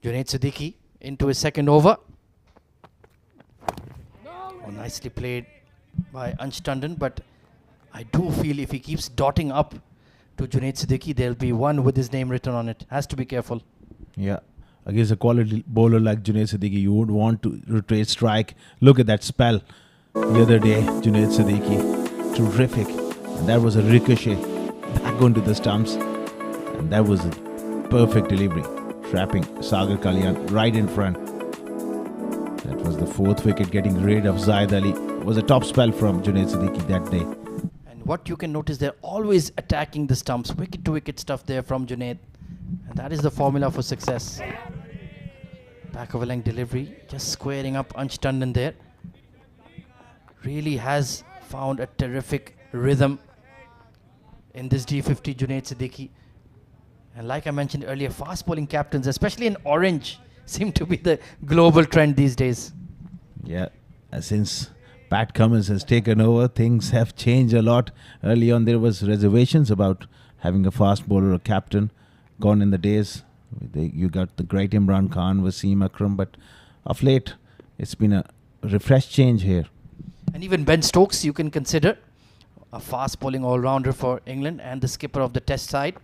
Junaid Siddiqui into his second over. Oh, nicely played by Ansh Tandon, but I do feel if he keeps dotting up to Junaid Siddiqui, there'll be one with his name written on it. Has to be careful. Yeah. Against a quality bowler like Junaid Siddiqui, you would want to rotate strike. Look at that spell the other day, Junaid Siddiqui. Terrific. And that was a ricochet back onto the stumps. And that was a perfect delivery. Trapping Sagar Kalyan right in front. That was the fourth wicket, getting rid of Zaid Ali. It was a top spell from Junaid Siddiqui that day. And what you can notice, they're always attacking the stumps. Wicket to wicket stuff there from Junaid. And that is the formula for success. Back of a length delivery, just squaring up Ansh Tandon there. Really has found a terrific rhythm in this D50, Junaid Siddiqui. And like I mentioned earlier, fast bowling captains, especially in orange, seem to be the global trend these days. Yeah, since Pat Cummins has taken over, things have changed a lot. Early on, there was reservations about having a fast bowler or captain. Gone in the days. You got the great Imran Khan, Wasim Akram, but of late, it's been a refresh change here. And even Ben Stokes, you can consider a fast bowling all-rounder for England and the skipper of the test side.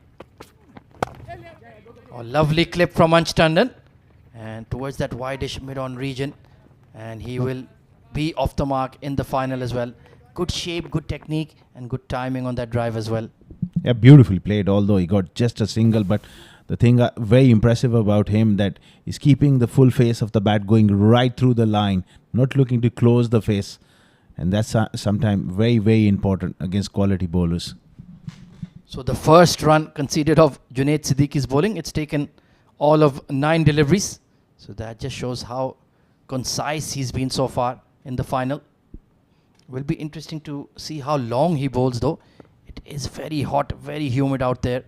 A lovely clip from Ansh Tandon and towards that wideish mid-on region, and he will be off the mark in the final as well. Good shape, good technique and good timing on that drive as well. Yeah, beautifully played, although he got just a single, but the thing very impressive about him that he's keeping the full face of the bat going right through the line, not looking to close the face, and that's sometimes very, very important against quality bowlers. So the first run conceded of Junaid Siddiqui's bowling, it's taken all of 9 deliveries. So that just shows how concise he's been so far in the final. Will be interesting to see how long he bowls though. It is very hot, very humid out there.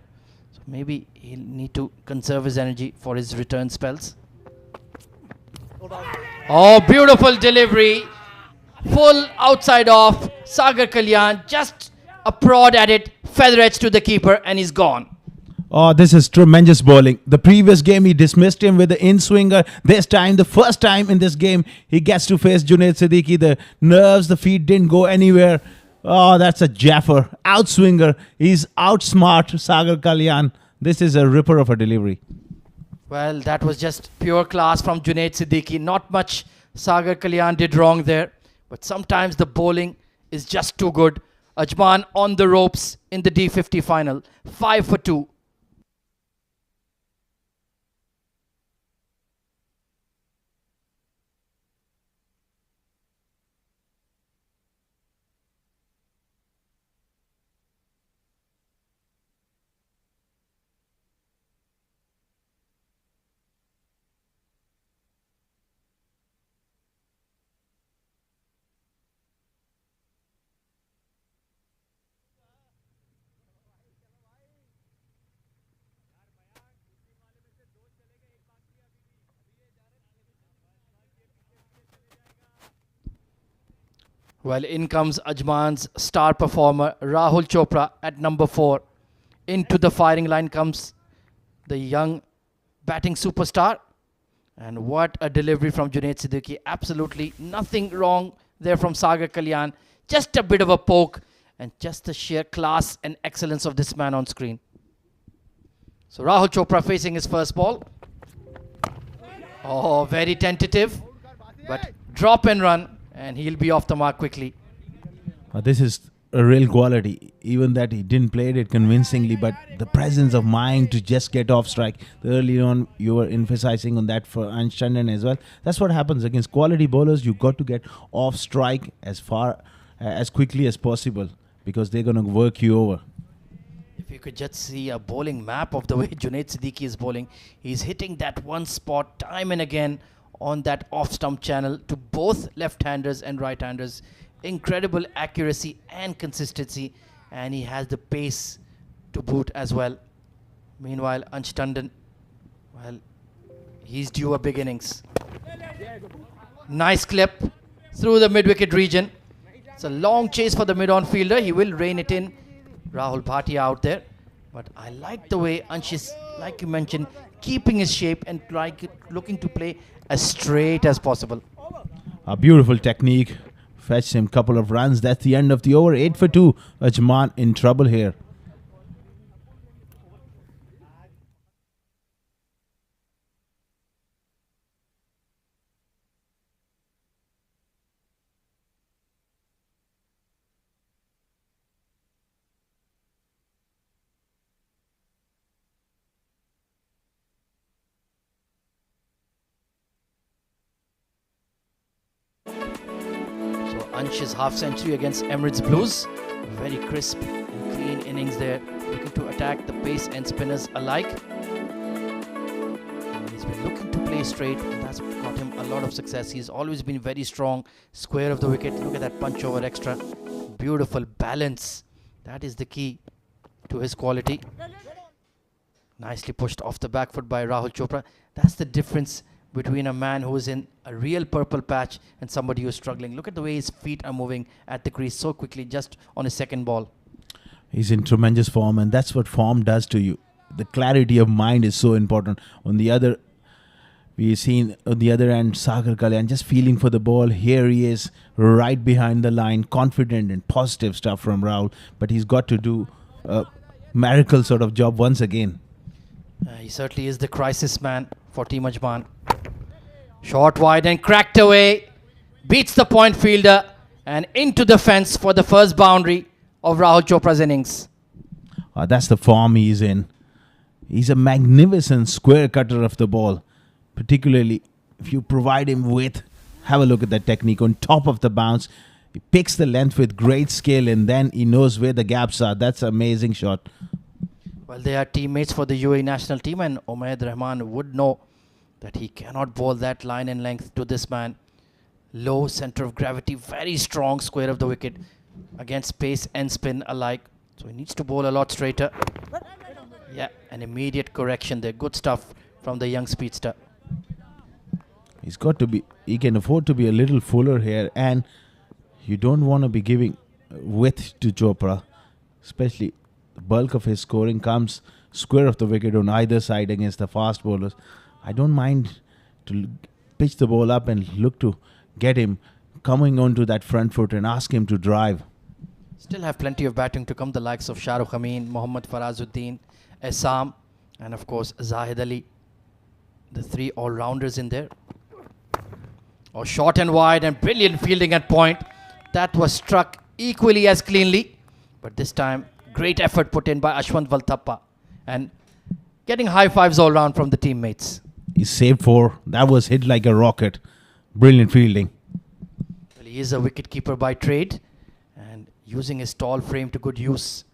So maybe he'll need to conserve his energy for his return spells. Oh, beautiful delivery. Full outside off. Sagar Kalyan just a prod at it, feather edge to the keeper, and he's gone. Oh, this is tremendous bowling. The previous game, he dismissed him with the in-swinger. This time, the first time in this game, he gets to face Junaid Siddiqui. The nerves, the feet didn't go anywhere. Oh, that's a jaffer. Outswinger. He's outsmart Sagar Kalyan. This is a ripper of a delivery. Well, that was just pure class from Junaid Siddiqui. Not much Sagar Kalyan did wrong there. But sometimes the bowling is just too good. Ajman on the ropes in the D50 final. 5 for 2. Well, in comes Ajman's star performer, Rahul Chopra at number 4. Into the firing line comes the young batting superstar. And what a delivery from Junaid Siddiqui. Absolutely nothing wrong there from Sagar Kalyan. Just a bit of a poke and just the sheer class and excellence of this man on screen. So Rahul Chopra facing his first ball. Oh, very tentative. But drop and run. And he'll be off the mark quickly. This is a real quality. Even that he didn't play it convincingly, but the presence of mind to just get off strike. Early on, you were emphasizing on that for Ansh Tandon as well. That's what happens against quality bowlers. You got to get off strike as quickly as possible because they're going to work you over. If you could just see a bowling map of the way Junaid Siddiqui is bowling, he's hitting that one spot time and again on that off-stump channel to both left-handers and right-handers. Incredible accuracy and consistency, and he has the pace to boot as well. Meanwhile, Ansh Tandon, well, he's due a big innings. Nice clip through the mid-wicket region. It's a long chase for the mid-on fielder. He will rein it in. Rahul Bhatia out there. But I like the way Ansh is, like you mentioned, keeping his shape and looking to play as straight as possible. A beautiful technique. Fetched him couple of runs. That's the end of the over. 8 for 2. Ajman in trouble here. So Ansh's half century against Emirates Blues. Very crisp and clean innings there. Looking to attack the pace and spinners alike. And he's been looking to play straight, and that's got him a lot of success. He's always been very strong. Square of the wicket. Look at that punch over extra. Beautiful balance. That is the key to his quality. Nicely pushed off the back foot by Rahul Chopra. That's the difference between a man who is in a real purple patch and somebody who's struggling. Look at the way his feet are moving at the crease so quickly just on his second ball. He's in tremendous form, and that's what form does to you. The clarity of mind is so important. We've seen on the other end Sagar Kalyan just feeling for the ball. Here he is right behind the line, confident and positive stuff from Rahul. But he's got to do a miracle sort of job once again. He certainly is the crisis man for Team Ajman. Short wide and cracked away. Beats the point fielder and into the fence for the first boundary of Rahul Chopra's innings. That's the form he's in. He's a magnificent square cutter of the ball. Particularly if you provide him with, have a look at that technique on top of the bounce. He picks the length with great skill, and then he knows where the gaps are. That's an amazing shot. Well, they are teammates for the UAE national team, and Umaid Rahman would know that he cannot bowl that line and length to this man. Low center of gravity, very strong square of the wicket against pace and spin alike. So he needs to bowl a lot straighter. Yeah, an immediate correction there. Good stuff from the young speedster. He can afford to be a little fuller here, and you don't want to be giving width to Chopra, especially the bulk of his scoring comes square of the wicket on either side against the fast bowlers. I don't mind to pitch the ball up and look to get him coming onto that front foot and ask him to drive. Still have plenty of batting to come, the likes of Shah Rukh Amin, Mohammad Farazuddin, Essam, and of course Zahid Ali. The three all-rounders in there. Oh, short and wide and brilliant fielding at point. That was struck equally as cleanly. But this time, great effort put in by Ashwant Valthappa. And getting high fives all round from the teammates. He saved 4. That was hit like a rocket. Brilliant fielding. Well, he is a wicketkeeper by trade. And using his tall frame to good use.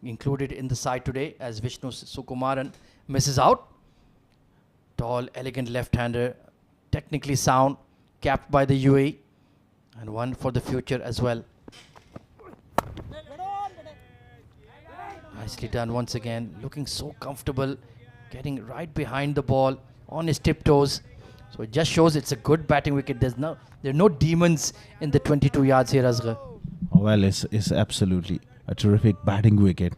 Included in the side today as Vishnu Sukumaran misses out. Tall, elegant left-hander. Technically sound. Capped by the UAE. And one for the future as well. Nicely done once again. Looking so comfortable. Getting right behind the ball on his tiptoes. So it just shows it's a good batting wicket. There are no demons in the 22 yards here, Asghar. Well, it's absolutely a terrific batting wicket.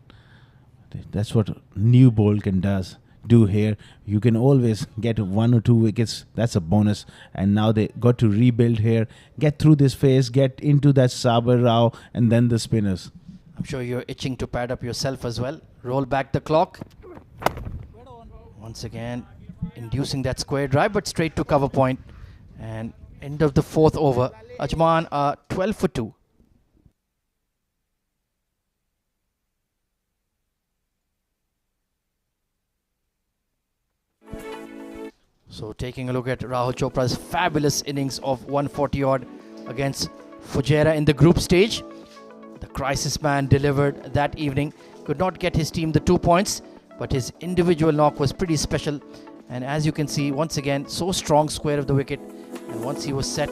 That's what new ball can do here. You can always get 1 or 2 wickets. That's a bonus. And now they got to rebuild here, get through this phase, get into that Sabar Rao, and then the spinners. I'm sure you're itching to pad up yourself as well. Roll back the clock. Once again, inducing that square drive, but straight to cover point. And end of the 4th over. Ajman are 12 for 2. So taking a look at Rahul Chopra's fabulous innings of 140 odd against Fujairah in the group stage. The crisis man delivered that evening. Could not get his team the 2 points, but his individual knock was pretty special. And as you can see, once again, so strong square of the wicket. And once he was set,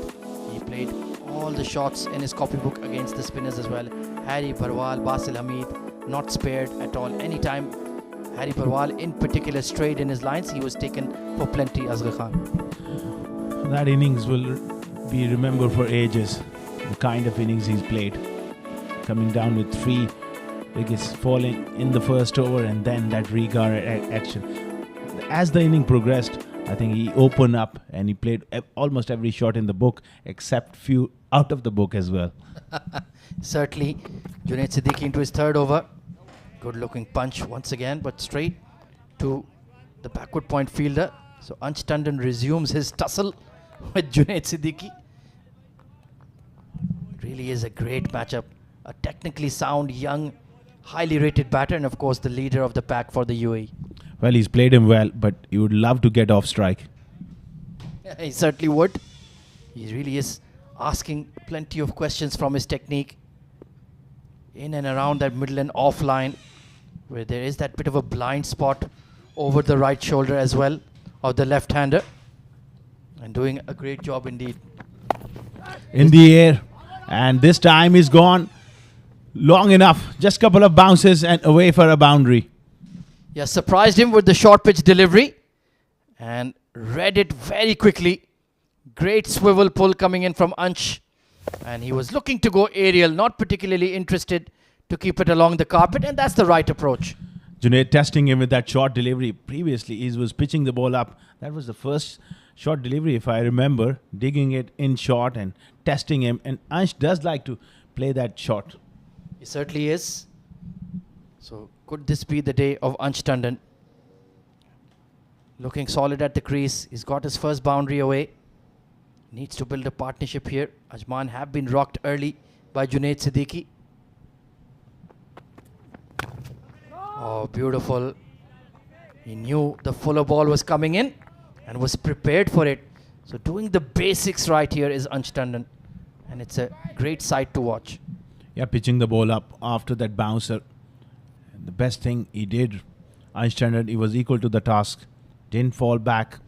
he played all the shots in his copybook against the spinners as well. Harry Barwal, Basil Hamid, not spared at all. Anytime Harry Barwal in particular strayed in his lines, he was taken for plenty, Asghar Khan. That innings will be remembered for ages. The kind of innings he's played. Coming down with 3 Because falling in the first over and then that regard action. As the inning progressed, I think he opened up and he played almost every shot in the book except few out of the book as well. Certainly, Junaid Siddiqui into his third over. Good looking punch once again, but straight to the backward point fielder. So Ansh Tandon resumes his tussle with Junaid Siddiqui. Really is a great matchup. A technically sound, young, highly rated batter, and of course the leader of the pack for the UAE. Well, he's played him well, but he would love to get off strike. Yeah, he certainly would. He really is asking plenty of questions from his technique in and around that middle and off line, where there is that bit of a blind spot over the right shoulder as well of the left-hander, and doing a great job indeed. In the air, and this time he's gone long enough. Just couple of bounces and away for a boundary. Yeah, surprised him with the short pitch delivery and read it very quickly. Great swivel pull coming in from Ansh, and he was looking to go aerial, not particularly interested to keep it along the carpet, and that's the right approach. Junaid testing him with that short delivery. Previously, he was pitching the ball up. That was the first short delivery, if I remember, digging it in short and testing him. And Ansh does like to play that shot. He certainly is. So could this be the day of Ansh Tandon? Looking solid at the crease. He's got his first boundary away. Needs to build a partnership here. Ajman have been rocked early by Junaid Siddiqui. Oh, beautiful. He knew the fuller ball was coming in and was prepared for it. So doing the basics right here is Ansh Tandon. And it's a great sight to watch. Yeah, pitching the ball up after that bouncer. And the best thing he did, Ansh Tandon, he was equal to the task. Didn't fall back.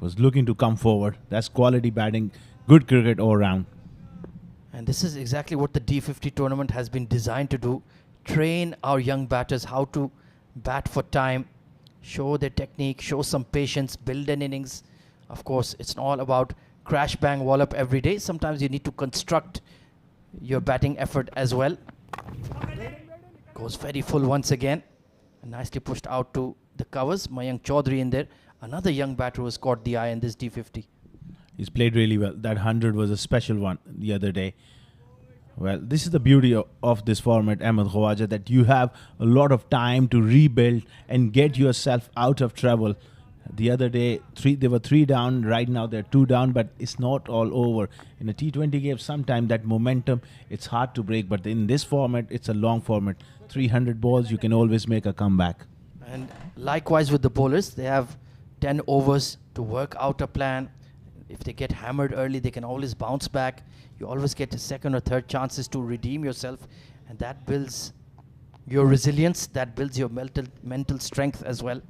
Was looking to come forward. That's quality batting. Good cricket all round. And this is exactly what the D50 tournament has been designed to do. Train our young batters how to bat for time, show their technique, show some patience, build an innings. Of course, it's not all about crash, bang, wallop every day. Sometimes you need to construct your batting effort as well. Goes very full once again. And nicely pushed out to the covers. Mayank Chaudhary in there. Another young batter who has caught the eye in this D50. He's played really well. That 100 was a special one the other day. Well, this is the beauty of this format, Ahmed Khawaja, that you have a lot of time to rebuild and get yourself out of trouble. The other day, they were 3 down. Right now, they're 2 down, but it's not all over. In a T20 game, sometimes that momentum, it's hard to break. But in this format, it's a long format. 300 balls, you can always make a comeback. And likewise with the bowlers, they have 10 overs to work out a plan. If they get hammered early, they can always bounce back. You always get a second or third chances to redeem yourself, and that builds your resilience, that builds your mental strength as well.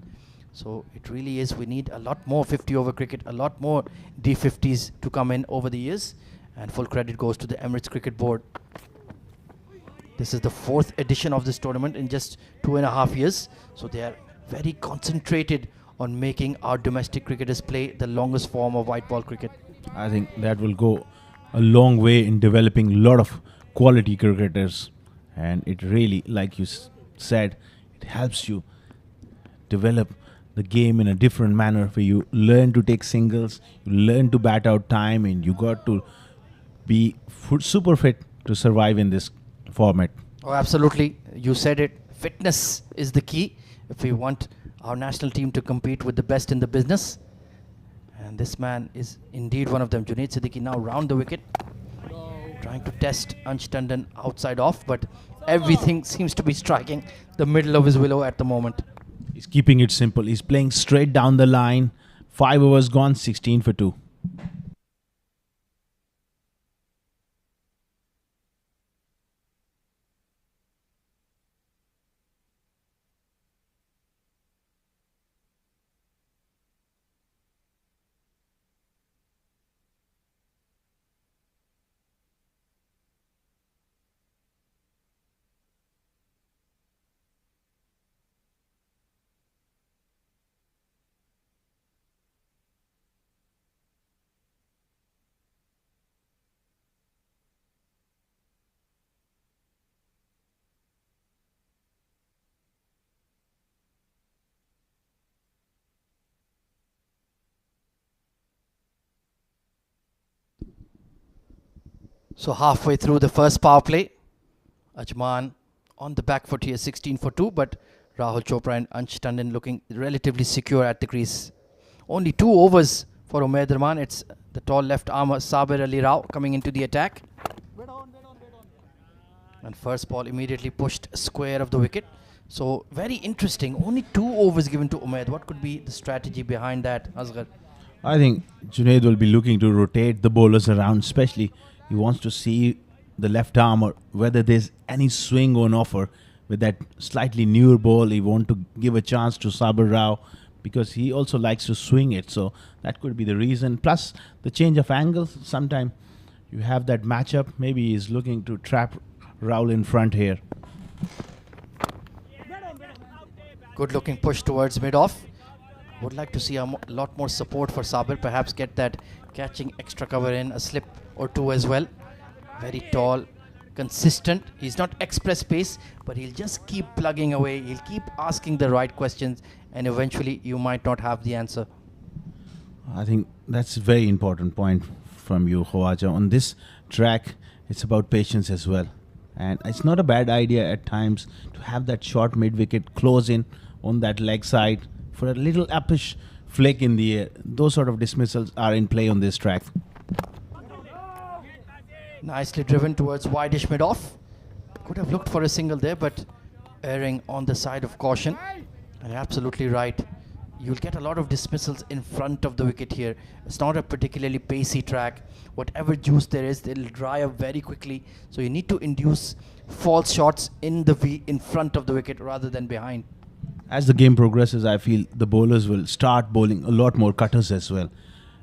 So it really is, we need a lot more 50 over cricket, a lot more D50s to come in over the years, and full credit goes to the Emirates Cricket Board. This is the 4th edition of this tournament in just 2.5 years, so they are very concentrated on making our domestic cricketers play the longest form of white ball cricket. I think that will go a long way in developing a lot of quality cricketers, and it really, like you said, it helps you develop the game in a different manner, where you learn to take singles, you learn to bat out time, and you got to be super fit to survive in this format. Oh, absolutely. You said it. Fitness is the key if we want our national team to compete with the best in the business. And this man is indeed one of them. Junaid Siddiqui now round the wicket, trying to test Ansh Tandon outside off, but everything seems to be striking the middle of his willow at the moment. He's keeping it simple. He's playing straight down the line. 5 overs gone, 16 for 2. So halfway through the first power play, Ajman on the back foot here, 16 for 2, but Rahul Chopra and Ansh Tandon looking relatively secure at the crease. Only 2 overs for Umaid Rahman. It's the tall left armer Sabir Ali Rao coming into the attack. And first ball immediately pushed square of the wicket. So very interesting. Only 2 overs given to Umaid. What could be the strategy behind that, Asghar? I think Junaid will be looking to rotate the bowlers around, especially he wants to see the left arm or whether there's any swing on offer. With that slightly newer ball, he wants to give a chance to Sabir Rao because he also likes to swing it. So that could be the reason. Plus the change of angles. Sometime you have that matchup. Maybe he's looking to trap Rahul in front here. Good looking push towards mid-off. Would like to see a lot more support for Sabir. Perhaps get that catching extra cover in, a slip or 2 as well. Very tall, consistent. He's not express pace, but he'll just keep plugging away. He'll keep asking the right questions, and eventually you might not have the answer. I think that's a very important point from you, Khawaja. On this track, it's about patience as well. And it's not a bad idea at times to have that short mid-wicket close in on that leg side for a little uppish flick in the air. Those sort of dismissals are in play on this track. Nicely driven towards wideish mid-off. Could have looked for a single there, but erring on the side of caution. And you're absolutely right. You'll get a lot of dismissals in front of the wicket here. It's not a particularly pacey track. Whatever juice there is, they'll dry up very quickly. So you need to induce false shots in front of the wicket rather than behind. As the game progresses, I feel the bowlers will start bowling a lot more cutters as well.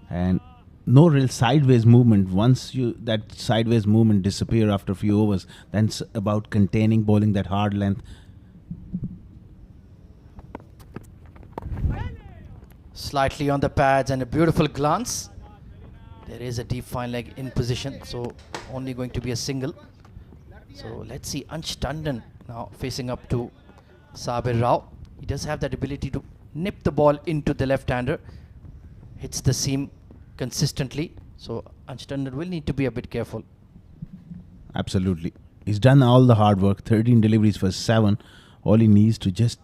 And no real sideways movement. Once that sideways movement disappear after a few overs, then it's about containing bowling that hard length. Slightly on the pads and a beautiful glance. There is a deep fine leg in position, so only going to be a single. So let's see Ansh Tandon now facing up to Sabir Rao. He does have that ability to nip the ball into the left-hander. Hits the seam consistently. So Ansh Tandon will need to be a bit careful. Absolutely. He's done all the hard work. 13 deliveries for 7. All he needs to just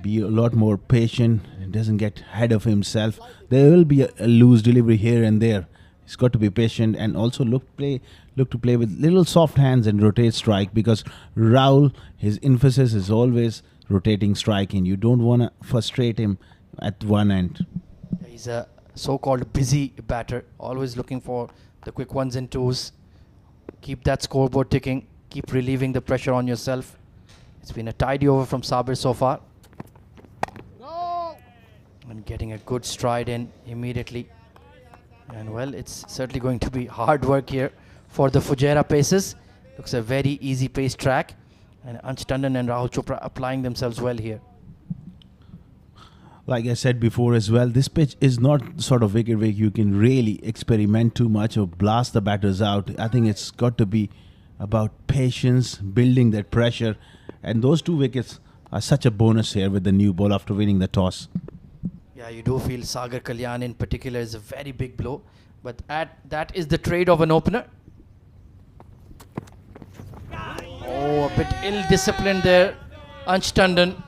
be a lot more patient. He doesn't get ahead of himself. There will be a loose delivery here and there. He's got to be patient and also look to play with little soft hands and rotate strike, because Rahul, his emphasis is always rotating strike, and you don't want to frustrate him at one end. He's a so-called busy batter, always looking for the quick 1s and 2s. Keep that scoreboard ticking. Keep relieving the pressure on yourself. It's been a tidy over from Sabir so far. And getting a good stride in immediately. And well, it's certainly going to be hard work here for the Fujairah paces. Looks a very easy pace track. And Ansh Tandon and Rahul Chopra applying themselves well here. Like I said before as well, this pitch is not the sort of wicket where you can really experiment too much or blast the batters out. I think it's got to be about patience, building that pressure. And those 2 wickets are such a bonus here with the new ball after winning the toss. Yeah, you do feel Sagar Kalyan in particular is a very big blow. But that is the trade of an opener. Oh, a bit ill-disciplined there. Ansh Tandon.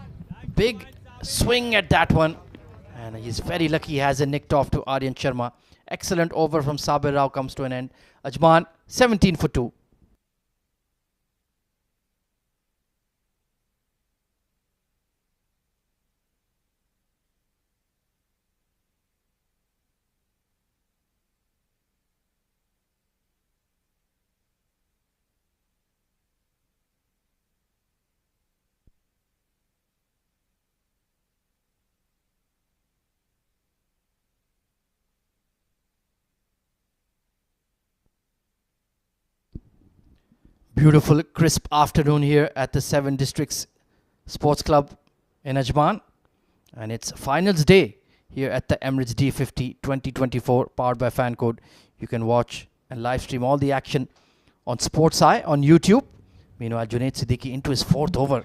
Big swing at that one. And he's very lucky he has it nicked off to Aryan Sharma. Excellent over from Sabir Rao comes to an end. Ajman, 17 for 2. Beautiful, crisp afternoon here at the 7 Districts Sports Club in Ajman. And it's finals day here at the Emirates D50 2024, powered by Fancode. You can watch and live stream all the action on Sports Eye on YouTube. Meanwhile, Junaid Siddiqui into his 4th over.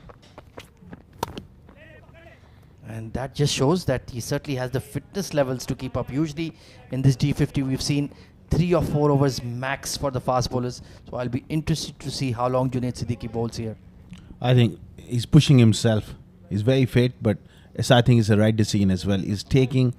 And that just shows that he certainly has the fitness levels to keep up. Usually in this D50 we've seen 3 or 4 overs max for the fast bowlers. So I'll be interested to see how long Junaid Siddiqui bowls here. I think he's pushing himself. He's very fit, but yes, I think it's the right decision as well. He's taking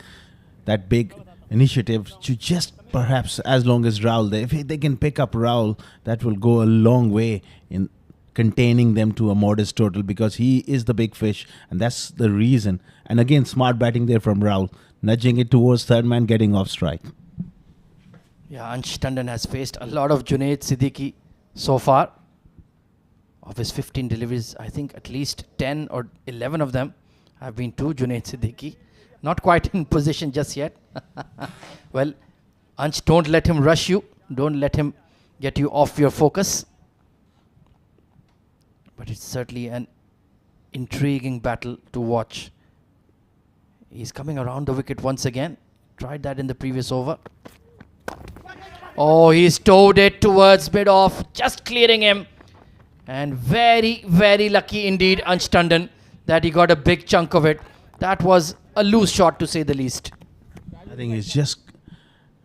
that big initiative to just perhaps as long as Rahul, if they can pick up Rahul, that will go a long way in containing them to a modest total, because he is the big fish, and that's the reason. And again, smart batting there from Rahul, nudging it towards third man, getting off strike. Yeah, Ansh Tandon has faced a lot of Junaid Siddiqui so far. Of his 15 deliveries, I think at least 10 or 11 of them have been to Junaid Siddiqui. Not quite in position just yet. Well, Ansh, don't let him rush you. Don't let him get you off your focus. But it's certainly an intriguing battle to watch. He's coming around the wicket once again. Tried that in the previous over. Oh, he's towed it towards mid-off, just clearing him. And very, very lucky indeed, Ansh Tandon, that he got a big chunk of it. That was a loose shot, to say the least. I think it's just,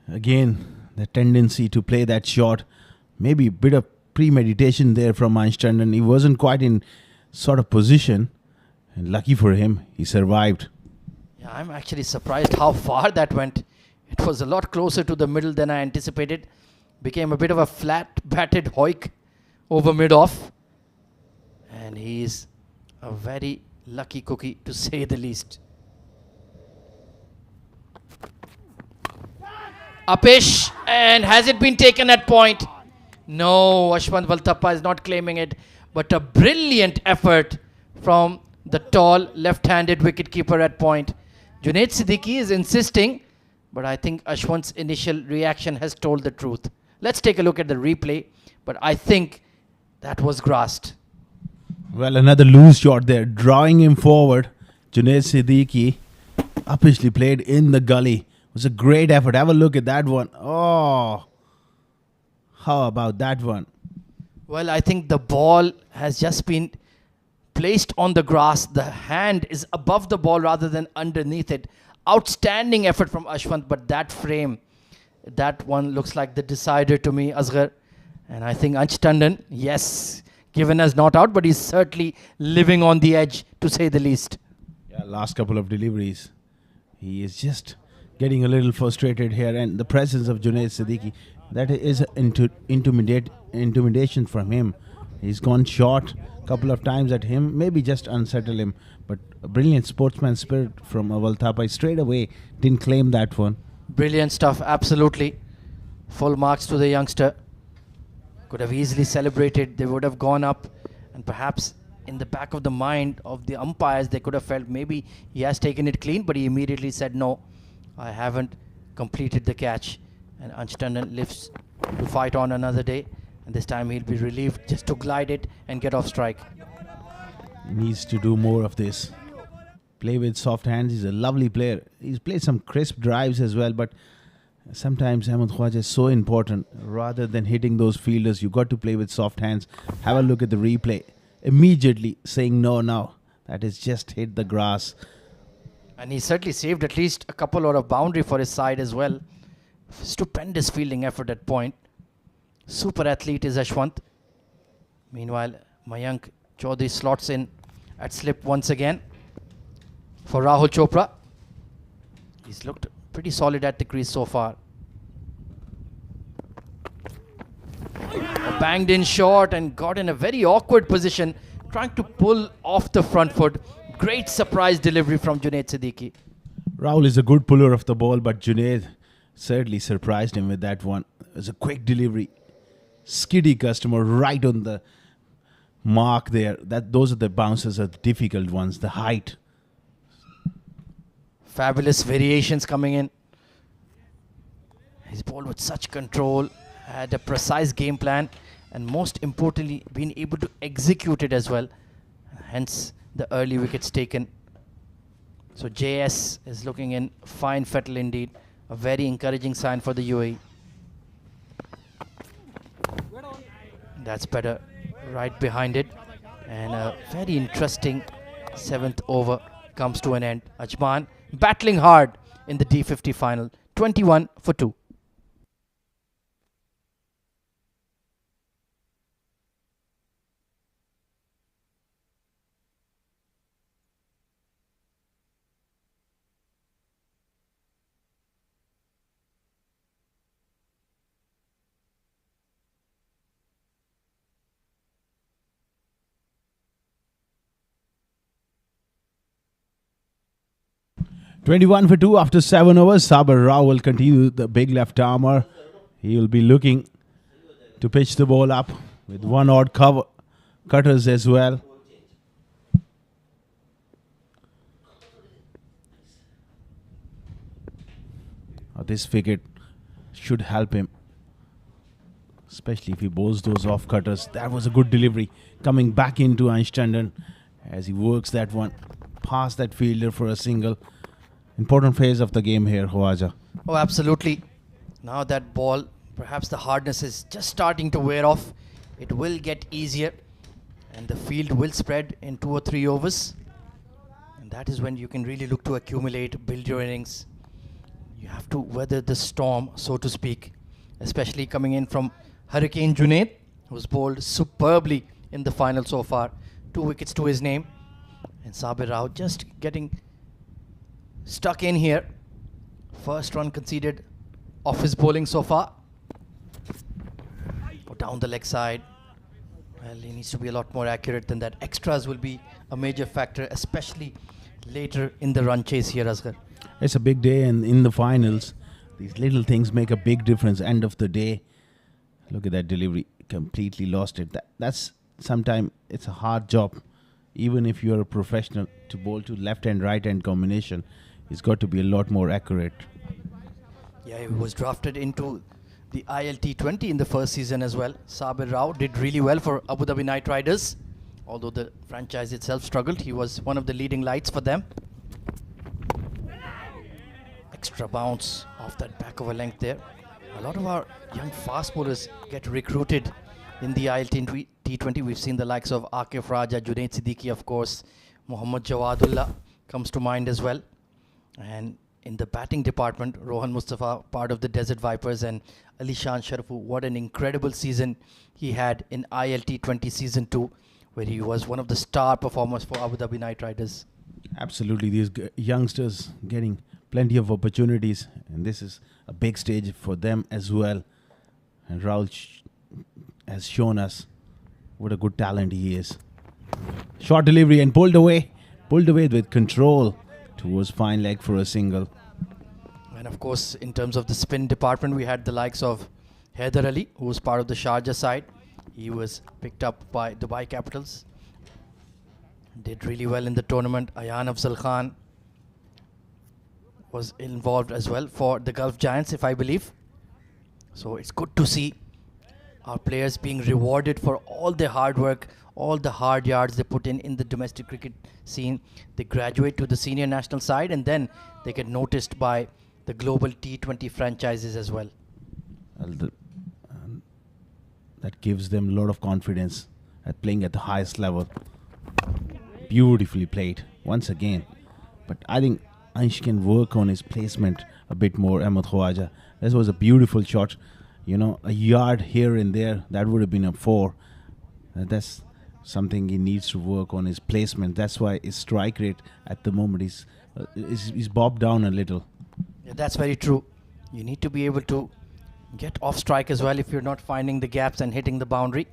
again, the tendency to play that shot. Maybe a bit of premeditation there from Ansh Tandon. He wasn't quite in sort of position. And lucky for him, he survived. Yeah, I'm actually surprised how far that went. It was a lot closer to the middle than I anticipated. Became a bit of a flat batted hoik over mid-off. And he's a very lucky cookie, to say the least. Upish, and has it been taken at point? No, Ashwant Valthappa is not claiming it, but a brilliant effort from the tall left-handed wicketkeeper at point. Junaid Siddiqui is insisting, but I think Ashwant's initial reaction has told the truth. Let's take a look at the replay, but I think that was grassed. Well, another loose shot there, drawing him forward. Junaid Siddiqui uppishly played in the gully. It was a great effort. Have a look at that one. Oh, how about that one? Well, I think the ball has just been placed on the grass. The hand is above the ball rather than underneath it. Outstanding effort from Ashwant, but that frame, that one looks like the decider to me, Asghar. And I think Ansh Tandon, yes, given as not out, but he's certainly living on the edge, to say the least. Yeah, last couple of deliveries. He is just getting a little frustrated here, and the presence of Junaid Siddiqui, that is intimidation from him. He's gone short a couple of times at him, maybe just unsettle him, but a brilliant sportsman spirit from Valthappa straight away, didn't claim that one. Brilliant stuff, absolutely. Full marks to the youngster. Could have easily celebrated. They would have gone up, and perhaps in the back of the mind of the umpires, they could have felt maybe he has taken it clean, but he immediately said, no, I haven't completed the catch. And Ansh Tandon lives to fight on another day, and this time he'll be relieved just to glide it and get off strike. He needs to do more of this. Play with soft hands. He's a lovely player. He's played some crisp drives as well, but sometimes Ahmed Khwaja is so important. Rather than hitting those fielders, you got to play with soft hands. Have a look at the replay. Immediately saying no now. That is just hit the grass. And he certainly saved at least a couple of boundary for his side as well. Stupendous fielding effort at point. Super athlete is Ashwant. Meanwhile, Mayank Chaudhary slots in at slip once again for Rahul Chopra. He's looked pretty solid at the crease so far. A banged in shot and got in a very awkward position, trying to pull off the front foot. Great surprise delivery from Junaid Siddiqui. Rahul is a good puller of the ball, but Junaid certainly surprised him with that one. It was a quick delivery. Skiddy customer right on the mark there. Those are the bounces, are the difficult ones, the height. Fabulous variations coming in. He's bowled with such control, had a precise game plan, and most importantly, been able to execute it as well. Hence, the early wickets taken. So JS is looking in fine fettle indeed. A very encouraging sign for the UAE. That's better right behind it. And a very interesting 7th over comes to an end. Ajman battling hard in the D50 final. 21 for 2. 21 for 2 after 7 overs. Saber Rao will continue the big left armer. He will be looking to pitch the ball up with one odd cutters as well. This wicket should help him, especially if he bowls those off cutters. That was a good delivery coming back into Ansh Tandon as he works that one past that fielder for a single. Important phase of the game here, Khawaja. Oh, absolutely. Now that ball, perhaps the hardness is just starting to wear off. It will get easier and the field will spread in 2 or 3 overs. And that is when you can really look to accumulate, build your innings. You have to weather the storm, so to speak, especially coming in from Hurricane Junaid, who's bowled superbly in the final so far. 2 wickets to his name. And Saber Rao just getting stuck in here. First run conceded off his bowling so far. Down the leg side. Well, he needs to be a lot more accurate than that. Extras will be a major factor, especially later in the run chase here, Asghar. It's a big day, and in the finals, these little things make a big difference. End of the day, look at that delivery. Completely lost it. That's sometimes it's a hard job. Even if you're a professional, to bowl to left and right hand combination, it's got to be a lot more accurate. Yeah, he was drafted into the IL T20 in the first season as well. Saber Rao did really well for Abu Dhabi Knight Riders. Although the franchise itself struggled, he was one of the leading lights for them. Extra bounce off that back of a length there. A lot of our young fast bowlers get recruited in the IL T20. We've seen the likes of Akif Raja, Junaid Siddiqui, of course. Mohammad Jawadullah comes to mind as well. And in the batting department, Rohan Mustafa, part of the Desert Vipers, and Ali Shan Sharafu, what an incredible season he had in IL T20 Season 2, where he was one of the star performers for Abu Dhabi Knight Riders. Absolutely, these youngsters getting plenty of opportunities, and this is a big stage for them as well. And Rahul has shown us what a good talent he is. Short delivery and pulled away with control towards fine leg for a single. And of course, in terms of the spin department, we had the likes of Haider Ali, who was part of the Sharjah side. He was picked up by Dubai Capitals. Did really well in the tournament. Ayan Afzal Khan was involved as well for the Gulf Giants, if I believe. So it's good to see our players being rewarded for all their hard work, all the hard yards they put in the domestic cricket scene. They graduate to the senior national side and then they get noticed by the global T20 franchises as well. That gives them a lot of confidence at playing at the highest level. Beautifully played once again. But I think Ansh can work on his placement a bit more, Ahmed Khawaja. This was a beautiful shot. You know, a yard here and there, that would have been a 4. That's something he needs to work on, his placement. That's why his strike rate at the moment is bobbed down a little. Yeah, that's very true. You need to be able to get off strike as well if you're not finding the gaps and hitting the boundary.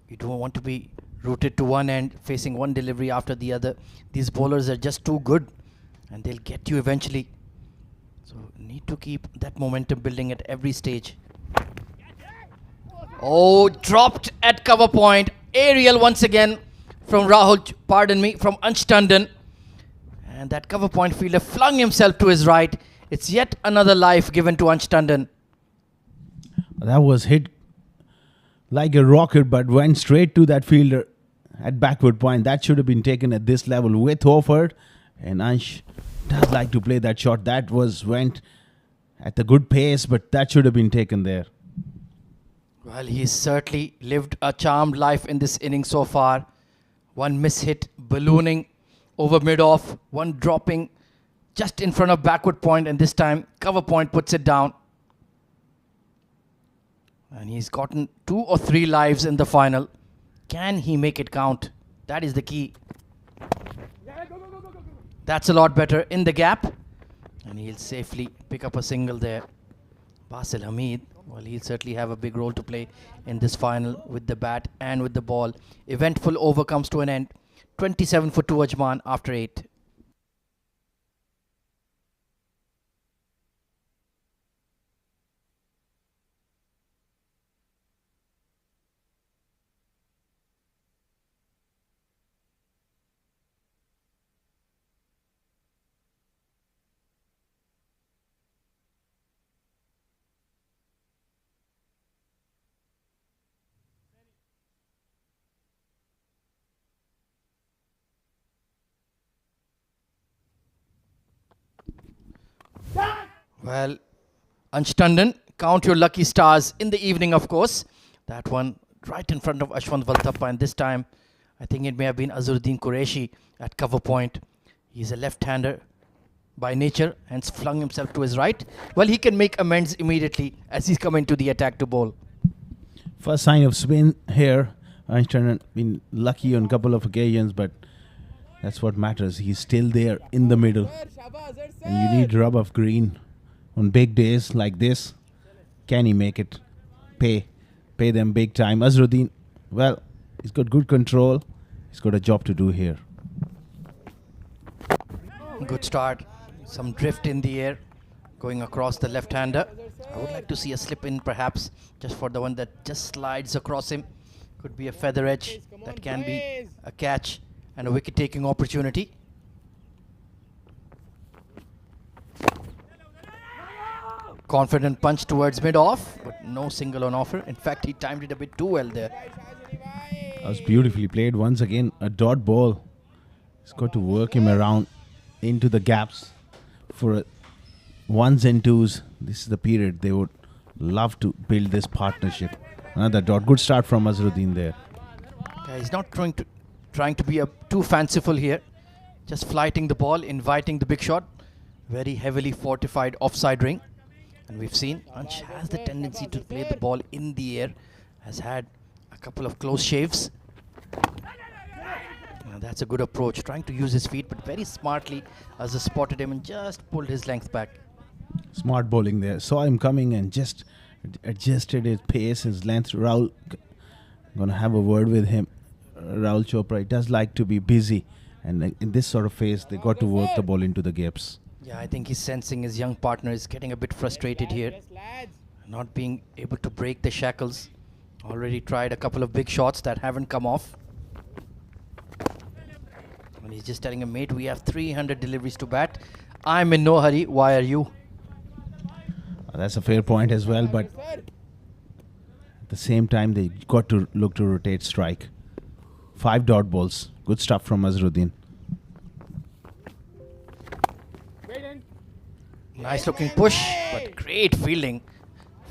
You don't want to be rooted to one end, facing one delivery after the other. These bowlers are just too good and they'll get you eventually. So need to keep that momentum building at every stage. Oh, dropped at cover point. Aerial once again from Rahul, from Ansh Tandon. And that cover point fielder flung himself to his right. It's yet another life given to Ansh Tandon. That was hit like a rocket, but went straight to that fielder at backward point. That should have been taken at this level with Hofford. And Ansh does like to play that shot. That went at a good pace, but that should have been taken there. Well, he's certainly lived a charmed life in this inning so far. One mishit, ballooning over mid-off. One dropping just in front of backward point, and this time cover point puts it down. And he's gotten 2 or 3 lives in the final. Can he make it count? That is the key. That's a lot better in the gap. And he'll safely pick up a single there. Basil Hamid, well, he'll certainly have a big role to play in this final with the bat and with the ball. Eventful over comes to an end. 27 for 2 Ajman after 8. Well, Ansh Tandon, count your lucky stars in the evening, of course. That one right in front of Ashwant Valthappa, and this time I think it may have been Azharuddin Qureshi at cover point. He's a left-hander by nature, hence flung himself to his right. Well, he can make amends immediately as he's coming to the attack to bowl. First sign of spin here. Einstein been lucky on a couple of occasions, but that's what matters. He's still there in the middle. And you need rub of green on big days like this. Can he make it? Pay them big time. Azharuddin, well, he's got good control. He's got a job to do here. Good start. Some drift in the air going across the left-hander. I would like to see a slip in perhaps just for the one that just slides across him. Could be a feather edge. That can be a catch and a wicket-taking opportunity. Confident punch towards mid-off, but no single on offer. In fact, he timed it a bit too well there. That was beautifully played. Once again, a dot ball. He's got to work him around into the gaps for ones and twos. This is the period they would love to build this partnership. Another dot. Good start from Azharuddin there. Yeah, he's not trying to be too fanciful here. Just flighting the ball, inviting the big shot. Very heavily fortified offside ring. And we've seen Ansh has the tendency to play the ball in the air. Has had a couple of close shaves. Now that's a good approach. Trying to use his feet, but very smartly Azhar spotted him and just pulled his length back. Smart bowling there. Saw him coming and just adjusted his pace, his length. Rahul, gonna have a word with him. Rahul Chopra, he does like to be busy. And in this sort of phase, they got to work the ball into the gaps. Yeah, I think he's sensing his young partner is getting a bit frustrated here. Not being able to break the shackles. Already tried a couple of big shots that haven't come off. And he's just telling him, mate, we have 300 deliveries to bat. I'm in no hurry. Why are you? That's a fair point as well, but at the same time, they got to look to rotate strike. 5 dot balls. Good stuff from Azharuddin. Nice looking push, but great fielding.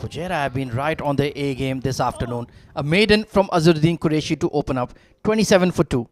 Fujairah have been right on their A game this afternoon. A maiden from Azharuddin Qureshi to open up. 27 for 2.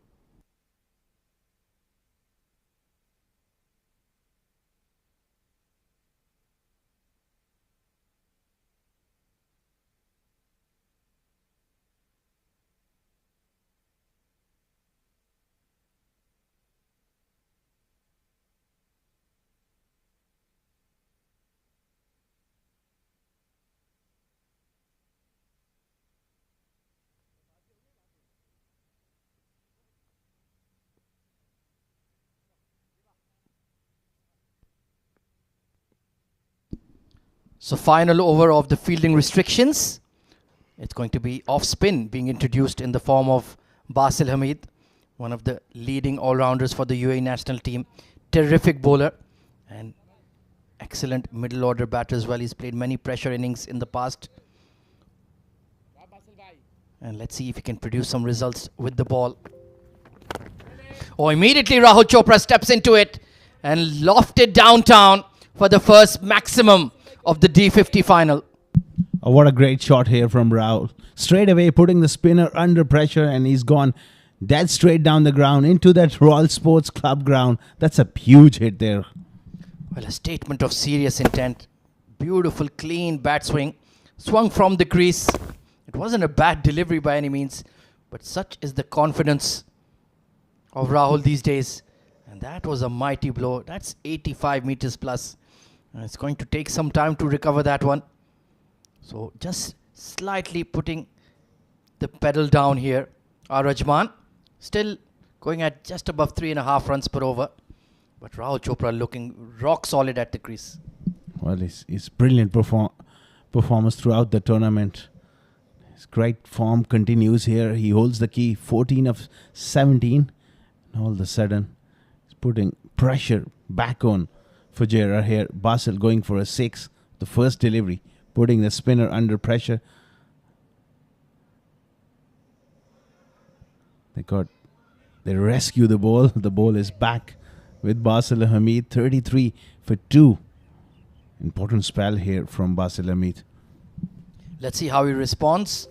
So final over of the fielding restrictions. It's going to be off spin being introduced in the form of Basil Hamid, one of the leading all-rounders for the UAE national team. Terrific bowler and excellent middle order batter as well. He's played many pressure innings in the past. And let's see if he can produce some results with the ball. Oh, immediately Rahul Chopra steps into it and lofted downtown for the first maximum of the D50 final. Oh, what a great shot here from Rahul. Straight away putting the spinner under pressure, and he's gone dead straight down the ground into that Royal Sports Club ground. That's a huge hit there. Well, a statement of serious intent. Beautiful, clean bat swing. Swung from the crease. It wasn't a bad delivery by any means, but such is the confidence of Rahul these days. And that was a mighty blow. That's 85 meters plus. And it's going to take some time to recover that one. So just slightly putting the pedal down here. Our Ajman still going at just above 3.5 runs per over. But Rahul Chopra looking rock solid at the crease. Well, his brilliant performance throughout the tournament. His great form continues here. He holds the key, 14 of 17. And all of a sudden, he's putting pressure back on Fujairah here. Basil going for a 6. The first delivery, putting the spinner under pressure. They rescue the ball. The ball is back with Basil Hamid. 33 for 2. Important spell here from Basil Hamid. Let's see how he responds.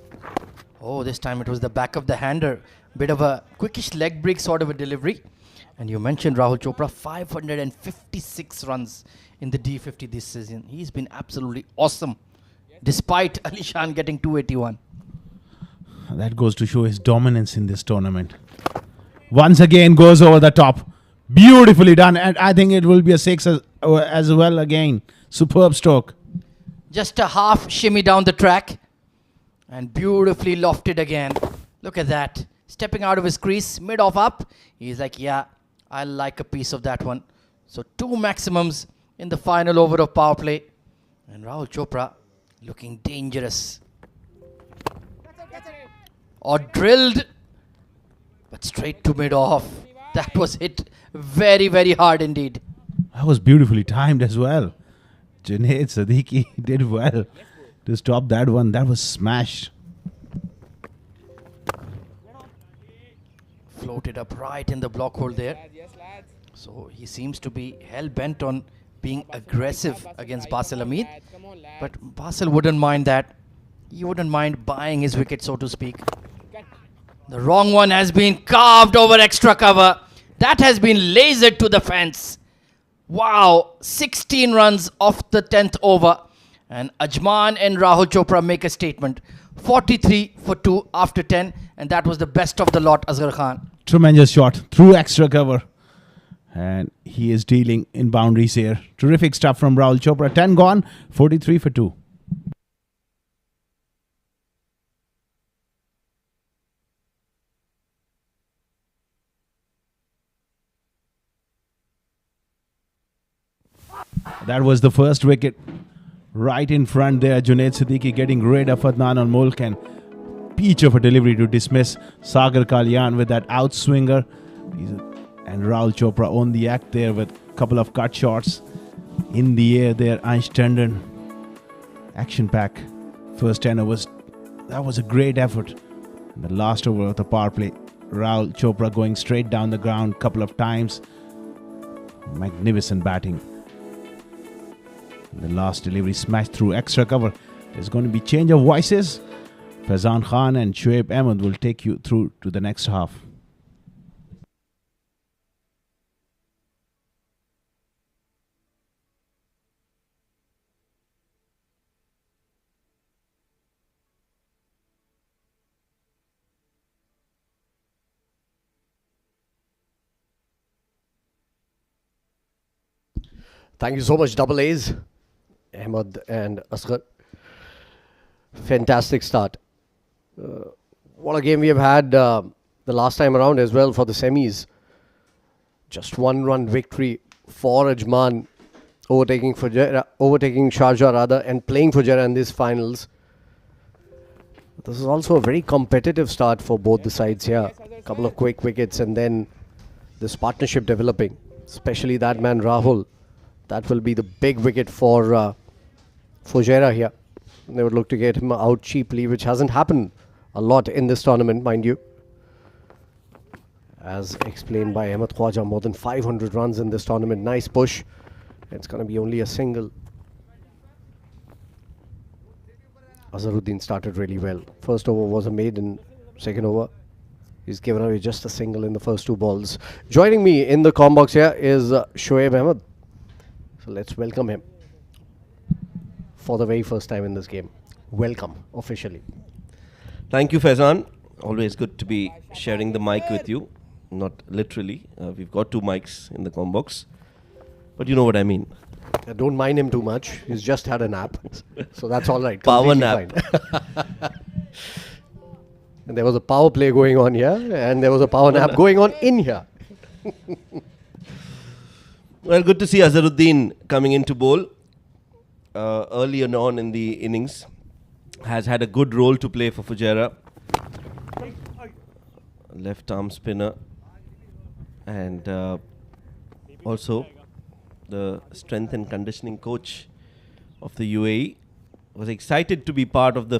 Oh, this time it was the back of the hander. Bit of a quickish leg break sort of a delivery. And you mentioned Rahul Chopra, 556 runs in the D50 this season. He's been absolutely awesome, despite Ali Shan getting 281. That goes to show his dominance in this tournament. Once again goes over the top. Beautifully done. And I think it will be a 6 as well again. Superb stroke. Just a half shimmy down the track. And beautifully lofted again. Look at that. Stepping out of his crease, mid-off up. He's like, yeah, I like a piece of that one. So 2 maximums in the final over of power play. And Rahul Chopra looking dangerous. Or drilled, but straight to mid-off. That was hit very, very hard indeed. That was beautifully timed as well. Junaid Siddiqui did well to stop that one. That was smashed. Floated up right in the block hole there. So he seems to be hell-bent on being aggressive against Basil Hamid. But Basil wouldn't mind that. He wouldn't mind buying his wicket, so to speak. The wrong one has been carved over extra cover. That has been lasered to the fence. Wow, 16 runs off the 10th over. And Ajman and Rahul Chopra make a statement. 43 for 2 after 10. And that was the best of the lot, Asghar Khan. Tremendous shot through extra cover. And he is dealing in boundaries here. Terrific stuff from Rahul Chopra. 10 gone, 43 for 2. That was the first wicket. Right in front there, Junaid Siddiqui getting rid of Adnan on Mulk, and peach of a delivery to dismiss Sagar Kalyan with that outswinger. And Rahul Chopra on the act there with a couple of cut shots in the air there. Ansh Tandon, action pack. First 10 overs. That was a great effort. And the last over of the power play, Rahul Chopra going straight down the ground a couple of times. Magnificent batting. The last delivery smashed through extra cover. There's going to be change of voices. Faizan Khan and Shoaib Ahmed will take you through to the next half. Thank you so much, Double A's, Ahmed and Asghar. Fantastic start. What a game we have had the last time around as well for the semis. Just 1-run victory for Ajman, overtaking Sharjah rather, and playing Fujairah in these finals. This is also a very competitive start for both the sides here. A couple of quick wickets and then this partnership developing, especially that man Rahul. That will be the big wicket for Fujairah here. They would look to get him out cheaply, which hasn't happened a lot in this tournament, mind you. As explained by Ahmed Khwaja, more than 500 runs in this tournament. Nice push. It's going to be only a single. Azharuddin started really well. First over was a maiden. Second over, he's given away just a single in the first 2 balls. Joining me in the comm box here is Shoaib Ahmed. So let's welcome him for the very first time in this game. Welcome, officially. Thank you, Faizan. Always good to be sharing the mic with you. Not literally. We've got 2 mics in the comm box. But you know what I mean. Don't mind him too much. He's just had a nap. So that's all right. Power Completely nap. fine. And there was a power play going on here. And there was a power nap going on in here. Well, good to see Azharuddin coming into bowl. Earlier on in the innings, has had a good role to play for Fujairah. Left arm spinner. And also the strength and conditioning coach of the UAE was excited to be part of the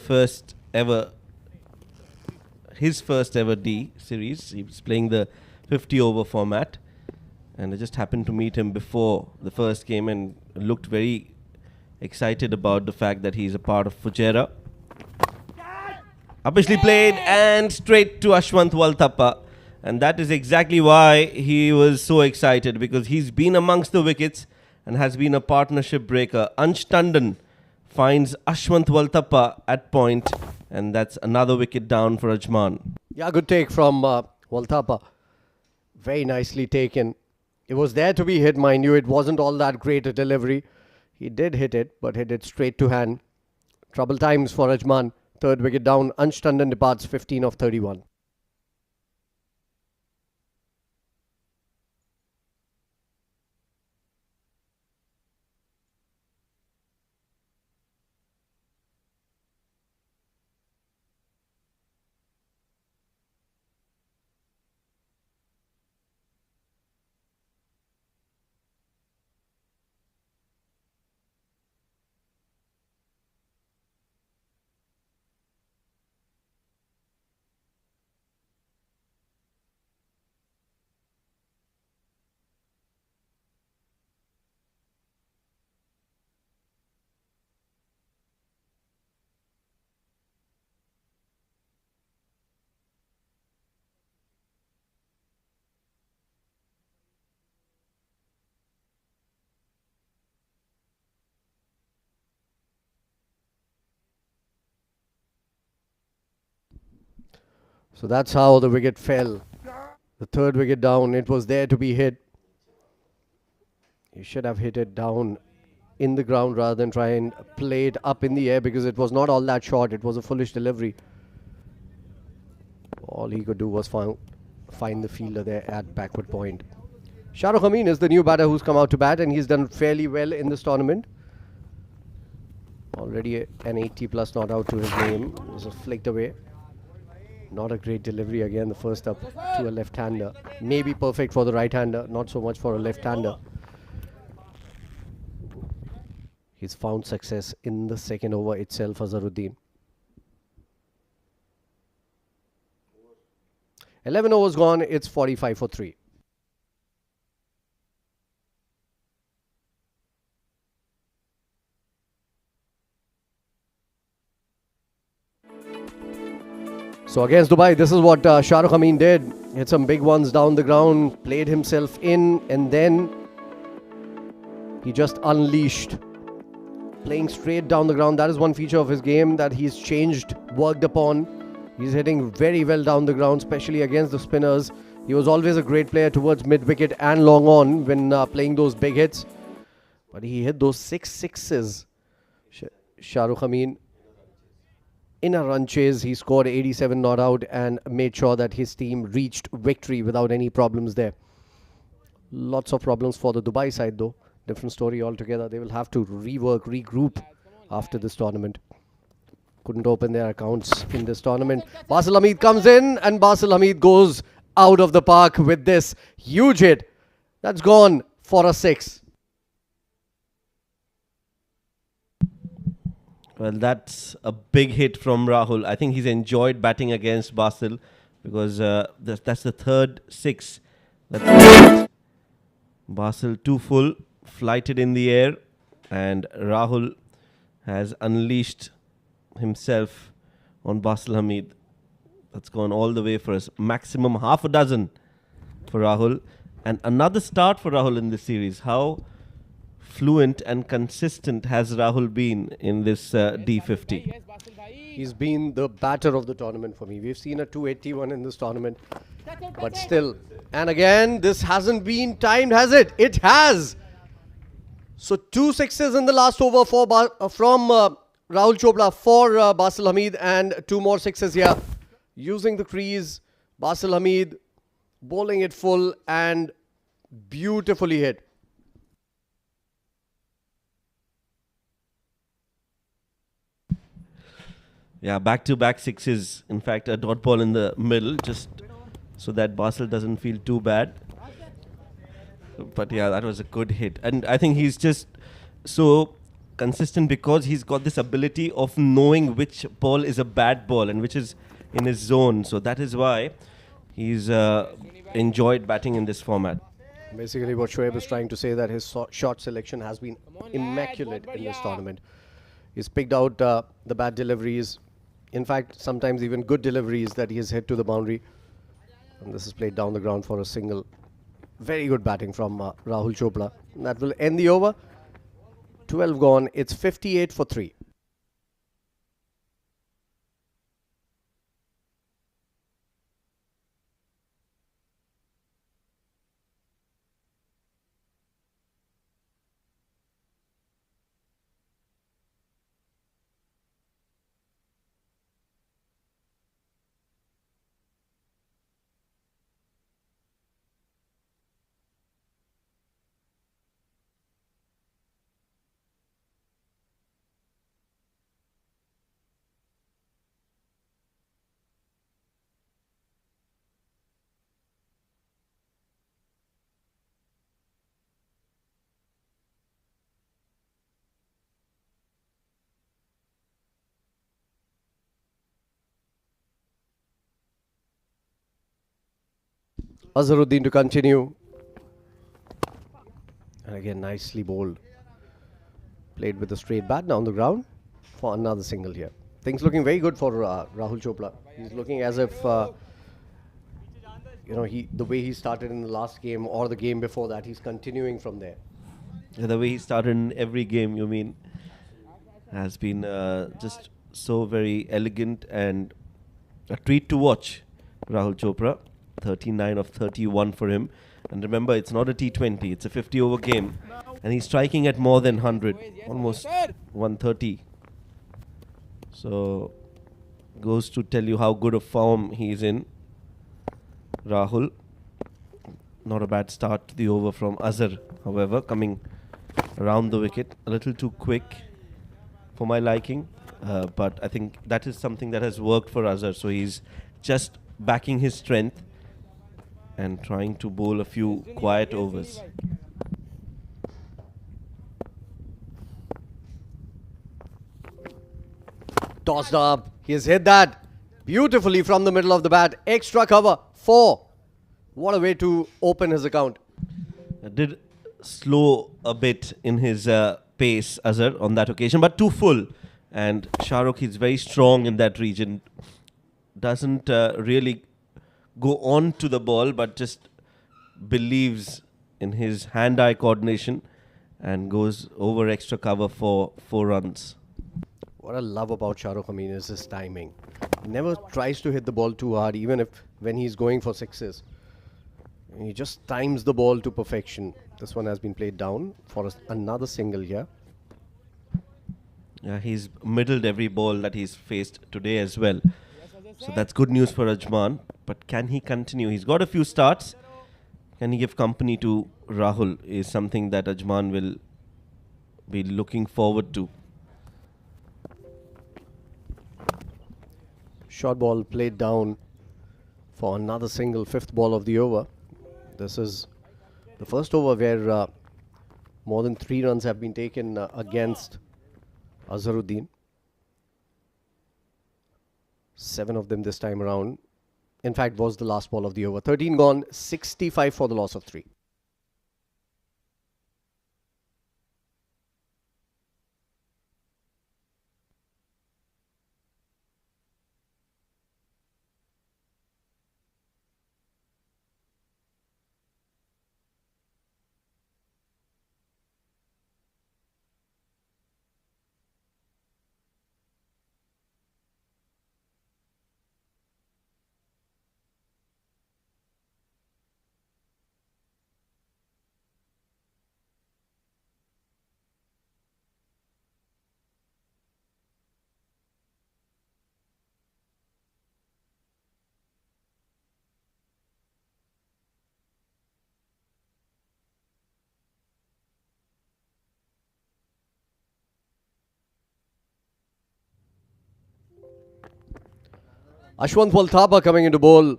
his first ever D series. He was playing the 50 over format. And I just happened to meet him before the first game and looked very excited about the fact that he's a part of Fujairah. Upishly played and straight to Ashwant Walthappa. And that is exactly why he was so excited, because he's been amongst the wickets and has been a partnership breaker. Ansh Tandon finds Ashwant Walthappa at point, and that's another wicket down for Ajman. Yeah, good take from Walthappa. Very nicely taken. It was there to be hit, mind you. It wasn't all that great a delivery. He did hit it, but hit it straight to hand. Trouble times for Ajman. Third wicket down. Ansh Tandon departs 15 of 31. So that's how the wicket fell. The third wicket down. It was there to be hit. You should have hit it down in the ground rather than try and play it up in the air, because it was not all that short. It was a foolish delivery. All he could do was find the fielder there at backward point. Shahrukh Amin is the new batter who's come out to bat, and he's done fairly well in this tournament. Already an 80 plus not out to his name. This is flicked away. Not a great delivery again, the first up to a left-hander. Maybe perfect for the right-hander, not so much for a left-hander. He's found success in the second over itself, Azharuddin. 11 overs gone, it's 45 for 3. So against Dubai, this is what Shahrukh Amin did. Hit some big ones down the ground, played himself in, and then he just unleashed. Playing straight down the ground. That is one feature of his game that he's changed, worked upon. He's hitting very well down the ground, especially against the spinners. He was always a great player towards mid-wicket and long on when playing those big hits. But he hit those 6 sixes. Shahrukh Amin. In a run chase, he scored 87 not out and made sure that his team reached victory without any problems there. Lots of problems for the Dubai side though. Different story altogether. They will have to rework, regroup after this tournament. Couldn't open their accounts in this tournament. Basil Hamid comes in, and Basil Hamid goes out of the park with this huge hit. That's gone for a 6. Well, that's a big hit from Rahul. I think he's enjoyed batting against Basil, because that's the third 6. Basil 2 full, flighted in the air, and Rahul has unleashed himself on Basil Hamid. That's gone all the way for us. Maximum half a dozen for Rahul. And another start for Rahul in this series. How fluent and consistent has Rahul been in this D50? He's been the batter of the tournament for me. We've seen a 281 in this tournament. But still. And again, this hasn't been timed, has it? It has. So 2 sixes in the last over from Rahul Chopra for Basil Hamid, and 2 more sixes here. Using the crease, Basil Hamid bowling it full and beautifully hit. Yeah, back-to-back sixes. In fact, a dot ball in the middle, just so that Basil doesn't feel too bad. But yeah, that was a good hit. And I think he's just so consistent because he's got this ability of knowing which ball is a bad ball and which is in his zone. So that is why he's enjoyed batting in this format. Basically, what Shoaib is trying to say that his shot selection has been immaculate in this tournament. He's picked out the bad deliveries. In fact, sometimes even good deliveries that he has hit to the boundary. And this is played down the ground for a single. Very good batting from Rahul Chopra. And that will end the over. 12 gone. It's 58 for 3. Azharuddin to continue. And again, nicely bowled. Played with a straight bat down the ground for another single here. Things looking very good for Rahul Chopra. He's looking as if, the way he started in the last game or the game before that, he's continuing from there. The way he started in every game, you mean, has been just so very elegant and a treat to watch. Rahul Chopra, 39 of 31 for him. And remember, it's not a T20, it's a 50-over game. And he's striking at more than 100, almost 130. So, goes to tell you how good a form he's in. Rahul. Not a bad start to the over from Azhar, however, coming around the wicket. A little too quick for my liking. But I think that is something that has worked for Azhar. So he's just backing his strength and trying to bowl a few quiet overs. Tossed up. He has hit that beautifully from the middle of the bat. Extra cover. 4. What a way to open his account. Did slow a bit in his pace, Azhar, on that occasion, but too full. And Shah Rukh is very strong in that region. Doesn't really go on to the ball, but just believes in his hand-eye coordination and goes over extra cover for 4 runs. What I love about Shah Rukh, is his timing. He never tries to hit the ball too hard, even if when he's going for sixes. He just times the ball to perfection. This one has been played down for another single here. Yeah, he's middled every ball that he's faced today as well. So that's good news for Ajman. But can he continue? He's got a few starts. Can he give company to Rahul is something that Ajman will be looking forward to. Short ball played down for another single, 5th ball of the over. This is the first over where more than 3 runs have been taken against Azharuddin. 7 of them this time around. In fact, was the last ball of the over. 13 gone, 65 for the loss of 3. Ashwant Walthapa coming into bowl.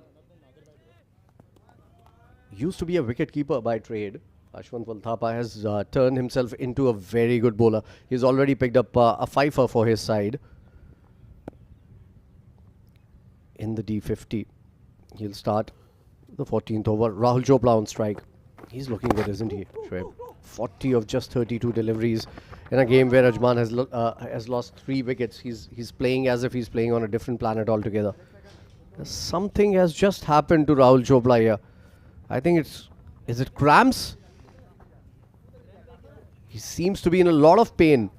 Used to be a wicket-keeper by trade. Ashwant Walthapa has turned himself into a very good bowler. He's already picked up a fifer for his side in the D50. He'll start the 14th over. Rahul Chopra on strike. He's looking good, isn't he, Shoaib? 40 of just 32 deliveries in a game where Ajman has lost 3 wickets. He's playing as if he's playing on a different planet altogether. Something has just happened to Rahul Chopra here. I think is it cramps? He seems to be in a lot of pain.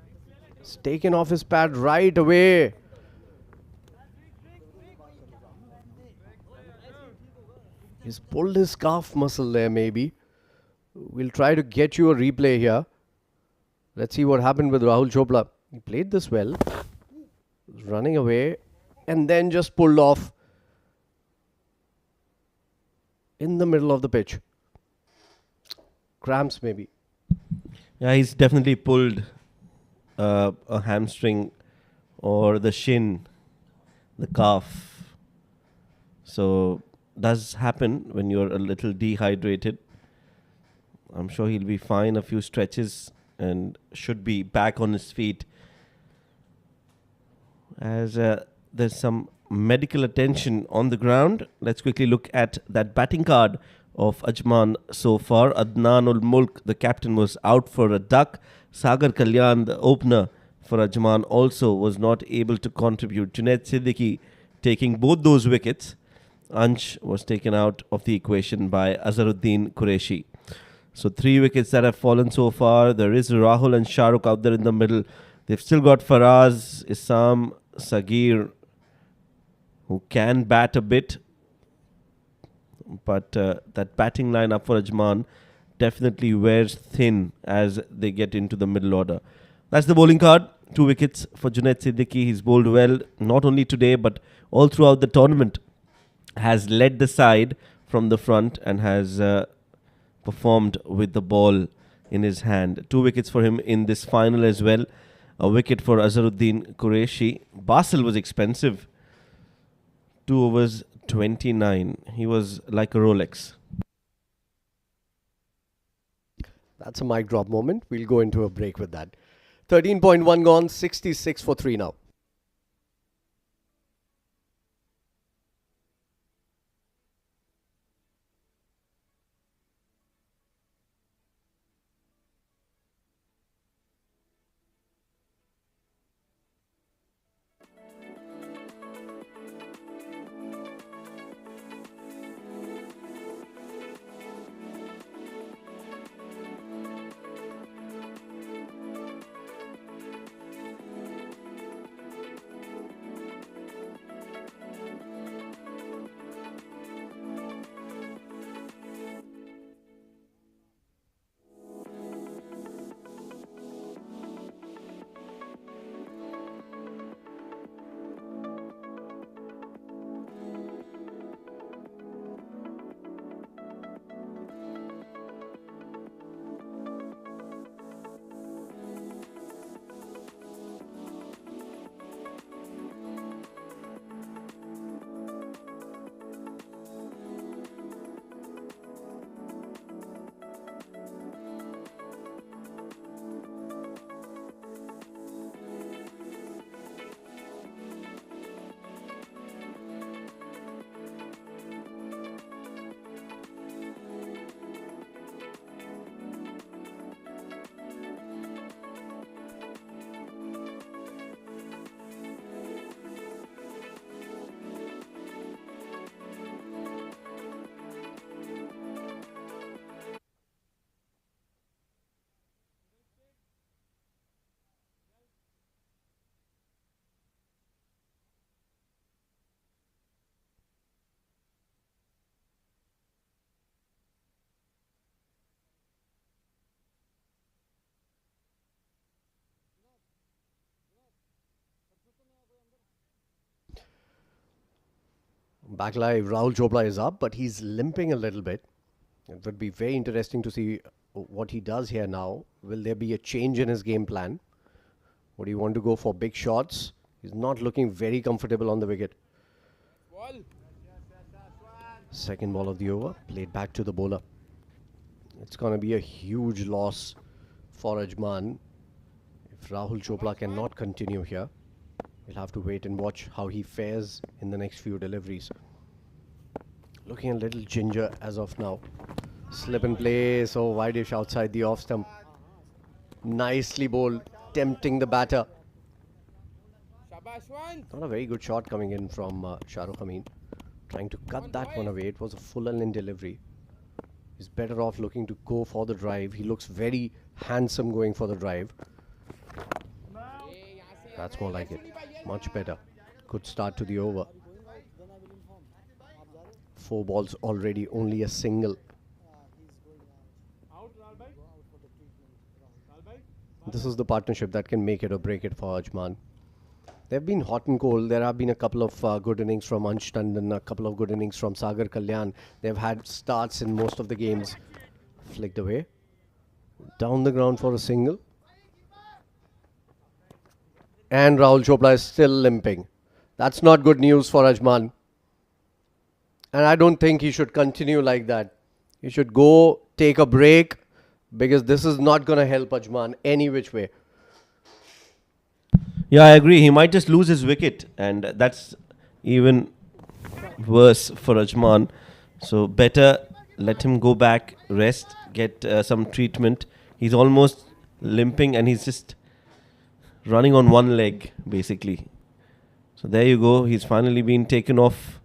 He's taken off his pad right away. He's pulled his calf muscle there, maybe. We'll try to get you a replay here. Let's see what happened with Rahul Chopra. He played this well. Was running away and then just pulled off in the middle of the pitch. Cramps, maybe. Yeah, he's definitely pulled a hamstring or the shin, the calf. So does happen when you're a little dehydrated. I'm sure he'll be fine a few stretches and should be back on his feet. As there's some medical attention on the ground, let's quickly look at that batting card of Ajman so far. Adnan ul Mulk, the captain, was out for a duck. Sagar Kalyan, the opener for Ajman, also was not able to contribute. Junaid Siddiqui taking both those wickets. Ansh was taken out of the equation by Azharuddin Qureshi. So 3 wickets that have fallen so far. There is Rahul and Shahrukh out there in the middle. They've still got Faraz, Isam, Sagir, who can bat a bit. But that batting line up for Ajman definitely wears thin as they get into the middle order. That's the bowling card. 2 wickets for Junaid Siddiqui. He's bowled well, not only today, but all throughout the tournament. Has led the side from the front and has performed with the ball in his hand. 2 wickets for him in this final as well. A wicket for Azharuddin Qureshi. Basil was expensive. 2 overs, 29. He was like a Rolex. That's a mic drop moment. We'll go into a break with that. 13.1 gone, 66 for 3 now. Back live, Rahul Chopra is up, but he's limping a little bit. It would be very interesting to see what he does here now. Will there be a change in his game plan? Would he want to go for big shots? He's not looking very comfortable on the wicket. Second ball of the over, played back to the bowler. It's going to be a huge loss for Ajman if Rahul Chopra cannot continue here. We'll have to wait and watch how he fares in the next few deliveries. Looking a little ginger as of now. Slip and play, so wide-ish outside the off stump. Nicely bowled, tempting the batter. Not a very good shot coming in from Shahrukh Amin. Trying to cut that one away. It was a full in delivery. He's better off looking to go for the drive. He looks very handsome going for the drive. That's more like it. Much better. Good start to the over. 4 balls already, only a single. This is the partnership that can make it or break it for Ajman. They've been hot and cold. There have been a couple of good innings from Ansh Tandon, a couple of good innings from Sagar Kalyan. They've had starts in most of the games. Flicked away. Down the ground for a single. And Rahul Chopra is still limping. That's not good news for Ajman. And I don't think he should continue like that. He should go take a break, because this is not going to help Ajman any which way. Yeah, I agree. He might just lose his wicket, and that's even worse for Ajman. So better let him go back, rest, get some treatment. He's almost limping, and he's just running on one leg, basically. So there you go. He's finally been taken off,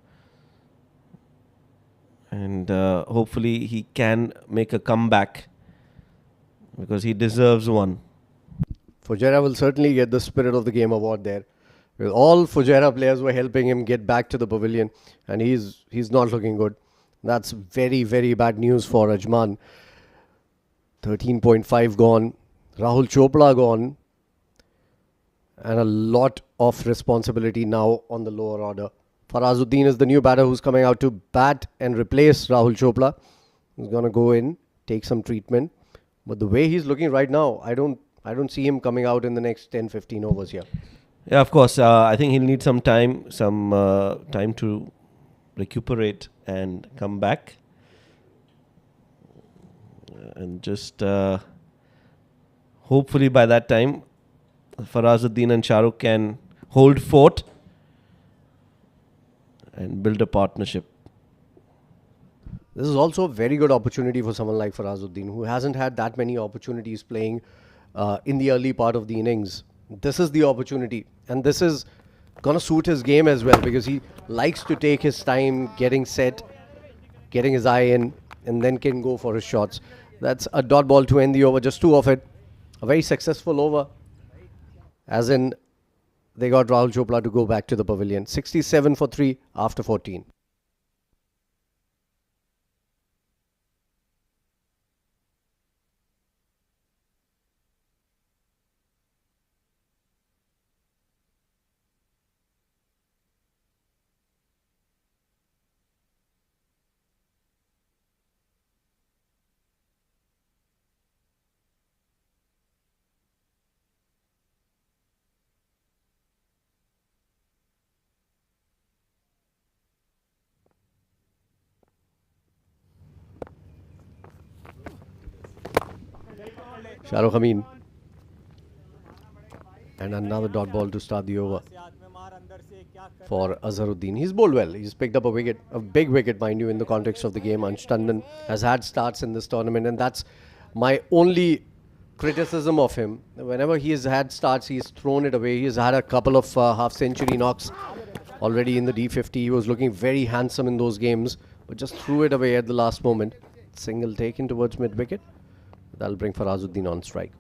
and hopefully he can make a comeback, because he deserves one. Fujairah will certainly get the Spirit of the Game award there. Because all Fujairah players were helping him get back to the pavilion, and he's not looking good. That's very, very bad news for Ajman. 13.5 gone. Rahul Chopra gone. And a lot of responsibility now on the lower order. Farazuddin is the new batter who's coming out to bat and replace Rahul Chopra. He's going to go in, take some treatment. But the way he's looking right now, I don't see him coming out in the next 10-15 overs here. Yeah, of course. I think he'll need some time to recuperate and come back. And just hopefully by that time, Farazuddin and Shahrukh can hold fort and build a partnership. This is also a very good opportunity for someone like Farazuddin, who hasn't had that many opportunities playing in the early part of the innings. This is the opportunity, and this is going to suit his game as well, because he likes to take his time getting set, getting his eye in, and then can go for his shots. That's a dot ball to end the over, just 2 of it. A very successful over, as in they got Rahul Chopra to go back to the pavilion. 67 for 3 after 14. Shahrukh Amin. And another dot ball to start the over for Azharuddin. He's bowled well. He's picked up a wicket, a big wicket, mind you, in the context of the game. Ansh Tandon has had starts in this tournament, and that's my only criticism of him. Whenever he has had starts, he's thrown it away. He's had a couple of half-century knocks already in the D50. He was looking very handsome in those games, but just threw it away at the last moment. Single taken towards mid-wicket. That'll bring Farazuddin on strike.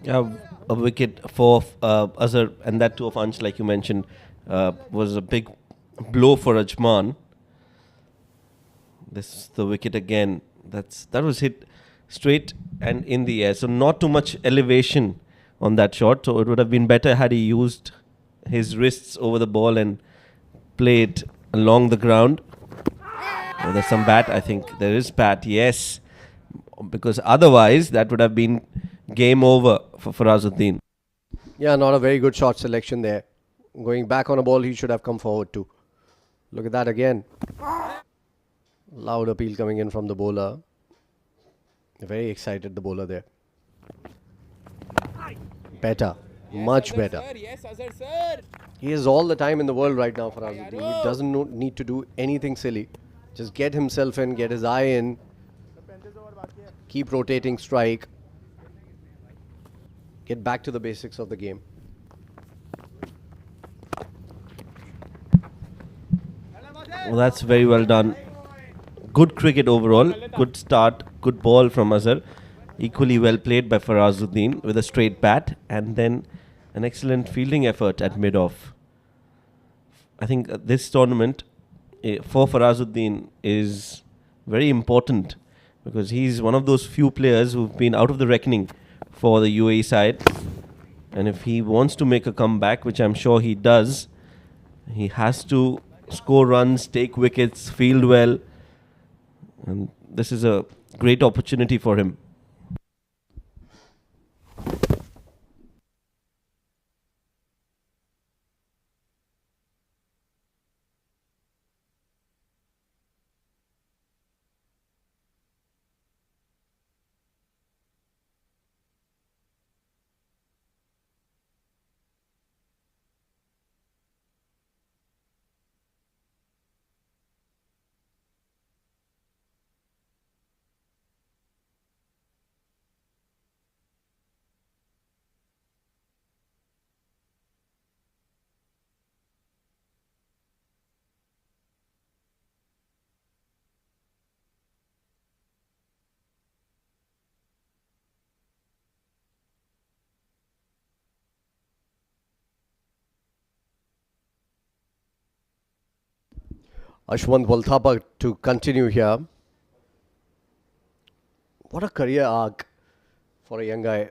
Yeah, a wicket for Azhar, and that too of Ansh, like you mentioned, was a big blow for Ajman. This is the wicket again. That was hit straight and in the air. So not too much elevation on that shot. So it would have been better had he used his wrists over the ball and played along the ground. Oh, there's some bat. I think there is bat. Yes. Because otherwise that would have been game over for Farazuddin. Yeah, not a very good shot selection there. Going back on a ball, he should have come forward too. Look at that again. Loud appeal coming in from the bowler. Very excited, the bowler there. Better. Much better. He has all the time in the world right now, Farazuddin. He doesn't need to do anything silly. Just get himself in, get his eye in, keep rotating strike, get back to the basics of the game. Well, that's very well done. Good cricket overall. Good start. Good ball from Azhar. Equally well played by Farazuddin with a straight bat, and then an excellent fielding effort at mid-off. I think this tournament for Farazuddin is very important because he's one of those few players who've been out of the reckoning for the UAE side. And if he wants to make a comeback, which I'm sure he does, he has to score runs, take wickets, field well. And this is a great opportunity for him. Ashwant Walthapa to continue here. What a career arc for a young guy.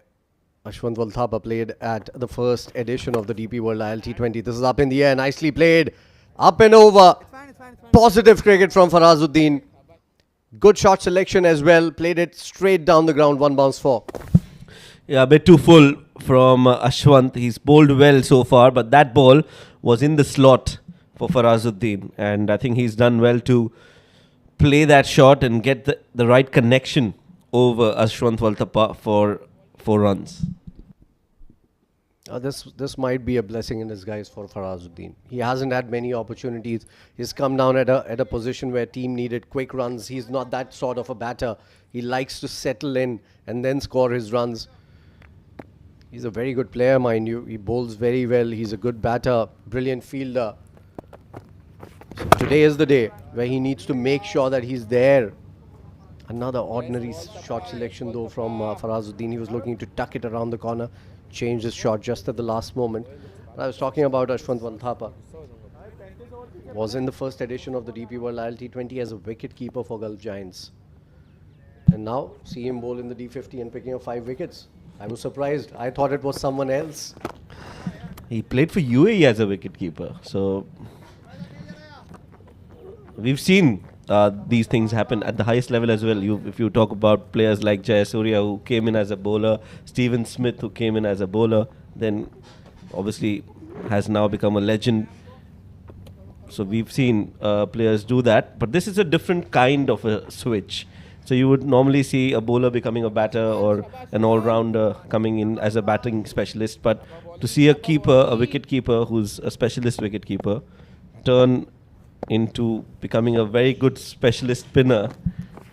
Ashwant Walthapa played at the first edition of the DP World ILT20. This is up in the air, nicely played. Up and over. Positive cricket from Farazuddin. Good shot selection as well. Played it straight down the ground, one bounce four. Yeah, a bit too full from Ashwant. He's bowled well so far, but that ball was in the slot for Farazuddin. And I think he's done well to play that shot and get the right connection over Ashwant Walthapa for 4 runs. This might be a blessing in disguise for Farazuddin. He hasn't had many opportunities. He's come down at a position where team needed quick runs. He's not that sort of a batter. He likes to settle in and then score his runs. He's a very good player, mind you. He bowls very well. He's a good batter, brilliant fielder. So today is the day where he needs to make sure that he's there. Another ordinary shot selection though from Farazuddin. He was looking to tuck it around the corner, changed his shot just at the last moment. I was talking about Ashwant Walthapa. Was in the first edition of the DP World ILT20 as a wicket keeper for Gulf Giants. And now see him bowl in the D50 and picking up 5 wickets. I was surprised. I thought it was someone else. He played for UAE as a wicketkeeper. So we've seen these things happen at the highest level as well. If you talk about players like Jayasuriya, who came in as a bowler, Stephen Smith, who came in as a bowler, then obviously has now become a legend. So we've seen players do that. But this is a different kind of a switch. So you would normally see a bowler becoming a batter or an all-rounder coming in as a batting specialist. But to see a keeper, a wicket-keeper who's a specialist wicket-keeper, turn into becoming a very good specialist spinner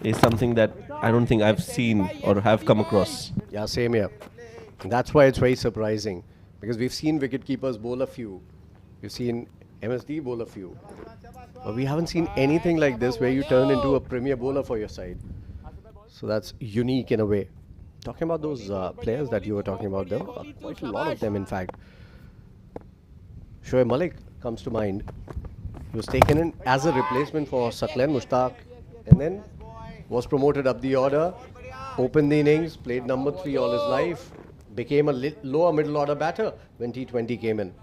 is something that I don't think I've seen or have come across. Yeah, same here. That's why it's very surprising. Because we've seen wicket-keepers bowl a few. We've seen MSD bowl a few. But we haven't seen anything like this where you turn into a premier bowler for your side. So that's unique in a way. Talking about those players that you were talking about, there were quite a lot of them in fact. Shoaib Malik comes to mind. He was taken in as a replacement for Saqlain Mushtaq and then was promoted up the order, opened the innings, played number 3 all his life, became a lower middle order batter when T20 came in.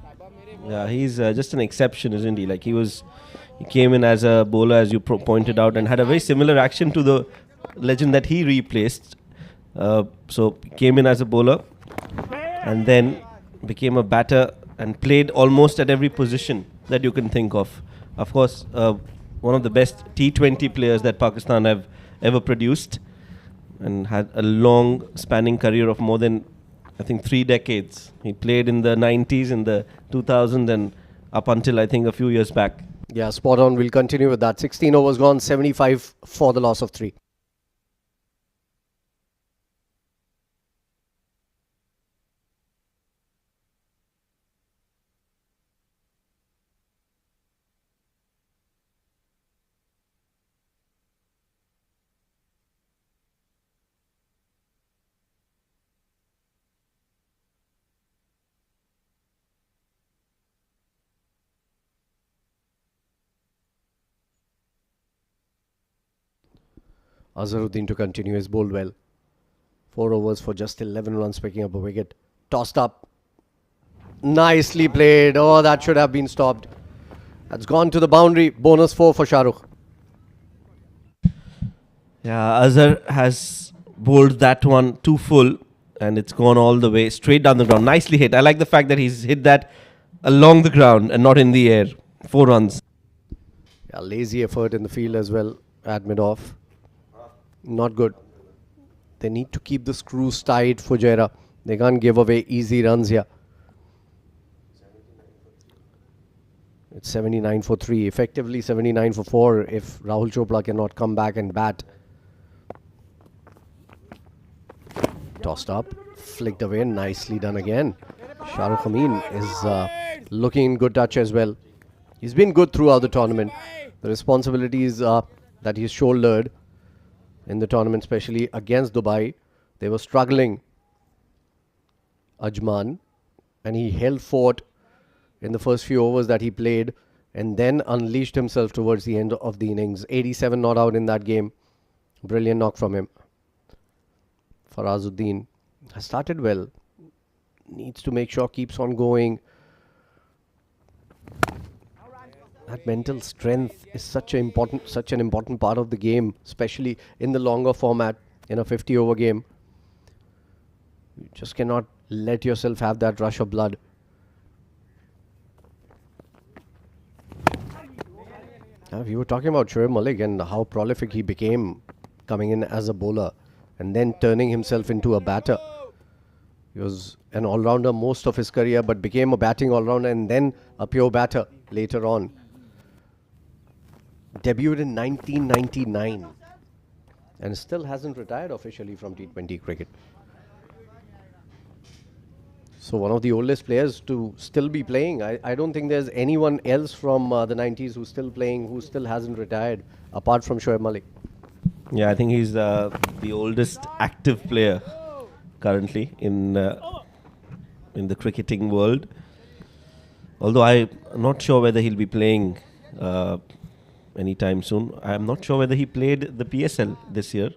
Yeah, he's just an exception, isn't he? Like he came in as a bowler, as you pointed out, and had a very similar action to the legend that he replaced. So came in as a bowler and then became a batter and played almost at every position that you can think of. Of course, one of the best T20 players that Pakistan have ever produced, and had a long spanning career of more than, I think, 3 decades. He played in the 90s, in the 2000s, and up until I think a few years back. Yeah, spot on. We'll continue with that. 16 overs gone, 75 for the loss of 3. Azharuddin to continue his bowled well. 4 overs for just 11 runs, picking up a wicket. Tossed up. Nicely played. Oh, that should have been stopped. That's gone to the boundary. Bonus 4 for Shah Rukh. Yeah, Azhar has bowled that one too full and it's gone all the way straight down the ground. Nicely hit. I like the fact that he's hit that along the ground and not in the air. 4 runs. Yeah, lazy effort in the field as well at mid-off. Not good. They need to keep the screws tight for Fujairah. They can't give away easy runs here. It's 79 for 3. Effectively 79 for 4 if Rahul Chopra cannot come back and bat. Tossed up. Flicked away. Nicely done again. Shahrukh Amin is looking in good touch as well. He's been good throughout the tournament. The responsibilities that he's shouldered in the tournament, especially against Dubai, they were struggling. Ajman, and he held fort in the first few overs that he played and then unleashed himself towards the end of the innings. 87 not out in that game. Brilliant knock from him. Farazuddin has started well. Needs to make sure keeps on going. That mental strength is such an important part of the game, especially in the longer format in a 50-over game. You just cannot let yourself have that rush of blood. We were talking about Shoaib Malik and how prolific he became coming in as a bowler and then turning himself into a batter. He was an all-rounder most of his career but became a batting all-rounder and then a pure batter later on. Debuted in 1999 and still hasn't retired officially from T20 cricket. So one of the oldest players to still be playing. I don't think there's anyone else from the 90s who's still playing, who still hasn't retired, apart from Shoaib Malik. Yeah, I think he's the oldest active player currently in the cricketing world. Although I'm not sure whether he'll be playing anytime soon. I'm not sure whether he played the PSL this year.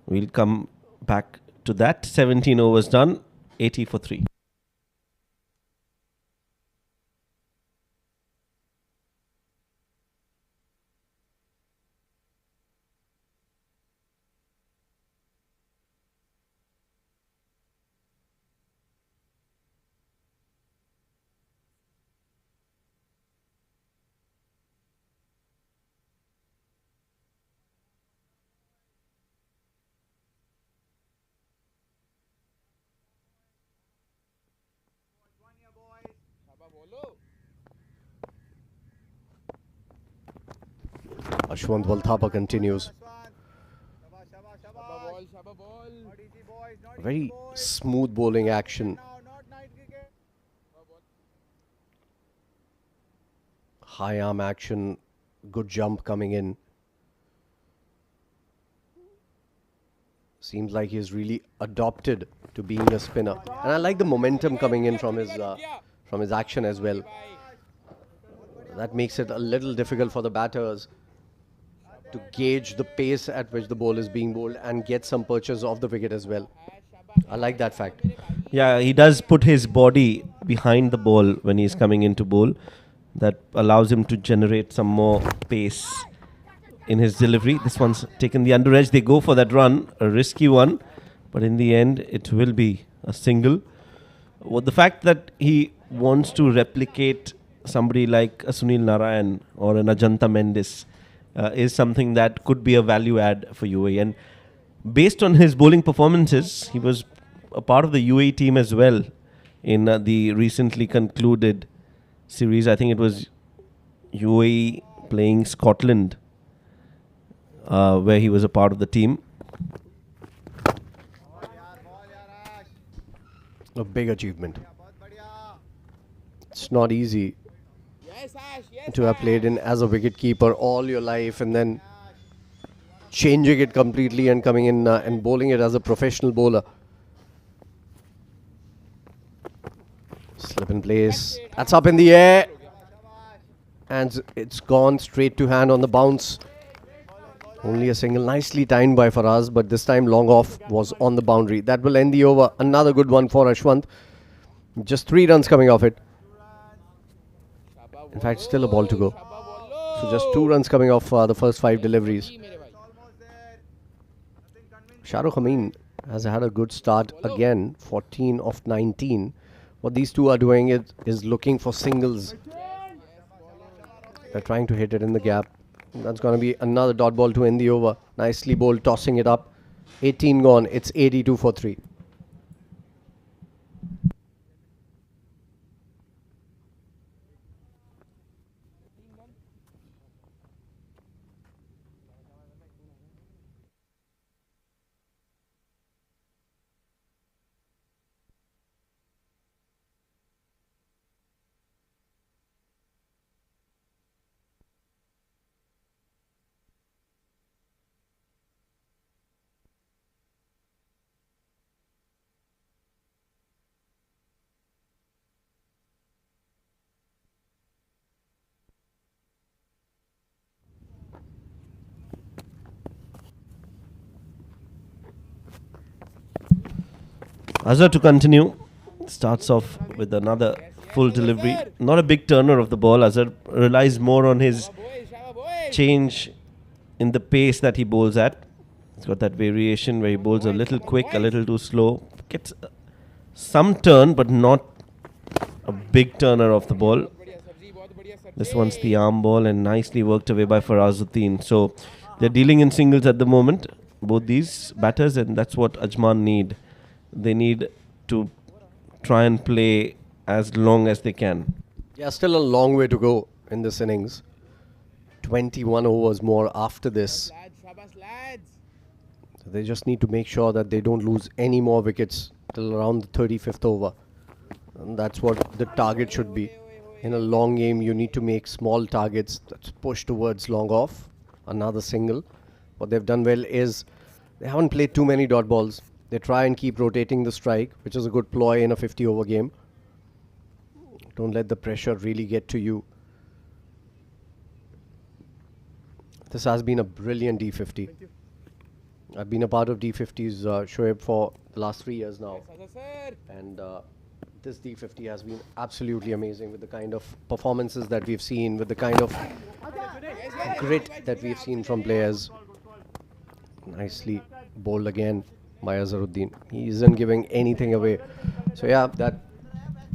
We'll come back to that. 17 overs done, 80 for 3. Ashwant Walthapa continues. Very smooth bowling action. High arm action. Good jump coming in. Seems like he's really adopted to being a spinner. And I like the momentum coming in from his action as well. That makes it a little difficult for the batters to gauge the pace at which the ball is being bowled and get some purchase of the wicket as well. I like that fact. Yeah, he does put his body behind the ball when he's coming into bowl. That allows him to generate some more pace in his delivery. This one's taken the under edge. They go for that run, a risky one, but in the end it will be a single. Well, the fact that he wants to replicate somebody like a Sunil Narayan or an Ajanta Mendis is something that could be a value add for UAE. And based on his bowling performances, he was a part of the UAE team as well in the recently concluded series. I think it was UAE playing Scotland, where he was a part of the team. A big achievement. It's not easy to have played in as a wicket-keeper all your life and then changing it completely and coming in and bowling it as a professional bowler. Slip in place. That's up in the air. And it's gone straight to hand on the bounce. Only a single, nicely timed by Faraz, but this time long off was on the boundary. That will end the over. Another good one for Ashwant. Just 3 runs coming off it. In fact, still a ball to go. So just 2 runs coming off the first 5 deliveries. Shahrukh Amin has had a good start again, 14 of 19. What these two are doing is looking for singles. They're trying to hit it in the gap. That's going to be another dot ball to end the over. Nicely bowled, tossing it up. 18 gone. It's 82 for 3. Azhar to continue. Starts off with another full delivery. Not a big turner of the ball. Azhar relies more on his change in the pace that he bowls at. He's got that variation where he bowls a little quick, a little too slow. Gets some turn, but not a big turner of the ball. This one's the arm ball and nicely worked away by Farazuddin. So they're dealing in singles at the moment, both these batters, and that's what Ajman need. They need to try and play as long as they can. Yeah, still a long way to go in this innings. 21 overs more after this. So they just need to make sure that they don't lose any more wickets till around the 35th over. And that's what the target should be. In a long game, you need to make small targets that's pushed towards long off. Another single. What they've done well is they haven't played too many dot balls. They try and keep rotating the strike, which is a good ploy in a 50-over game. Don't let the pressure really get to you. This has been a brilliant D50. I've been a part of D50's Shoaib for the last 3 years now. And this D50 has been absolutely amazing with the kind of performances that we've seen, with the kind of grit that we've seen from players. Nicely bowled again by Azharuddin. He isn't giving anything away. So yeah, that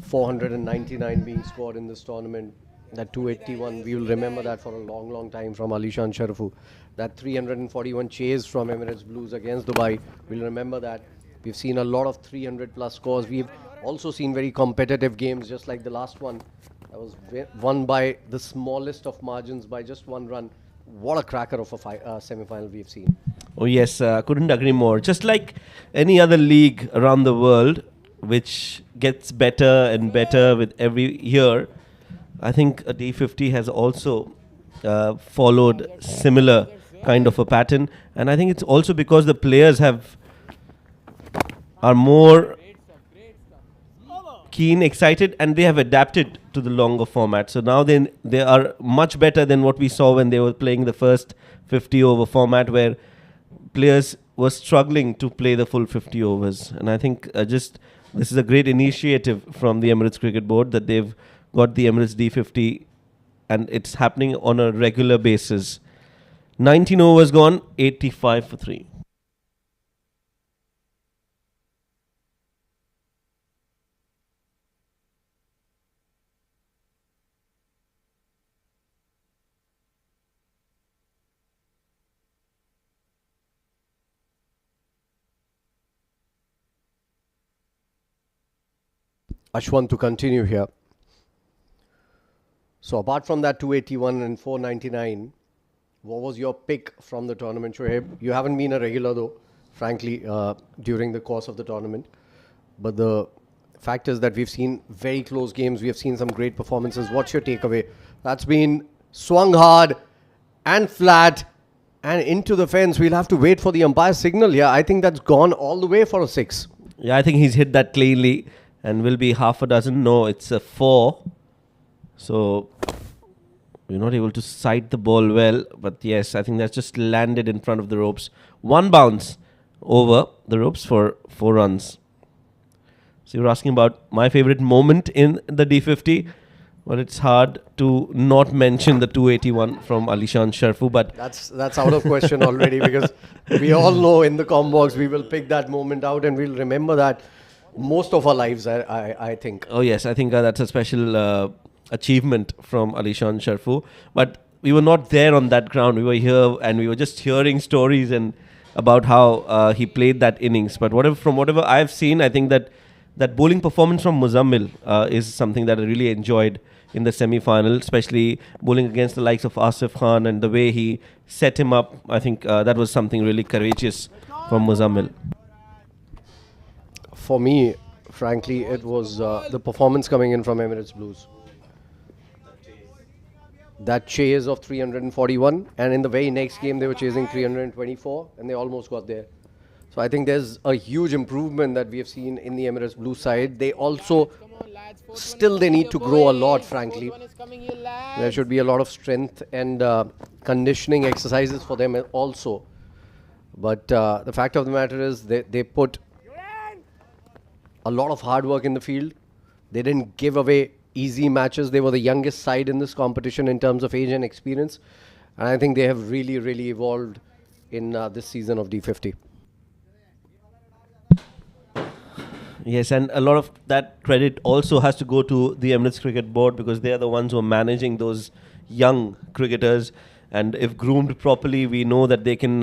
499 being scored in this tournament, that 281, we will remember that for a long, long time from Alishan Sharafu. That 341 chase from Emirates Blues against Dubai, we'll remember that. We've seen a lot of 300 plus scores. We've also seen very competitive games, just like the last one. That was won by the smallest of margins by just 1 run. What a cracker of a semi-final we've seen. Oh yes, couldn't agree more. Just like any other league around the world, which gets better and better with every year, I think a D50 has also followed similar kind of a pattern. And I think it's also because the players are more keen, excited, and they have adapted to the longer format. So now they are much better than what we saw when they were playing the first 50 over format, where players were struggling to play the full 50 overs. And I think this is a great initiative from the Emirates Cricket Board that they've got the Emirates D50 and it's happening on a regular basis. 19 overs gone, 85 for 3. Ashwant to continue here. So apart from that 281 and 499, what was your pick from the tournament, Shoaib? You haven't been a regular though, frankly, during the course of the tournament. But the fact is that we've seen very close games. We have seen some great performances. What's your takeaway? That's been swung hard and flat and into the fence. We'll have to wait for the umpire signal. Yeah, I think that's gone all the way for a 6. Yeah, I think he's hit that cleanly and will be half a dozen. No, it's a 4. So we're not able to sight the ball well. But yes, I think that's just landed in front of the ropes. One bounce over the ropes for 4 runs. So you're asking about my favorite moment in the D50. Well, it's hard to not mention the 281 from Alishan Sharfu, but That's out of question already, because we all know in the combox we will pick that moment out and we'll remember that most of our lives, I think. oh yes, I think that's a special achievement from Alishan Sharfu. But we were not there on that ground. We were here and we were just hearing stories and about how he played that innings. But from whatever I've seen, I think that bowling performance from Muzammil is something that I really enjoyed in the semi-final, especially bowling against the likes of Asif Khan and the way he set him up. I think that was something really courageous from Muzammil. For me, frankly, it was the performance coming in from Emirates Blues. That chase of 341, and in the very next game they were chasing 324 and they almost got there. So I think there's a huge improvement that we have seen in the Emirates Blue side. They also still they need to grow a lot, frankly. There should be a lot of strength and conditioning exercises for them also. But the fact of the matter is they put a lot of hard work in the field. They didn't give away easy matches. They were the youngest side in this competition in terms of age and experience. And I think they have really, really evolved in this season of D50. Yes, and a lot of that credit also has to go to the Emirates Cricket Board, because they are the ones who are managing those young cricketers. And if groomed properly, we know that they can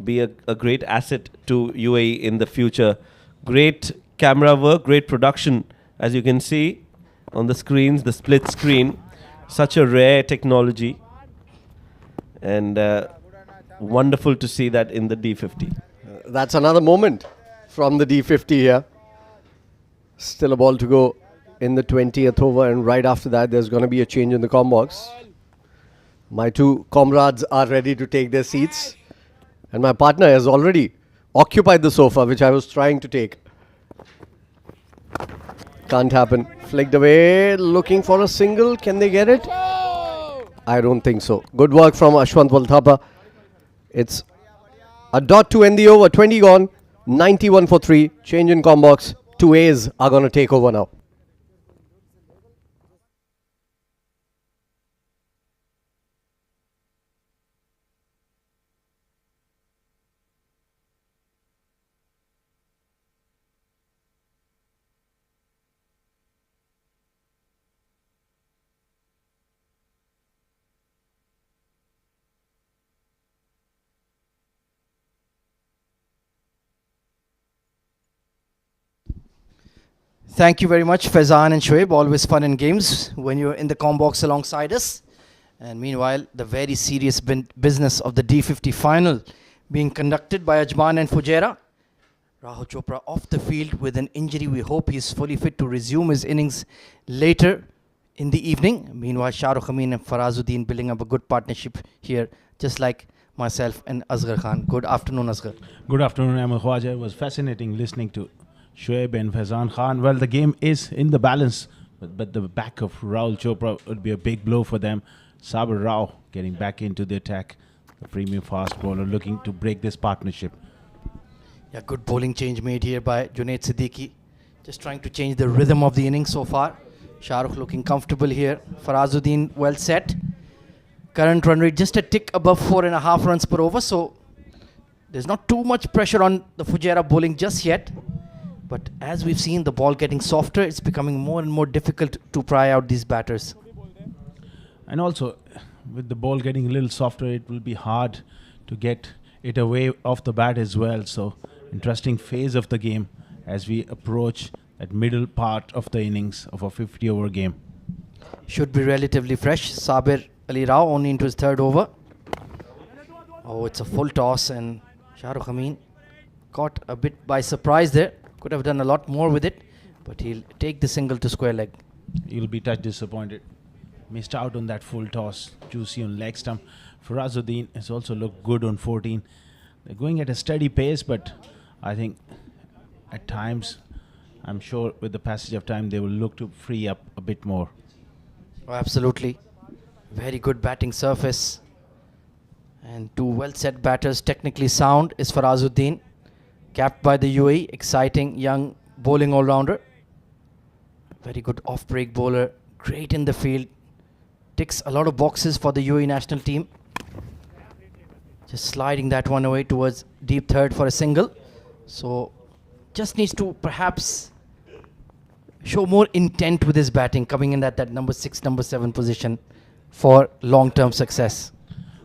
be a great asset to UAE in the future. Great camera work, great production, as you can see on the screens, the split screen. Such a rare technology. And wonderful to see that in the D50. That's another moment from the D50 here. Still a ball to go in the 20th over, and right after that there's going to be a change in the combox. My two comrades are ready to take their seats, and my partner has already occupied the sofa which I was trying to take. Can't happen. Flicked away, looking for a single. Can they get it? I don't think so. Good work from Ashwant Walthapa. It's a dot to end the over. 20 gone. 91 for 3. Change in combox. 2 A's are going to take over now. Thank you very much, Faizan and Shoaib. Always fun and games when you're in the combox alongside us. And meanwhile, the very serious business of the D50 final being conducted by Ajman and Fujairah. Rahul Chopra off the field with an injury. We hope he's fully fit to resume his innings later in the evening. Meanwhile, Shah Rukh Amin and Farazuddin building up a good partnership here, just like myself and Asghar Khan. Good afternoon, Asghar. Good afternoon, Ahmed Khwaja. It was fascinating listening to Shoaib and Faizan Khan. Well, the game is in the balance, but the back of Rahul Chopra would be a big blow for them. Sabir Rao getting back into the attack. The premium fast bowler looking to break this partnership. Yeah, good bowling change made here by Junaid Siddiqui. Just trying to change the rhythm of the innings so far. Shah Rukh looking comfortable here. Farazuddin well set. Current run rate just a tick above 4.5 runs per over. So there's not too much pressure on the Fujairah bowling just yet. But as we've seen the ball getting softer, it's becoming more and more difficult to pry out these batters. And also, with the ball getting a little softer, it will be hard to get it away off the bat as well. So, interesting phase of the game as we approach that middle part of the innings of a 50-over game. Should be relatively fresh. Sabir Ali Rao only into his third over. Oh, it's a full toss, and Shah Rukh Amin caught a bit by surprise there. Could have done a lot more with it, but he'll take the single to square leg. He'll be touch disappointed. Missed out on that full toss. Juicy on leg stump. Farazuddin has also looked good on 14. They're going at a steady pace, but I think at times, I'm sure with the passage of time, they will look to free up a bit more. Oh, absolutely. Very good batting surface. And two well set batters, technically sound, is Farazuddin, capped by the UAE, exciting young bowling all-rounder. Very good off-break bowler, great in the field, ticks a lot of boxes for the UAE national team. Just sliding that one away towards deep third for a single. So just needs to perhaps show more intent with his batting, coming in at that number 6, number 7 position for long-term success.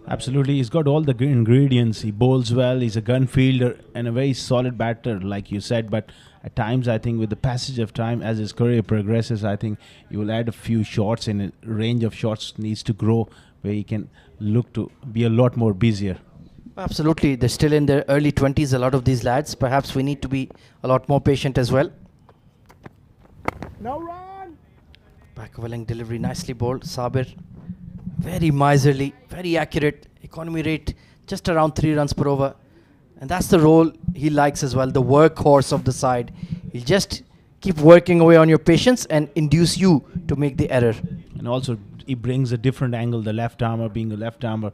Absolutely, he's got all the ingredients. He bowls well, he's a gun fielder and a very solid batter, like you said. But at times, I think with the passage of time, as his career progresses, I think he will add a few shots, and a range of shots needs to grow where he can look to be a lot more busier. Absolutely, they're still in their early 20s, a lot of these lads. Perhaps we need to be a lot more patient as well. No run! Back-of-a-length delivery, nicely bowled. Sabir, very miserly, very accurate. Economy rate just around 3 runs per over. And that's the role he likes as well, the workhorse of the side. He'll just keep working away on your patience and induce you to make the error. And also, he brings a different angle, the left armour being a left armour,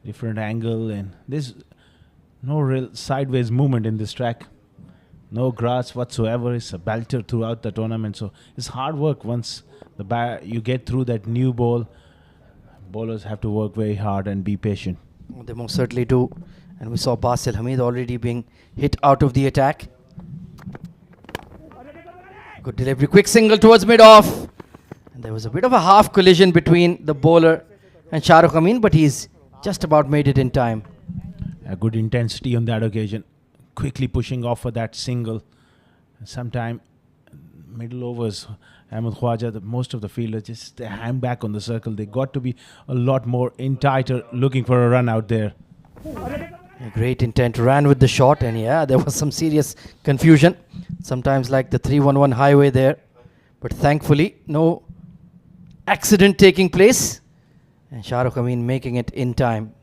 different angle, and there's no real sideways movement in this track. No grass whatsoever. It's a belter throughout the tournament. So it's hard work once you get through that new ball. Bowlers have to work very hard and be patient. They most certainly do. And we saw Basil Hamid already being hit out of the attack. Good delivery, quick single towards mid-off. And there was a bit of a half collision between the bowler and Shah Rukh Amin, but he's just about made it in time. A good intensity on that occasion. Quickly pushing off for that single. Sometime middle overs, Ahmed Khwaja, most of the fielders just they hang back on the circle. They got to be a lot more in tighter, looking for a run out there. A great intent, ran with the shot, and yeah, there was some serious confusion. Sometimes like the 311 highway there. But thankfully, no accident taking place. And Shah Rukh Amin making it in time.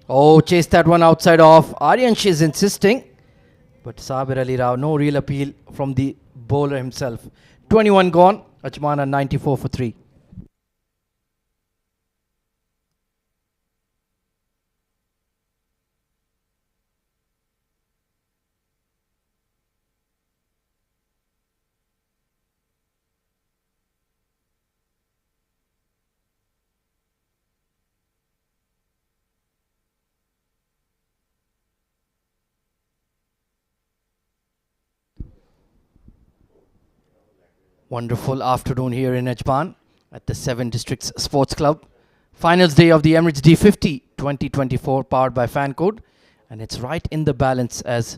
Oh, chase that one outside off. Aryansh is insisting. But Sabir Ali Rao, no real appeal from the bowler himself. 21 gone. Ajman on 94 for 3. Wonderful afternoon here in Ajman at the 7 Districts Sports Club. Finals day of the Emirates D50 2024 powered by Fancode. And it's right in the balance as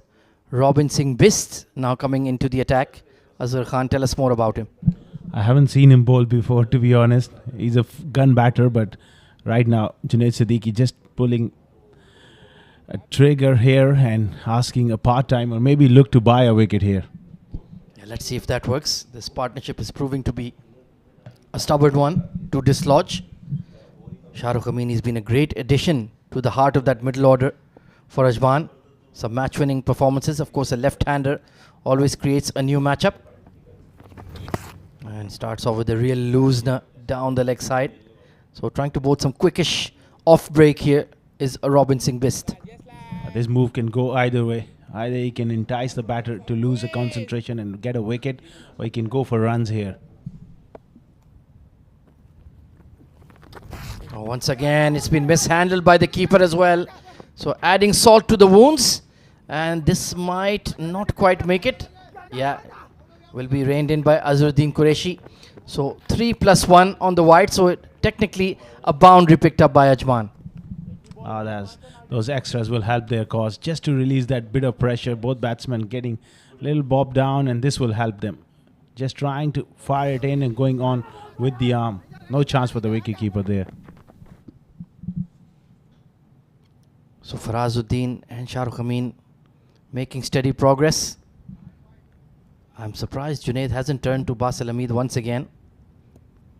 Robin Singh Bist now coming into the attack. Azhar Khan, tell us more about him. I haven't seen him bowl before, to be honest. He's a gun batter, but right now, Junaid Siddiqui just pulling a trigger here and asking a part-time or maybe look to buy a wicket here. Let's see if that works. This partnership is proving to be a stubborn one to dislodge. Shah Rukh Amin has been a great addition to the heart of that middle order for Ajman. Some match-winning performances. Of course, a left-hander always creates a new matchup. And starts off with a real loosener down the leg side. So trying to bowl some quickish off-break here is a Robin Singh Bist. This move can go either way. Either he can entice the batter to lose the concentration and get a wicket, or he can go for runs here. Oh, once again, it's been mishandled by the keeper as well. So adding salt to the wounds. And this might not quite make it. Yeah, will be reined in by Azharuddin Qureshi. So 3+1 on the wide. So technically a boundary picked up by Ajman. Those extras will help their cause just to release that bit of pressure. Both batsmen getting a little bob down, and this will help them. Just trying to fire it in and going on with the arm. No chance for the wicketkeeper there. So Farazuddin and Shah Rukh Amin making steady progress. I'm surprised Junaid hasn't turned to Basil Hamid once again,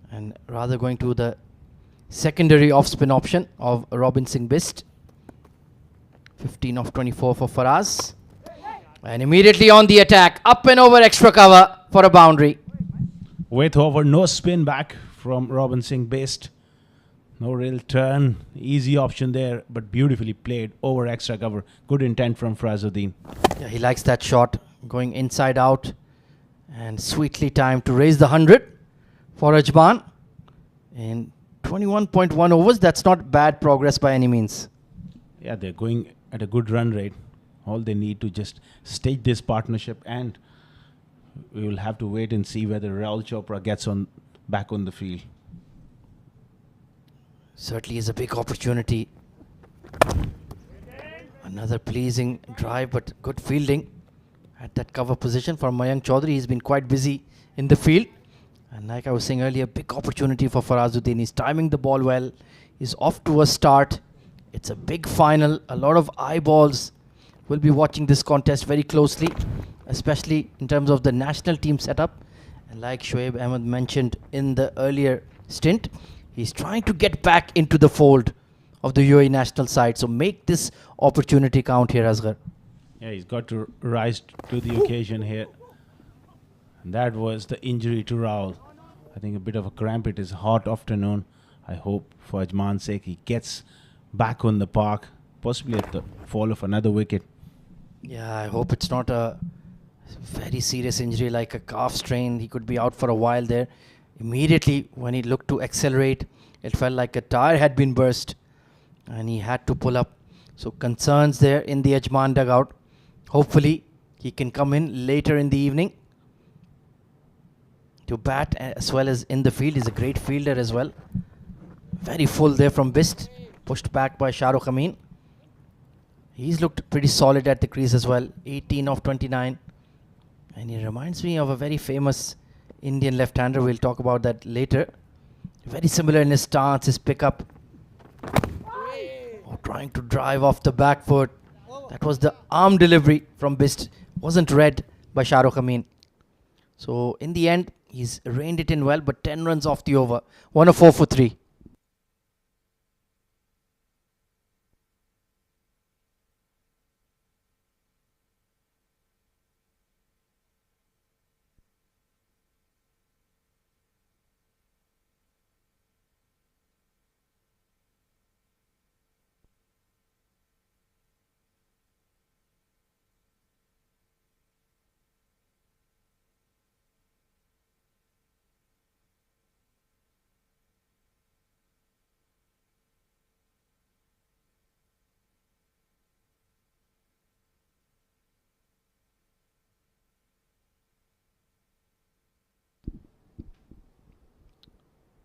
and rather going to the secondary off-spin option of Robin Singh Bist. 15 of 24 for Faraz. And immediately on the attack, up and over extra cover for a boundary. With over, no spin back from Robin Singh Best. No real turn. Easy option there, but beautifully played over extra cover. Good intent from Farazuddin. Yeah, he likes that shot, going inside out and sweetly timed to raise the 100 for Ajman. In 21.1 overs, that's not bad progress by any means. Yeah, they're going at a good run rate. All they need to just stage this partnership, and we will have to wait and see whether Rahul Chopra gets back on the field. Certainly is a big opportunity. Another pleasing drive, but good fielding at that cover position for Mayank Chaudhary. He's been quite busy in the field. And like I was saying earlier, big opportunity for Farazuddin. He's timing the ball well. He's off to a start. It's a big final. A lot of eyeballs will be watching this contest very closely, especially in terms of the national team setup. And like Shoaib Ahmed mentioned in the earlier stint, he's trying to get back into the fold of the UAE national side. So make this opportunity count here, Asghar. Yeah, he's got to rise to the occasion here. And that was the injury to Rahul. I think a bit of a cramp. It is a hot afternoon. I hope for Ajman's sake he gets back on the park, possibly at the fall of another wicket. Yeah, I hope it's not a very serious injury like a calf strain. He could be out for a while there. Immediately when he looked to accelerate, it felt like a tire had been burst and he had to pull up. So concerns there in the Ajman dugout. Hopefully he can come in later in the evening to bat as well as in the field. He's a great fielder as well. Very full there from Bist. Pushed back by Shah Rukh Amin. He's looked pretty solid at the crease as well. 18 of 29. And he reminds me of a very famous Indian left-hander. We'll talk about that later. Very similar in his stance, his pickup. Oh, trying to drive off the back foot. That was the arm delivery from Bist. Wasn't read by Shah Rukh Amin. So in the end, he's reined it in well, but 10 runs off the over. 104 for 3.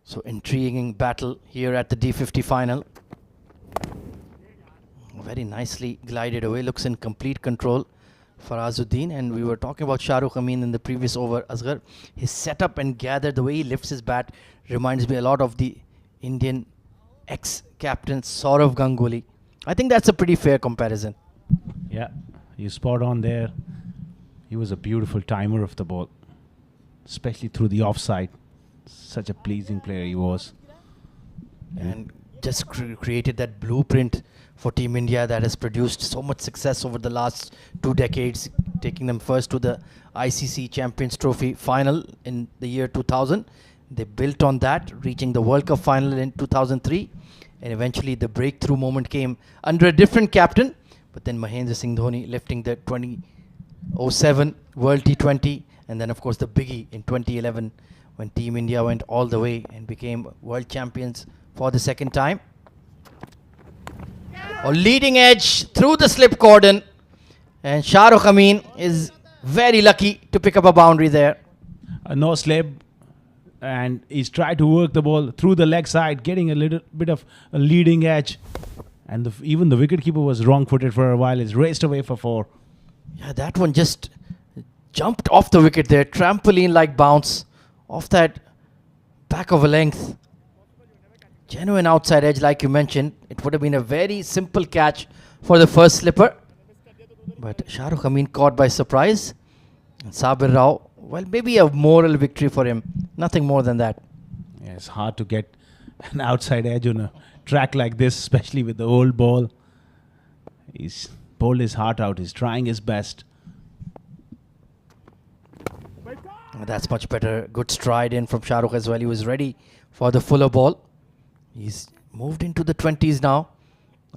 So intriguing battle here at the D50 final. Very nicely glided away. Looks in complete control. Farazuddin, and we were talking about Shah Rukh Amin in the previous over, Asghar. His setup and gather, the way he lifts his bat, reminds me a lot of the Indian ex-captain Saurav Ganguly. I think that's a pretty fair comparison. Yeah, you spot on there. He was a beautiful timer of the ball, especially through the offside. Such a pleasing player he was. And just created that blueprint for Team India that has produced so much success over the last 2 decades, taking them first to the ICC Champions Trophy final in the year 2000. They built on that, reaching the World Cup final in 2003, and eventually the breakthrough moment came under a different captain, but then Mahendra Singh Dhoni lifting the 2007 World T20, and then of course the biggie in 2011 when Team India went all the way and became world champions for the second time. A leading edge through the slip cordon, and Shah Rukh Amin is very lucky to pick up a boundary there. No slip, and he's tried to work the ball through the leg side, getting a little bit of a leading edge, and even the wicketkeeper was wrong-footed for a while. He's raced away for 4. Yeah, that one just jumped off the wicket there, trampoline-like bounce off that back of a length. Genuine outside edge, like you mentioned. It would have been a very simple catch for the first slipper, but Shah Rukh Amin caught by surprise. And Sabir Rao, well, maybe a moral victory for him. Nothing more than that. Yeah, it's hard to get an outside edge on a track like this, especially with the old ball. He's pulled his heart out. He's trying his best. That's much better. Good stride in from Shah Rukh as well. He was ready for the fuller ball. He's moved into the 20s now.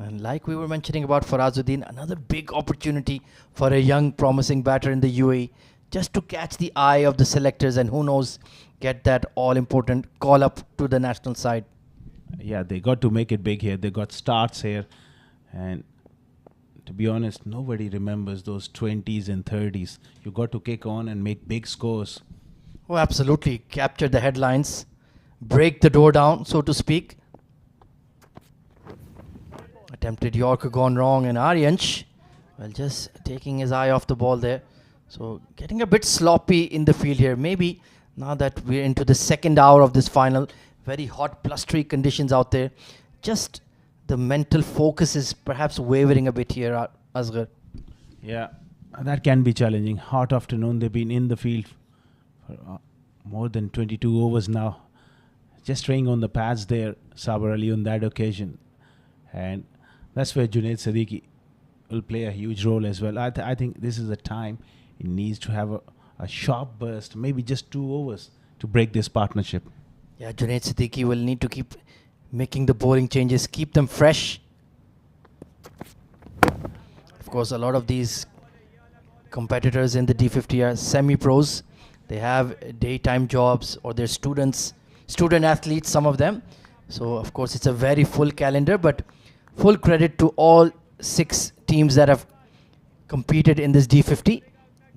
And like we were mentioning about Farazuddin, another big opportunity for a young promising batter in the UAE, just to catch the eye of the selectors and who knows, get that all-important call-up to the national side. Yeah, they got to make it big here. They got starts here. And to be honest, nobody remembers those 20s and 30s. You got to kick on and make big scores. Oh, absolutely. Capture the headlines. Break the door down, so to speak. Attempted Yorker gone wrong, and Aryansh, well, just taking his eye off the ball there. So getting a bit sloppy in the field here. Maybe now that we're into the second hour of this final, very hot, blustery conditions out there. Just the mental focus is perhaps wavering a bit here, Asghar. Yeah, that can be challenging. Hot afternoon, they've been in the field for more than 22 overs now. Just staying on the pads there, Sabar Ali, on that occasion. And that's where Junaid Siddiqui will play a huge role as well. I think this is a time he needs to have a sharp burst, maybe just 2 overs to break this partnership. Yeah, Junaid Siddiqui will need to keep making the bowling changes, keep them fresh. Of course, a lot of these competitors in the D50 are semi-pros. They have daytime jobs or they're student athletes, some of them. So, of course, it's a very full calendar, but full credit to all 6 teams that have competed in this D50.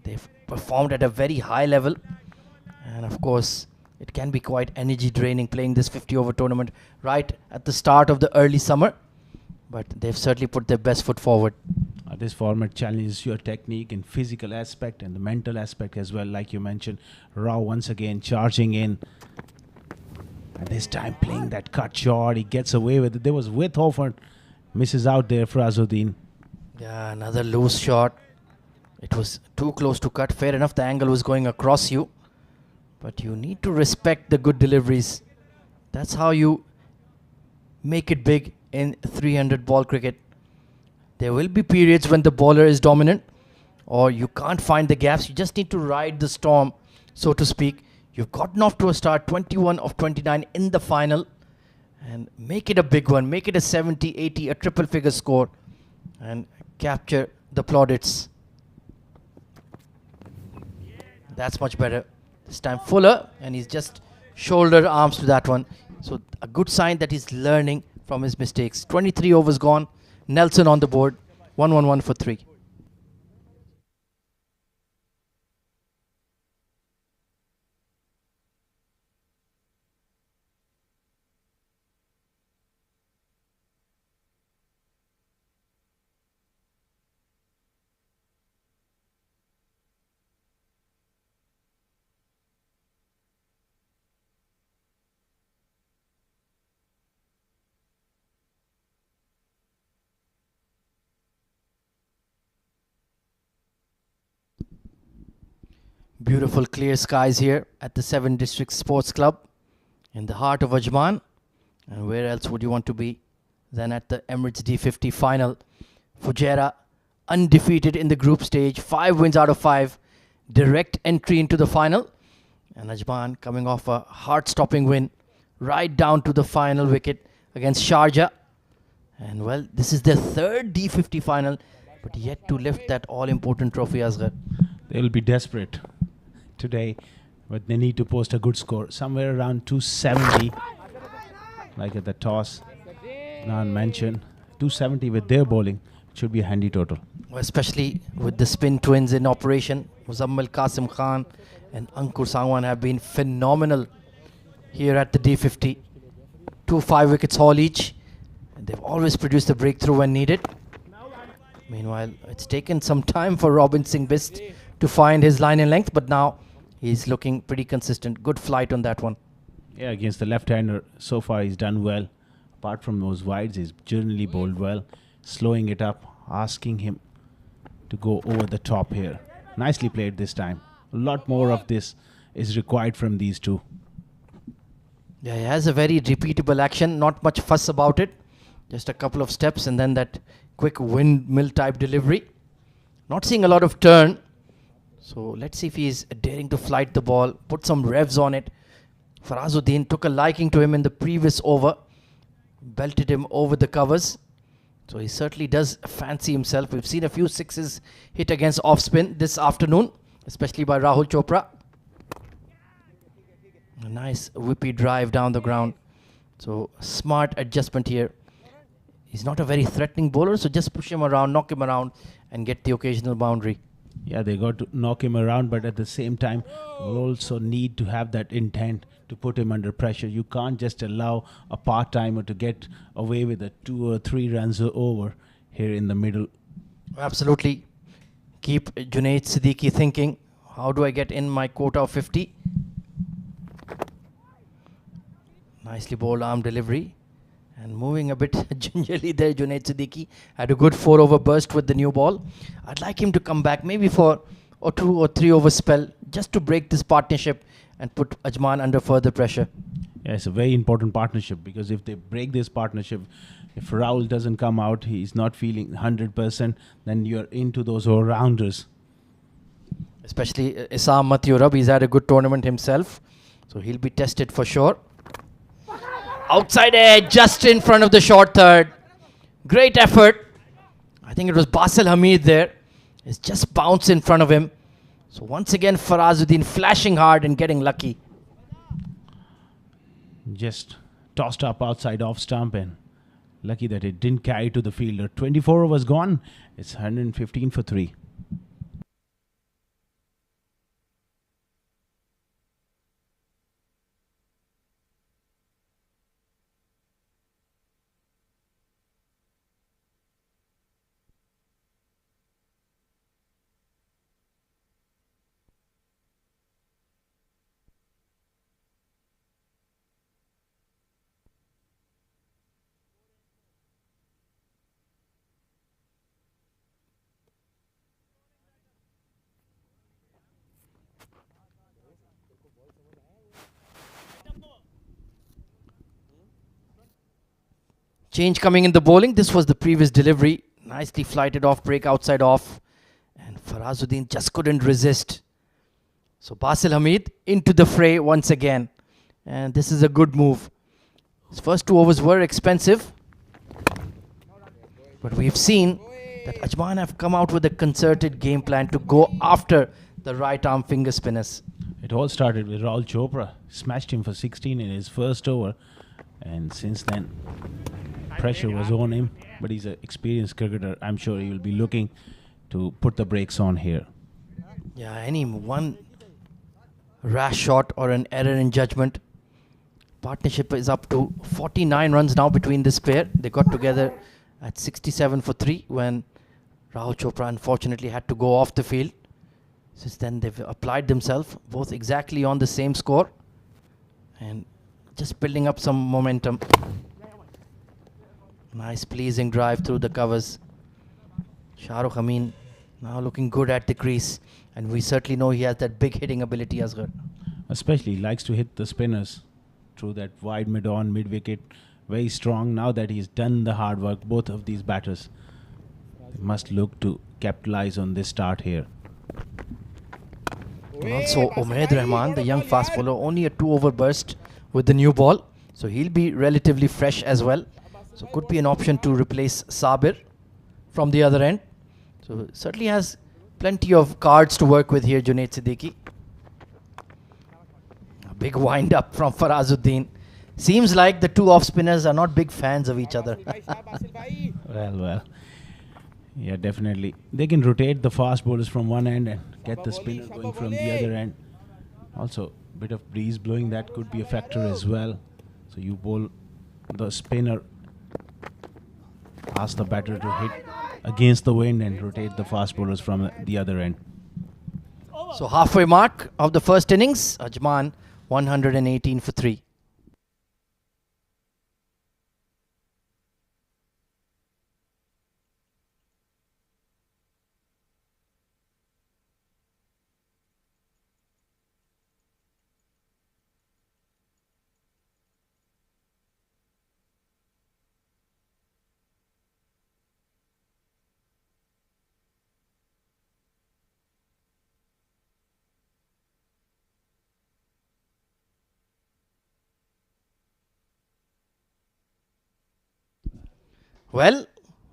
They've performed at a very high level. And, of course, it can be quite energy draining playing this 50-over tournament right at the start of the early summer. But they've certainly put their best foot forward. This format challenges your technique and physical aspect and the mental aspect as well. Like you mentioned, Rao once again charging in. And this time playing that cut shot. He gets away with it. There was width offered. Misses out there for Azuddin. Yeah, another loose shot. It was too close to cut. Fair enough, the angle was going across you. But you need to respect the good deliveries. That's how you make it big in 300 ball cricket. There will be periods when the bowler is dominant or you can't find the gaps. You just need to ride the storm, so to speak. You've gotten off to a start, 21 of 29 in the final. And make it a big one. Make it a 70, 80, a triple figure score. And capture the plaudits. That's much better. This time Fuller, and he's just shoulder arms to that one. So a good sign that he's learning from his mistakes. 23 overs gone. Nelson on the board. 1-1-1 for 3. Beautiful clear skies here at the 7 District Sports Club in the heart of Ajman. And where else would you want to be than at the Emirates D50 final? Fujairah undefeated in the group stage, 5 wins out of 5, direct entry into the final. And Ajman coming off a heart-stopping win right down to the final wicket against Sharjah. And well, this is their 3rd D50 final, but yet to lift that all-important trophy, Asghar. They'll be desperate today, but they need to post a good score. Somewhere around 270, like at the toss. Nan mentioned 270 with their bowling. Should be a handy total. Especially with the spin twins in operation. Muzammal Qasim Khan and Ankur Sangwan have been phenomenal here at the D50. 2 5-wickets haul each. And they've always produced the breakthrough when needed. Meanwhile, it's taken some time for Robin Singh Bist to find his line in length, but now he's looking pretty consistent. Good flight on that one. Yeah, against the left-hander, so far he's done well. Apart from those wides, he's generally bowled well. Slowing it up, asking him to go over the top here. Nicely played this time. A lot more of this is required from these two. Yeah, he has a very repeatable action. Not much fuss about it. Just a couple of steps and then that quick windmill type delivery. Not seeing a lot of turn. So let's see if he is daring to flight the ball, put some revs on it. Farazuddin took a liking to him in the previous over, belted him over the covers. So he certainly does fancy himself. We've seen a few sixes hit against off spin this afternoon, especially by Rahul Chopra. A nice whippy drive down the ground. So smart adjustment here. He's not a very threatening bowler, so just push him around, knock him around, and get the occasional boundary. Yeah, they got to knock him around, but at the same time, you also need to have that intent to put him under pressure. You can't just allow a part-timer to get away with a 2 or 3 runs over here in the middle. Absolutely. Keep Junaid Siddiqui thinking, how do I get in my quota of 50? Nicely bowled arm delivery. And moving a bit gingerly there, Junaid Siddiqui had a good 4 over burst with the new ball. I'd like him to come back maybe for a 2 or 3 over spell just to break this partnership and put Ajman under further pressure. Yeah, it's a very important partnership, because if they break this partnership, if Rahul doesn't come out, he's not feeling 100%, then you're into those all-rounders. Especially Isam Matiyurab, he's had a good tournament himself, so he'll be tested for sure. Outside edge, just in front of the short third. Great effort. I think it was Basil Hamid there. It's just bounced in front of him. So once again, Farazuddin flashing hard and getting lucky. Just tossed up outside off stump, and lucky that it didn't carry to the fielder. 24 overs gone. It's 115 for 3. Change coming in the bowling. This was the previous delivery. Nicely flighted off, break outside off. And Farazuddin just couldn't resist. So Basil Hamid into the fray once again. And this is a good move. His first 2 overs were expensive. But we've seen that Ajman have come out with a concerted game plan to go after the right arm finger spinners. It all started with Rahul Chopra. Smashed him for 16 in his first over. And since then, pressure was on him. But he's an experienced cricketer. I'm sure he will be looking to put the brakes on here. Yeah, any one rash shot or an error in judgment. Partnership is up to 49 runs now between this pair. They got together at 67 for 3 when Rahul Chopra unfortunately had to go off the field. Since then they've applied themselves both exactly on the same score and just building up some momentum. Nice pleasing drive through the covers. Shahrukh Amin now looking good at the crease, and we certainly know he has that big hitting ability, Asghar. Especially he likes to hit the spinners through that wide mid-on, mid-wicket. Very strong. Now that he's done the hard work, both of these batters must look to capitalize on this start here. And also Umaid Rahman, the young fast bowler, only a 2 over burst with the new ball, so he'll be relatively fresh as well. So could be an option to replace Sabir from the other end. So certainly has plenty of cards to work with here, Junaid Siddiqui. A big wind up from Farazuddin. Seems like the 2 off spinners are not big fans of each other. Well. Yeah, definitely. They can rotate the fast bowlers from one end and get the spinner going from the other end. Also, a bit of breeze blowing, that could be a factor as well. So you bowl the spinner, ask the batter to hit against the wind and rotate the fast bowlers from the other end. So halfway mark of the first innings, Ajman 118 for 3. Well,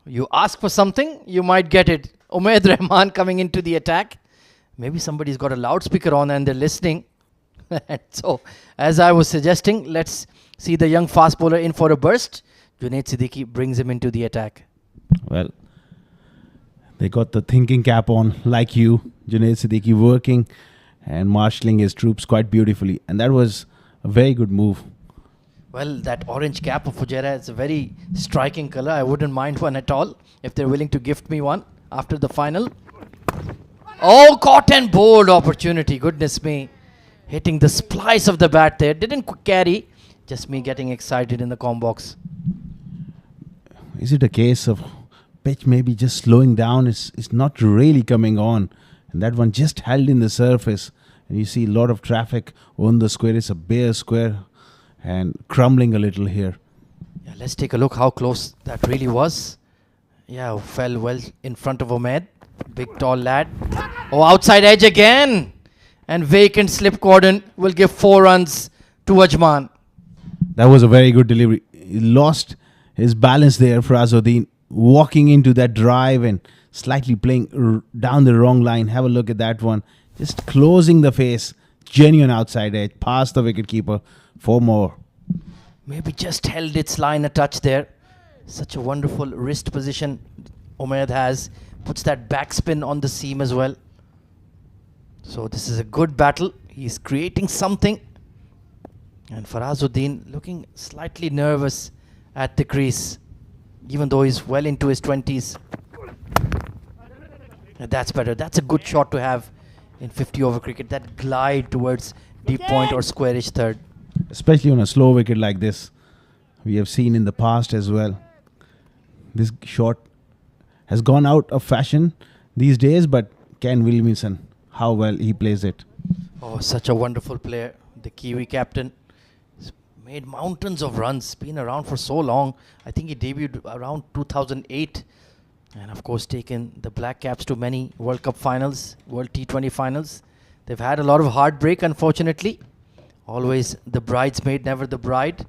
you ask for something, you might get it. Umaid Rahman coming into the attack. Maybe somebody's got a loudspeaker on and they're listening. So, as I was suggesting, let's see the young fast bowler in for a burst. Junaid Siddiqui brings him into the attack. Well, they got the thinking cap on, like you. Junaid Siddiqui working and marshalling his troops quite beautifully. And that was a very good move. Well, that orange cap of Fujairah is a very striking color. I wouldn't mind one at all if they're willing to gift me one after the final. Oh, caught and bowled opportunity. Goodness me. Hitting the splice of the bat there. Didn't carry. Just me getting excited in the com box. Is it a case of pitch maybe just slowing down? It's not really coming on. And that one just held in the surface. And you see a lot of traffic on the square. It's a bare square and crumbling a little here. Yeah, let's take a look how close that really was. Yeah, fell well in front of Umaid. Big tall lad. Oh, outside edge again. And vacant slip cordon will give 4 runs to Ajman. That was a very good delivery. He lost his balance there, Farazuddin, walking into that drive and slightly playing down the wrong line. Have a look at that one. Just closing the face. Genuine outside edge. Past the wicketkeeper. 4 more. Maybe just held its line a touch there. Such a wonderful wrist position Umaid has. Puts that backspin on the seam as well. So this is a good battle. He's creating something. And Farazuddin looking slightly nervous at the crease, even though he's well into his 20s. And that's better. That's a good shot to have in 50 over cricket. That glide towards deep point or squarish third. Especially on a slow wicket like this. We have seen in the past as well. This shot has gone out of fashion these days, but Ken Williamson, how well he plays it. Oh, such a wonderful player. The Kiwi captain. He's made mountains of runs. Been around for so long. I think he debuted around 2008. And of course taken the Black Caps to many World Cup finals, World T20 finals. They've had a lot of heartbreak, unfortunately. Always the bridesmaid, never the bride.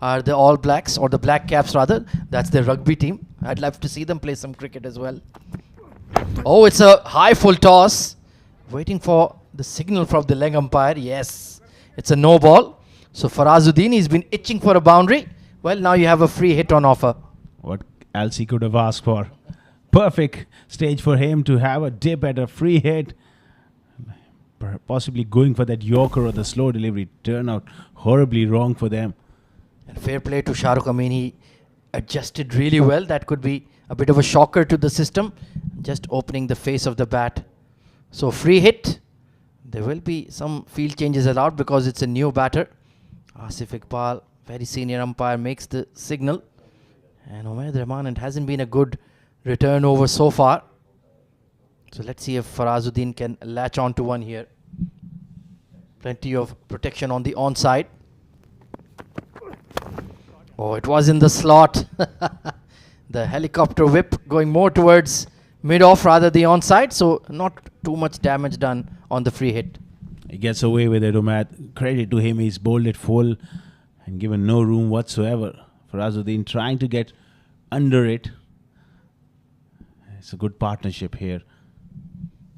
Are the All Blacks, or the Black Caps rather. That's their rugby team. I'd love to see them play some cricket as well. Oh, it's a high full toss. Waiting for the signal from the leg umpire. Yes, it's a no ball. So Farazuddin, he's been itching for a boundary. Well, now you have a free hit on offer. What else he could have asked for. Perfect stage for him to have a dip at a free hit. Possibly going for that Yorker or the slow delivery. Turn out horribly wrong for them. And fair play to Shah Rukh. I mean, he adjusted really well. That could be a bit of a shocker to the system. Just opening the face of the bat. So free hit. There will be some field changes allowed because it's a new batter. Asif Iqbal, very senior umpire, makes the signal. And Umaid Rahman, it hasn't been a good return over so far. So let's see if Farazuddin can latch on to one here. Plenty of protection on the onside. Oh, it was in the slot. The helicopter whip going more towards mid-off rather the onside. So not too much damage done on the free hit. He gets away with it, Umaid. Credit to him. He's bowled it full and given no room whatsoever. Farazuddin trying to get under it. It's a good partnership here.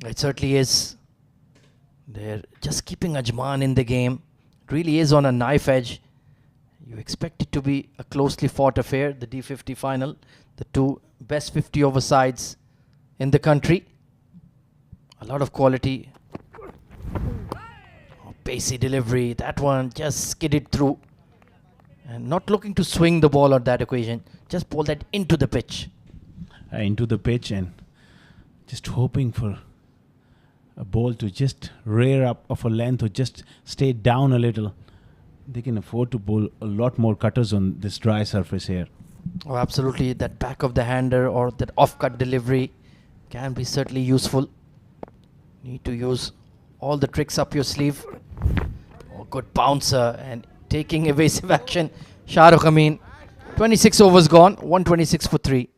It certainly is. They're just keeping Ajman in the game. It really is on a knife edge. You expect it to be a closely fought affair, the D50 final. The two best 50 over sides in the country. A lot of quality. Oh, pacey delivery. That one just skidded through. And not looking to swing the ball on that occasion. Just pull that into the pitch. Into the pitch and just hoping for a ball to just rear up of a length or just stay down a little. They can afford to bowl a lot more cutters on this dry surface here. Oh, absolutely. That back of the hander or that off-cut delivery can be certainly useful. Need to use all the tricks up your sleeve. Oh, good bouncer and taking evasive action. Shah Rukh Amin. 26 overs gone. 126 for 3.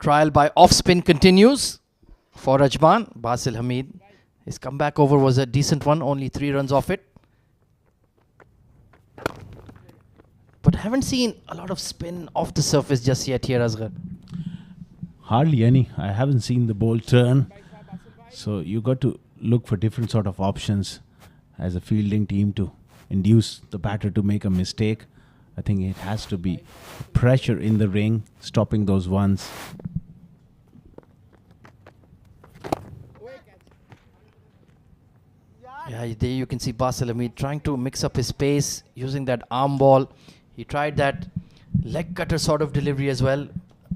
trial by off spin continues for Ajman. Basil Hamid. His comeback over was a decent one, only 3 runs off it. But haven't seen a lot of spin off the surface just yet here, Asghar. Hardly any. I haven't seen the ball turn. So you got to look for different sort of options as a fielding team to induce the batter to make a mistake. I think it has to be pressure in the ring, stopping those ones. Yeah, there you can see Basil Hamid trying to mix up his pace using that arm ball. He tried that leg cutter sort of delivery as well,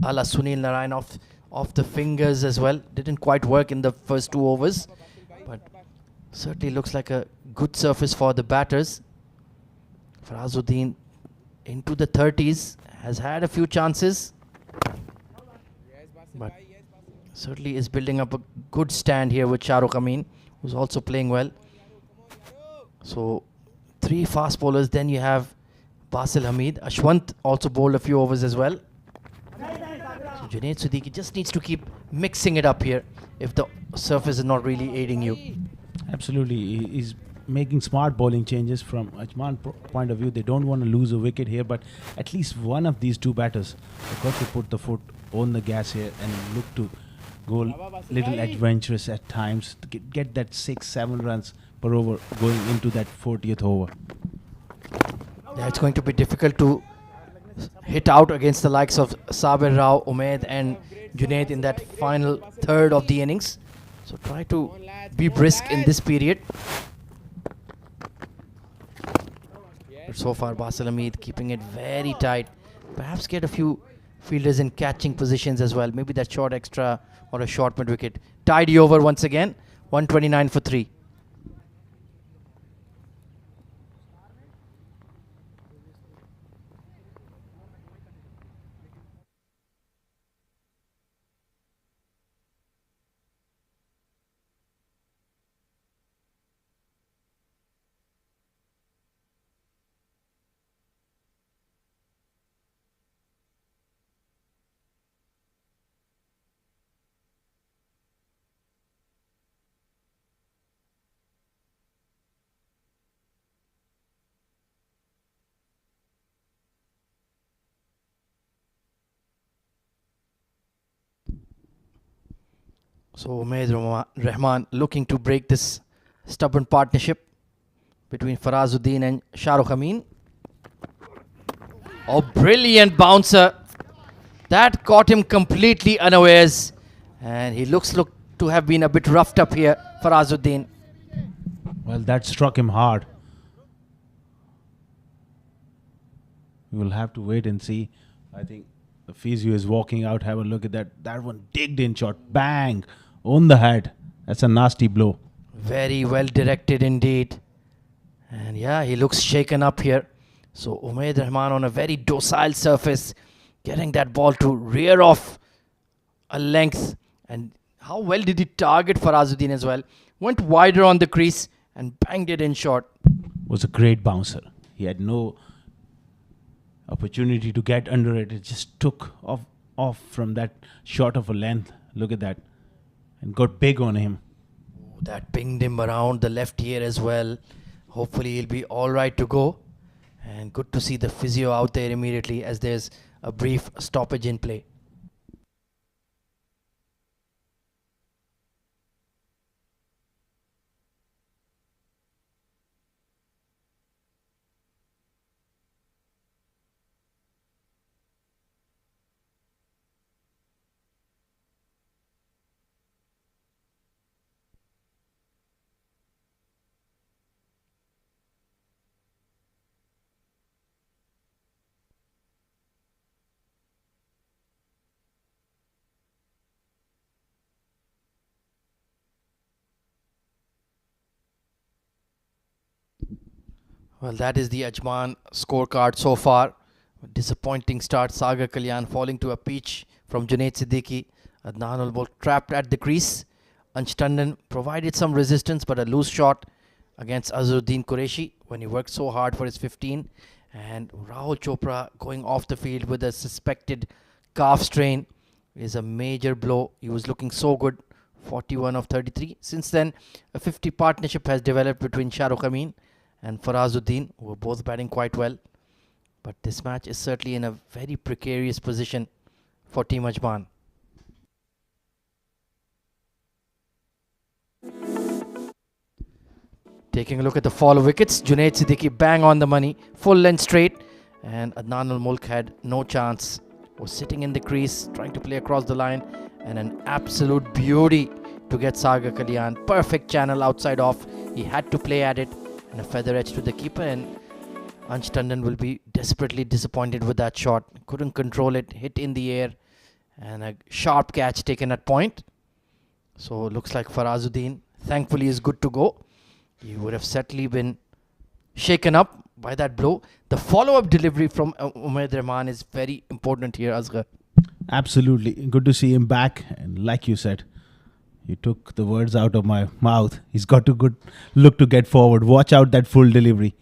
a la Sunil Narayan off the fingers as well. Didn't quite work in the first 2 overs, but certainly looks like a good surface for the batters. Farazuddin into the 30s, has had a few chances, but certainly is building up a good stand here with Shahrukh Amin, who's also playing well. So 3 fast bowlers, then you have Basil Hamid. Ashwant also bowled a few overs as well. So Junaid Siddiqui just needs to keep mixing it up here if the surface is not really aiding you. Absolutely. He's making smart bowling changes from Ajman point of view. They don't want to lose a wicket here, but at least one of these 2 batters have got to put the foot on the gas here and look to go little adventurous at times to get that 6-7 runs per over going into that 40th over. Yeah, it's going to be difficult to hit out against the likes of Sabir Rao, Umaid and Junaid in that final third of the innings. So try to be brisk in this period. But so far Basil Hamid keeping it very tight. Perhaps get a few fielders in catching positions as well. Maybe that short extra or a short mid wicket. Tidy over once again. 129 for 3. So Umaid Rahman looking to break this stubborn partnership between Farazuddin and Shahrukh Amin. Oh, brilliant bouncer. That caught him completely unawares. And he looks to have been a bit roughed up here, Farazuddin. Well, that struck him hard. We will have to wait and see. I think the physio is walking out. Have a look at that. That one digged in shot. Bang! On the head. That's a nasty blow. Very well directed indeed. And yeah, he looks shaken up here. So Umaid Rahman on a very docile surface, getting that ball to rear off a length. And how well did he target Farazuddin as well? Went wider on the crease and banged it in short. Was a great bouncer. He had no opportunity to get under it. It just took off from that short of a length. Look at that. And got big on him. That pinged him around the left ear as well. Hopefully he'll be all right to go. And good to see the physio out there immediately as there's a brief stoppage in play. Well, that is the Ajman scorecard so far. Disappointing start. Sagar Kalyan falling to a peach from Junaid Siddiqui. Adnan Ulbol trapped at the crease. Ansh Tandon provided some resistance, but a loose shot against Azharuddin Qureshi when he worked so hard for his 15. And Rahul Chopra going off the field with a suspected calf strain. is a major blow. He was looking so good, 41 of 33. Since then, a 50 partnership has developed between Shahrukh Amin and Farazuddin, who are both batting quite well. But this match is certainly in a very precarious position for Team Ajman. Taking a look at the fall of wickets, Junaid Siddiqui bang on the money, full length straight, and Adnan al-Mulk had no chance. Was sitting in the crease, trying to play across the line, and an absolute beauty to get Sagar Kalyan. Perfect channel outside off. He had to play at it, and a feather edge to the keeper, and Ansh Tandon will be desperately disappointed with that shot. Couldn't control it, hit in the air, and a sharp catch taken at point. So looks like Farazuddin thankfully is good to go. He would have certainly been shaken up by that blow. The follow-up delivery from Umaid Rahman is very important here, Asghar. Absolutely. Good to see him back. And like you said, you took the words out of my mouth. He's got to good look to get forward. Watch out that full delivery.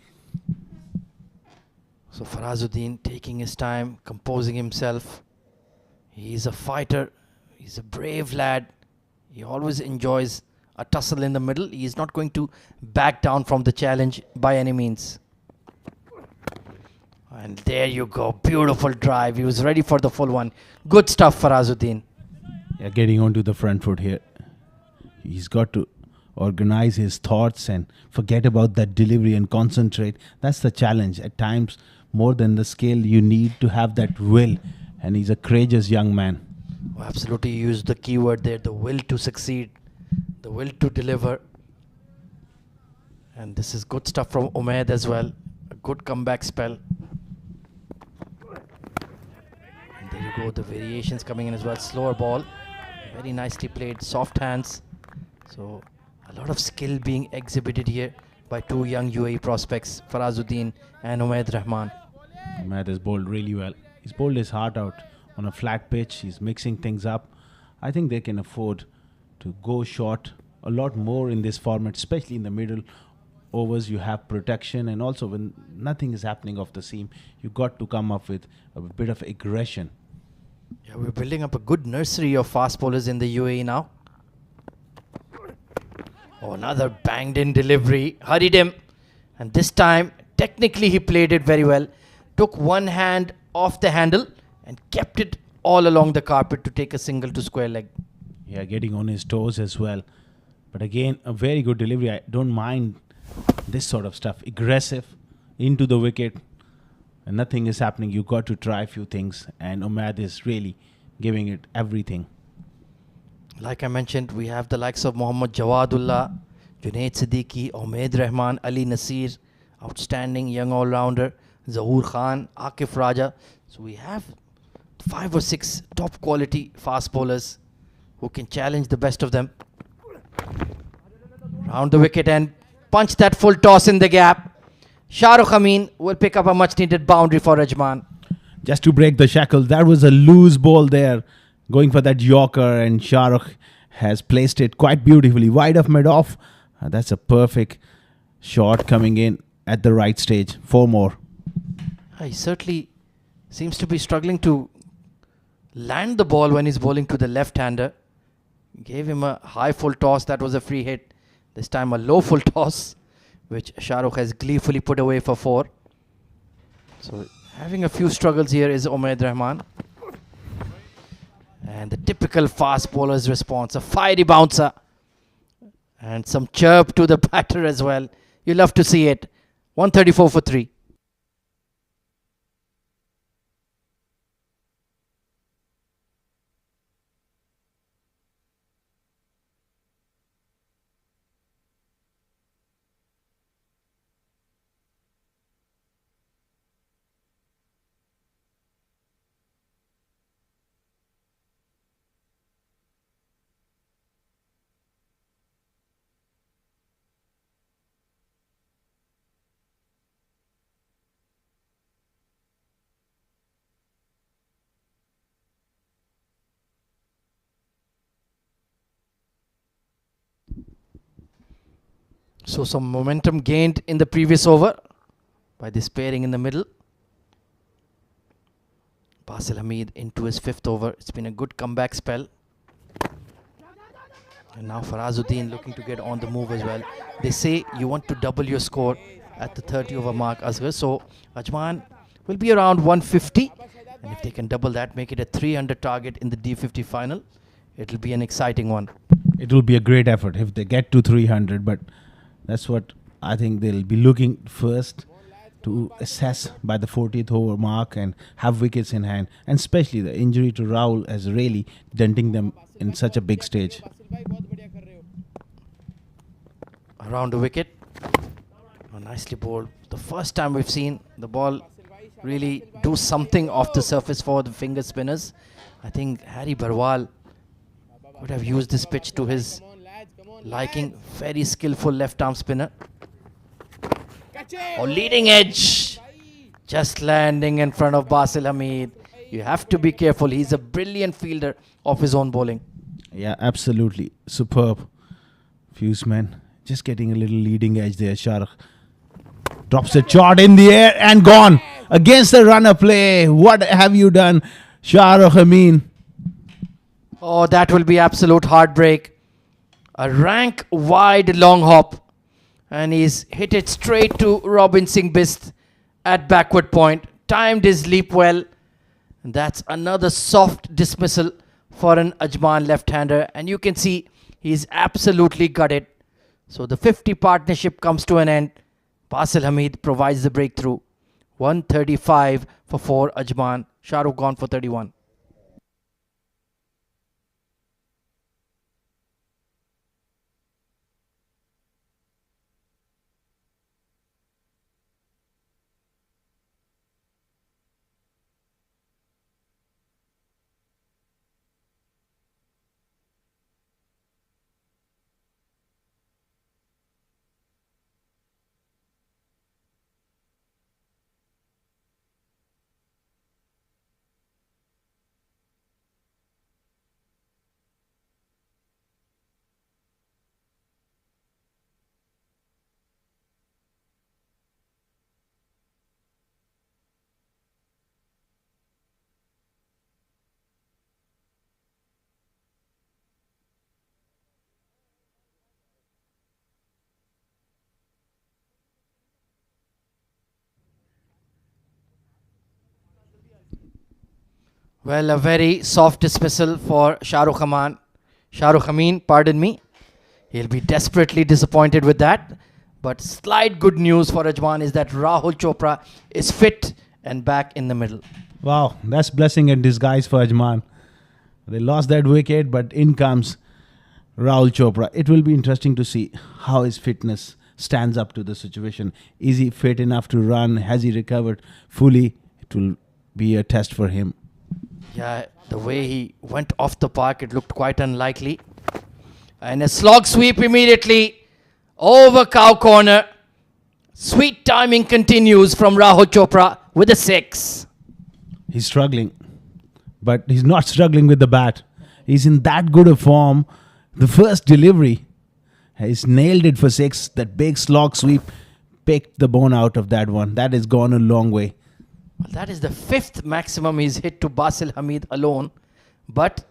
So Farazuddin taking his time, composing himself. He's a fighter. He's a brave lad. He always enjoys a tussle in the middle. He is not going to back down from the challenge by any means. And there you go. Beautiful drive. He was ready for the full one. Good stuff, Farazuddin. Yeah, getting onto the front foot here. He's got to organize his thoughts and forget about that delivery and concentrate. That's the challenge. At times, more than the skill, you need to have that will. And he's a courageous young man. Oh, absolutely. You used the key word there. The will to succeed. The will to deliver. And this is good stuff from Umaid as well. A good comeback spell. And there you go, the variations coming in as well. Slower ball, very nicely played, soft hands. So a lot of skill being exhibited here by two young UAE prospects, Farazuddin and Umaid Rahman. Umaid has bowled really well. He's bowled his heart out on a flat pitch. He's mixing things up. I think they can afford to go short a lot more in this format, especially in the middle overs. You have protection, and also when nothing is happening off the seam, you got to come up with a bit of aggression. Yeah, we're building up a good nursery of fast bowlers in the UAE now. Oh, another banged in delivery, hurried him, and this time technically he played it very well. Took one hand off the handle and kept it all along the carpet to take a single to square leg. Yeah, getting on his toes as well. But again, a very good delivery. I don't mind this sort of stuff. Aggressive, into the wicket, and nothing is happening. You got to try a few things, and Umaid is really giving it everything. Like I mentioned, we have the likes of Mohammad Jawadullah, Junaid Siddiqui, Umaid Rahman, Ali Nasir, outstanding young all-rounder, Zahoor Khan, Akif Raja. So we have 5 or 6 top quality fast bowlers who can challenge the best of them. Round the wicket and punch that full toss in the gap. Shahrukh Amin will pick up a much needed boundary for Ajman. Just to break the shackle, that was a loose ball there, going for that Yorker, and Shahrukh has placed it quite beautifully, wide of mid-off. That's a perfect shot coming in at the right stage. 4 more. He certainly seems to be struggling to land the ball when he's bowling to the left-hander. Gave him a high full toss. That was a free hit. This time a low full toss, which Shahrukh has gleefully put away for 4. So having a few struggles here is Umaid Rahman. And the typical fast bowler's response, a fiery bouncer. And some chirp to the batter as well. You love to see it. 134 for 3. So some momentum gained in the previous over by this pairing in the middle. Basil Hamid into his 5th over. It's been a good comeback spell. And now Farazuddin looking to get on the move as well. They say you want to double your score at the 30 over mark, Asghar. So Ajman will be around 150. And if they can double that, make it a 300 target in the D50 final, it'll be an exciting one. It will be a great effort if they get to 300, but that's what I think they'll be looking first to assess by the 40th over mark and have wickets in hand. And especially the injury to Rahul has really denting them in such a big stage. Around the wicket. Oh, nicely bowled. The first time we've seen the ball really do something off the surface for the finger spinners. I think Harry Barwal would have used this pitch to his liking. Very skillful left arm spinner. Oh, leading edge. Just landing in front of Basil Hamid. You have to be careful. He's a brilliant fielder of his own bowling. Yeah, absolutely. Superb. Fuse man. Just getting a little leading edge there. Shahrukh drops a shot in the air and gone. Against the runner play. What have you done, Shahrukh Amin? Oh, that will be absolute heartbreak. A rank wide long hop. And he's hit it straight to Robin Singh Bist at backward point. Timed his leap well. And that's another soft dismissal for an Ajman left-hander. And you can see he's absolutely gutted. So the 50 partnership comes to an end. Basil Hamid provides the breakthrough. 135 for 4 Ajman. Shahrukh gone for 31. Well, a very soft dismissal for Shahrukh Amin, pardon me. He'll be desperately disappointed with that. But slight good news for Ajman is that Rahul Chopra is fit and back in the middle. Wow, that's blessing in disguise for Ajman. They lost that wicket, but in comes Rahul Chopra. It will be interesting to see how his fitness stands up to the situation. Is he fit enough to run? Has he recovered fully? It will be a test for him. Yeah, the way he went off the park, it looked quite unlikely. And a slog sweep immediately over cow corner. Sweet timing continues from Rahul Chopra with a 6. He's struggling, but he's not struggling with the bat. He's in that good a form. The first delivery, he's nailed it for 6. That big slog sweep picked the bone out of that one. That has gone a long way. Well, that is the 5th maximum he's hit to Basil Hamid alone. But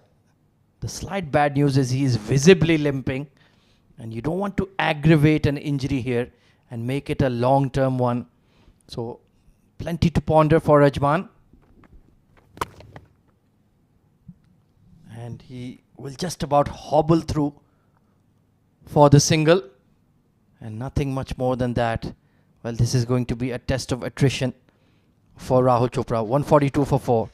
the slight bad news is he's visibly limping. And you don't want to aggravate an injury here and make it a long-term one. So, plenty to ponder for Ajman. And he will just about hobble through for the single. And nothing much more than that. Well, this is going to be a test of attrition for Rahul Chopra. 142 for 4.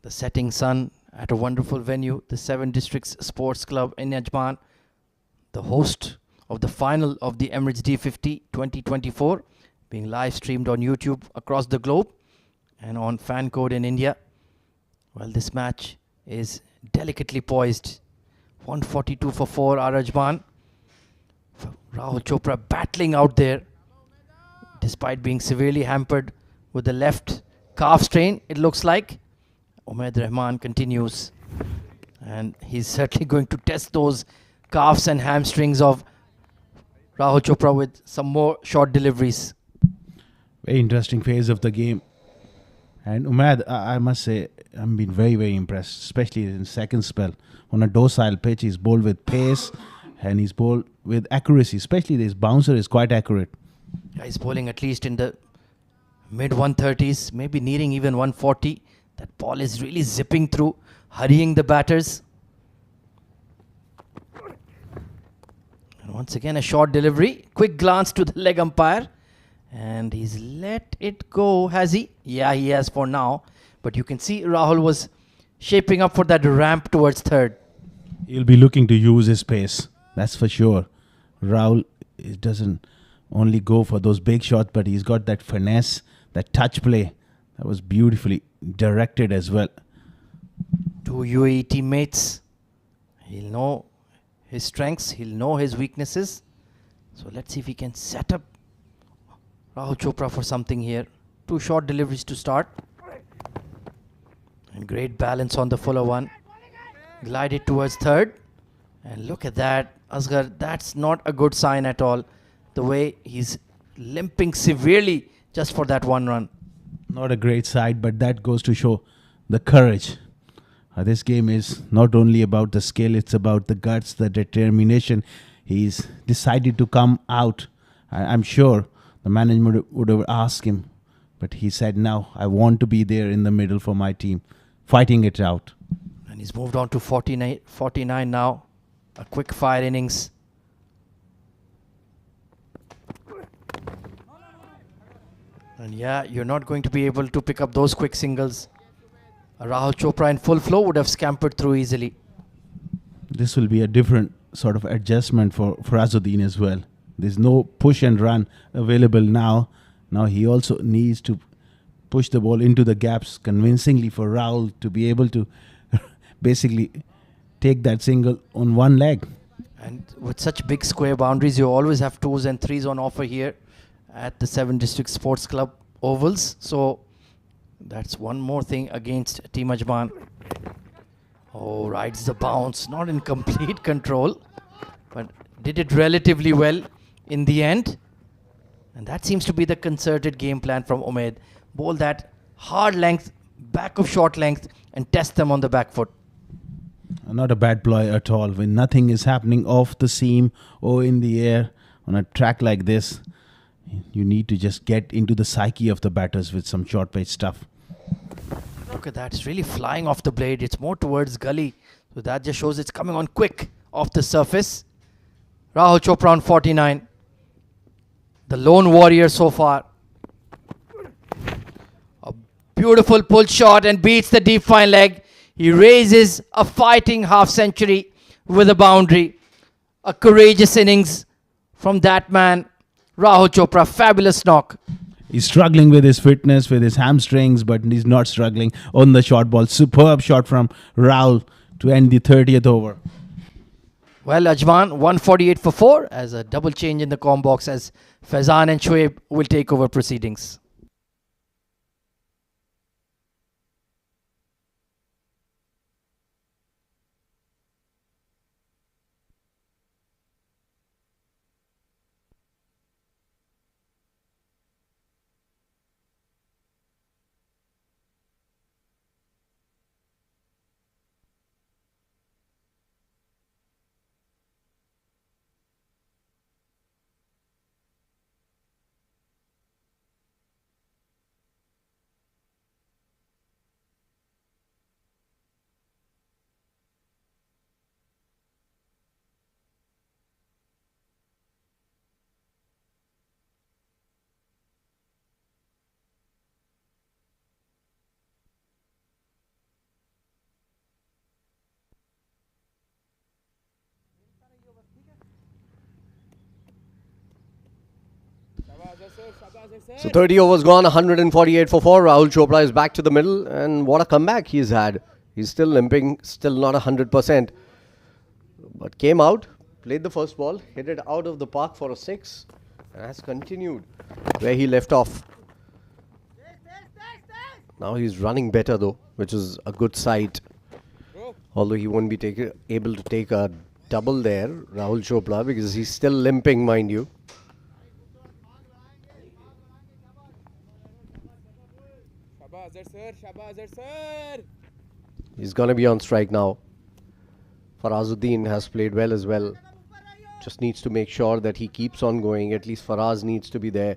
The setting sun at a wonderful venue, the 7 Districts Sports Club in Ajman, the host of the final of the Emirates D50 2024, being live streamed on YouTube across the globe and on fan code in India. Well, this match is delicately poised. 142 for 4, Ajman. Rahul Chopra battling out there despite being severely hampered with the left calf strain, it looks like. Umaid Rahman continues, and he's certainly going to test those calves and hamstrings of Rahul Chopra with some more short deliveries. Very interesting phase of the game. And Umaid, I must say, I'm been very, very impressed, especially in second spell. On a docile pitch, he's bowled with pace and he's bowled with accuracy, especially this bouncer is quite accurate. Yeah, he's bowling at least in the mid 130s, maybe nearing even 140. That ball is really zipping through, hurrying the batters. And once again, a short delivery. Quick glance to the leg umpire. And he's let it go, has he? Yeah, he has for now. But you can see Rahul was shaping up for that ramp towards third. He'll be looking to use his pace, that's for sure. Rahul doesn't only go for those big shots, but he's got that finesse, that touch play. That was beautifully directed as well. Two UAE teammates. He'll know his strengths, he'll know his weaknesses. So let's see if he can set up Rahul Chopra for something here. Two short deliveries to start. And great balance on the fuller one. Glided towards third. And look at that, Asghar, that's not a good sign at all. The way he's limping severely just for that one run. Not a great side, but that goes to show the courage. This game is not only about the skill, it's about the guts, the determination. He's decided to come out. I'm sure the management would have asked him, but he said, no, I want to be there in the middle for my team, fighting it out. And he's moved on to 49 now. A quick fire innings. And yeah, you're not going to be able to pick up those quick singles. Rahul Chopra in full flow would have scampered through easily. This will be a different sort of adjustment for Azuddin as well. There's no push and run available now. Now he also needs to push the ball into the gaps convincingly for Rahul to be able to basically take that single on one leg. And with such big square boundaries, you always have 2s and 3s on offer here at the 7 District Sports Club ovals. So that's one more thing against Team Ajman. Oh, rides the bounce, not in complete control, but did it relatively well in the end. And that seems to be the concerted game plan from Umaid. Bowl that hard length, back of short length, and test them on the back foot. Not a bad ploy at all. When nothing is happening off the seam or in the air on a track like this, you need to just get into the psyche of the batters with some short pitch stuff. Look at that, it's really flying off the blade. It's more towards gully. So that just shows it's coming on quick off the surface. Rahul Chopra on 49. The lone warrior so far. A beautiful pull shot and beats the deep fine leg. He raises a fighting half century with a boundary. A courageous innings from that man, Rahul Chopra. Fabulous knock. He's struggling with his fitness, with his hamstrings, but he's not struggling on the short ball. Superb shot from Rahul to end the 30th over. Well, Ajman, 148 for 4 as a double change in the comm box as Faizan and Shoaib will take over proceedings. So 30 overs gone, 148 for 4. Rahul Chopra is back to the middle, and what a comeback he's had. He's still limping, still not 100%. But came out, played the first ball, hit it out of the park for a 6, and has continued where he left off. Now he's running better though, which is a good sight. Although he won't be able to take a double there, Rahul Chopra, because he's still limping, mind you. He's going to be on strike now. Farazuddin has played well as well. Just needs to make sure that he keeps on going. At least Faraz needs to be there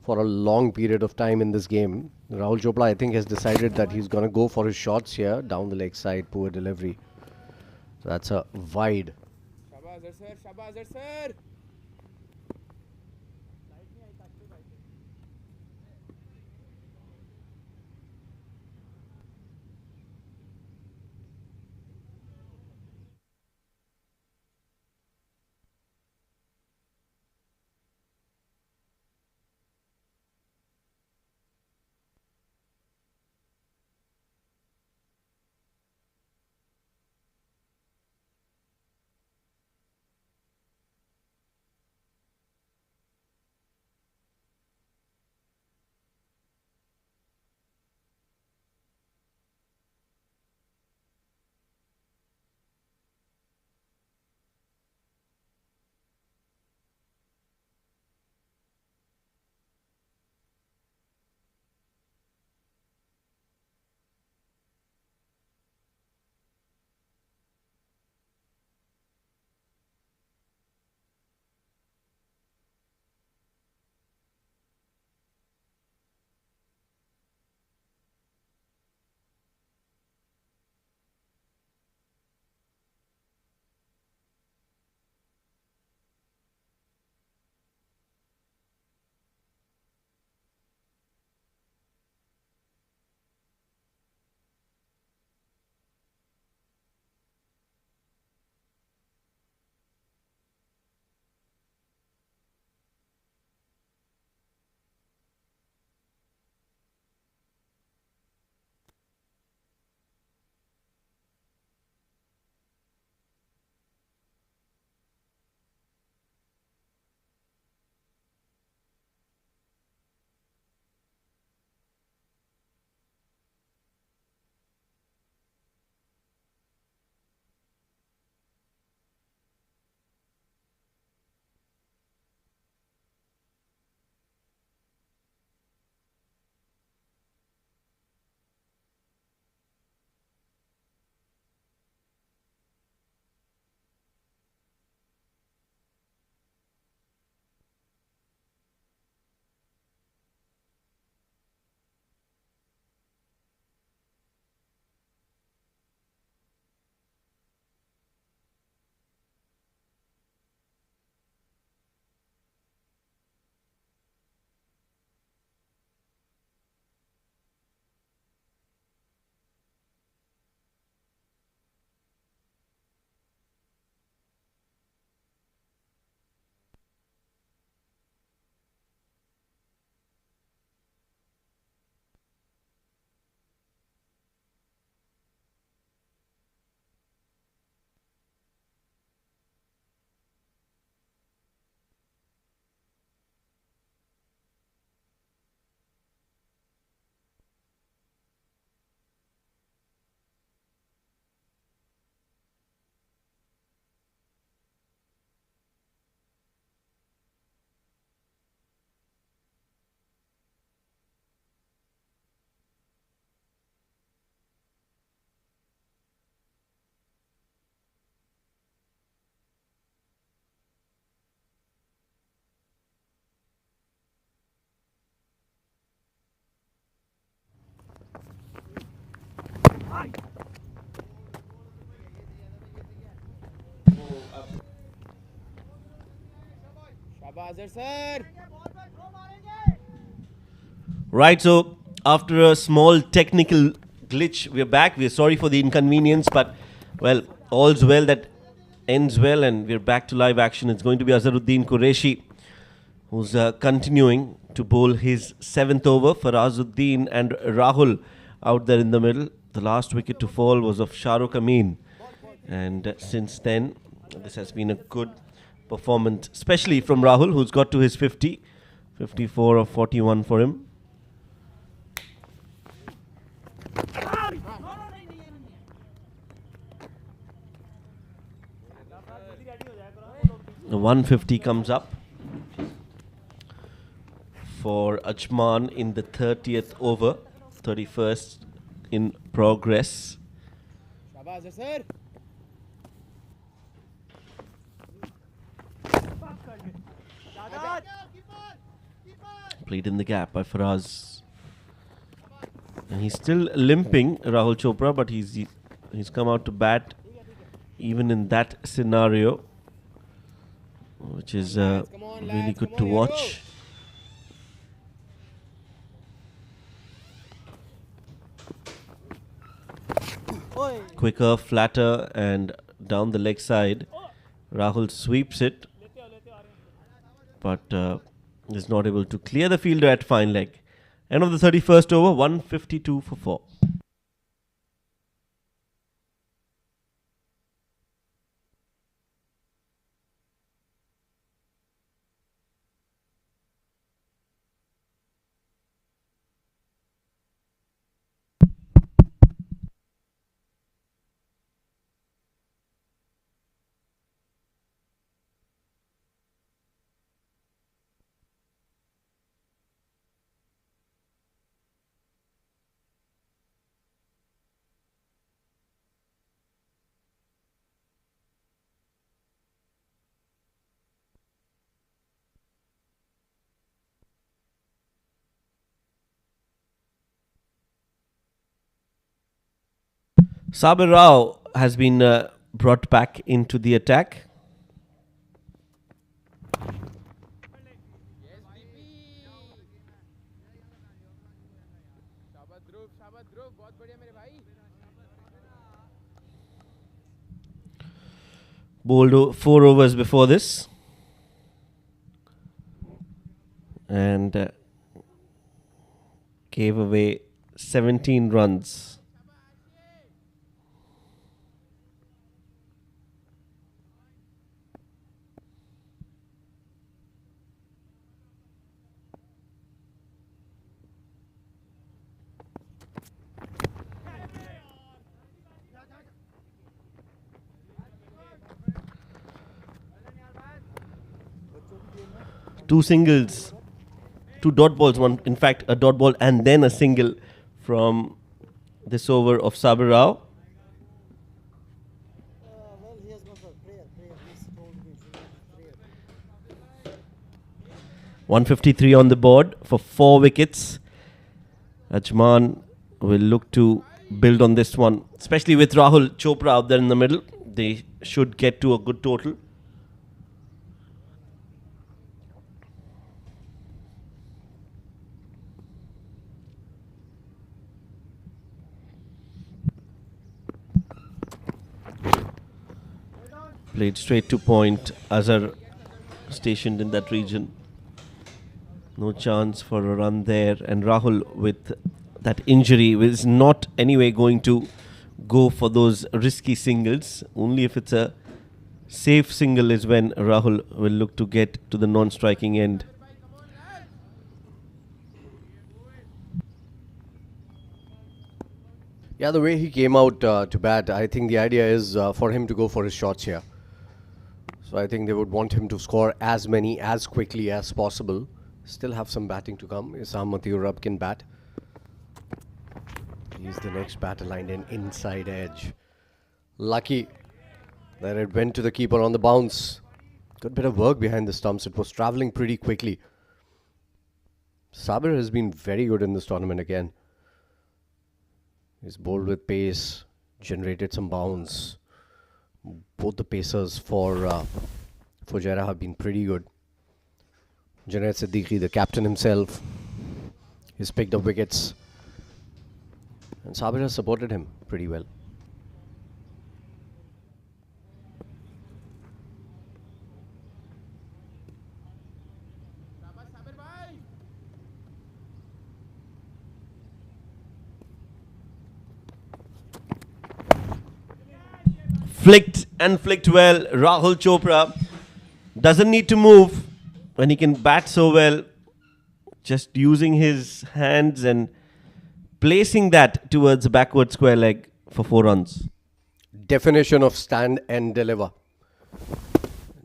for a long period of time in this game. Rahul Chopra, I think, has decided that he's going to go for his shots here. Down the leg side, poor delivery. So that's a wide. Right, so after a small technical glitch, we're back. We're sorry for the inconvenience, but well, all's well that ends well, and we're back to live action. It's going to be Azharuddin Qureshi who's continuing to bowl his 7th over. Farazuddin and Rahul out there in the middle. the last wicket to fall was of Shahrukh Amin. And since then, this has been a good performance, especially from Rahul, who's got to his 50. 54 of 41 for him. The 150 comes up for Ajman in the 30th over, 31st in progress. Played in the gap by Faraz. And he's still limping, Rahul Chopra, but he's come out to bat even in that scenario, which is really good to watch. Quicker, flatter, and down the leg side. Rahul sweeps it, but is not able to clear the fielder at fine leg. End of the 31st over, 152 for 4. Sabir Rao has been brought back into the attack. Bowled 4 overs before this. And gave away 17 runs. Two singles, 2 dot balls, one, in fact, a dot ball and then a single from this over of Sabir Rao. Well, he has got a prayer. He's told me prayer. 153 on the board for 4 wickets. Ajman will look to build on this one, especially with Rahul Chopra out there in the middle. They should get to a good total. Played straight to point. Azhar stationed in that region. No chance for a run there. And Rahul, with that injury, is not anyway going to go for those risky singles. Only if it's a safe single is when Rahul will look to get to the non-striking end. Yeah, the way he came out to bat, I think the idea is for him to go for his shots here. So I think they would want him to score as many as quickly as possible. Still have some batting to come. Isam Matiurab can bat. He's the next batter lined in, inside edge. Lucky that it went to the keeper on the bounce. Good bit of work behind the stumps. It was travelling pretty quickly. Sabir has been very good in this tournament again. He's bowled with pace, generated some bounce. Both the pacers for Fujairah have been pretty good. Junaid Siddiqui, the captain himself, he's picked up wickets. And Sabir has supported him pretty well. Flicked and flicked well. Rahul Chopra doesn't need to move when he can bat so well. Just using his hands and placing that towards a backward square leg for 4 runs. Definition of stand and deliver.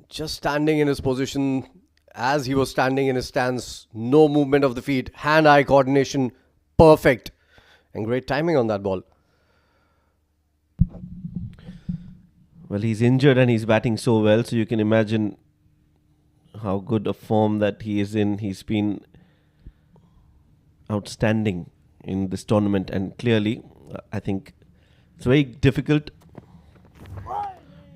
Just standing in his position as he was standing in his stance. No movement of the feet. Hand-eye coordination. Perfect. And great timing on that ball. Well, he's injured and he's batting so well, so you can imagine how good a form that he is in. He's been outstanding in this tournament, and clearly, I think it's very difficult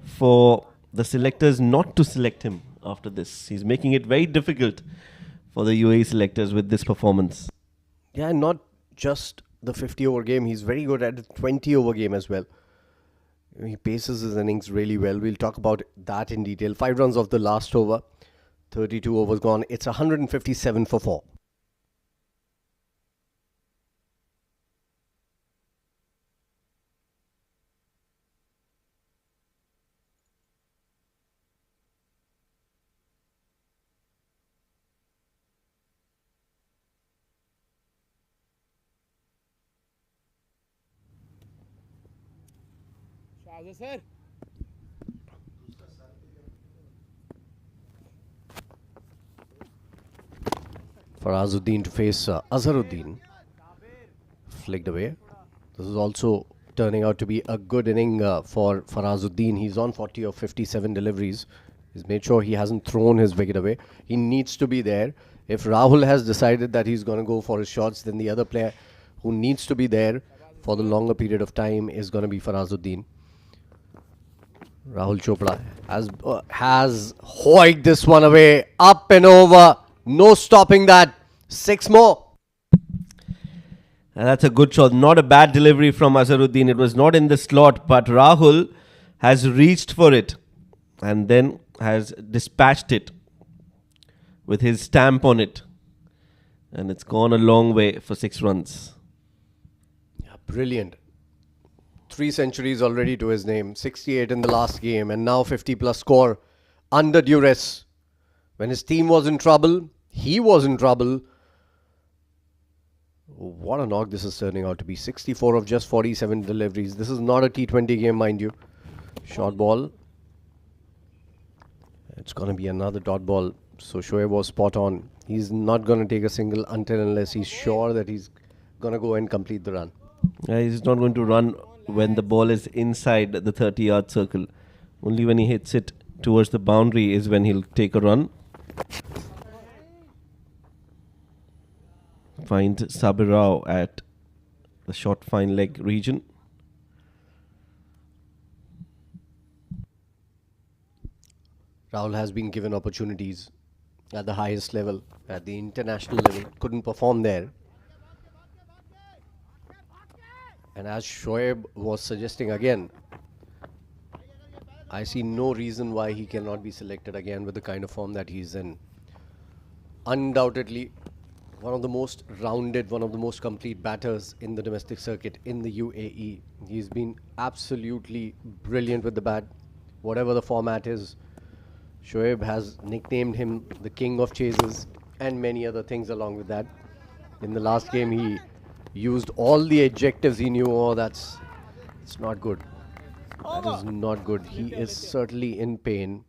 for the selectors not to select him after this. He's making it very difficult for the UAE selectors with this performance. Yeah, not just the 50-over game. He's very good at the 20-over game as well. He paces his innings really well. We'll talk about that in detail. 5 runs off the last over. 32 overs gone. It's 157 for 4. Farazuddin to face Azharuddin. Flicked away. This is also turning out to be a good inning for Farazuddin. He's on 40 of 57 deliveries. He's made sure he hasn't thrown his wicket away. He needs to be there. If Rahul has decided that he's going to go for his shots, then the other player who needs to be there for the longer period of time is going to be Farazuddin. Rahul Chopra has hoiked this one away. Up and over. No stopping that. 6 more. And that's a good shot. Not a bad delivery from Azharuddin. It was not in the slot, but Rahul has reached for it and then has dispatched it with his stamp on it. And it's gone a long way for 6 runs. Yeah, brilliant. 3 centuries already to his name. 68 in the last game and now 50 plus score under duress. When his team was in trouble, he was in trouble. What a knock this is turning out to be. 64 of just 47 deliveries. This is not a T20 game, mind you. Short ball. It's going to be another dot ball. So Shoaib was spot on. He's not going to take a single until unless he's sure that he's going to go and complete the run. He's not going to run when the ball is inside the 30-yard circle. Only when he hits it towards the boundary is when he'll take a run. Find Sabirao at the short fine leg region. Rahul has been given opportunities at the highest level, at the international level. Couldn't perform there. And as Shoaib was suggesting again, I see no reason why he cannot be selected again with the kind of form that he's in. Undoubtedly, one of the most rounded, one of the most complete batters in the domestic circuit in the UAE. He's been absolutely brilliant with the bat. Whatever the format is, Shoaib has nicknamed him the king of chases and many other things along with that. In the last game, he used all the adjectives he knew. Oh, it's not good. That is not good. He is certainly in pain.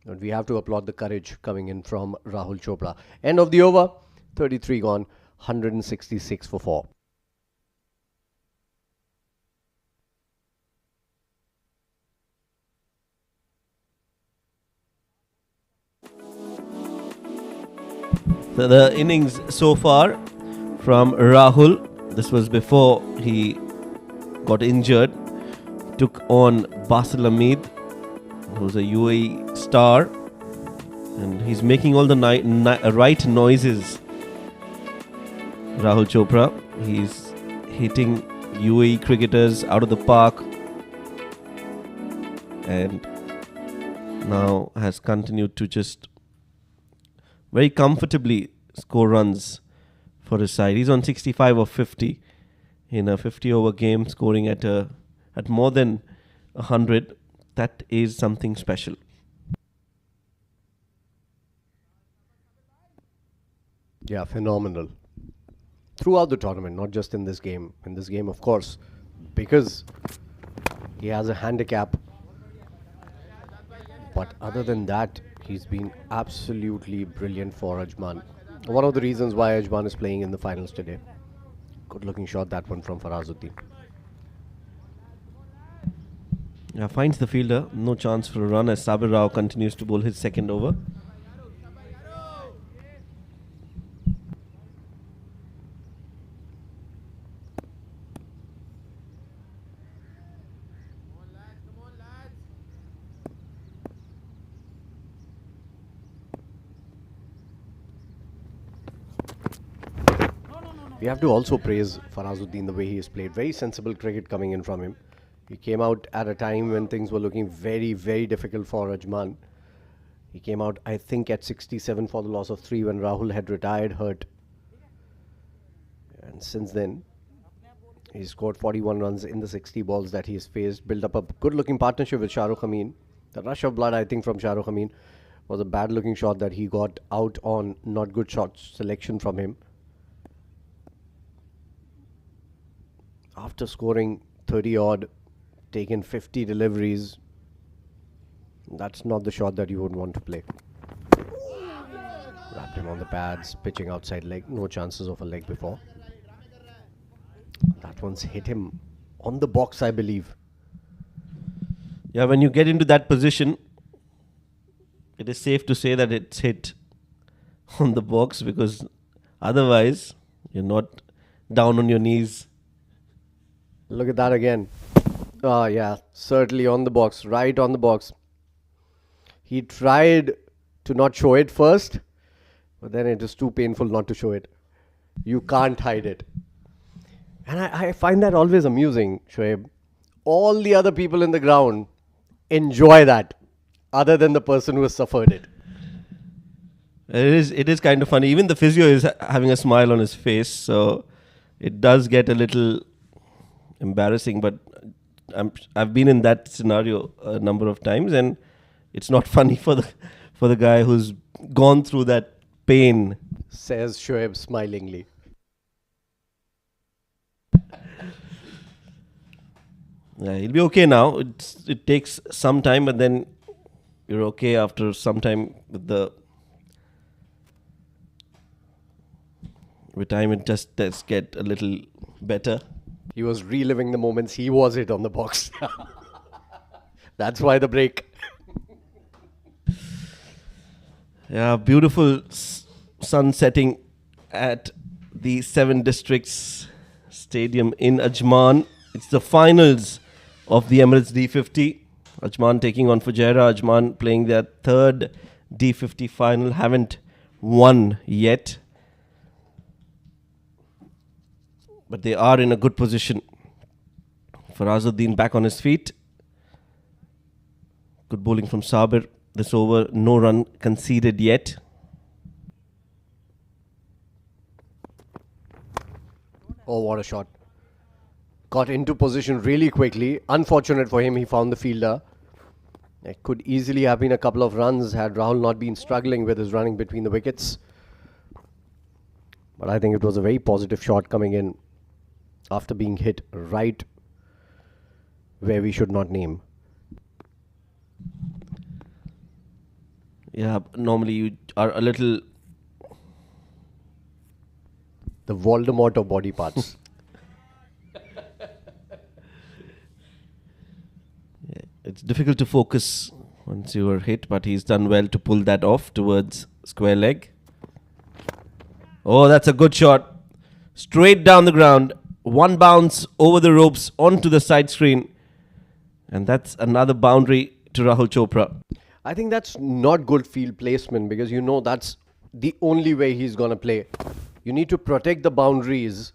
But we have to applaud the courage coming in from Rahul Chopra. End of the over. 33 gone. 166 for 4. So the innings so far from Rahul, this was before he got injured, took on Basil Hamid, who's a UAE star, and he's making all the right noises. Rahul Chopra, he's hitting UAE cricketers out of the park and now has continued to just very comfortably score runs for his side. He's on 65 of 50 in a 50 over game, scoring at more than 100, That is something special. Yeah, phenomenal. Throughout the tournament, not just in this game. In this game, of course, because he has a handicap. But other than that, he's been absolutely brilliant for Ajman. One of the reasons why Ajman is playing in the finals today. Good looking shot, that one from Farazuddin. Yeah, finds the fielder. No chance for a run as Sabir Rao continues to bowl his second over. We have to also praise Farazuddin the way he has played. Very sensible cricket coming in from him. He came out at a time when things were looking very, very difficult for Ajman. He came out, I think, at 67 for the loss of 3 when Rahul had retired hurt. And since then, he scored 41 runs in the 60 balls that he has faced. Built up a good-looking partnership with Shah Rukh Amin. The rush of blood, I think, from Shah Rukh Amin was a bad-looking shot that he got out on. Not good shot selection from him. After scoring 30 odd, taken 50 deliveries, that's not the shot that you would want to play. Wrapped him on the pads, pitching outside leg, no chances of a leg before. That one's hit him on the box, I believe. Yeah, when you get into that position, it is safe to say that it's hit on the box, because otherwise you're not down on your knees. Look at that again. Yeah, certainly on the box, right on the box. He tried to not show it first, but then it is too painful not to show it. You can't hide it. And I find that always amusing, Shoaib. All the other people in the ground enjoy that, other than the person who has suffered it. It is kind of funny. Even the physio is having a smile on his face, so it does get a little embarrassing, but I've been in that scenario a number of times, and it's not funny for the guy who's gone through that pain. Says Shoaib smilingly. Yeah, he'll be okay now. It takes some time, but then you're okay after some time. With time, it just does get a little better. He was reliving the moments he was hit on the box. That's why the break. Yeah, beautiful sun setting at the 7 Districts Stadium in Ajman. It's the finals of the Emirates D50. Ajman taking on Fujairah. Ajman playing their 3rd D50 final. Haven't won yet, but they are in a good position. Farazuddin back on his feet. Good bowling from Sabir. This over, no run conceded yet. Oh, what a shot. Got into position really quickly. Unfortunate for him, he found the fielder. It could easily have been a couple of runs had Rahul not been struggling with his running between the wickets. But I think it was a very positive shot coming in after being hit right where we should not name. Yeah, normally you are a little... The Voldemort of body parts. It's difficult to focus once you are hit, but he's done well to pull that off towards square leg. Oh, that's a good shot. Straight down the ground. One bounce over the ropes onto the side screen. And that's another boundary to Rahul Chopra. I think that's not good field placement because you know that's the only way he's going to play. You need to protect the boundaries.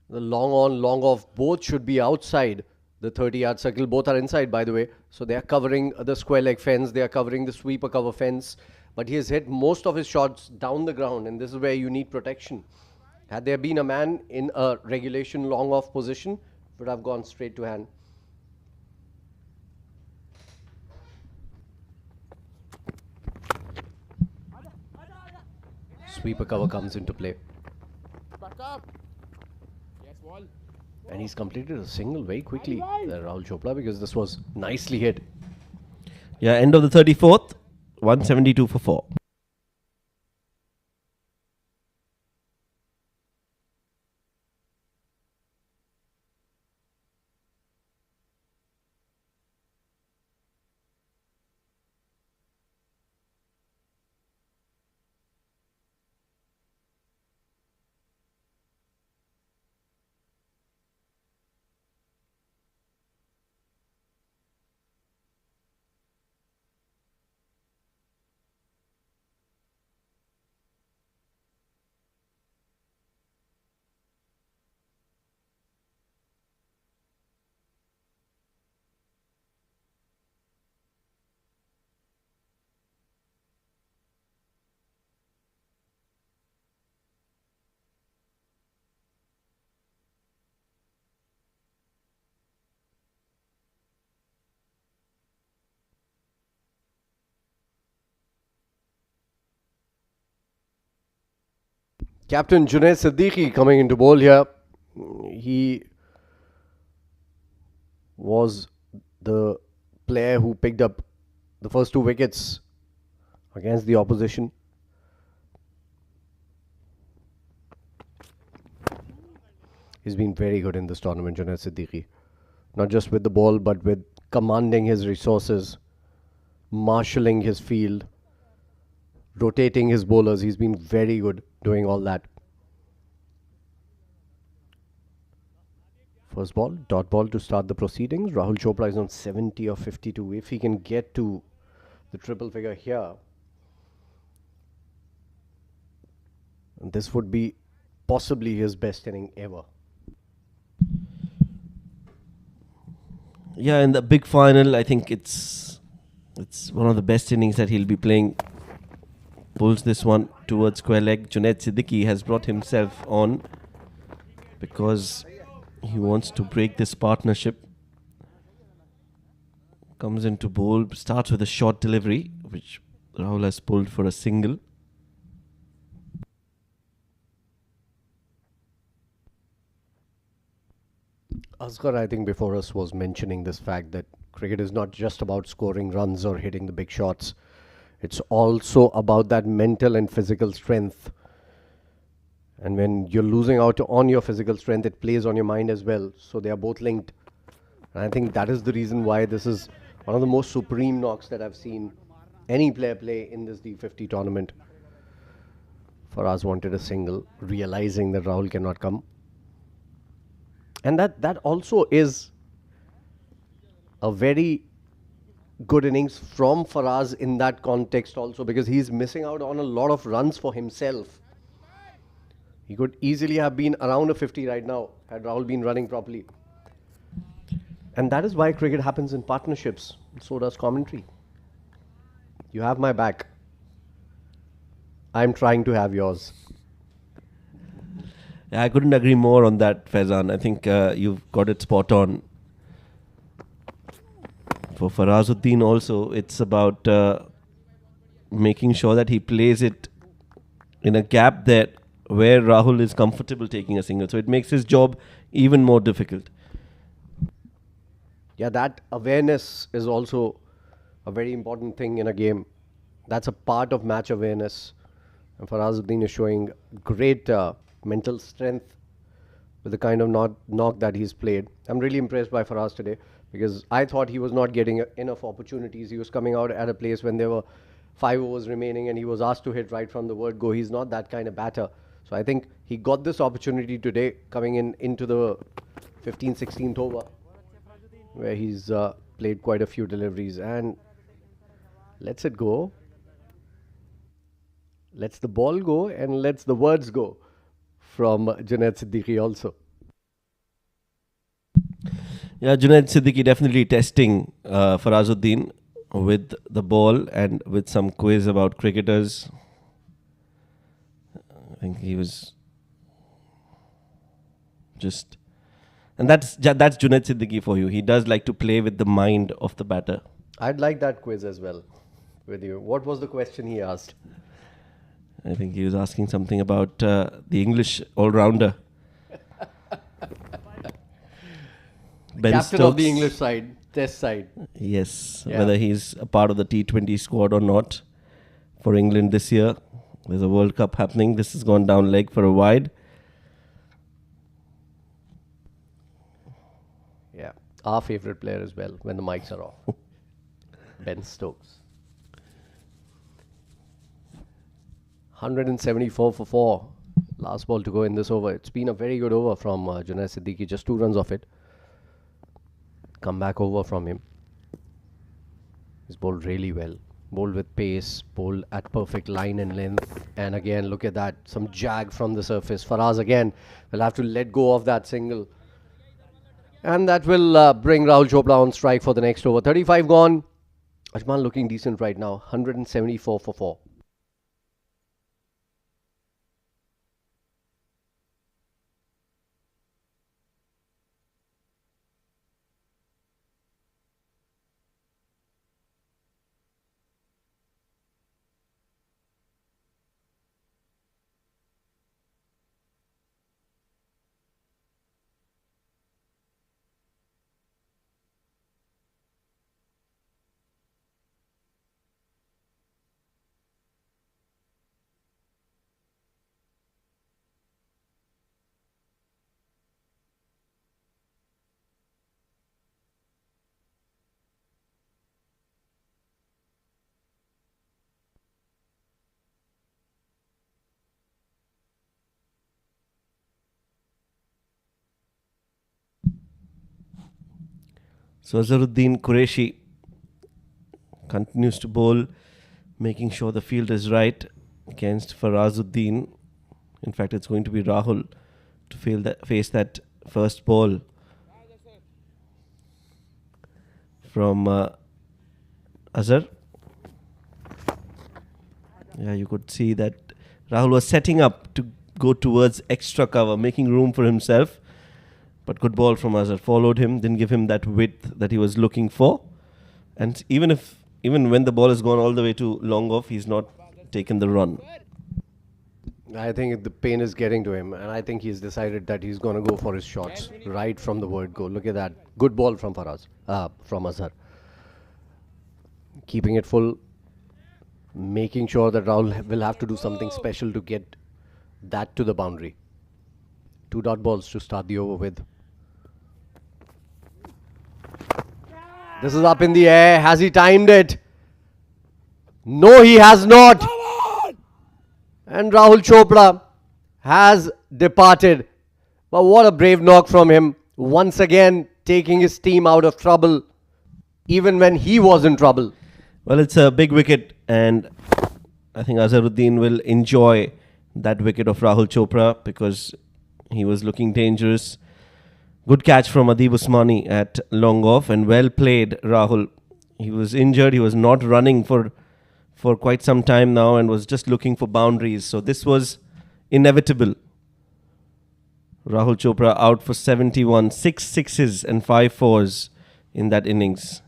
The long on, long off, both should be outside the 30-yard circle. Both are inside, by the way. So they are covering the square leg fence. They are covering the sweeper cover fence. But he has hit most of his shots down the ground, and this is where you need protection. Had there been a man in a regulation long off position, it would have gone straight to hand. sweeper cover comes into play. And he's completed a single very quickly, Rahul Chopra, because this was nicely hit. Yeah, end of the 34th, 172 for 4. Captain Junaid Siddiqui coming into bowl here. He was the player who picked up the first 2 wickets against the opposition. He's been very good in this tournament, Junaid Siddiqui. Not just with the ball, but with commanding his resources, marshalling his field, rotating his bowlers. He's been very good doing all that. First ball, dot ball to start the proceedings. Rahul Chopra is on 70 of 52. If he can get to the triple figure here, this would be possibly his best inning ever. Yeah, in the big final, I think it's one of the best innings that he'll be playing. Pulls this one towards square leg. Junaid Siddiqui has brought himself on because he wants to break this partnership. Comes into bowl, starts with a short delivery, which Rahul has pulled for a single. Asghar, I think before us, was mentioning this fact that cricket is not just about scoring runs or hitting the big shots. It's also about that mental and physical strength. And when you're losing out on your physical strength, it plays on your mind as well. So they are both linked. And I think that is the reason why this is one of the most supreme knocks that I've seen any player play in this D50 tournament. Faraz wanted a single, realizing that Rahul cannot come. And that also is a very good innings from Faraz in that context also, because he's missing out on a lot of runs for himself. He could easily have been around a 50 right now had Rahul been running properly. And that is why cricket happens in partnerships. So does commentary. You have my back. I'm trying to have yours. Yeah, I couldn't agree more on that, Faizan. I think you've got it spot on. For Farazuddin also, it's about making sure that he plays it in a gap that where Rahul is comfortable taking a single. So it makes his job even more difficult. Yeah, that awareness is also a very important thing in a game. That's a part of match awareness. And Farazuddin is showing great mental strength with the kind of knock that he's played. I'm really impressed by Faraz today, because I thought he was not getting enough opportunities. He was coming out at a place when there were 5 overs remaining and he was asked to hit right from the word go. He's not that kind of batter. So I think he got this opportunity today coming into the 15th, 16th over, where he's played quite a few deliveries and lets it go. Lets the ball go and lets the words go from Junaid Siddiqui also. Yeah, Junaid Siddiqui definitely testing Farazuddin with the ball and with some quiz about cricketers. I think he was just... And that's Junaid Siddiqui for you. He does like to play with the mind of the batter. I'd like that quiz as well with you. What was the question he asked? I think he was asking something about the English all-rounder. Ben Captain of the Stokes. English side, Test side. Yes, Yeah. whether he's a part of the T20 squad or not for England this year. There's a World Cup happening. This has gone down leg for a wide. Yeah, our favourite player as well when the mics are off. Ben Stokes. 174 for 4. Last ball to go in this over. It's been a very good over from Junaid Siddiqui. Just 2 runs off it. Come back over from him. He's bowled really well. Bowled with pace. Bowled at perfect line and length. And again, look at that. Some jag from the surface. Faraz again will have to let go of that single. And that will bring Rahul Chopra on strike for the next over. 35 gone. Ajman looking decent right now. 174 for 4. So Azharuddin Qureshi continues to bowl, making sure the field is right against Farazuddin. In fact, it's going to be Rahul to face that first ball from Azhar. Yeah, you could see that Rahul was setting up to go towards extra cover, making room for himself. But good ball from Azhar. Followed him, didn't give him that width that he was looking for. And even when the ball has gone all the way to long off, he's not taken the run. I think the pain is getting to him, and I think he's decided that he's going to go for his shots right from the word go. Look at that. Good ball from from Azhar. Keeping it full, making sure that Rahul will have to do something special to get that to the boundary. 2 dot balls to start the over with. This is up in the air. Has he timed it? No, he has not. And Rahul Chopra has departed. But what a brave knock from him. Once again, taking his team out of trouble, even when he was in trouble. Well, it's a big wicket, and I think Azharuddin will enjoy that wicket of Rahul Chopra because he was looking dangerous. Good catch from Adib Usmani at long off, and well played, Rahul. He was injured. He was not running for quite some time now and was just looking for boundaries. So this was inevitable. Rahul Chopra out for 71, 6 sixes and 5 fours in that innings.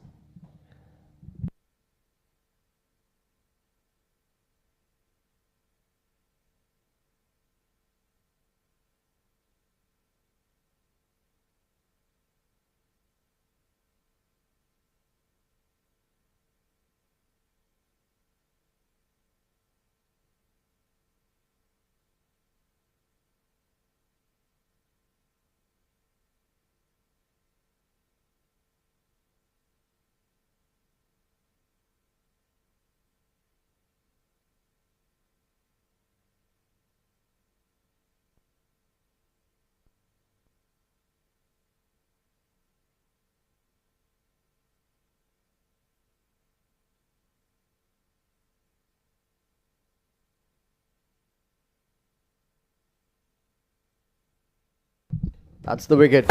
That's the wicket.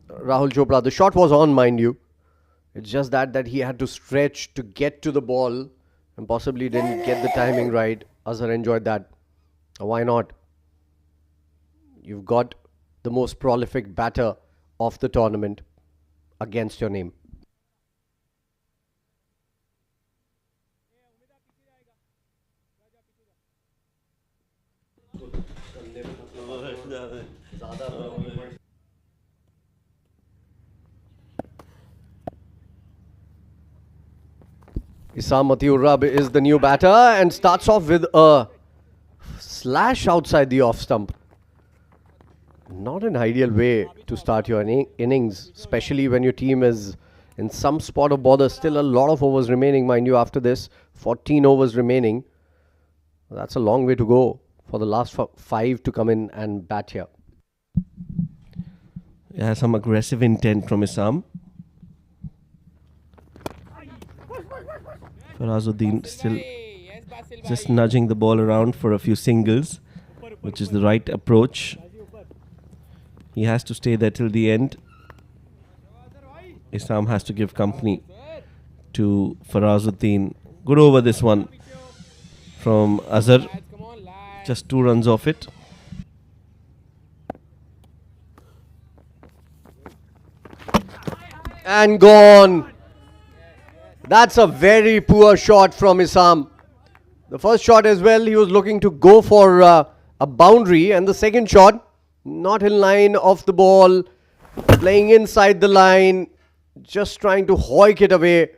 Rahul Chopra. The shot was on, mind you. It's just that he had to stretch to get to the ball and possibly didn't get the timing right. Azhar enjoyed that. Why not? You've got the most prolific batter of the tournament against your name. Issam Matiur is the new batter and starts off with a slash outside the off stump. Not an ideal way to start your innings, especially when your team is in some spot of bother. Still a lot of overs remaining, mind you, after this. 14 overs remaining. That's a long way to go for the last 5 to come in and bat here. Yeah, some aggressive intent from Issam. Farazuddin still just nudging the ball around for a few singles, which is the right approach. He has to stay there till the end. Issam has to give company to Farazuddin. Good over this one from Azhar. Just 2 runs off it. And gone. That's a very poor shot from Issam. The first shot as well, he was looking to go for a boundary, and the second shot, not in line off the ball, playing inside the line, just trying to hoik it away.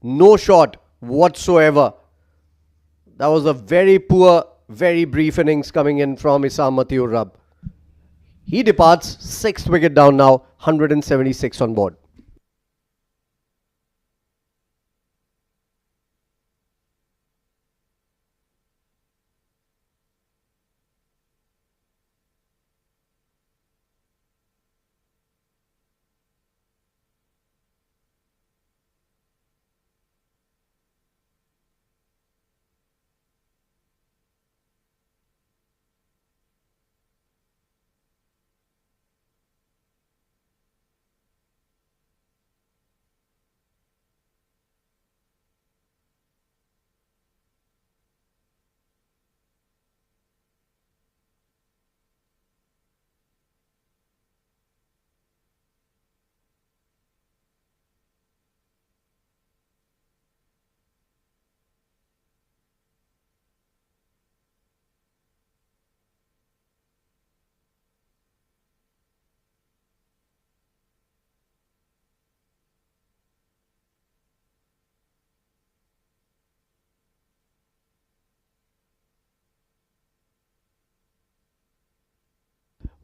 No shot whatsoever. That was a very poor, very brief innings coming in from Issam Matiur. He departs, 6th wicket down now, 176 on board.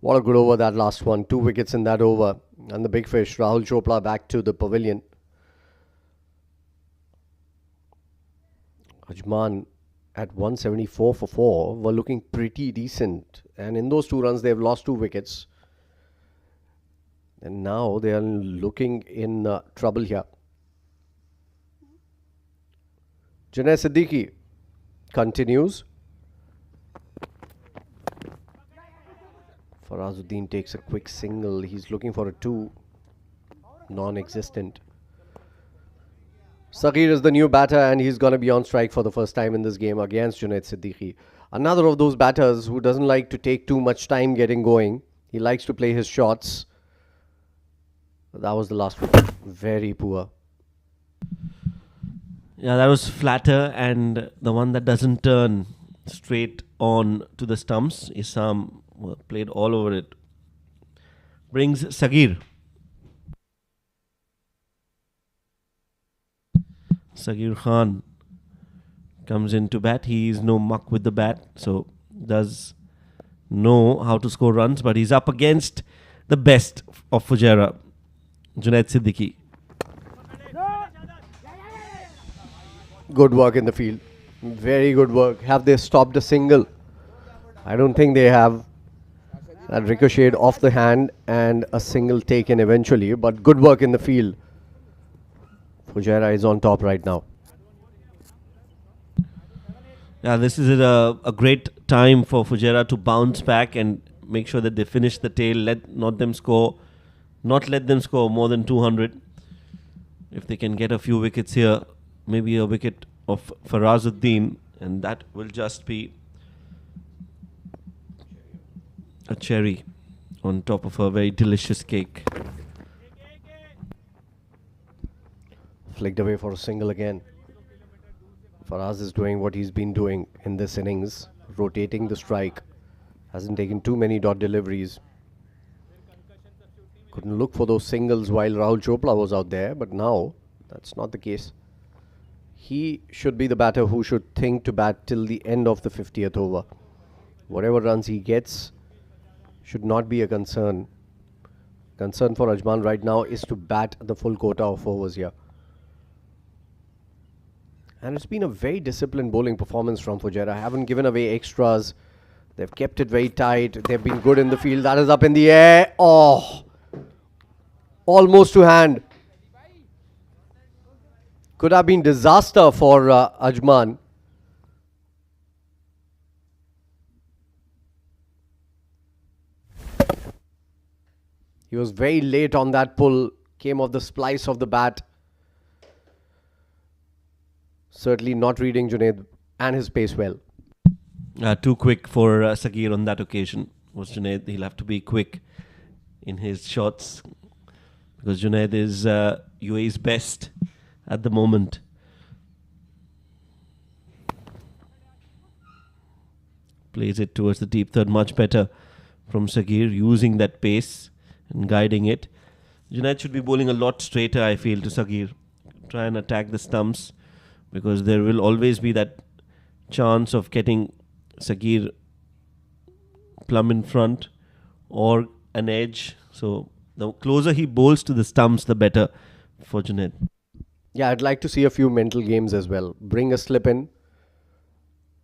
What a good over, that last one. 2 wickets in that over. And the big fish, Rahul Chopra, back to the pavilion. Ajman at 174 for 4 were looking pretty decent. And in those 2 runs, they've lost 2 wickets. And now they are looking in trouble here. Junaid Siddiqui continues. Farazuddin takes a quick single. He's looking for a 2. Non-existent. Saghir is the new batter and he's going to be on strike for the first time in this game against Junaid Siddiqui. Another of those batters who doesn't like to take too much time getting going. He likes to play his shots. That was the last one. Very poor. Yeah, that was flatter, and the one that doesn't turn straight on to the stumps. Issam played all over it. Brings Saghir. Saghir Khan comes in to bat. He is no muck with the bat, so does know how to score runs, but he's up against the best of Fujairah, Junaid Siddiqui. Good work in the field. Very good work. Have they stopped a single? I don't think they have. That ricocheted off the hand and a single taken eventually, but good work in the field. Fujairah is on top right now. Yeah, this is a great time for Fujairah to bounce back and make sure that they finish the tail. Not let them score more than 200. If they can get a few wickets here, maybe a wicket of Farazuddin, and that will just be a cherry on top of a very delicious cake. Flicked away for a single again. Faraz is doing what he's been doing in this innings, rotating the strike. Hasn't taken too many dot deliveries. Couldn't look for those singles while Rahul Chopra was out there, but now that's not the case. He should be the batter who should think to bat till the end of the 50th over. Whatever runs he gets should not be a concern. Concern for Ajman right now is to bat the full quota of overs here. And it's been a very disciplined bowling performance from Fujairah. Haven't given away extras. They've kept it very tight. They've been good in the field. That is up in the air. Oh! Almost to hand. Could have been disaster for Ajman. He was very late on that pull. Came off the splice of the bat. Certainly not reading Junaid and his pace well. Too quick for Sagir on that occasion was Junaid. He'll have to be quick in his shots because Junaid is UAE's best at the moment. Plays it towards the deep third much better from Sagir, using that pace and guiding it. Junaid should be bowling a lot straighter, I feel, to Sagir. Try and attack the stumps because there will always be that chance of getting Sagir plumb in front or an edge. So the closer he bowls to the stumps, the better for Junaid. Yeah, I'd like to see a few mental games as well. Bring a slip in,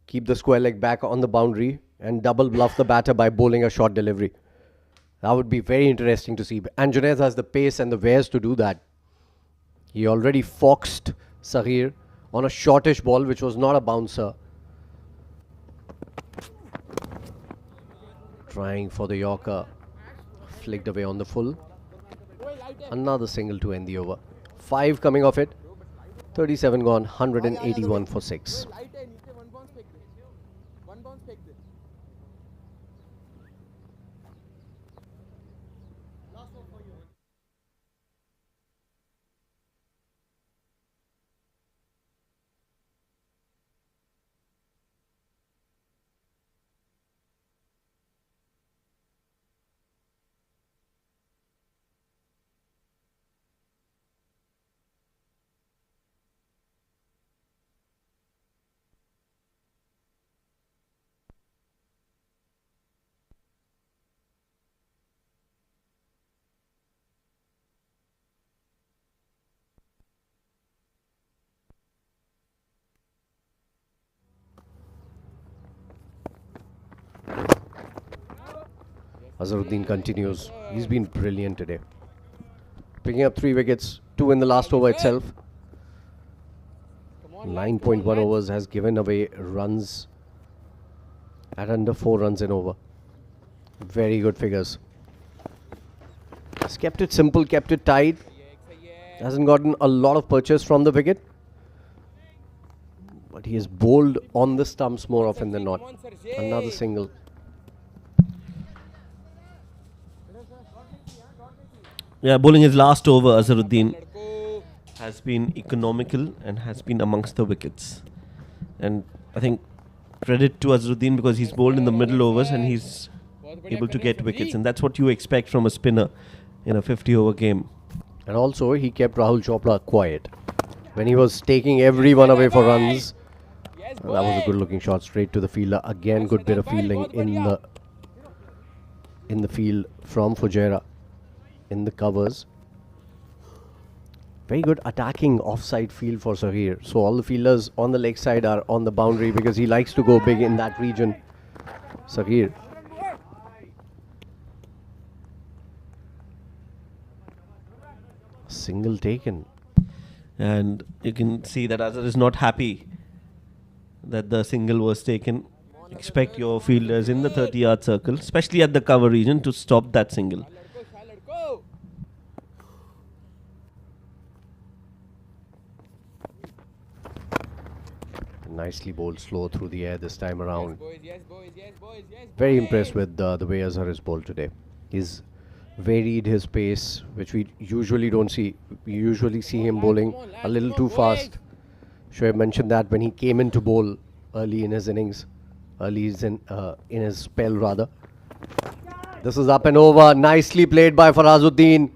keep the square leg back on the boundary and double bluff the batter by bowling a short delivery. That would be very interesting to see. And Junaid has the pace and the wares to do that. He already foxed Sagir on a shortish ball which was not a bouncer. Trying for the Yorker. Flicked away on the full. Another single to end the over. 5 coming off it. 37 gone, 181 for 6. Azharuddin continues. He's been brilliant today. Picking up 3 wickets, 2 in the last over itself. 9.1 overs has given away runs at under 4 runs in over. Very good figures. He's kept it simple, kept it tight. Hasn't gotten a lot of purchase from the wicket. But he has bowled on the stumps more often than not. Another single. Yeah, bowling his last over, Azharuddin has been economical and has been amongst the wickets. And I think credit to Azharuddin because he's bowled in the middle overs and he's able to get wickets. And that's what you expect from a spinner in a 50-over game. And also, he kept Rahul Chopra quiet. When he was taking everyone away for runs, that was a good-looking shot straight to the fielder. Again, good bit of fielding in the field from Fujairah. In the covers. Very good attacking offside field for Sagir. So all the fielders on the leg side are on the boundary because he likes to go big in that region. Sagir. Single taken. And you can see that Azhar is not happy that the single was taken. Expect your fielders in the 30-yard circle, especially at the cover region, to stop that single. Nicely bowled slow through the air this time around. Very impressed with the way Azhar is bowled today. He's varied his pace, which we usually don't see. We usually see him bowling a little too fast. Shoaib mentioned that when he came in to bowl early in his innings. early in his spell rather. This is up and over. Nicely played by Farazuddin.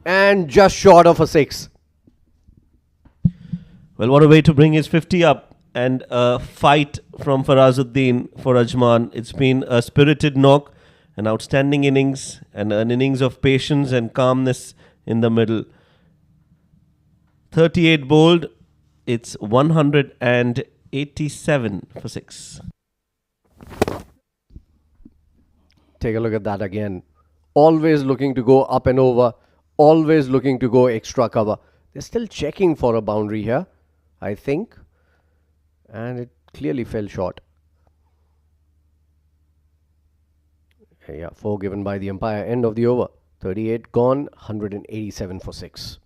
And just short of a 6. Well, what a way to bring his 50 up, and a fight from Farazuddin for Ajman. It's been a spirited knock, an outstanding innings, and an innings of patience and calmness in the middle. 38 bowled, it's 187 for 6. Take a look at that again. Always looking to go up and over. Always looking to go extra cover. They're still checking for a boundary here, I think. And it clearly fell short. Yeah, 4 given by the umpire. End of the over. 38 gone, 187 for 6.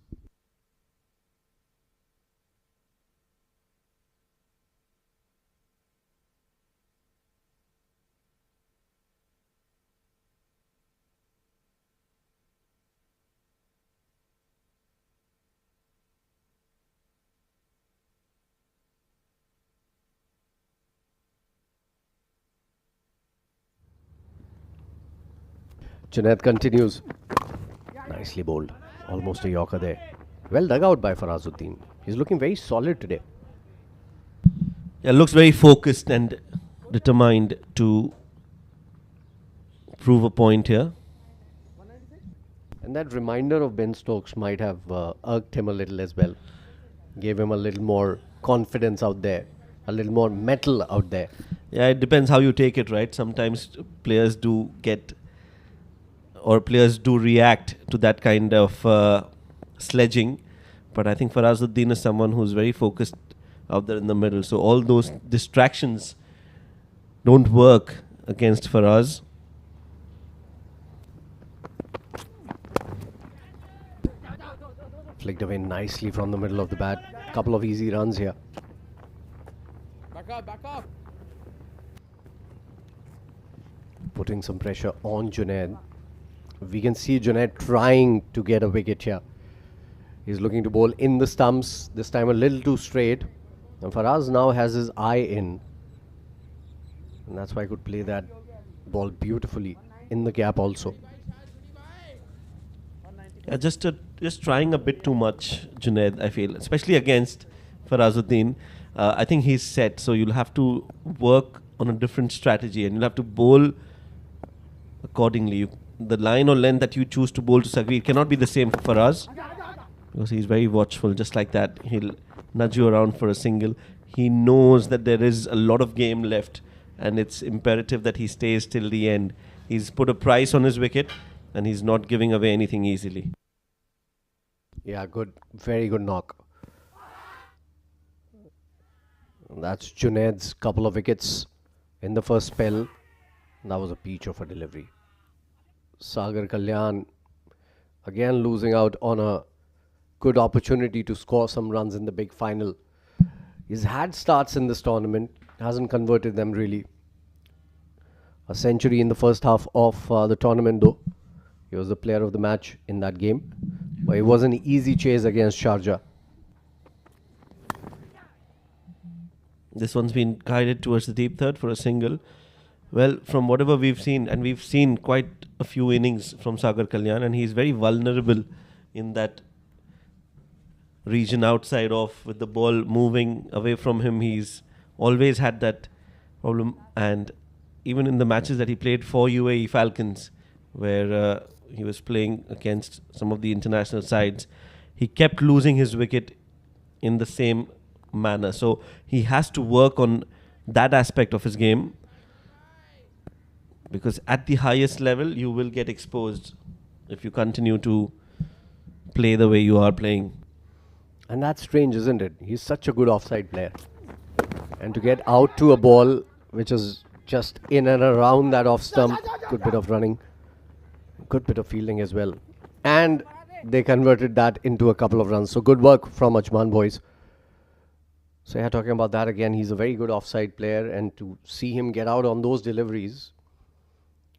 Junaid continues. Nicely bowled. Almost a yorker there. Well dug out by Farazuddin. He's looking very solid today. Yeah, looks very focused and determined to prove a point here. And that reminder of Ben Stokes might have irked him a little as well. Gave him a little more confidence out there. A little more mettle out there. Yeah, it depends how you take it, right? Sometimes players do get, or players do react to that kind of sledging. But I think Farazuddin is someone who's very focused out there in the middle. So all those distractions don't work against Faraz. Flicked away nicely from the middle of the bat. Couple of easy runs here. Back up. Putting some pressure on Junaid. We can see Junaid trying to get a wicket here. He's looking to bowl in the stumps. This time a little too straight. And Faraz now has his eye in. And that's why he could play that ball beautifully in the gap also. Yeah, just trying a bit too much, Junaid, I feel, especially against Farazuddin. I think he's set, so you'll have to work on a different strategy and you'll have to bowl accordingly. The line or length that you choose to bowl to Sagri cannot be the same for Faraz, because he's very watchful. Just like that, he'll nudge you around for a single. He knows that there is a lot of game left and it's imperative that he stays till the end. He's put a price on his wicket and he's not giving away anything easily. Yeah, good. Very good knock. That's Junaid's couple of wickets in the first spell. That was a peach of a delivery. Sagar Kalyan again losing out on a good opportunity to score some runs in the big final. He's had starts in this tournament, hasn't converted them really. A century in the first half of the tournament though. He was the player of the match in that game. But it was an easy chase against Sharjah. This one's been guided towards the deep third for a single. Well, from whatever we've seen, and we've seen quite a few innings from Sagar Kalyan, and he's very vulnerable in that region outside off with the ball moving away from him. He's always had that problem, and even in the matches that he played for UAE Falcons, where he was playing against some of the international sides, he kept losing his wicket in the same manner. So he has to work on that aspect of his game, because at the highest level you will get exposed if you continue to play the way you are playing. And that's strange, isn't it? He's such a good offside player. And to get out to a ball which is just in and around that off stump, good bit of running, good bit of fielding as well. And they converted that into a couple of runs. So good work from Ajman boys. So yeah, talking about that again, he's a very good offside player, and to see him get out on those deliveries,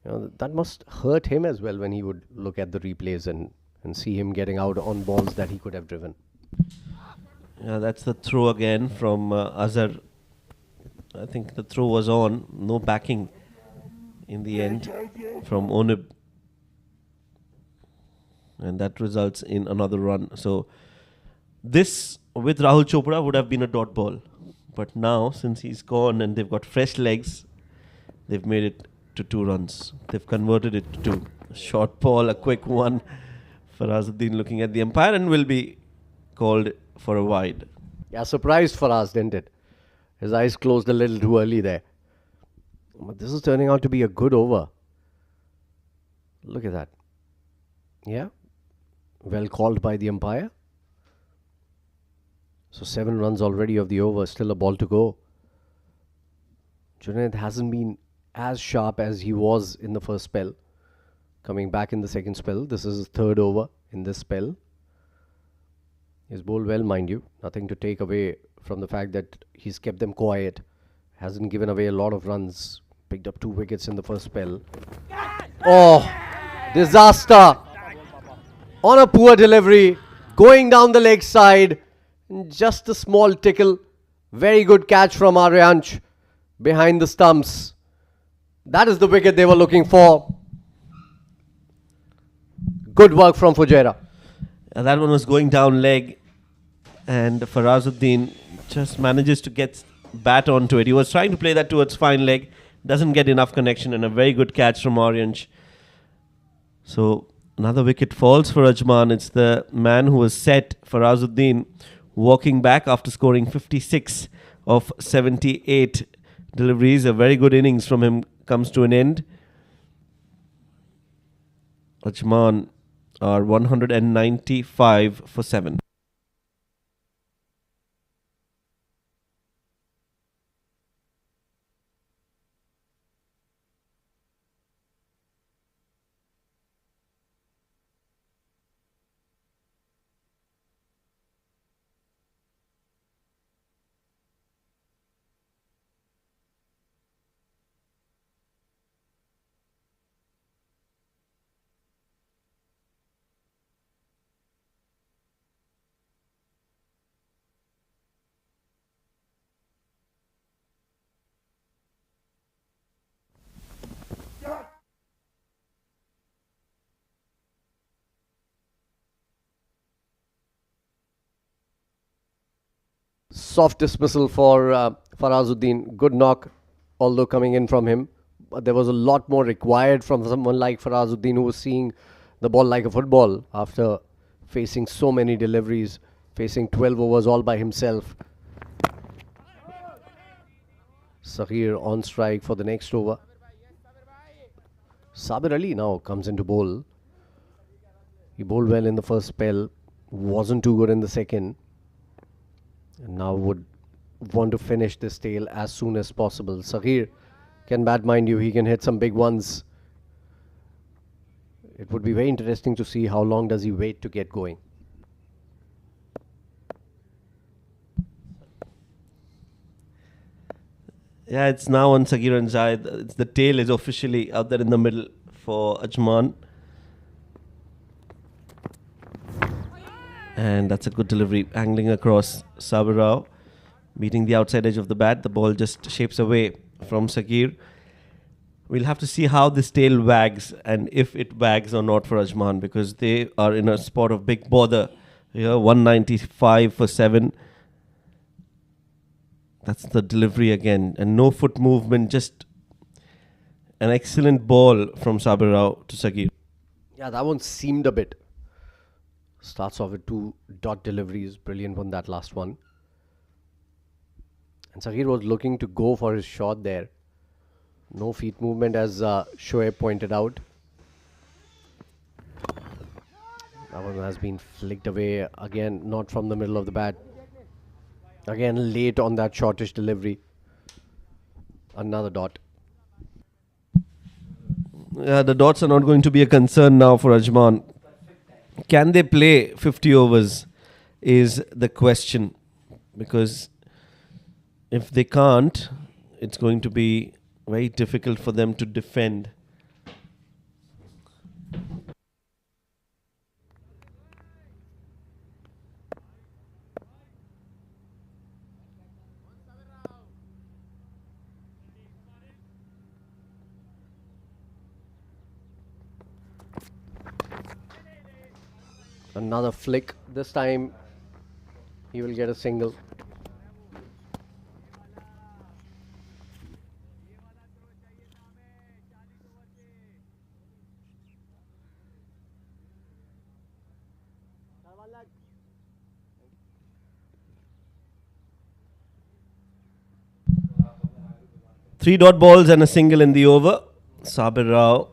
you know, that must hurt him as well when he would look at the replays and see him getting out on balls that he could have driven. Yeah, that's the throw again from Azhar. I think the throw was on, no backing in the end from Onib, and that results in another run. So this with Rahul Chopra would have been a dot ball, but now since he's gone and they've got fresh legs, they've made it to 2 runs. They've converted it to 2. A short ball, a quick one. Farazuddin looking at the umpire and will be called for a wide. Yeah, surprised for us, didn't it? His eyes closed a little too early there. But this is turning out to be a good over. Look at that. Yeah. Well called by the umpire. So 7 runs already of the over. Still a ball to go. Junaid hasn't been as sharp as he was in the first spell. Coming back in the second spell. This is his 3rd over in this spell. He's bowled well, mind you. Nothing to take away from the fact that he's kept them quiet. Hasn't given away a lot of runs. Picked up 2 wickets in the first spell. Oh, disaster. On a poor delivery. Going down the leg side. Just a small tickle. Very good catch from Aryansh. Behind the stumps. That is the wicket they were looking for. Good work from Fujairah. That one was going down leg, and Farazuddin just manages to get bat onto it. He was trying to play that towards fine leg, doesn't get enough connection, and a very good catch from Aryansh. So another wicket falls for Ajman. It's the man who was set, Farazuddin, walking back after scoring 56 of 78 deliveries. A very good innings from him comes to an end. Ajman are 195 for 7. Soft dismissal for Farazuddin. Good knock, although coming in from him. But there was a lot more required from someone like Farazuddin, who was seeing the ball like a football after facing so many deliveries, facing 12 overs all by himself. Sahir on strike for the next over. Sabir Ali now comes into bowl. He bowled well in the first spell, wasn't too good in the second, and now would want to finish this tail as soon as possible. Sahir can bat, mind you. He can hit some big ones. It would be very interesting to see how long does he wait to get going. Yeah, it's now on Sagir and Zaid. The tail is officially out there in the middle for Ajman. And that's a good delivery, angling across Sabir Rao, meeting the outside edge of the bat. The ball just shapes away from Sagir. We'll have to see how this tail wags and if it wags or not for Ajman, because they are in a spot of big bother here. 195 for 7. That's the delivery again. And no foot movement, just an excellent ball from Sabir Rao to Sagir. Yeah, that one seemed a bit. Starts off with 2 dot deliveries. Brilliant one, that last one. And Sagir was looking to go for his shot there. No feet movement, as Shoaib pointed out. That one has been flicked away again, not from the middle of the bat. Again, late on that shortish delivery. Another dot. Yeah, the dots are not going to be a concern now for Ajman. Can they play 50 overs is the question. Because if they can't, it's going to be very difficult for them to defend. Another flick. This time he will get a single. Three dot balls and a single in the over. Sabir Rao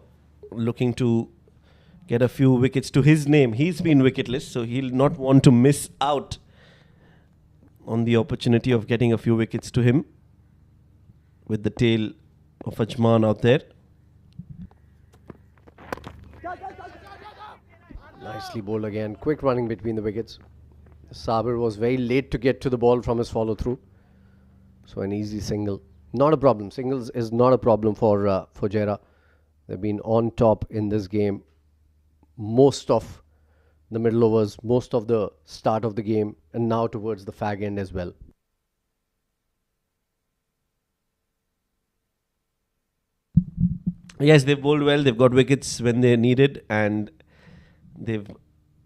looking to get a few wickets to his name. He's been wicketless, so he'll not want to miss out on the opportunity of getting a few wickets to him with the tail of Ajman out there. Nicely bowled again. Quick running between the wickets. Sabir was very late to get to the ball from his follow through. So an easy single. Not a problem. Singles is not a problem for Fujairah. They've been on top in this game most of the middle overs, most of the start of the game, and now towards the fag end as well. Yes, they've bowled well. They've got wickets when they're needed, and they've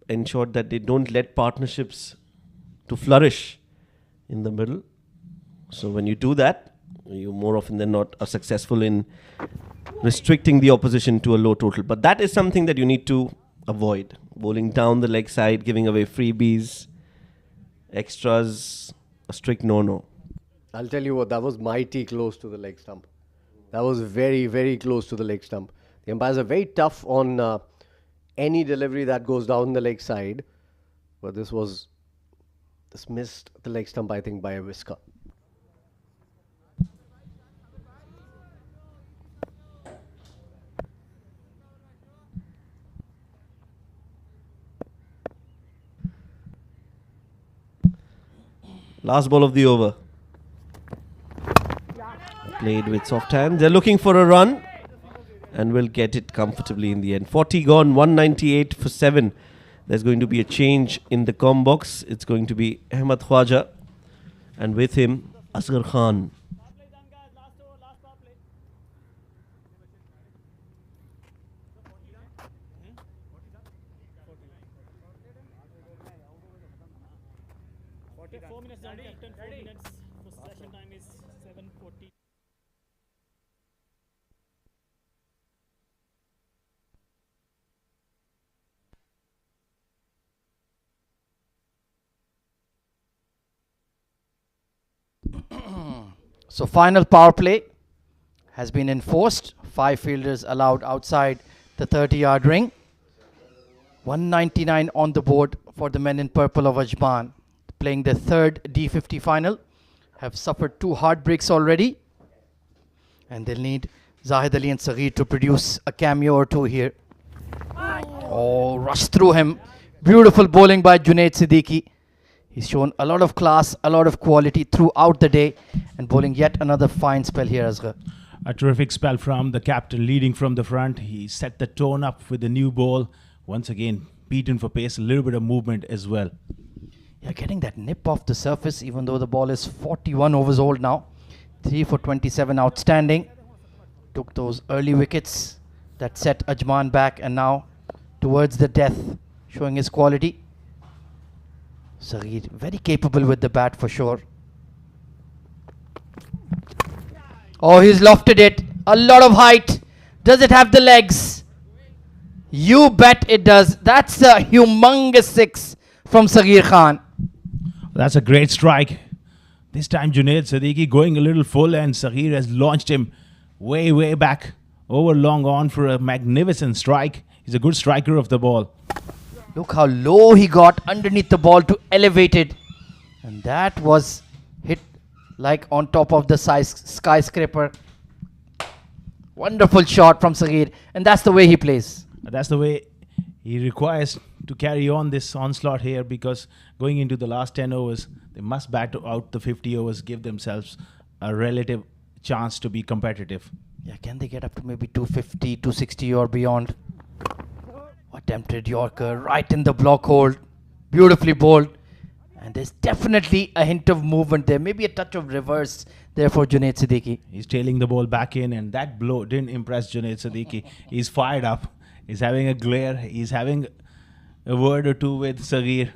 ensured that they don't let partnerships to flourish in the middle. So when you do that, you more often than not are successful in restricting the opposition to a low total. But that is something that you need to avoid. Bowling down the leg side, giving away freebies, extras, a strict no-no. I'll tell you what, that was mighty close to the leg stump. That was very, very close to the leg stump. The umpires are very tough on any delivery that goes down the leg side. But this missed the leg stump, I think, by a whisker. Last ball of the over. Played with soft hand. They're looking for a run and will get it comfortably in the end. 40 gone, 198 for 7. There's going to be a change in the com box. It's going to be Ahmed Khwaja, and with him Asghar Khan. So final power play has been enforced. 5 fielders allowed outside the 30-yard ring. 199 on the board for the men in purple of Ajman, playing their third D50 final. Have suffered 2 heartbreaks already, and they'll need Zahid Ali and Saghir to produce a cameo or two here. Oh, rush through him. Beautiful bowling by Junaid Siddiqui. He's shown a lot of class, a lot of quality throughout the day, and bowling yet another fine spell here, Asghar. A terrific spell from the captain, leading from the front. He set the tone up with the new ball. Once again, beaten for pace, a little bit of movement as well. Yeah, getting that nip off the surface, even though the ball is 41 overs old now. 3 for 27, outstanding. Took those early wickets that set Ajman back, and now towards the death, showing his quality. Saghir, very capable with the bat for sure. Oh, he's lofted it. A lot of height. Does it have the legs? You bet it does. That's a humongous 6 from Saghir Khan. That's a great strike. This time Junaid Siddiqui going a little full, and Saghir has launched him way, way back over long on for a magnificent strike. He's a good striker of the ball. Look how low he got underneath the ball to elevate it. And that was hit like on top of the skyscraper. Wonderful shot from Saghir. And that's the way he plays. That's the way he requires to carry on this onslaught here, because going into the last 10 overs, they must bat out the 50 overs, give themselves a relative chance to be competitive. Yeah, can they get up to maybe 250, 260 or beyond? Attempted Yorker right in the block hold. Beautifully bowled. And there's definitely a hint of movement there. Maybe a touch of reverse there for Junaid Siddiqui. He's tailing the ball back in, and that blow didn't impress Junaid Siddiqui. He's fired up. He's having a glare. He's having a word or two with Saghir.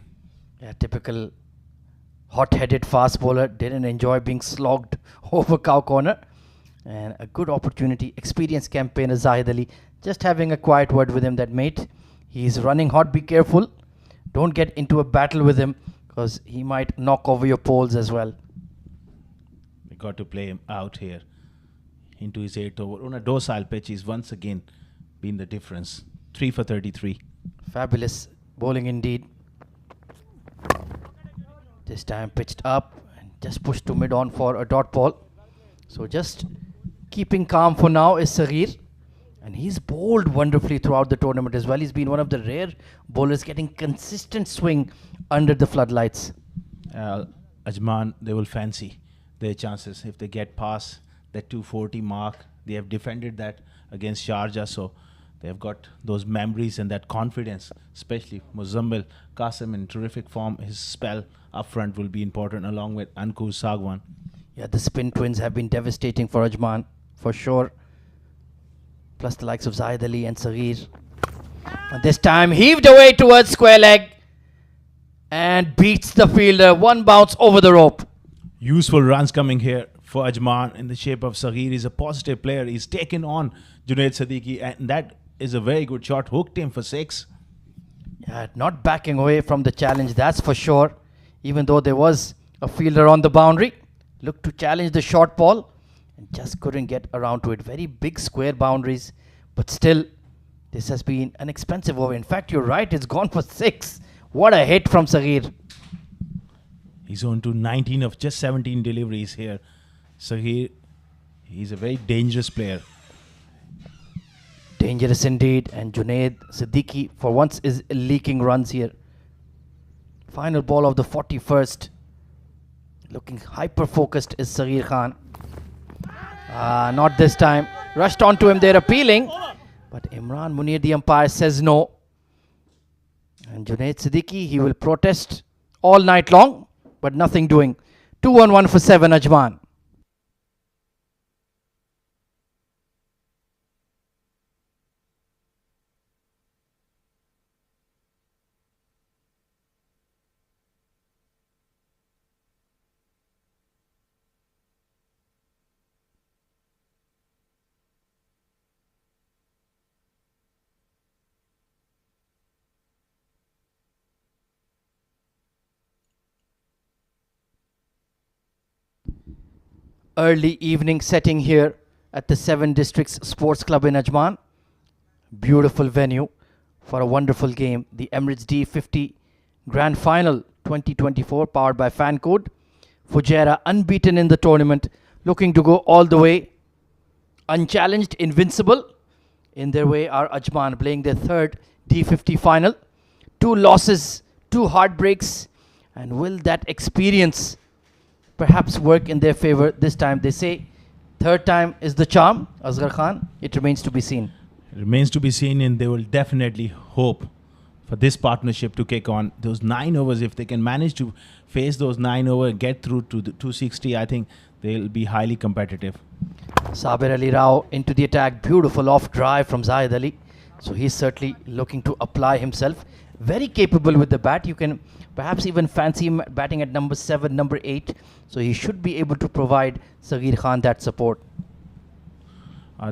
Yeah, typical hot-headed fast bowler. Didn't enjoy being slogged over cow corner. And a good opportunity. Experienced campaigner Zahid Ali. Just having a quiet word with him that, mate, he's running hot. Be careful. Don't get into a battle with him because he might knock over your poles as well. We got to play him out here into his 8th over. On a docile pitch, he's once again been the difference. 3 for 33. Fabulous bowling indeed. This time pitched up and just pushed to mid-on for a dot ball. So just keeping calm for now is Saghir. And he's bowled wonderfully throughout the tournament as well. He's been one of the rare bowlers getting consistent swing under the floodlights. Ajman, they will fancy their chances if they get past that 240 mark. They have defended that against Sharjah, so they have got those memories and that confidence, especially Muzammil Qasim in terrific form. His spell up front will be important along with Ankur Sagwan. Yeah, the spin twins have been devastating for Ajman, for sure. Plus the likes of Zahid Ali and Saghir. And this time heaved away towards square leg and beats the fielder. One bounce over the rope. Useful runs coming here for Ajman in the shape of Saghir. He's a positive player. He's taken on Junaid Siddiqui, and that is a very good shot. Hooked him for 6. Yeah, not backing away from the challenge, that's for sure. Even though there was a fielder on the boundary. Looked to challenge the short ball and just couldn't get around to it. Very big square boundaries, but still this has been an expensive over. In fact, you're right, it's gone for 6. What a hit from Saghir. He's on to 19 of just 17 deliveries here. Saghir, he's a very dangerous player. Dangerous indeed, and Junaid Siddiqui for once is leaking runs here. Final ball of the 41st. Looking hyper-focused is Saghir Khan. Not this time. Rushed onto him, they're appealing. But Imran Munir, the umpire, says no. And Junaid Siddiqui, he will protest all night long, but nothing doing. 2 on 1 for 7, Ajman. Early evening setting here at the 7 Districts Sports Club in Ajman. Beautiful venue for a wonderful game. The Emirates D50 Grand Final 2024 powered by Fan Code. Fujairah unbeaten in the tournament, looking to go all the way. Unchallenged, invincible. In their way are Ajman playing their 3rd D50 final. 2 losses, 2 heartbreaks. And will that experience perhaps work in their favor this time? They say 3rd time is the charm. Asghar Khan, it remains to be seen. It remains to be seen, and they will definitely hope for this partnership to kick on. Those 9 overs, if they can manage to face those 9 over and get through to the 260, I think they'll be highly competitive. Sabir Ali Rao into the attack. Beautiful off drive from Zahid Ali. So he's certainly looking to apply himself. Very capable with the bat. You can perhaps even fancy him batting at number 7, number 8. So he should be able to provide Saghir Khan that support.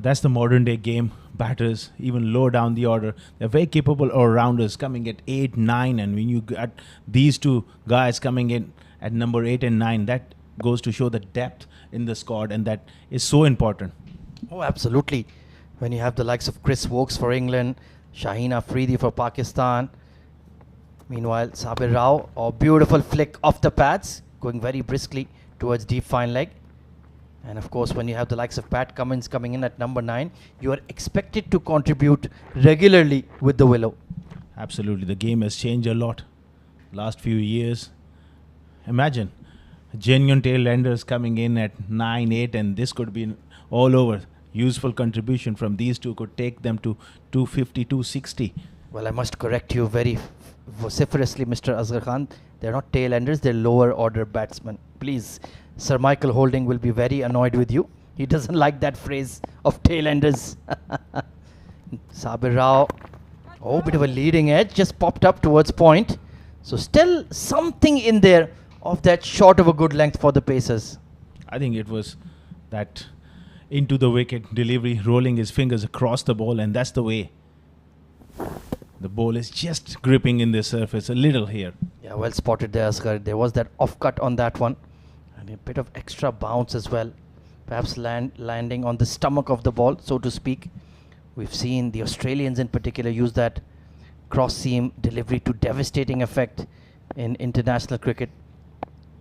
That's the modern day game. Batters, even low down the order, they're very capable all-rounders coming at 8, 9. And when you got these 2 guys coming in at number 8 and 9, that goes to show the depth in the squad, and that is so important. Oh, absolutely. When you have the likes of Chris Wokes for England, Shaheen Afridi for Pakistan. Meanwhile, Sabir Rao, a beautiful flick off the pads, going very briskly towards deep fine leg. And of course, when you have the likes of Pat Cummins coming in at number 9, you are expected to contribute regularly with the willow. Absolutely. The game has changed a lot last few years. Imagine genuine tail enders coming in at 9, 8, and this could be all over. Useful contribution from these 2 could take them to 250, 260. Well, I must correct you very vociferously, Mr. Asghar Khan. They're not tail enders, they're lower order batsmen. Please, Sir Michael Holding will be very annoyed with you. He doesn't like that phrase of tail enders. Sabir Rao Oh, bit of a leading edge just popped up towards point. So still something in there of that short of a good length for the Pacers. I think it was that into the wicket delivery, rolling his fingers across the ball, and that's the way. The ball is just gripping in the surface a little here. Yeah, well spotted there, Asghar. There was that off cut on that one. And a bit of extra bounce as well. Perhaps landing on the stomach of the ball, so to speak. We've seen the Australians in particular use that cross-seam delivery to devastating effect in international cricket.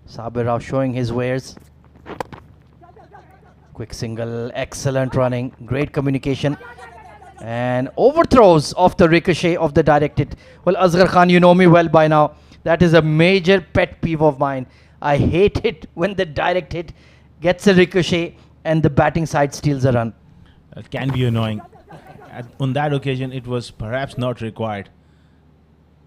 Sabir Rao showing his wares. Quick single, excellent running, great communication. And overthrows off the ricochet of the direct hit. Well, Asghar Khan, you know me well by now. That is a major pet peeve of mine. I hate it when the direct hit gets a ricochet and the batting side steals a run. It can be annoying. On that occasion, it was perhaps not required.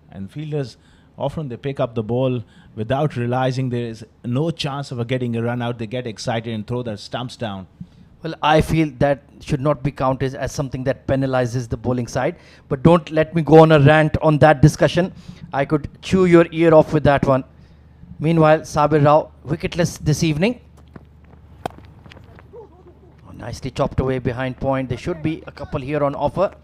And fielders, often they pick up the ball without realizing there is no chance of getting a run out. They get excited and throw their stumps down. Well, I feel that should not be counted as something that penalizes the bowling side. But don't let me go on a rant on that discussion. I could chew your ear off with that one. Meanwhile, Sabir Rao wicketless this evening. Oh, nicely chopped away behind point. There should be a couple here on offer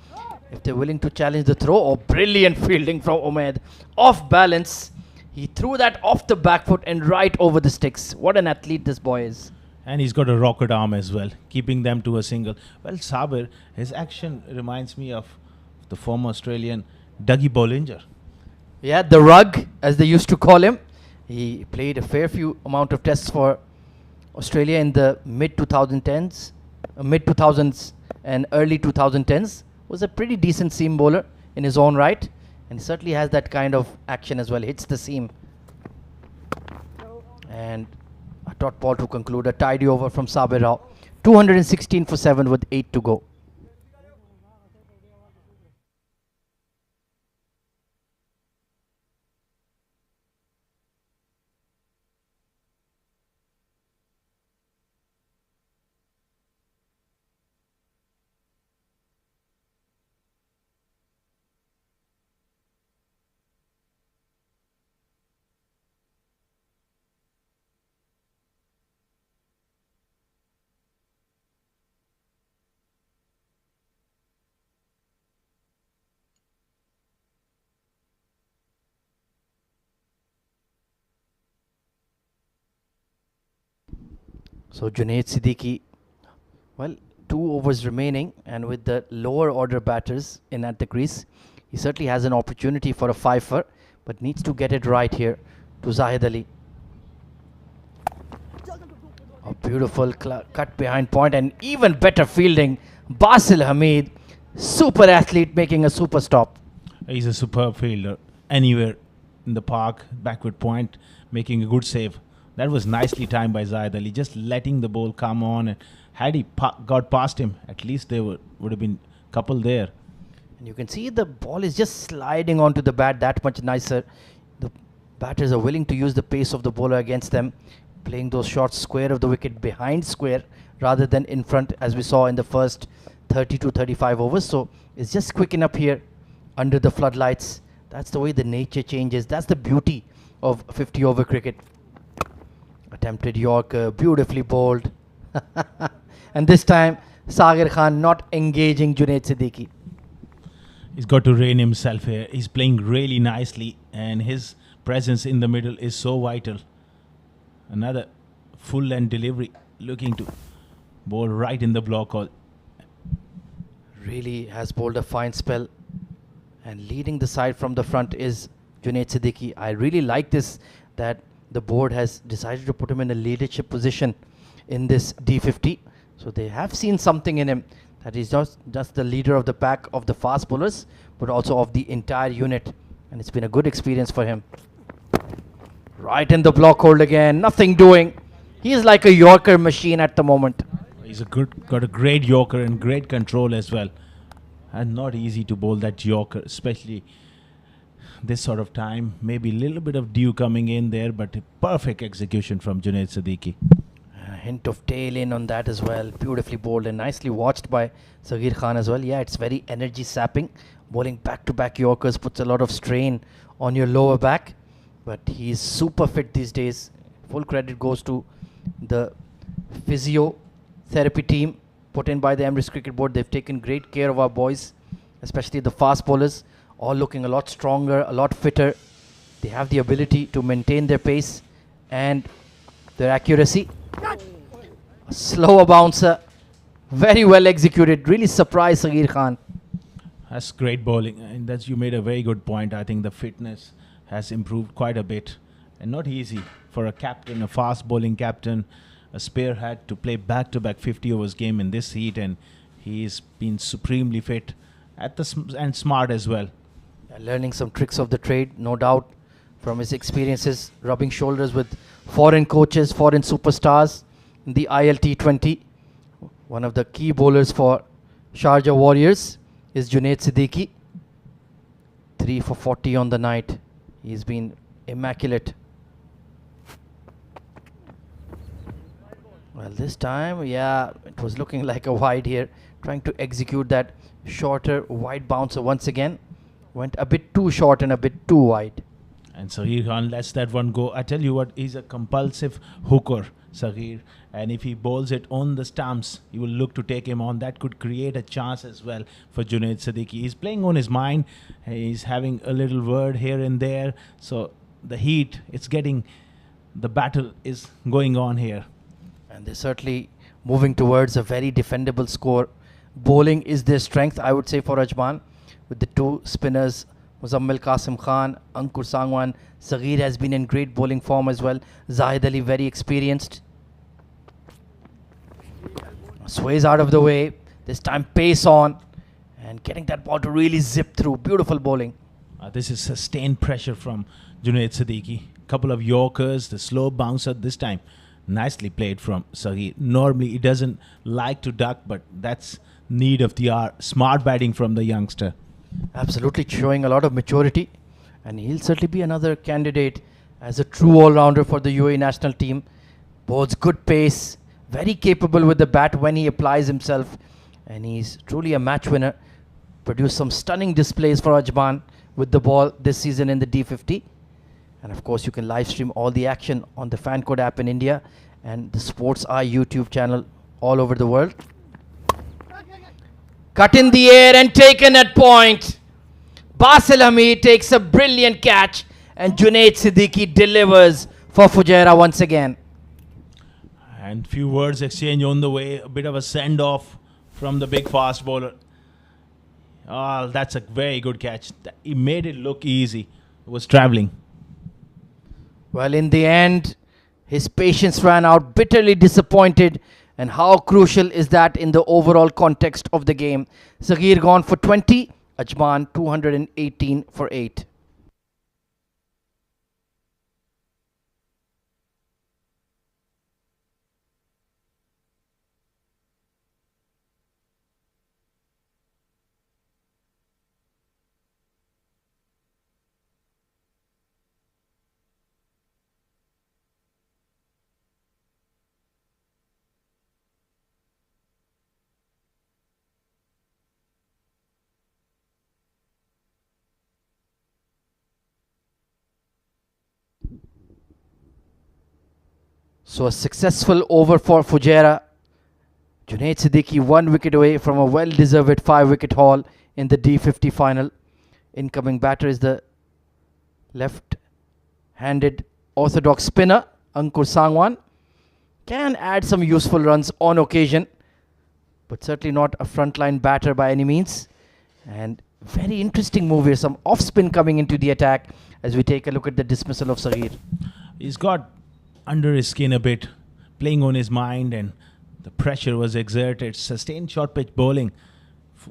if they're willing to challenge the throw. Oh, brilliant fielding from Umaid. Off balance. He threw that off the back foot and right over the sticks. What an athlete this boy is. And he's got a rocket arm as well, keeping them to a single. Well, Sabir, his action reminds me of the former Australian Dougie Bollinger. Yeah, the rug, as they used to call him. He played a fair few amount of tests for Australia in the mid 2010s, mid 2000s and early 2010s. Was a pretty decent seam bowler in his own right, and he certainly has that kind of action as well. Hits the seam. And a dot ball to conclude. A tidy over from Sabir Rao. 216 for 7 with 8 to go. So Junaid Siddiqui, well, 2 overs remaining, and with the lower order batters in at the crease, he certainly has an opportunity for a 5-fer, but needs to get it right here to Zahid Ali. A beautiful cut behind point and even better fielding. Basil Hamid, super athlete making a super stop. He's a superb fielder. Anywhere in the park, backward point, making a good save. That was nicely timed by Zahid Ali, just letting the ball come on. And had he got past him, at least there would have been a couple there. And you can see the ball is just sliding onto the bat that much nicer. The batters are willing to use the pace of the bowler against them, playing those shots square of the wicket behind square rather than in front, as we saw in the first 30 to 35 overs. So it's just quick up here under the floodlights. That's the way the nature changes. That's the beauty of 50 over cricket. Attempted Yorker, beautifully bowled. And this time, Sagar Khan not engaging Junaid Siddiqui. He's got to rein himself here. He's playing really nicely, and his presence in the middle is so vital. Another full length delivery, looking to bowl right in the block hole. Really has bowled a fine spell, and leading the side from the front is Junaid Siddiqui. I really like this, that the board has decided to put him in a leadership position in this D50. So they have seen something in him, that he's not just the leader of the pack of the fast bowlers, but also of the entire unit. And it's been a good experience for him. Right in the block hold again, nothing doing. He is like a Yorker machine at the moment. He's got a great Yorker and great control as well. And not easy to bowl that Yorker, especially this sort of time. Maybe a little bit of dew coming in there, but a perfect execution from Junaid Siddiqui. hint of tail in on that as well. Beautifully bowled and nicely watched by Saghir Khan as well. Yeah, it's very energy sapping. Bowling back-to-back Yorkers puts a lot of strain on your lower back. But he's super fit these days. Full credit goes to the physiotherapy team put in by the Emirates Cricket Board. They've taken great care of our boys, especially the fast bowlers, all looking a lot stronger, a lot fitter. They have the ability to maintain their pace and their accuracy. A slower bouncer, very well executed. Really surprised Saghir Khan. That's great bowling, and that's, you made a very good point. I think the fitness has improved quite a bit, and not easy for a captain, a fast bowling captain, a spearhead, to play back-to-back 50 overs game in this heat, and he's been supremely fit at the and smart as well. Learning some tricks of the trade, no doubt, from his experiences, rubbing shoulders with foreign coaches, foreign superstars in the ILT20. One of the key bowlers for Sharjah Warriors is Junaid Siddiqui. 3 for 40 on the night. He's been immaculate. Well, this time, yeah, it was looking like a wide here. Trying to execute that shorter wide bouncer once again. Went a bit too short and a bit too wide. And Saghir Khan lets that one go. I tell you what, he's a compulsive hooker, Saghir. And if he bowls it on the stumps, you will look to take him on. That could create a chance as well for Junaid Siddiqui. He's playing on his mind. He's having a little word here and there. So the heat, it's getting, the battle is going on here. And they're certainly moving towards a very defendable score. Bowling is their strength, I would say, for Ajman. With the two spinners, Muzammil Qasim Khan, Ankur Sangwan. Saghir has been in great bowling form as well. Zahid Ali very experienced. Sways out of the way. This time pace on. And getting that ball to really zip through. Beautiful bowling. This is sustained pressure from Junaid Siddiqui. Couple of Yorkers, the slow bouncer this time. Nicely played from Saghir. Normally he doesn't like to duck, but that's need of the hour. Smart batting from the youngster. Absolutely showing a lot of maturity. And he'll certainly be another candidate as a true all-rounder for the UAE national team. Bowls good pace. Very capable with the bat when he applies himself. And he's truly a match winner. Produced some stunning displays for Ajman with the ball this season in the D50. And of course, you can live stream all the action on the Fan Code app in India and the Sports Eye YouTube channel all over the world. Cut in the air and taken at point. Basil Hamid takes a brilliant catch and Junaid Siddiqui delivers for Fujairah once again. And few words exchange on the way. A bit of a send-off from the big fast bowler. Oh, that's a very good catch. He made it look easy. It was travelling. Well, in the end, his patience ran out, bitterly disappointed. And how crucial is that in the overall context of the game? Saghir gone for 20, Ajman 218 for 8. So a successful over for Fujairah. Junaid Siddiqui 1 wicket away from a well-deserved 5-wicket haul in the D50 final. Incoming batter is the left-handed orthodox spinner, Ankur Sangwan. Can add some useful runs on occasion, but certainly not a frontline batter by any means. And very interesting move here, some off-spin coming into the attack as we take a look at the dismissal of Saghir. He's got under his skin a bit, playing on his mind, and the pressure was exerted. Sustained short pitch bowling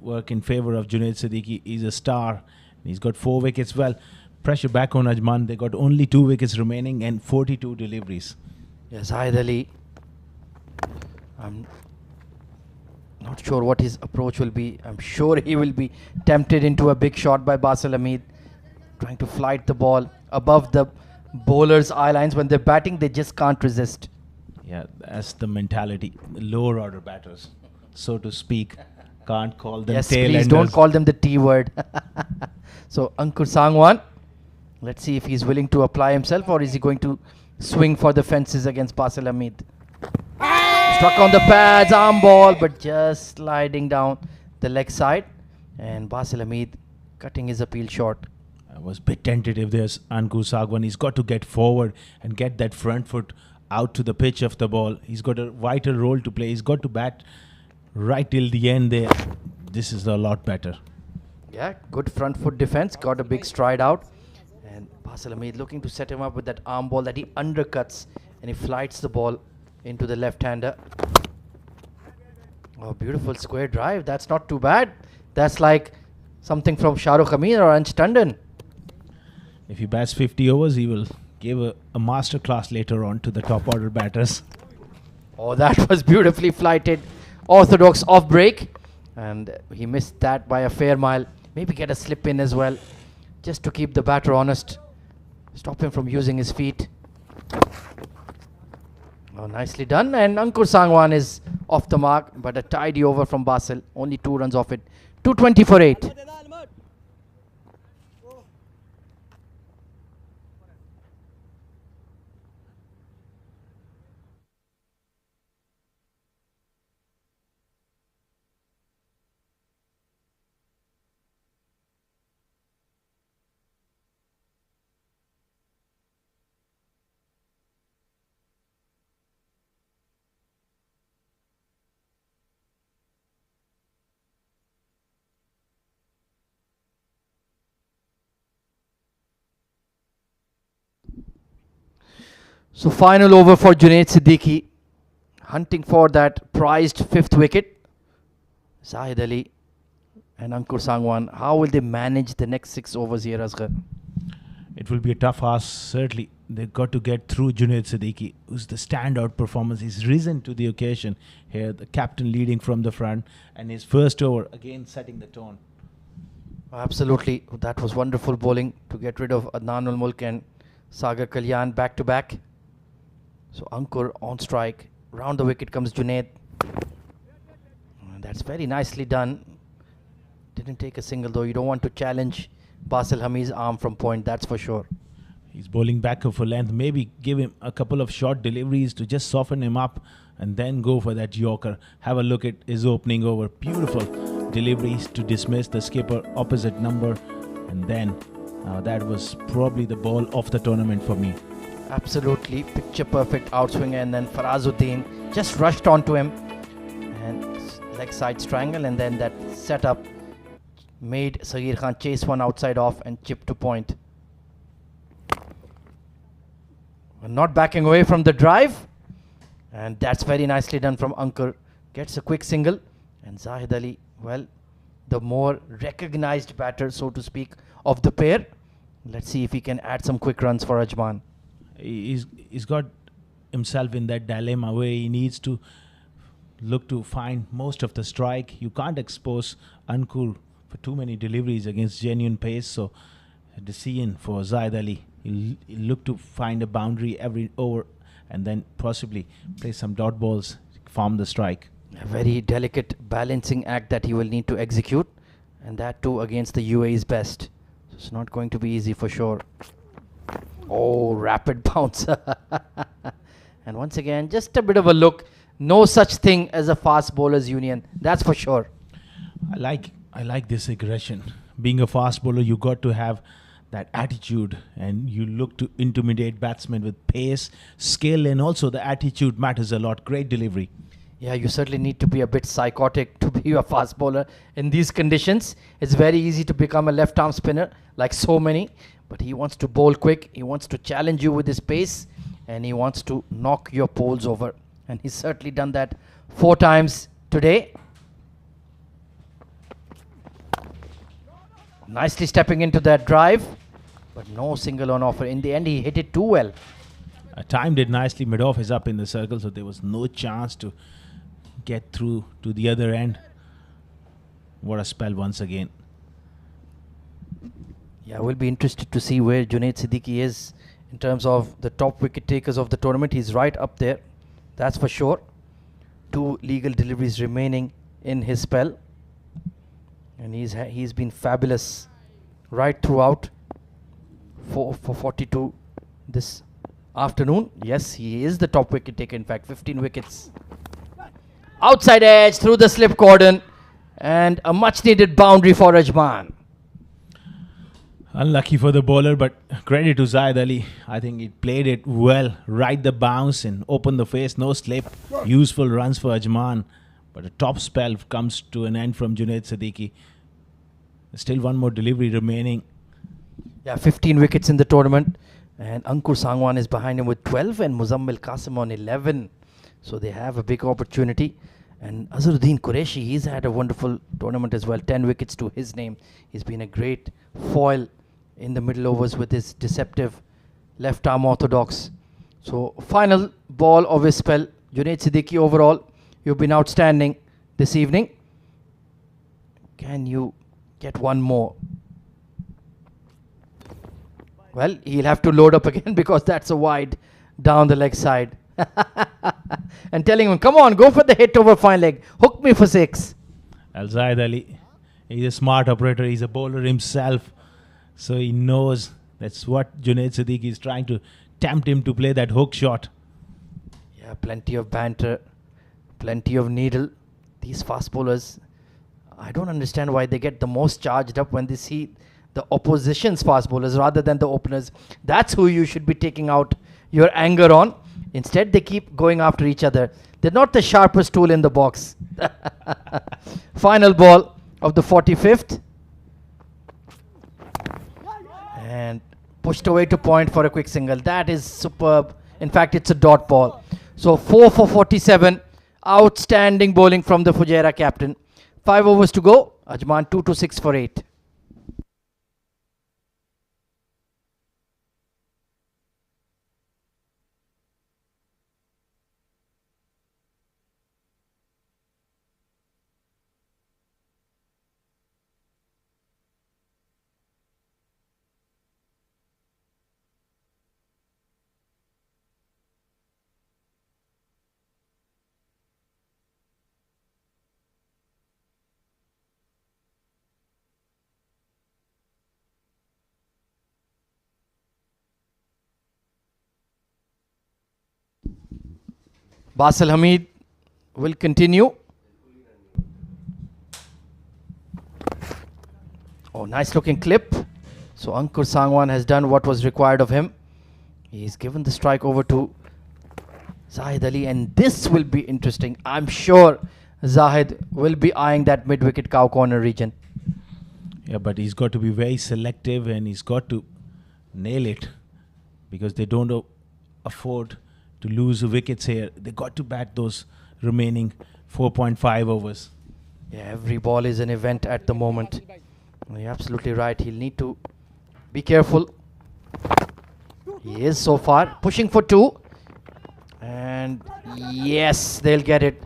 work in favour of Junaid Siddiqui. He's a star. He's got 4 wickets. Well, pressure back on Ajman. They got only 2 wickets remaining and 42 deliveries. Yes, Zahid Ali. I'm not sure what his approach will be. I'm sure he will be tempted into a big shot by Basil Hamid. Trying to flight the ball above the bowlers' eye lines. When they're batting, they just can't resist. Yeah, that's the mentality. Lower order batters, so to speak. Can't call them Yes, tail please enders. don't call them the T word. So Ankur Sangwan, let's see if he's willing to apply himself or is he going to swing for the fences against Basil Hamid. Struck on the pads, arm ball, but just sliding down the leg side. And Basil Hamid cutting his appeal short. I was a bit tentative. There's Ankur Sagwan. He's got to get forward and get that front foot out to the pitch of the ball. He's got a vital role to play. He's got to bat right till the end there. This is a lot better. Yeah, good front foot defense. Got a big stride out. And Basil Hamid looking to set him up with that arm ball that he undercuts. And he flights the ball into the left-hander. Oh, beautiful square drive. That's not too bad. That's like something from Shahrukh Amin or Ansh Tandon. If he bats 50 overs, he will give a master class later on to the top order batters. Oh, that was beautifully flighted. Orthodox off break. And he missed that by a fair mile. Maybe get a slip in as well. Just to keep the batter honest. Stop him from using his feet. Oh, nicely done. And Ankur Sangwan is off the mark. But a tidy over from Basil. Only 2 runs off it. 220 for 8. So final over for Junaid Siddiqui, hunting for that prized 5th wicket. Zahid Ali and Ankur Sangwan, how will they manage the next 6 overs here, Asghar? It will be a tough ask, certainly. They've got to get through Junaid Siddiqui, who's the standout performance. He's risen to the occasion here, the captain leading from the front, and his first over, again setting the tone. Absolutely, that was wonderful bowling to get rid of Adnan ul Mulk and Sagar Kalyan back to back. So Ankur on strike, round the wicket comes Junaid. That's very nicely done. Didn't take a single though. You don't want to challenge Basil Hamid's arm from point, that's for sure. He's bowling back for length. Maybe give him a couple of short deliveries to just soften him up and then go for that Yorker. Have a look at his opening over. Beautiful deliveries to dismiss the skipper opposite number. And then that was probably the ball of the tournament for me. Absolutely, picture perfect outswinger, and then Farazuddin just rushed onto him and leg side strangle, and then that setup made Saghir Khan chase one outside off and chip to point. Not backing away from the drive, and that's very nicely done from Ankur. Gets a quick single, and Zahid Ali, well, the more recognized batter, so to speak, of the pair. Let's see if he can add some quick runs for Ajman. He's got himself in that dilemma where he needs to look to find most of the strike. You can't expose Ankur for too many deliveries against genuine pace. So a decision for Zahid Ali. He'll look to find a boundary every over and then possibly play some dot balls, farm the strike. A very delicate balancing act that he will need to execute, and that too against the UAE's best. So it's not going to be easy for sure. Oh, rapid bounce. And once again, just a bit of a look. No such thing as a fast bowlers union, that's for sure. I like this aggression. Being a fast bowler, you got to have that attitude, and you look to intimidate batsmen with pace, skill, and also the attitude matters a lot. Great delivery. Yeah, you certainly need to be a bit psychotic to be a fast bowler in these conditions. It's very easy to become a left arm spinner like so many, but he wants to bowl quick, he wants to challenge you with his pace, and he wants to knock your poles over, and he's certainly done that 4 times today. Nicely stepping into that drive, but no single on offer. In the end, he hit it too well. Timed it nicely. Mid-off is up in the circle, so there was no chance to get through to the other end. What a spell once again. Yeah, we'll be interested to see where Junaid Siddiqui is in terms of the top wicket takers of the tournament. He's right up there, that's for sure. 2 legal deliveries remaining in his spell, and he's been fabulous right throughout. 4 for 42 this afternoon. Yes, he is the top wicket taker. In fact, 15 wickets. Outside edge through the slip cordon, and a much needed boundary for Ajman. Unlucky for the bowler, but credit to Zahid Ali. I think he played it well. Right the bounce and open the face, no slip. Useful runs for Ajman. But a top spell comes to an end from Junaid Siddiqui. Still one more delivery remaining. Yeah, 15 wickets in the tournament, and Ankur Sangwan is behind him with 12 and Muzammil Qasim on 11. So they have a big opportunity. And Azharuddin Qureshi, he's had a wonderful tournament as well. 10 wickets to his name. He's been a great foil in the middle overs with his deceptive left arm orthodox. So final ball of his spell. Junaid Siddiqui, overall, you've been outstanding this evening. Can you get one more? Well, he'll have to load up again because that's a wide down the leg side. And telling him, come on, go for the hit over fine leg. Hook me for 6. Zahid Ali, he's a smart operator. He's a bowler himself. So he knows that's what Junaid Siddiqui is trying to tempt him to play that hook shot. Yeah, plenty of banter, plenty of needle. These fast bowlers, I don't understand why they get the most charged up when they see the opposition's fast bowlers rather than the openers. That's who you should be taking out your anger on. Instead, they keep going after each other. They're not the sharpest tool in the box. Final ball of the 45th. And pushed away to point for a quick single. That is superb. In fact, it's a dot ball. So 4 for 47. Outstanding bowling from the Fujairah captain. 5 overs to go. Ajman 2 to 6 for 8. Basil Hamid will continue. Oh, nice looking clip. So Ankur Sangwan has done what was required of him. He's given the strike over to Zahid Ali, and this will be interesting. I'm sure Zahid will be eyeing that mid-wicket cow corner region. Yeah, but he's got to be very selective and he's got to nail it because they don't afford to lose wickets here. They got to bat those remaining 4.5 overs. Yeah, every ball is an event at the moment. You're absolutely right. He'll need to be careful. He is so far pushing for 2. And yes, they'll get it.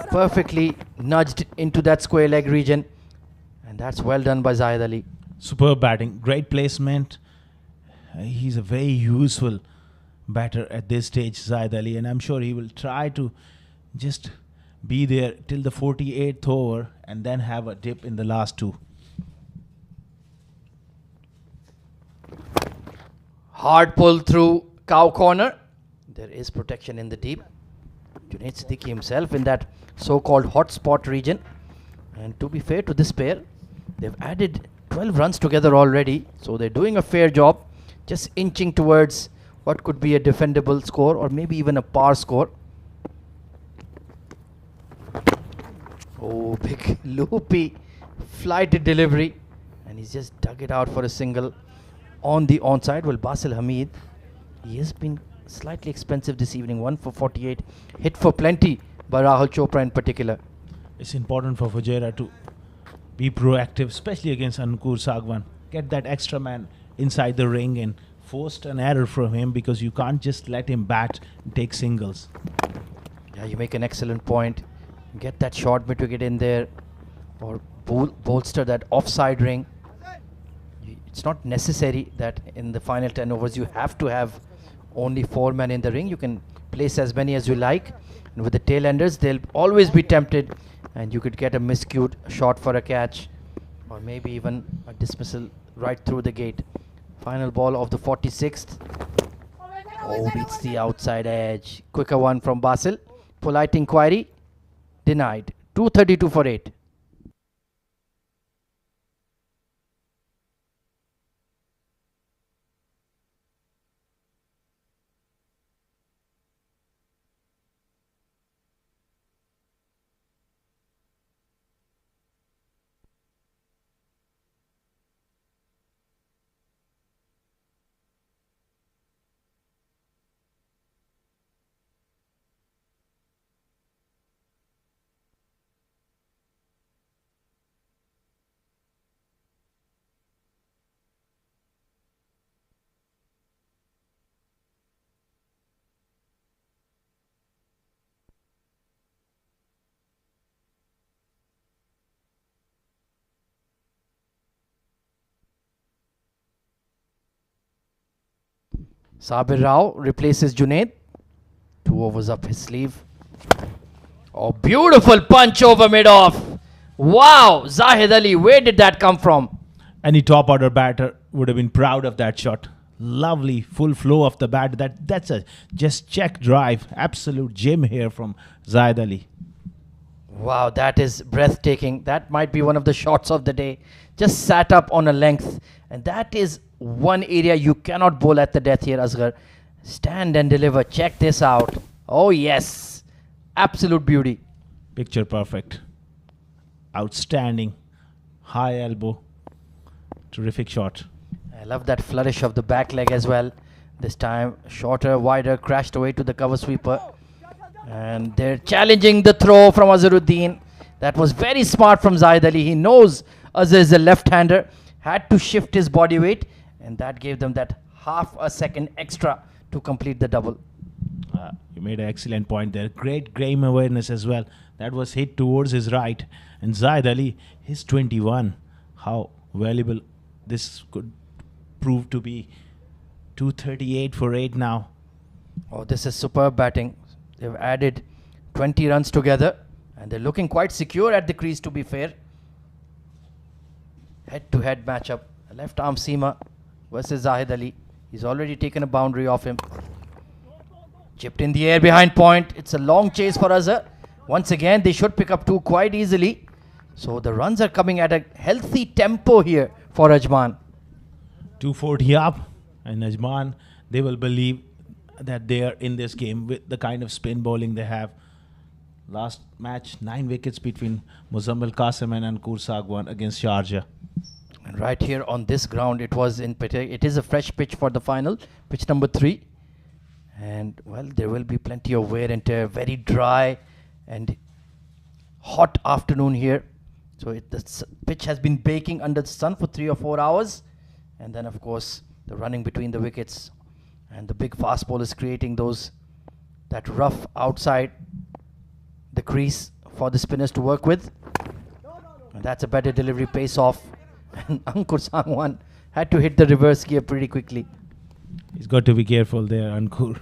Perfectly nudged into that square leg region. And that's well done by Zahid Ali. Superb batting, great placement. He's a very useful batter at this stage, Zahid Ali, and I'm sure he will try to just be there till the 48th over and then have a dip in the last 2. Hard pull through cow corner. There is protection in the deep. Junaid Siddiqui himself in that so-called hot spot region. And to be fair to this pair, they've added 12 runs together already. So they're doing a fair job, just inching towards what could be a defendable score or maybe even a par score. Oh, big loopy flighted delivery. And he's just dug it out for a single on the onside. Well, Basil Hamid, he has been slightly expensive this evening. 1 for 48. Hit for plenty by Rahul Chopra in particular. It's important for Fujairah to be proactive, especially against Ankur Sangwan. Get that extra man inside the ring and forced an error from him because you can't just let him bat and take singles. Yeah, you make an excellent point. Get that short mid-wicket in there or bolster that offside ring. It's not necessary that in the final 10 overs you have to have only 4 men in the ring. You can place as many as you like. And with the tail enders, they'll always be tempted, and you could get a miscued shot for a catch, or maybe even a dismissal right through the gate. Final ball of the 46th. Oh, beats the outside edge. Quicker one from Basil. Polite inquiry. Denied. 232 for 8. Sabir Rao replaces Junaid. 2 overs up his sleeve. Oh, beautiful punch over mid-off. Wow, Zahid Ali, where did that come from? Any top order batter would have been proud of that shot. Lovely full flow of the bat. That's a just check drive. Absolute gem here from Zahid Ali. Wow, that is breathtaking. That might be one of the shots of the day. Just sat up on a length. And that is one area you cannot bowl at the death here, Asghar. Stand and deliver. Check this out. Oh, yes. Absolute beauty. Picture perfect. Outstanding. High elbow. Terrific shot. I love that flourish of the back leg as well. This time, shorter, wider, crashed away to the cover sweeper. And they're challenging the throw from Azharuddin. That was very smart from Zahid Ali. He knows Azhar is a left-hander. Had to shift his body weight. And that gave them that half a second extra to complete the double. You made an excellent point there. Great game awareness as well. That was hit towards his right. And Zahid Ali, his 21. How valuable this could prove to be. 238 for 8 now. Oh, this is superb batting. They've added 20 runs together. And they're looking quite secure at the crease, to be fair. Head-to-head matchup. Left arm seamer versus Zahid Ali. He's already taken a boundary off him. Chipped in the air behind point. It's a long chase for Azhar. Once again, they should pick up 2 quite easily. So the runs are coming at a healthy tempo here for Ajman. 240 up. And Ajman, they will believe that they are in this game with the kind of spin bowling they have. Last match, 9 wickets between Muzammil Qasim and Ankur Sagwan against Sharjah. And right here on this ground, it is a fresh pitch for the final, pitch number 3. And well, there will be plenty of wear and tear. Very dry and hot afternoon here. So the pitch has been baking under the sun for 3 or 4 hours. And then of course, the running between the wickets and the big fast ball is creating that rough outside the crease for the spinners to work with. And that's a better delivery, pace off. And Ankur Sangwan had to hit the reverse gear pretty quickly. He's got to be careful there, Ankur.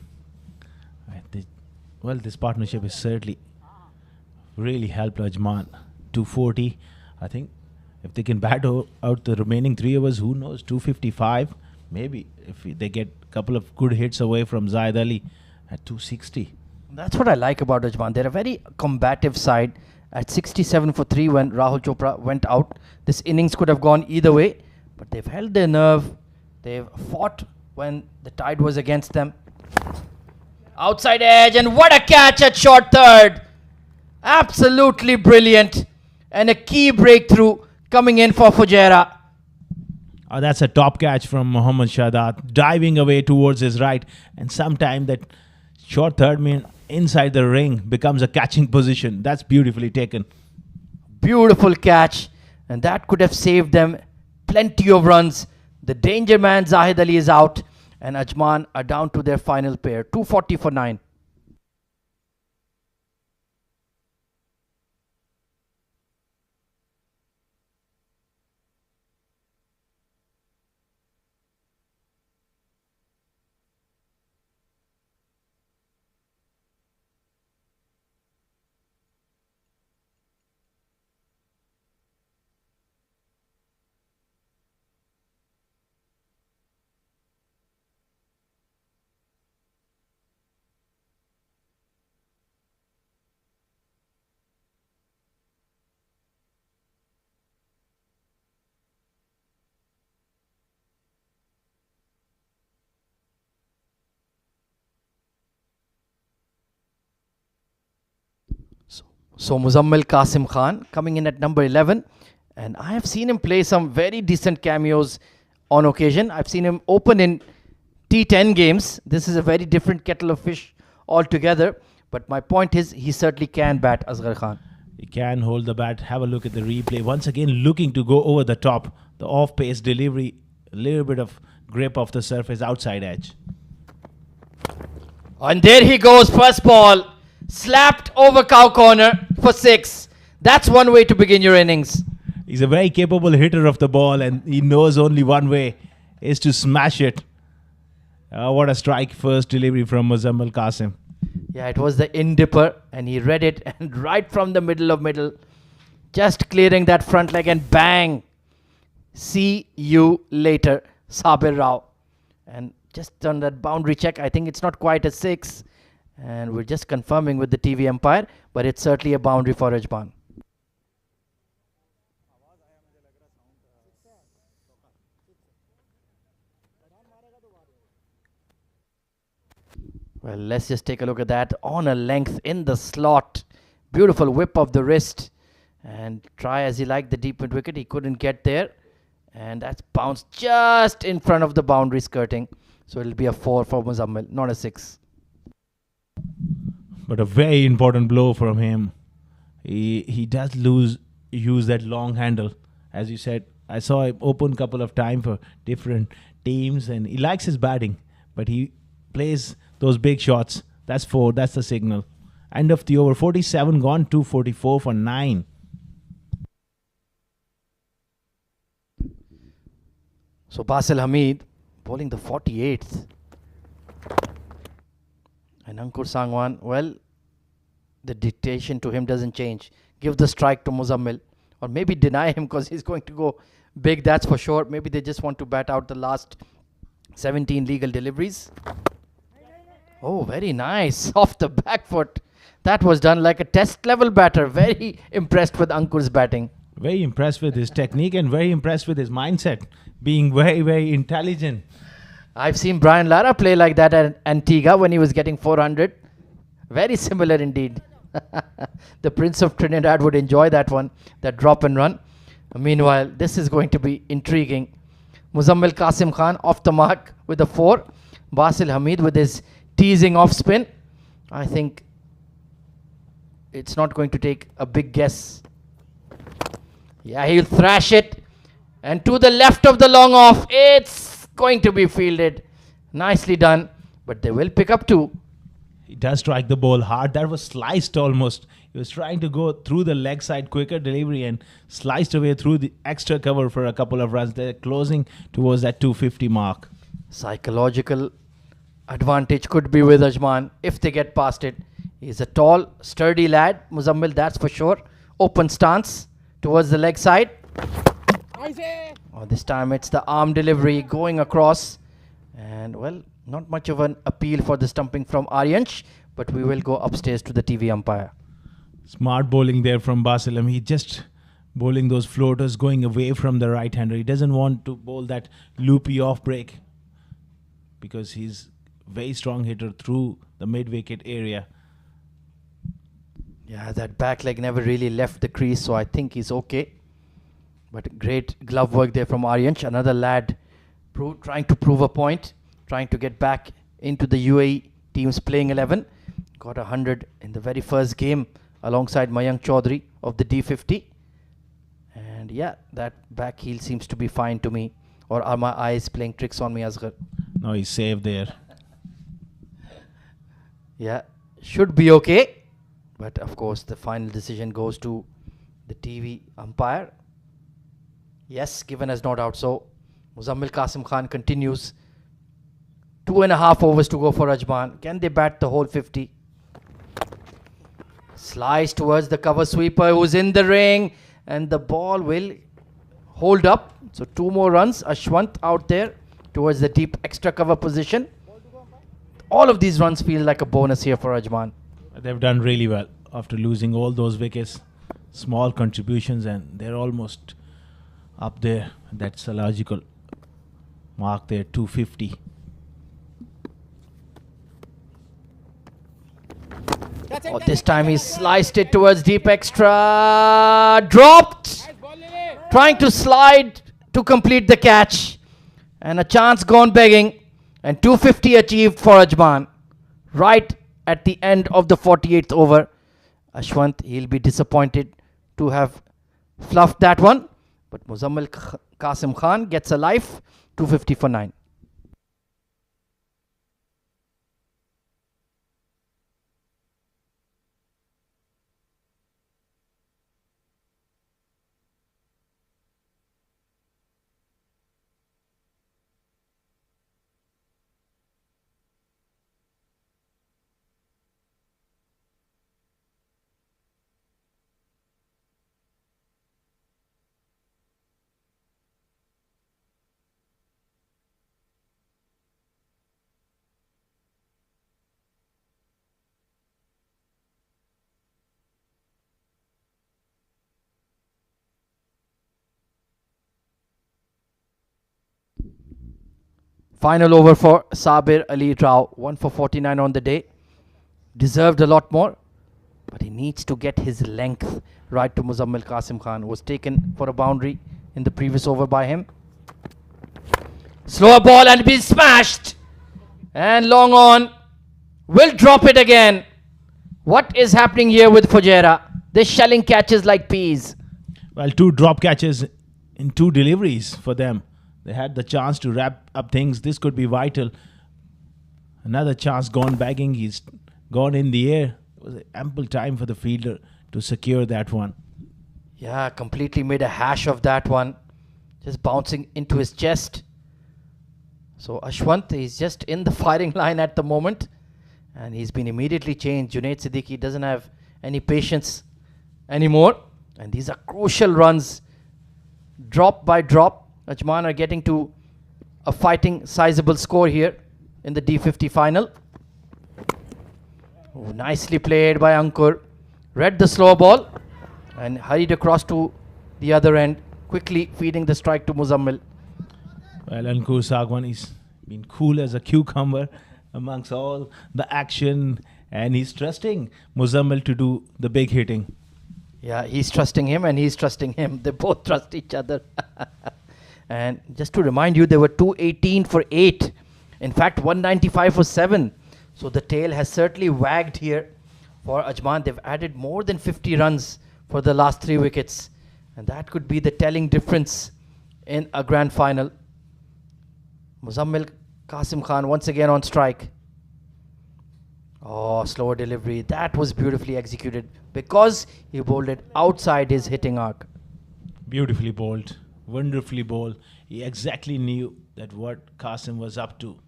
Well, this partnership is certainly really helped Ajman. 240, I think. If they can bat out the remaining 3 overs, who knows, 255. Maybe if they get a couple of good hits away from Zahid Ali at 260. That's what I like about Ajman. They're a very combative side. At 67 for 3 when Rahul Chopra went out, this innings could have gone either way. But they've held their nerve. They've fought when the tide was against them. Outside edge, and what a catch at short third. Absolutely brilliant. And a key breakthrough coming in for Fujairah. Oh, that's a top catch from Mohammad Shahdad, diving away towards his right. And sometime that short third man inside the ring becomes a catching position. That's beautifully taken. Beautiful catch. And that could have saved them plenty of runs. The danger man Zahid Ali is out. And Ajman are down to their final pair. 240 for 9. So Muzammil Qasim Khan coming in at number 11, and I have seen him play some very decent cameos on occasion. I've seen him open in T10 games. This is a very different kettle of fish altogether, but my point is he certainly can bat, Asghar Khan. He can hold the bat. Have a look at the replay. Once again, looking to go over the top. The off-pace delivery, a little bit of grip off the surface, outside edge. And there he goes, first ball, slapped over cow corner for 6. That's one way to begin your innings. He's a very capable hitter of the ball, and he knows only one way is to smash it. What a strike first delivery from Muzammil Qasim. Yeah, it was the in dipper, and he read it, and right from the middle, just clearing that front leg, and bang. See you later, Sabir Rao. And just on that boundary check, I think it's not quite a 6, and we're just confirming with the TV umpire, but it's certainly a boundary for Ajman. Well, let's just take a look at that. On a length in the slot. Beautiful whip of the wrist. And try as he liked the deep mid wicket. He couldn't get there. And that's bounced just in front of the boundary skirting. So it'll be a 4 for Muzammil, not a 6. But a very important blow from him. He does use that long handle. As you said, I saw him open a couple of times for different teams, and he likes his batting. But he plays those big shots. That's 4. That's the signal. End of the over. 47 gone, 244 for 9. So Basil Hamid bowling the 48th. And Ankur Sangwan, well, the dictation to him doesn't change. Give the strike to Muzammil. Or maybe deny him because he's going to go big, that's for sure. Maybe they just want to bat out the last 17 legal deliveries. Oh, very nice. Off the back foot. That was done like a test level batter. Very impressed with Ankur's batting. Very impressed with his technique and very impressed with his mindset. Being very, very intelligent. I've seen Brian Lara play like that at Antigua when he was getting 400. Very similar indeed. The Prince of Trinidad would enjoy that one, that drop and run. Meanwhile, this is going to be intriguing. Muzammil Qasim Khan off the mark with a 4. Basil Hamid with his teasing off spin. I think it's not going to take a big guess. Yeah, he'll thrash it. And to the left of the long off, it's going to be fielded. Nicely done. But they will pick up 2. He does strike the ball hard. That was sliced almost. He was trying to go through the leg side, quicker delivery, and sliced away through the extra cover for a couple of runs. They're closing towards that 250 mark. Psychological advantage could be with Ajman if they get past it. He's a tall, sturdy lad, Muzammil, that's for sure. Open stance towards the leg side. Oh, this time it's the arm delivery going across. And well, not much of an appeal for the stumping from Aryansh, but we will go upstairs to the TV umpire. Smart bowling there from Basil. He just bowling those floaters going away from the right hander. He doesn't want to bowl that loopy off break because he's very strong hitter through the mid wicket area. Yeah, that back leg never really left the crease, so I think he's okay. But great glove work there from Aryansh. Another lad trying to prove a point, trying to get back into the UAE team's playing 11. Got 100 in the very first game alongside Mayank Chaudhary of the D50. And yeah, that back heel seems to be fine to me. Or are my eyes playing tricks on me, Asghar? No, he's safe there. Yeah, should be okay. But of course, the final decision goes to the TV umpire. Yes, given as not out. So, Muzammil Qasim Khan continues. 2.5 overs to go for Ajman. Can they bat the whole 50? Slice towards the cover sweeper who's in the ring. And the ball will hold up. So 2 more runs. Ashwant out there towards the deep extra cover position. All of these runs feel like a bonus here for Ajman. They've done really well after losing all those wickets. Small contributions, and they're almost up there. That's a logical mark there, 250. Oh, this time he sliced it towards deep extra. Dropped. Trying to slide to complete the catch. And a chance gone begging. And 250 achieved for Ajman. Right at the end of the 48th over. Ashwant, he'll be disappointed to have fluffed that one. But Muzammil Qasim Khan gets a life. 250 for 9. Final over for Sabir Ali Rao. 1 for 49 on the day. Deserved a lot more. But he needs to get his length right to Muzammil Qasim Khan. Was taken for a boundary in the previous over by him. Slower ball and be smashed. And long on. Will drop it again. What is happening here with Fujairah? They're shelling catches like peas. Well, 2 drop catches in 2 deliveries for them. They had the chance to wrap up things. This could be vital. Another chance gone bagging. He's gone in the air. It was ample time for the fielder to secure that one. Yeah, completely made a hash of that one. Just bouncing into his chest. So Ashwant is just in the firing line at the moment. And he's been immediately changed. Junaid Siddiqui doesn't have any patience anymore. And these are crucial runs. Drop by drop. Ajman are getting to a fighting sizable score here in the D50 final. Oh, nicely played by Ankur. Read the slow ball and hurried across to the other end, quickly feeding the strike to Muzammil. Well, Ankur Sagwan is been cool as a cucumber amongst all the action, and he's trusting Muzammil to do the big hitting. Yeah, he's trusting him and he's trusting him. They both trust each other. And just to remind you, they were 218 for 8. In fact, 195 for 7. So the tail has certainly wagged here for Ajman. They've added more than 50 runs for the last 3 wickets. And that could be the telling difference in a grand final. Muzammil Qasim Khan once again on strike. Oh, slower delivery. That was beautifully executed because he bowled it outside his hitting arc. Beautifully bowled. Wonderfully bowled. He exactly knew that what Qasim was up to.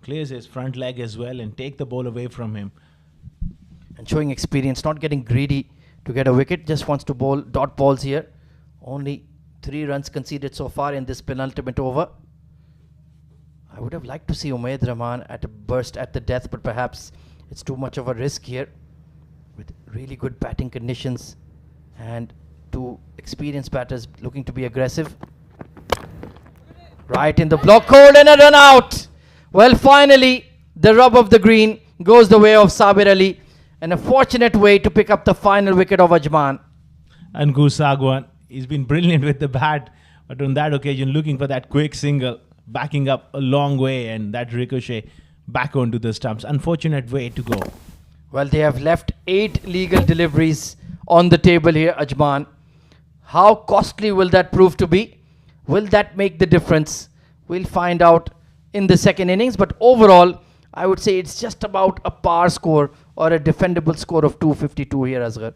Clears his front leg as well and take the ball away from him. And showing experience, not getting greedy to get a wicket. Just wants to bowl dot balls here. Only 3 runs conceded so far in this penultimate over. I would have liked to see Umaid Rahman at a burst at the death, but perhaps it's too much of a risk here. With really good batting conditions and 2 experienced batters looking to be aggressive. Right in the block hole and a run out. Well, finally, the rub of the green goes the way of Sabir Ali. And a fortunate way to pick up the final wicket of Ajman. Ankur Sagwan, he's been brilliant with the bat, but on that occasion looking for that quick single, backing up a long way, and that ricochet back onto the stumps. Unfortunate way to go. Well, they have left 8 legal deliveries on the table here, Ajman. How costly will that prove to be? Will that make the difference? We'll find out in the second innings. But overall, I would say it's just about a par score or a defendable score of 252 here, Asghar.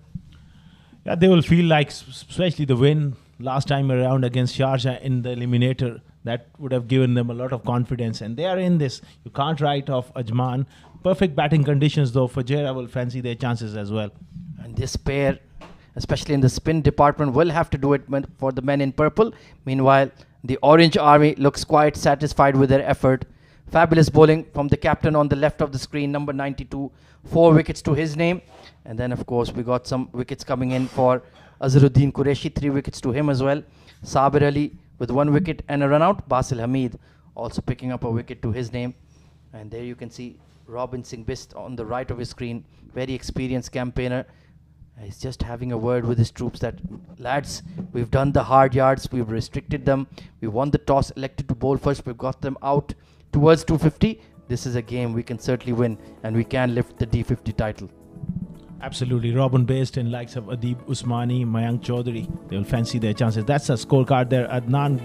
Yeah, they will feel like, especially the win last time around against Sharjah in the eliminator, that would have given them a lot of confidence. And they are in this. You can't write off Ajman. Perfect batting conditions, though. Fujairah will fancy their chances as well. And this pair, especially in the spin department, will have to do it for the men in purple. Meanwhile, the Orange Army looks quite satisfied with their effort. Fabulous bowling from the captain on the left of the screen, number 92. 4 wickets to his name. And then, of course, we got some wickets coming in for Azharuddin Qureshi. 3 wickets to him as well. Sabir Ali with 1 wicket and a run out. Basil Hamid also picking up a wicket to his name. And there you can see Robin Singh Bist on the right of his screen, very experienced campaigner. He's just having a word with his troops that, lads, we've done the hard yards, we've restricted them, we won the toss, elected to bowl first, we've got them out towards 250. This is a game we can certainly win, and we can lift the D50 title. Absolutely. Robin Based and likes of Adib Usmani, Mayank Chaudhary, they will fancy their chances. That's a scorecard there. Adnan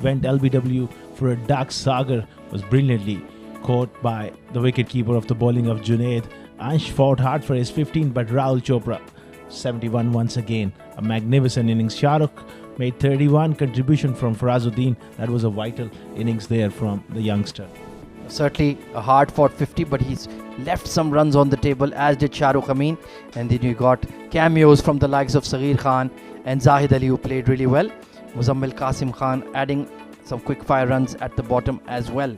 went LBW for a dark sagar, was brilliantly caught by the wicketkeeper of the bowling of Junaid. Ansh fought hard for his 15, but Rahul Chopra 71 once again. A magnificent innings. Shahrukh made 31 contribution from Farazuddin. That was a vital innings there from the youngster. Certainly a hard fought 50, but he's left some runs on the table, as did Shah Rukh Amin. And then you got cameos from the likes of Saghir Khan and Zahid Ali, who played really well. Muzammil Qasim Khan adding some quick fire runs at the bottom as well.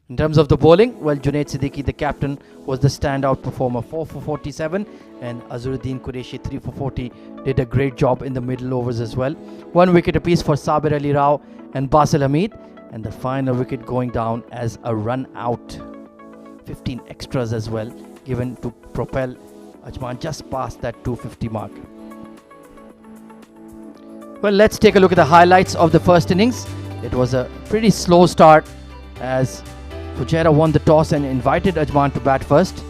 In terms of the bowling, well, Junaid Siddiqui, the captain, was the standout performer, 4 for 47, and Azharuddin Qureshi, 3 for 40, did a great job in the middle overs as well. 1 wicket apiece for Sabir Ali Rao and Basil Hamid, and the final wicket going down as a run out. 15 extras as well given to propel Ajman just past that 250 mark. Well, let's take a look at the highlights of the first innings. It was a pretty slow start as Fujairah won the toss and invited Ajman to bat first.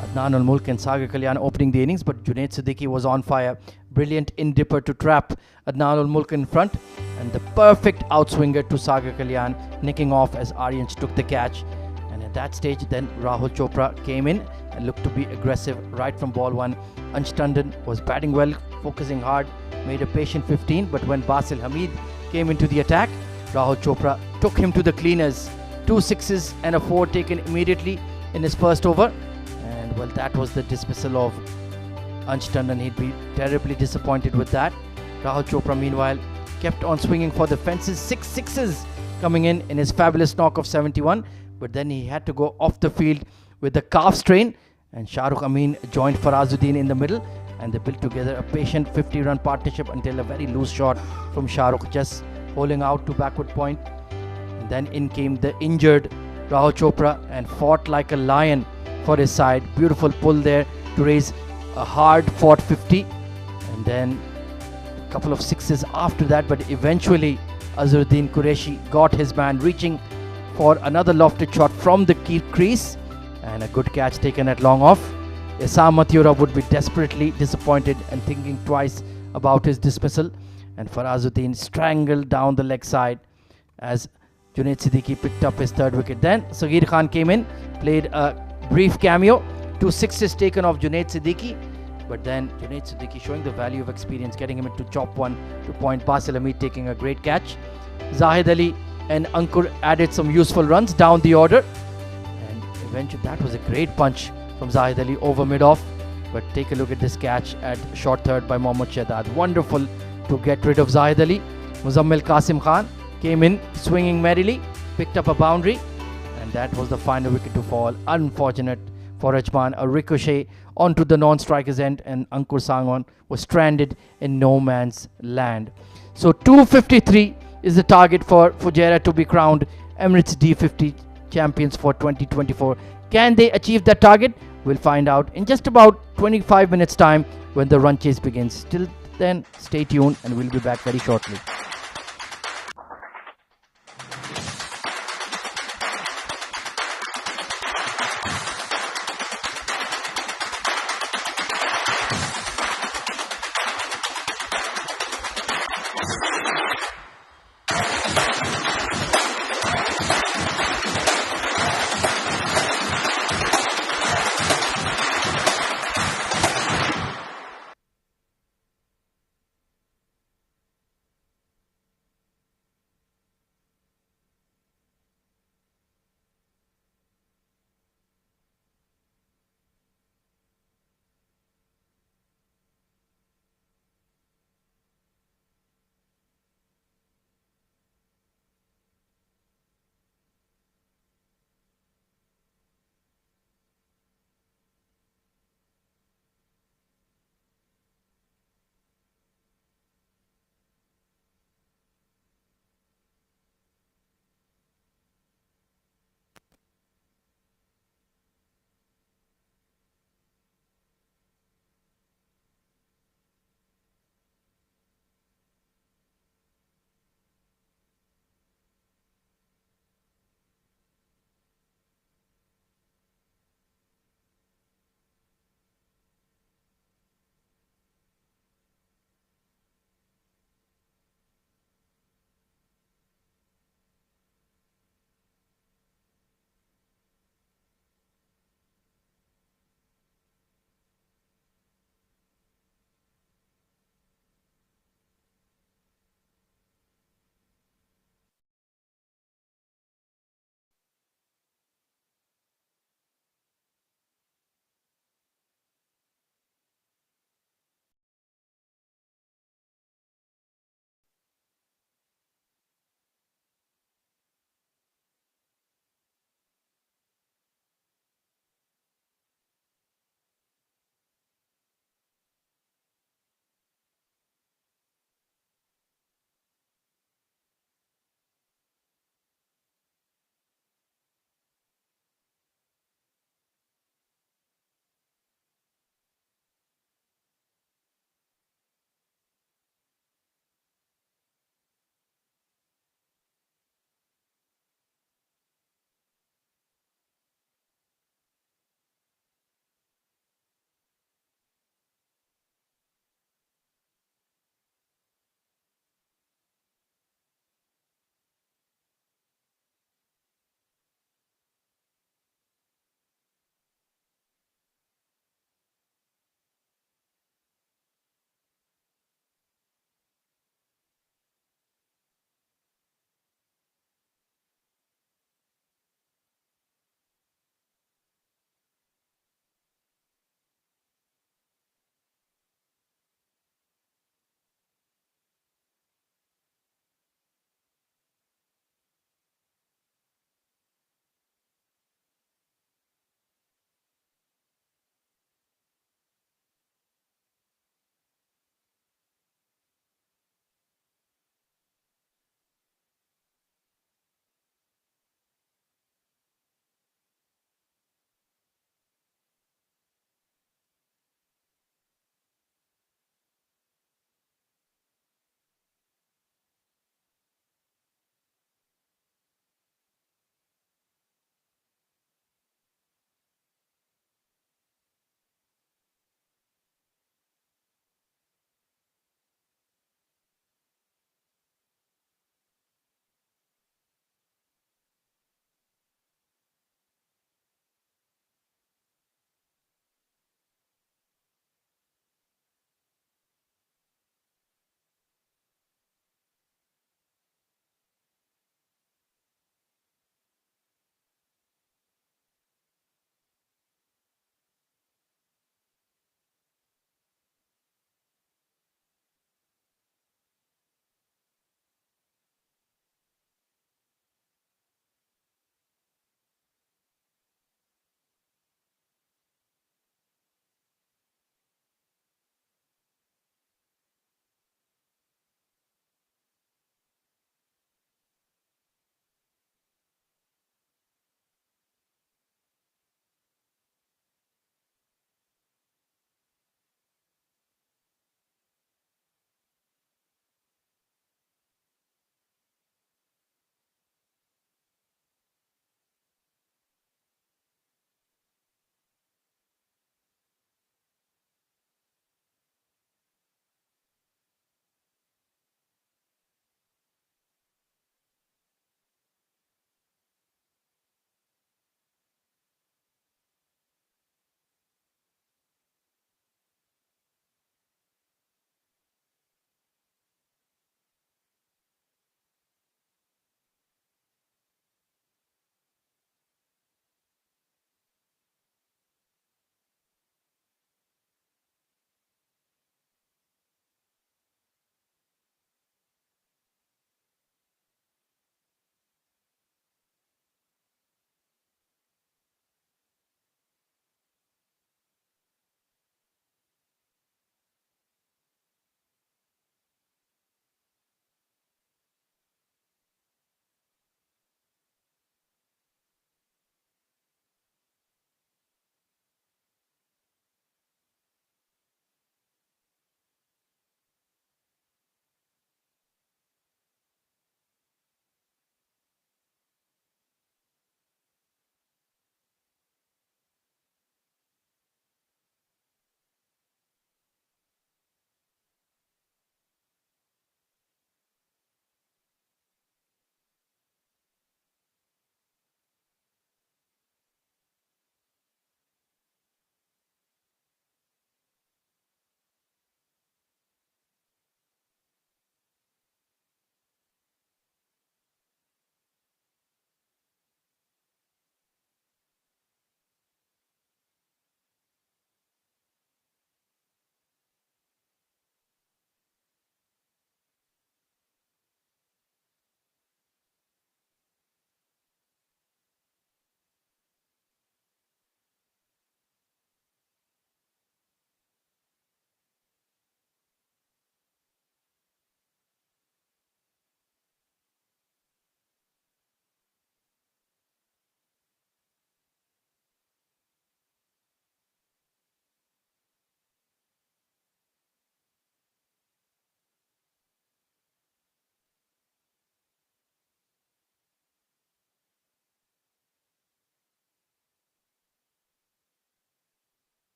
Adnan Ul Mulk and Sagar Kalyan opening the innings, but Junaid Siddiqui was on fire. Brilliant in-dipper to trap Adnan Ul Mulk in front, and the perfect outswinger to Sagar Kalyan, nicking off as Aryansh took the catch. And at that stage, then Rahul Chopra came in and looked to be aggressive right from ball 1. Ansh Tandon was batting well, focusing hard, made a patient 15, but when Basil Hamid came into the attack, Rahul Chopra took him to the cleaners. 2 sixes and a 4 taken immediately in his first over, and well, that was the dismissal of Ansh Tandon. He'd be terribly disappointed with that. Rahul Chopra meanwhile kept on swinging for the fences, 6 sixes coming in his fabulous knock of 71, but then he had to go off the field with the calf strain, and Shah Rukh Amin joined Farazuddin in the middle, and they built together a patient 50-run partnership until a very loose shot from Shah Rukh just holding out to backward point. Then in came the injured Rahul Chopra and fought like a lion for his side. Beautiful pull there to raise a hard fought 50, and then a couple of sixes after that, but eventually Azharuddin Qureshi got his man reaching for another lofted shot from the crease, and a good catch taken at long off. Isam Mathiura would be desperately disappointed and thinking twice about his dismissal, and Farazuddin strangled down the leg side as Junaid Siddiqui picked up his 3rd wicket. Then Saghir Khan came in, played a brief cameo, 2 sixes taken off Junaid Siddiqui, but then Junaid Siddiqui showing the value of experience, getting him into chop 1 to point. Basil Hamid taking a great catch. Zahid Ali and Ankur added some useful runs down the order, and eventually that was a great punch from Zahid Ali over mid-off. But take a look at this catch at short third by Mohammad Shahzad. Wonderful to get rid of Zahid Ali. Muzammil Qasim Khan came in swinging merrily, picked up a boundary, and that was the final wicket to fall. Unfortunate for Ajman, a ricochet onto the non-striker's end, and Ankur Sangwan was stranded in no man's land. So 253 is the target for Fujairah to be crowned Emirates D50 champions for 2024. Can they achieve that target? We'll find out in just about 25 minutes time when the run chase begins. Till then, stay tuned and we'll be back very shortly.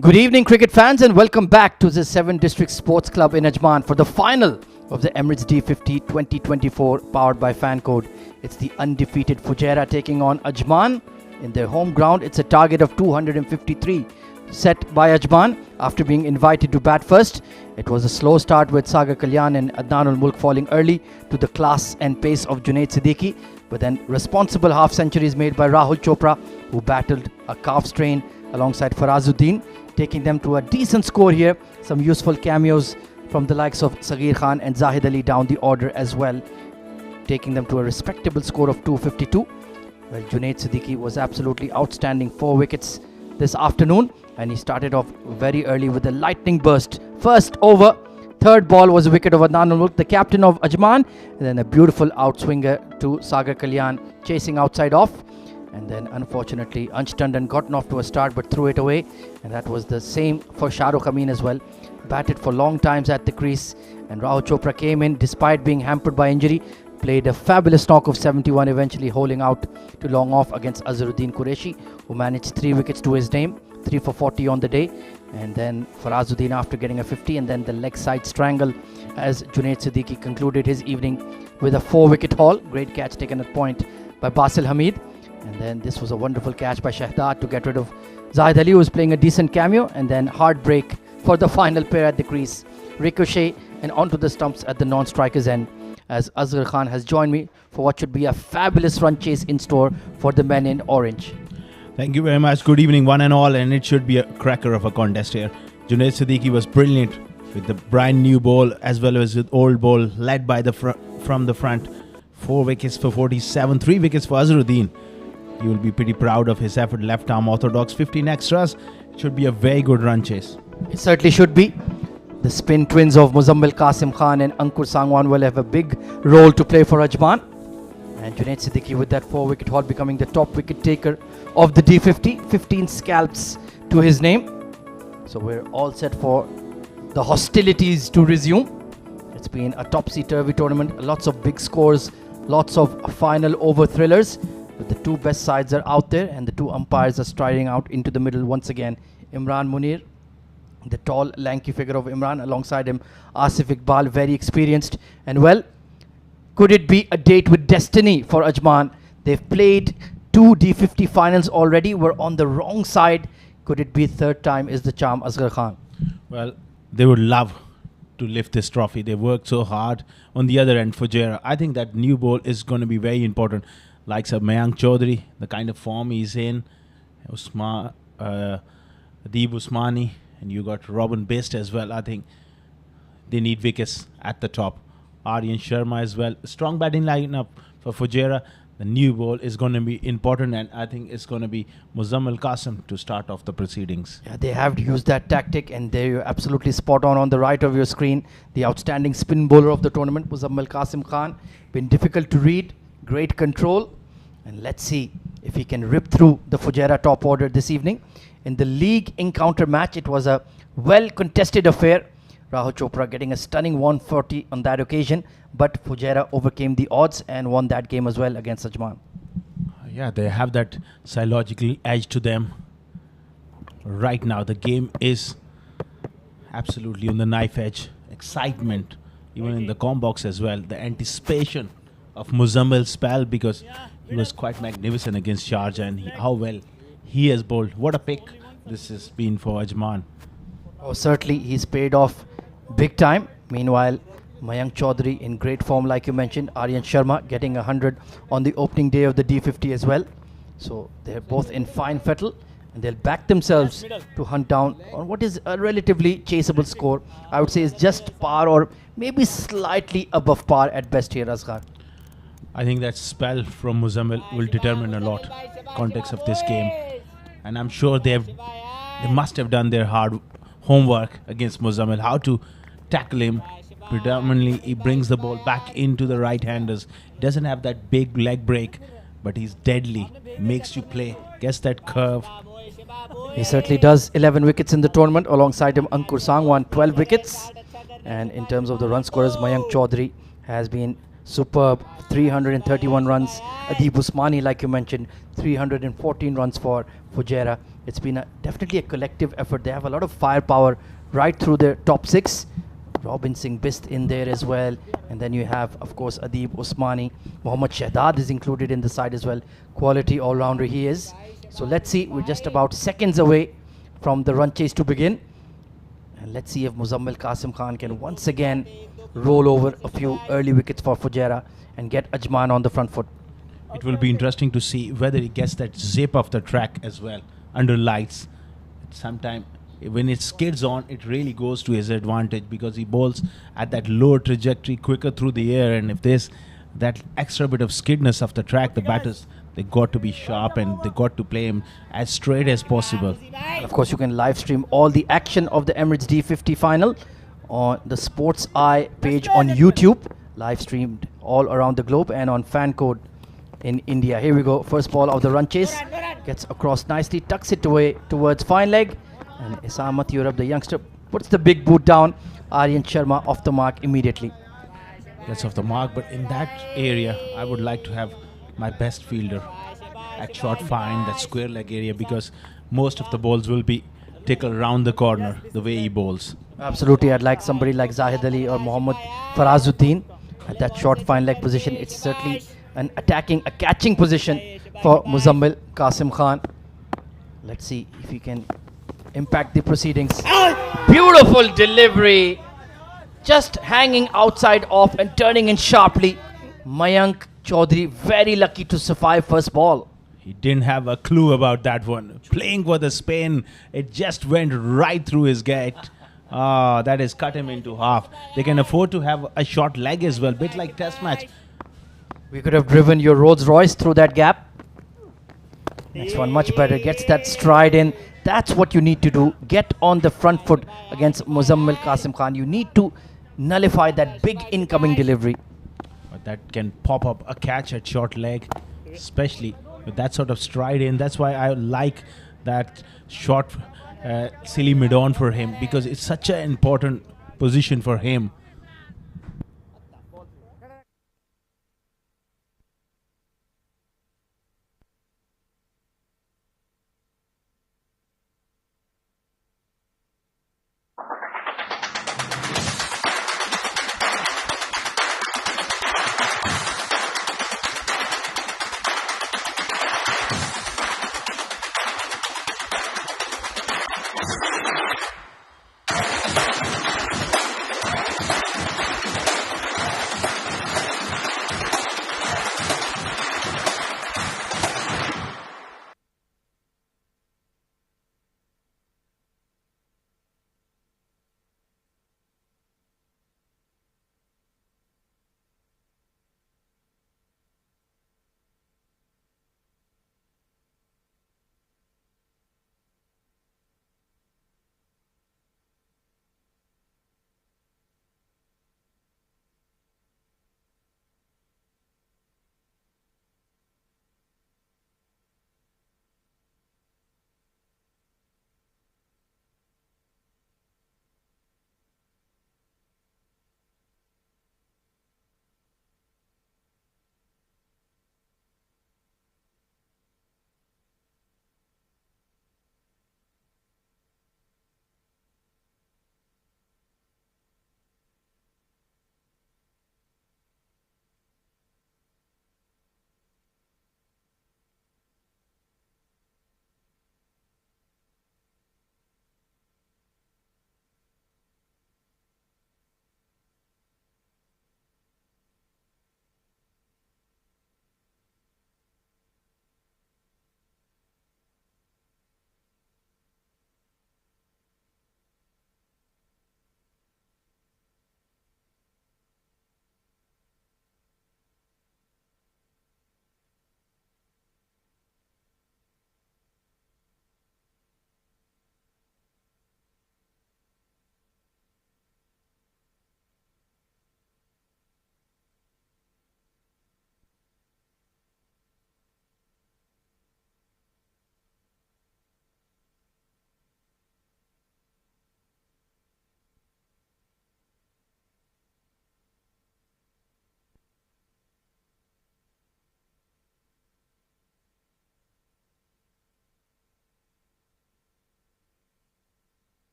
Good evening, cricket fans, and welcome back to the 7 District Sports Club in Ajman for the final of the Emirates D50 2024 powered by Fancode. It's the undefeated Fujairah taking on Ajman in their home ground. It's a target of 253 set by Ajman after being invited to bat first. It was a slow start with Sagar Kalyan and Adnan ul-Mulk falling early to the class and pace of Junaid Siddiqui, but then responsible half centuries made by Rahul Chopra, who battled a calf strain alongside Farazuddin, taking them to a decent score here. Some useful cameos from the likes of Sagir Khan and Zahid Ali down the order as well, taking them to a respectable score of 252. Well, Junaid Siddiqui was absolutely outstanding. 4 wickets this afternoon, and he started off very early with a lightning burst. First over, third ball was a wicket of Adnan ul-Mulk, the captain of Ajman, and then a beautiful outswinger to Sagar Kalyan, chasing outside off. And then unfortunately Ansh Tandon gotten off to a start but threw it away, and that was the same for Shahrukh Amin as well. Batted for long times at the crease, and Rahul Chopra came in despite being hampered by injury, played a fabulous knock of 71, eventually holding out to long off against Azharuddin Qureshi, who managed 3 wickets to his name, 3 for 40 on the day. And then Farazuddin after getting a 50, and then the leg side strangle as Junaid Siddiqui concluded his evening with a 4-wicket haul. Great catch taken at point by Basil Hamid. And then this was a wonderful catch by Shahdad to get rid of Zahid Ali, who was playing a decent cameo. And then hard break for the final pair at the crease. Ricochet and onto the stumps at the non-striker's end, as Asghar Khan has joined me for what should be a fabulous run chase in store for the men in orange. Thank you very much. Good evening, one and all, and it should be a cracker of a contest here. Junaid Siddiqui was brilliant with the brand new ball as well as with old ball, led by the from the front. 4 wickets for 47, 3 wickets for Azharuddin. He will be pretty proud of his effort. Left arm orthodox, 15 extras. It should be a very good run chase. It certainly should be. The spin twins of Muzammil Qasim Khan and Ankur Sangwan will have a big role to play for Ajman. And Junaid Siddiqui with that 4-wicket haul becoming the top wicket taker of the D50. 15 scalps to his name. So we're all set for the hostilities to resume. It's been a topsy-turvy tournament. Lots of big scores, lots of final over thrillers. But the 2 best sides are out there, and the 2 umpires are striding out into the middle once again. Imran Munir, the tall, lanky figure of Imran, alongside him Asif Iqbal, very experienced. And well, could it be a date with destiny for Ajman? They've played 2 D50 finals already, were on the wrong side. Could it be third time is the charm, Asghar Khan? Well, they would love to lift this trophy. They worked so hard. On the other end, Fujairah, I think that new ball is going to be very important. Likes of Mayank Chaudhary, the kind of form he's in, Adib Usmani, and you got Robin Best as well. I think they need wickets at the top. Aryan Sharma as well. Strong batting lineup for Fujairah. The new ball is going to be important, and I think it's going to be Muzammil Qasim to start off the proceedings. Yeah, they have used that tactic, and they're absolutely spot on the right of your screen. The outstanding spin bowler of the tournament, Muzammil Qasim Khan, been difficult to read. Great control, and let's see if he can rip through the Fujairah top order this evening. In the league encounter match, it was a well contested affair. Rahul Chopra getting a stunning 140 on that occasion, but Fujairah overcame the odds and won that game as well against Ajman. Yeah, they have that psychological edge to them. Right now, the game is absolutely on the knife edge. Excitement, even in the com box as well. The anticipation of Muzammil's spell, because he was quite magnificent against Sharjah, and how well he has bowled. What a pick this has been for Ajman. Oh, certainly he's paid off big time. Meanwhile, Mayank Chaudhary in great form, like you mentioned. Aryan Sharma getting 100 on the opening day of the D50 as well. So they're both in fine fettle, and they'll back themselves to hunt down on what is a relatively chaseable score. I would say is just par, or maybe slightly above par at best here, Asghar. I think that spell from Muzammil will determine a lot context of this game, and I'm sure they must have done their hard homework against Muzammil, how to tackle him. Predominantly he brings the ball back into the right-handers, doesn't have that big leg break, but he's deadly, makes you play, gets that curve. He certainly does. 11 wickets in the tournament. Alongside him Ankur Sangwan, 12 wickets. And in terms of the run scorers, Mayank Chaudhary has been superb, 331 runs. Adib Usmani, like you mentioned, 314 runs for Fujairah. It's been definitely a collective effort. They have a lot of firepower right through their top six. Robin Singh Bist in there as well. And then you have, of course, Adib Usmani. Mohammad Shahdad is included in the side as well. Quality all-rounder he is. So let's see, we're just about seconds away from the run chase to begin. And let's see if Muzammil Qasim Khan can once again roll over a few early wickets for Fujairah and get Ajman on the front foot. It will be interesting to see whether he gets that zip of the track as well under lights. Sometime when it skids on, it really goes to his advantage because he bowls at that lower trajectory quicker through the air, and if there's that extra bit of skidness of the track, the batters, they got to be sharp and they got to play him as straight as possible. And of course, you can live stream all the action of the Emirates D50 final on the Sports Eye page on YouTube, live streamed all around the globe, and on fan code in India. Here we go. First ball of the run chase. Gets across nicely, tucks it away towards fine leg. And Isamat Europe, the youngster, puts the big boot down. Aryan Sharma off the mark immediately. Gets off the mark, but in that area, I would like to have my best fielder at short fine, that square leg area, because most of the balls will be tickled around the corner the way he bowls. Absolutely, I'd like somebody like Zahid Ali or Mohammad Farazuddin at that short fine leg position. It's certainly an attacking, a catching position for Muzammil Qasim Khan. Let's see if he can impact the proceedings. Beautiful delivery. Just hanging outside off and turning in sharply. Mayank Chaudhary very lucky to survive first ball. He didn't have a clue about that one. Playing for the spin, it just went right through his gate. Ah, that has cut him into half. They can afford to have a short leg as well, bit like test match. We could have driven your Rolls Royce through that gap. Next one much better, gets that stride in. That's what you need to do. Get on the front foot against Muzammil Qasim Khan. You need to nullify that big incoming delivery. But that can pop up a catch at short leg, especially with that sort of stride in. That's why I like that short silly mid-on for him, because it's such an important position for him.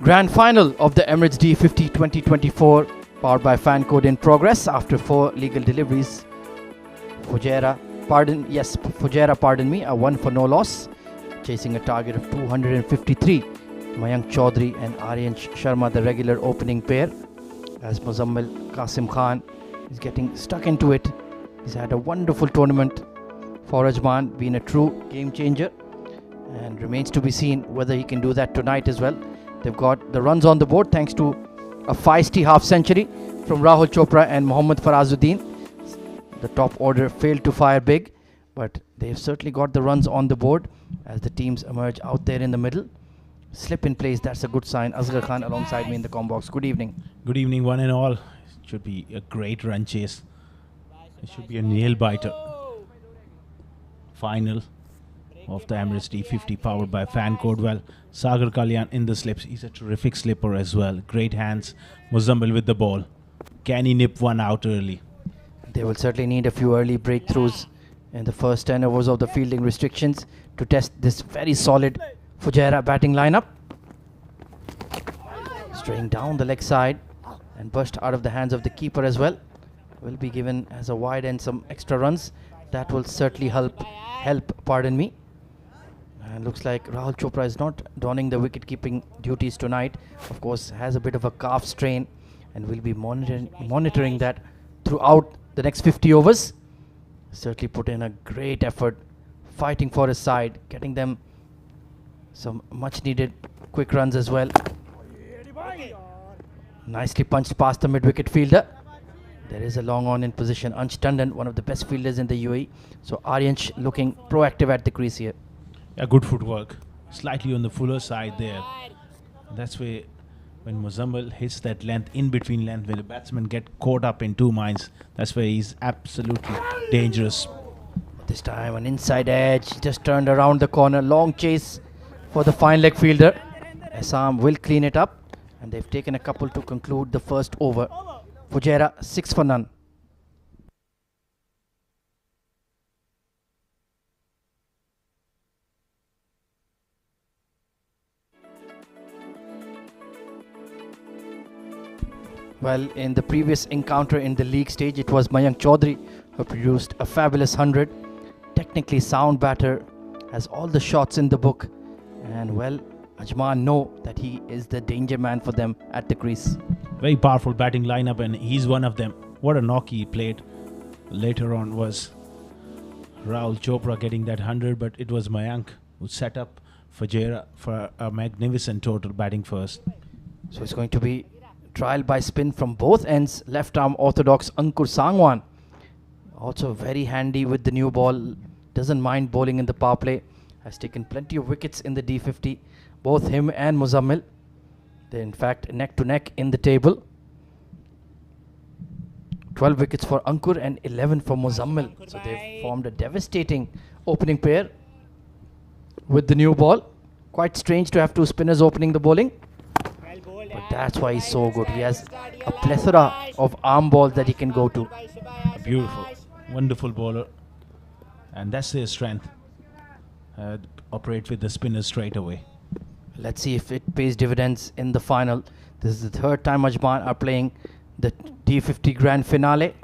Grand final of the Emirates D50 2024, powered by fan code in progress after 4 legal deliveries. Fujairah, pardon me, a 1 for no loss, chasing a target of 253. Mayank Chaudhary and Aryansh Sharma, the regular opening pair, as Muzammil Qasim Khan is getting stuck into it. He's had a wonderful tournament for Ajman, been a true game changer, and remains to be seen whether he can do that tonight as well. They've got the runs on the board thanks to a feisty half century from Rahul Chopra and Mohammad Farazuddin. The top order failed to fire big, but they've certainly got the runs on the board as the teams emerge out there in the middle. Slip in place, that's a good sign. Asghar Khan alongside me in the com box. Good evening. Good evening, one and all. It should be a great run chase. It should be a nail biter. Final of the Emirates D50, powered by fan code. Well, Sagar Kalyan in the slips. He's a terrific slipper as well. Great hands. Muzammil with the ball. Can he nip one out early? They will certainly need a few early breakthroughs in the first 10 overs of the fielding restrictions to test this very solid Fujairah batting lineup. Straying down the leg side and burst out of the hands of the keeper as well. Will be given as a wide and some extra runs. That will certainly help, pardon me. And looks like Rahul Chopra is not donning the wicket-keeping duties tonight. Of course, has a bit of a calf strain and will be monitoring that throughout the next 50 overs. Certainly put in a great effort, fighting for his side, getting them some much-needed quick runs as well. Nicely punched past the mid-wicket fielder. There is a long on in position. Ansh Tandon, one of the best fielders in the UAE. So Aryansh looking proactive at the crease here. Yeah, good footwork. Slightly on the fuller side there. That's where when Muzammil hits that length, in between length, where the batsmen get caught up in two minds, that's where he's absolutely dangerous. This time an inside edge, just turned around the corner. Long chase for the fine leg fielder. Assam will clean it up, and they've taken a couple to conclude the first over. Fujairah 6 for none. Well, in the previous encounter in the league stage, it was Mayank Chaudhary who produced a fabulous 100. Technically sound batter, has all the shots in the book, and well, Ajman know that he is the danger man for them at the crease. Very powerful batting lineup, and he's one of them. What a knock he played. Later on was Rahul Chopra getting that 100, but it was Mayank who set up Fujairah for a magnificent total, batting first. So it's going to be trial by spin from both ends. Left arm orthodox Ankur Sangwan, also very handy with the new ball. Doesn't mind bowling in the power play. Has taken plenty of wickets in the D50. Both him and Muzammil. They're in fact neck to neck in the table. 12 wickets for Ankur and 11 for Muzammil. So they've formed a devastating opening pair with the new ball. Quite strange to have two spinners opening the bowling. But that's why he's so good. He has a plethora of arm balls that he can go to. Beautiful, wonderful bowler. And that's their strength. Operate with the spinners straight away. Let's see if it pays dividends in the final. This is the third time Ajman are playing the D50 Grand Finale.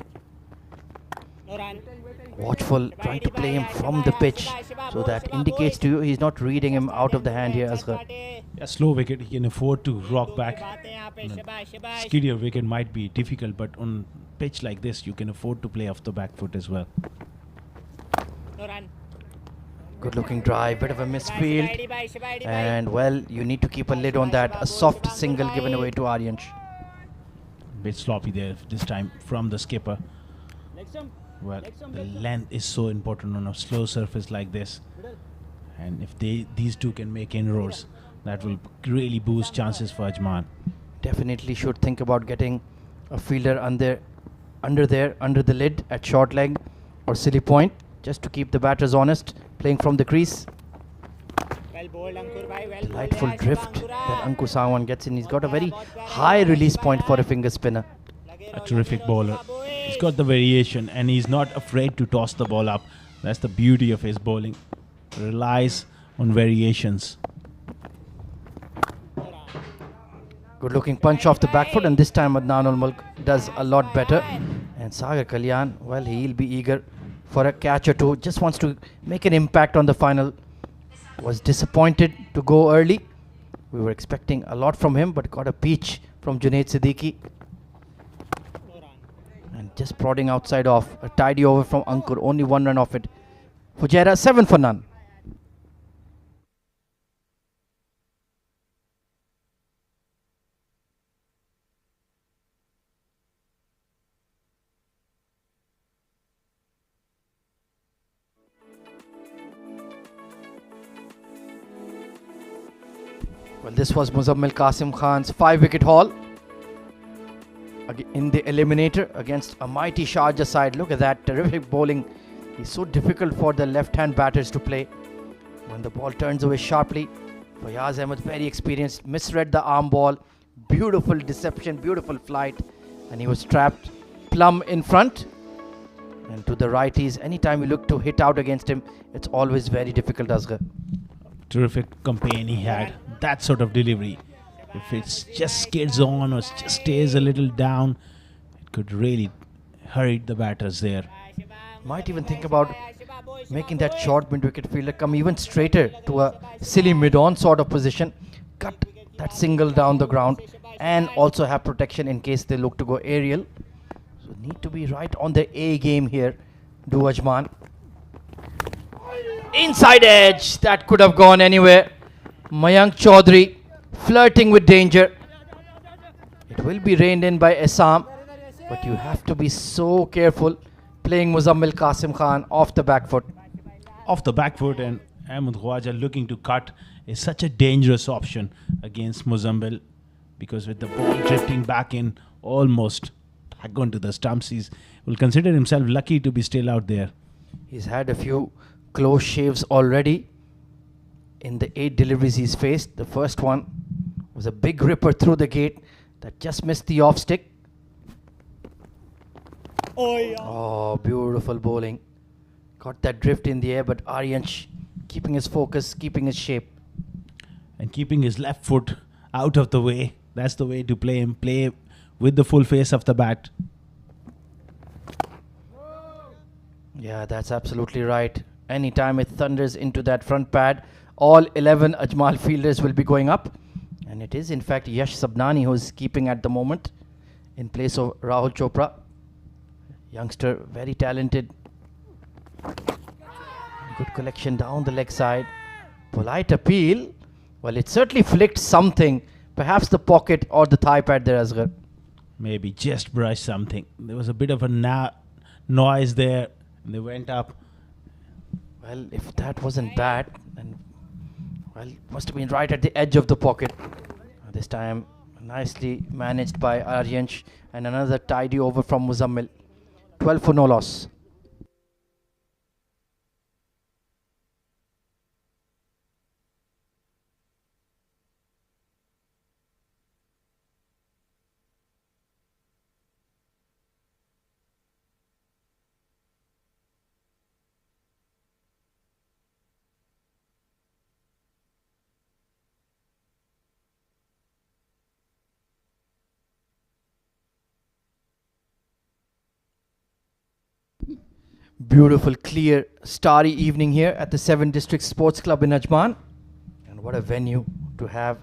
Watchful, trying to play him from the pitch. So that indicates to you he's not reading him out of the hand here, Asghar. A slow wicket, he can afford to rock back. Skiddier wicket might be difficult, but on pitch like this, you can afford to play off the back foot as well. Good looking drive, bit of a misfield. And well, you need to keep a lid on that. A soft single given away to Aryansh. Bit sloppy there this time from the skipper. Well, the length is so important on a slow surface like this. And if these two can make inroads, that will really boost chances for Ajman. Definitely should think about getting a fielder under the lid at short leg or silly point, just to keep the batters honest, playing from the crease. Delightful drift that Ankur Sangwan gets in. He's got a very high release point for a finger spinner. A terrific bowler. He's got the variation and he's not afraid to toss the ball up. That's the beauty of his bowling. Relies on variations. Good looking punch off the back foot, and this time Adnan ul Mulk does a lot better. And Sagar Kalyan, well, he'll be eager for a catch or two. Just wants to make an impact on the final. Was disappointed to go early. We were expecting a lot from him, but got a peach from Junaid Siddiqui. And just prodding outside off. A tidy over from Ankur. Only 1 run off it. Fujairah 7 for none. Well, this was Muzammil Qasim Khan's 5-wicket haul in the eliminator against a mighty Sharjah side. Look at that terrific bowling. It's so difficult for the left-hand batters to play when the ball turns away sharply. Fayaz Ahmed, very experienced, misread the arm ball. Beautiful deception, beautiful flight, and he was trapped plumb in front. And to the righties, anytime you look to hit out against him, it's always very difficult, Asghar. Terrific campaign he had. That sort of delivery, if it just skids on or just stays a little down, it could really hurt the batters there. Might even think about making that short mid-wicket fielder come even straighter to a silly mid-on sort of position, cut that single down the ground, and also have protection in case they look to go aerial. So need to be right on the A game here, do Ajman. Inside edge, that could have gone anywhere. Mayank Chaudhary flirting with danger. It will be reined in by Assam, but you have to be so careful playing Muzammil Qasim Khan off the back foot. Off the back foot, and Ahmed Khwaja looking to cut is such a dangerous option against Muzammil, because with the ball drifting back in almost back onto the stumps, he will consider himself lucky to be still out there. He's had a few close shaves already in the 8 deliveries he's faced. The first one was a big ripper through the gate that just missed the off stick. Oh, beautiful bowling. Got that drift in the air, but Aryansh keeping his focus, keeping his shape. And keeping his left foot out of the way. That's the way to play him. Play with the full face of the bat. Yeah, that's absolutely right. Anytime it thunders into that front pad, all 11 Ajmal fielders will be going up. And it is in fact Yash Sabnani who's keeping at the moment in place of Rahul Chopra. Youngster, very talented. Good collection down the leg side. Polite appeal. Well, it certainly flicked something. Perhaps the pocket or the thigh pad there, Asghar. Maybe just brush something. There was a bit of a noise there. And they went up. Well, if that wasn't bad, then well, must have been right at the edge of the pocket. This time nicely managed by Aryansh, and another tidy over from Muzammil. 12 for no loss. Beautiful, clear, starry evening here at the 7 District Sports Club in Ajman. And what a venue to have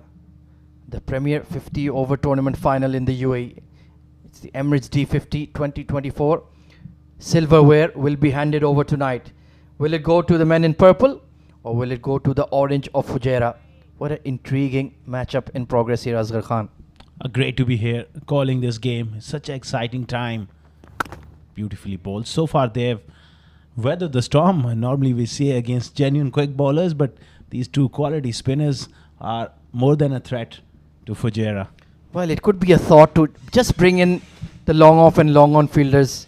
the premier 50 over tournament final in the UAE. It's the Emirates D50 2024. Silverware will be handed over tonight. Will it go to the men in purple or will it go to the orange of Fujairah? What an intriguing matchup in progress here, Asghar Khan. Great to be here calling this game. It's such an exciting time. Beautifully bowled. So far they've weathered the storm. Normally we see against genuine quick bowlers, but these two quality spinners are more than a threat to Fujairah. Well, it could be a thought to just bring in the long off and long on fielders,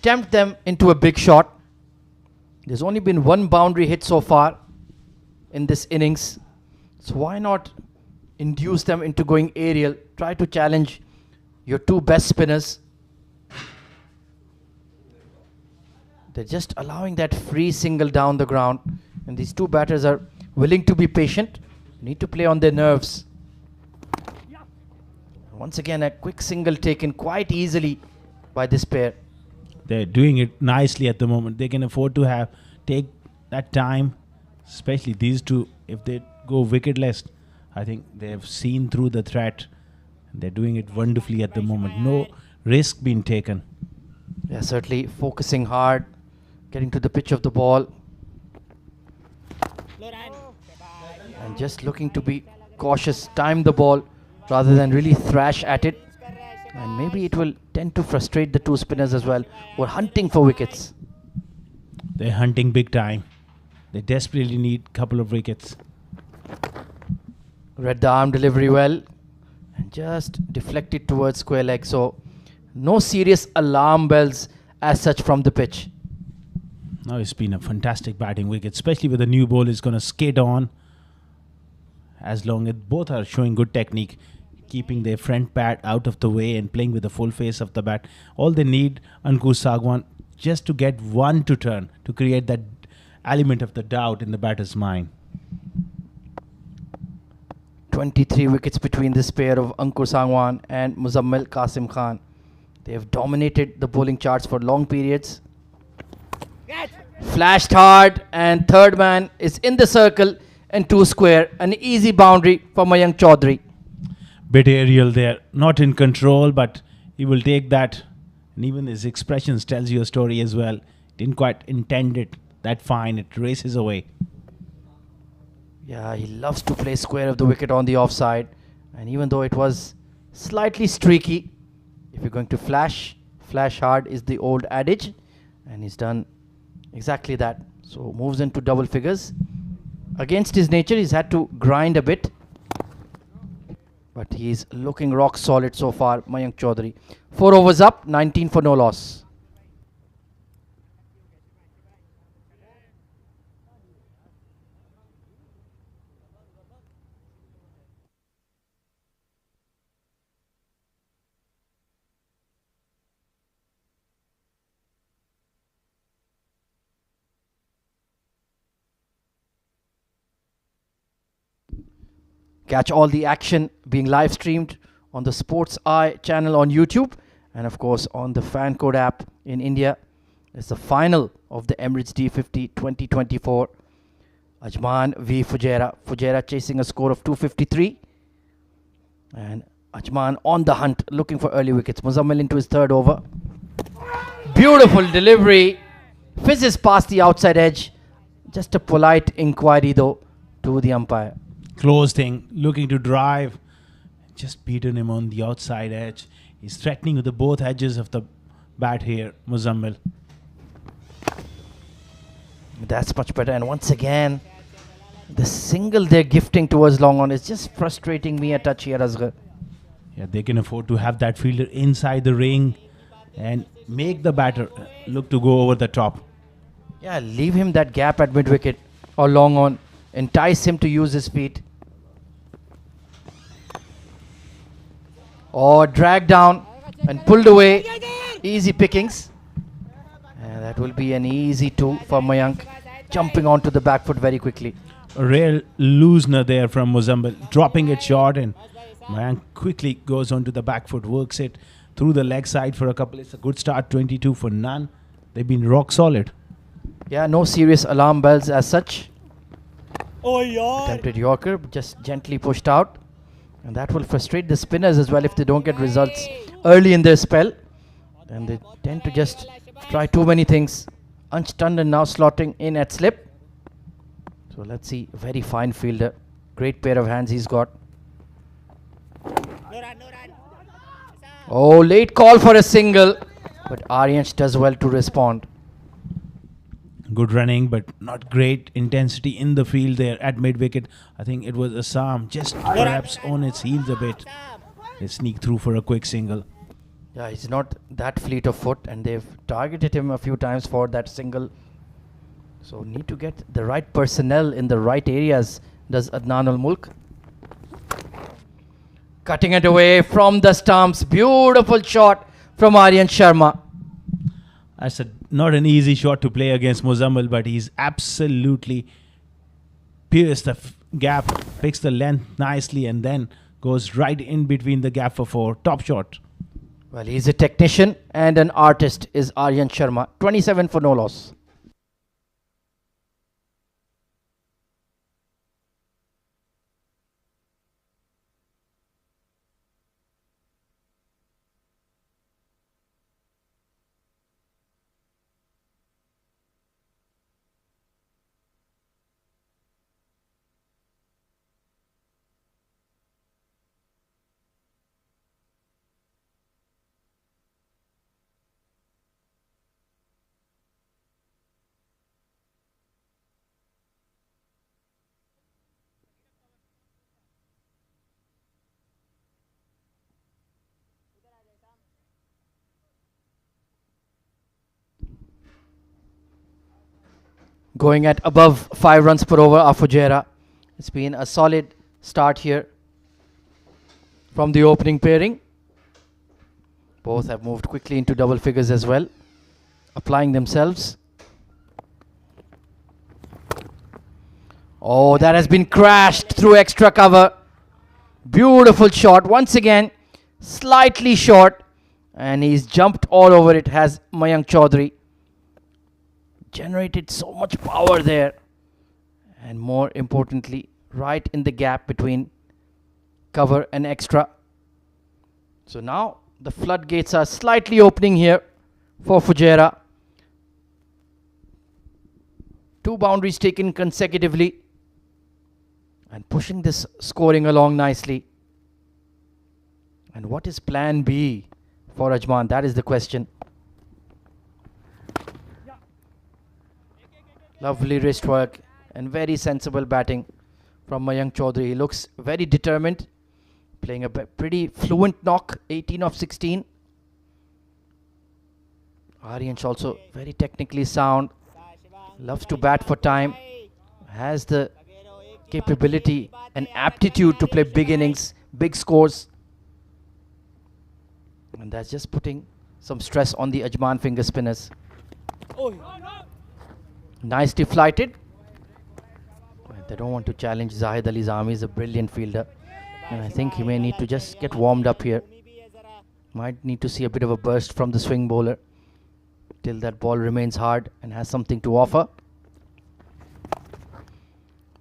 tempt them into a big shot. There's only been one boundary hit so far in this innings, so why not induce them into going aerial, try to challenge your two best spinners. They're just allowing that free single down the ground, and these two batters are willing to be patient, need to play on their nerves. Once again, a quick single taken quite easily by this pair. They're doing it nicely at the moment. They can afford to take that time, especially these two. If they go wicketless, I think they have seen through the threat. They're doing it wonderfully at the moment. No risk being taken. Yeah, certainly focusing hard, getting to the pitch of the ball, and just looking to be cautious, time the ball rather than really thrash at it. And maybe it will tend to frustrate the two spinners as well, who are hunting for wickets. They're hunting big time. They desperately need a couple of wickets. Read the arm delivery well and just deflected towards square leg. So no serious alarm bells as such from the pitch. Now it's been a fantastic batting wicket, especially with the new ball is going to skate on. As long as both are showing good technique, keeping their front bat out of the way and playing with the full face of the bat. All they need, Ankur Sagwan, just to get one to turn, to create that element of the doubt in the batter's mind. 23 wickets between this pair of Ankur Sagwan and Muzammil Qasim Khan. They have dominated the bowling charts for long periods. Flashed hard, and third man is in the circle and two square. An easy boundary for Mayank Chaudhary. Bit aerial there, not in control, but he will take that. And even his expressions tells you a story as well. Didn't quite intend it that fine. It races away. Yeah, he loves to play square of the wicket on the offside. And even though it was slightly streaky, if you're going to flash hard is the old adage. And he's done exactly that. So moves into double figures. Against his nature, he's had to grind a bit. But he's looking rock solid so far, Mayank Chaudhary. 4 overs up, 19 for no loss. Catch all the action being live streamed on the Sports Eye channel on YouTube, and of course on the Fan Code app in India. It's the final of the Emirates D50 2024. Ajman v Fujairah. Fujairah chasing a score of 253. And Ajman on the hunt, looking for early wickets. Muzammil into his third over. Beautiful delivery. Fizzes past the outside edge. Just a polite inquiry though to the umpire. Close thing, looking to drive. Just beaten him on the outside edge. He's threatening with the both edges of the bat here, Muzammil. That's much better. And once again, the single they're gifting towards long on is just frustrating me a touch here, Asghar. Yeah, they can afford to have that fielder inside the ring and make the batter look to go over the top. Yeah, leave him that gap at mid-wicket or long on. Entice him to use his feet. Or drag down and pulled away. Easy pickings. And that will be an easy 2 for Mayank. Jumping onto the back foot very quickly. A rare loosener there from Muzammil, dropping it short, and Mayank quickly goes onto the back foot, works it through the leg side for a couple. It's a good start, 22 for none. They've been rock solid. Yeah, no serious alarm bells as such. Attempted Yorker, just gently pushed out. And that will frustrate the spinners as well if they don't get results early in their spell. And they tend to just try too many things. Ansh Tandon now slotting in at slip. So let's see, very fine fielder. Great pair of hands he's got. Oh, late call for a single. But Aryansh does well to respond. Good running, but not great intensity in the field there at mid-wicket. I think it was Assam just perhaps on its heels a bit. They sneak through for a quick single. Yeah, he's not that fleet of foot, and they've targeted him a few times for that single. So need to get the right personnel in the right areas, does Adnan Ul-Mulk. Cutting it away from the stumps. Beautiful shot from Aryan Sharma. That's not an easy shot to play against Muzammil, but he's absolutely pierced the gap, picks the length nicely, and then Goes right in between the gap for 4. Top shot. Well, he's a technician and an artist, is Aryan Sharma. 27 for no loss. Going at above 5 runs per over are Fujairah. It's been a solid start here from the opening pairing. Both have moved quickly into double figures as well, applying themselves. Oh, that has been crashed through extra cover. Beautiful shot once again, slightly short, and he's jumped all over it, has Mayank Chaudhary. Generated so much power there, and more importantly, right in the gap between cover and extra. So now the floodgates are slightly opening here for Fujairah. 2 boundaries taken consecutively and pushing this scoring along nicely. And what is plan B for Ajman? That is the question. Lovely wrist work and very sensible batting from Mayank Chaudhary. He looks very determined, playing a pretty fluent knock, 18 of 16. Aryansh also very technically sound, loves to bat for time, has the capability and aptitude to play big innings, big scores. And that's just putting some stress on the Ajman finger spinners. Nicely flighted. They don't want to challenge Zahid Ali Zami. He's a brilliant fielder, and I think he may need to just get warmed up here. Might need to see a bit of a burst from the swing bowler till that ball remains hard and has something to offer.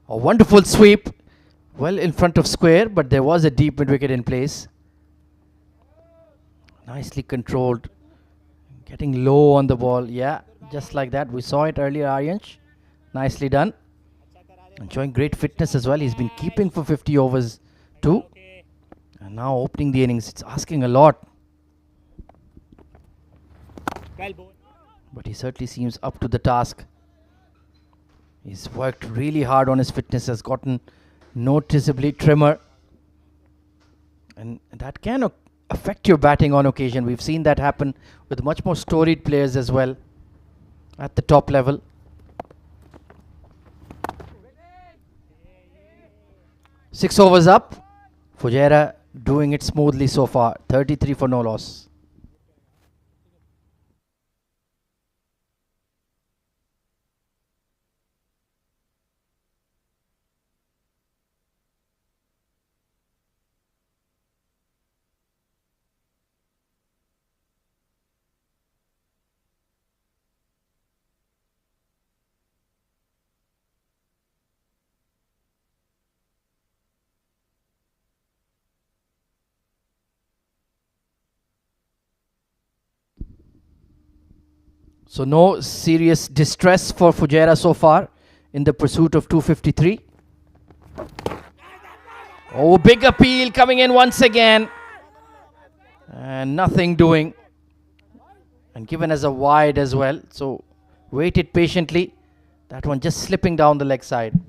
A wonderful sweep, well in front of square, but there was a deep mid wicket in place. Nicely controlled, getting low on the ball. Yeah, just like that. We saw it earlier, Aryansh. Nicely done. And showing great fitness as well. He's been keeping for 50 overs too. And now opening the innings. It's asking a lot. But he certainly seems up to the task. He's worked really hard on his fitness, has gotten noticeably trimmer. And that can affect your batting on occasion. We've seen that happen with much more storied players as well at the top level. Six overs up. Fujairah doing it smoothly so far. 33 for no loss. So no serious distress for Fujairah so far in the pursuit of 253. Oh, big appeal coming in once again. And nothing doing. And given as a wide as well. So waited patiently. That one just slipping down the leg side.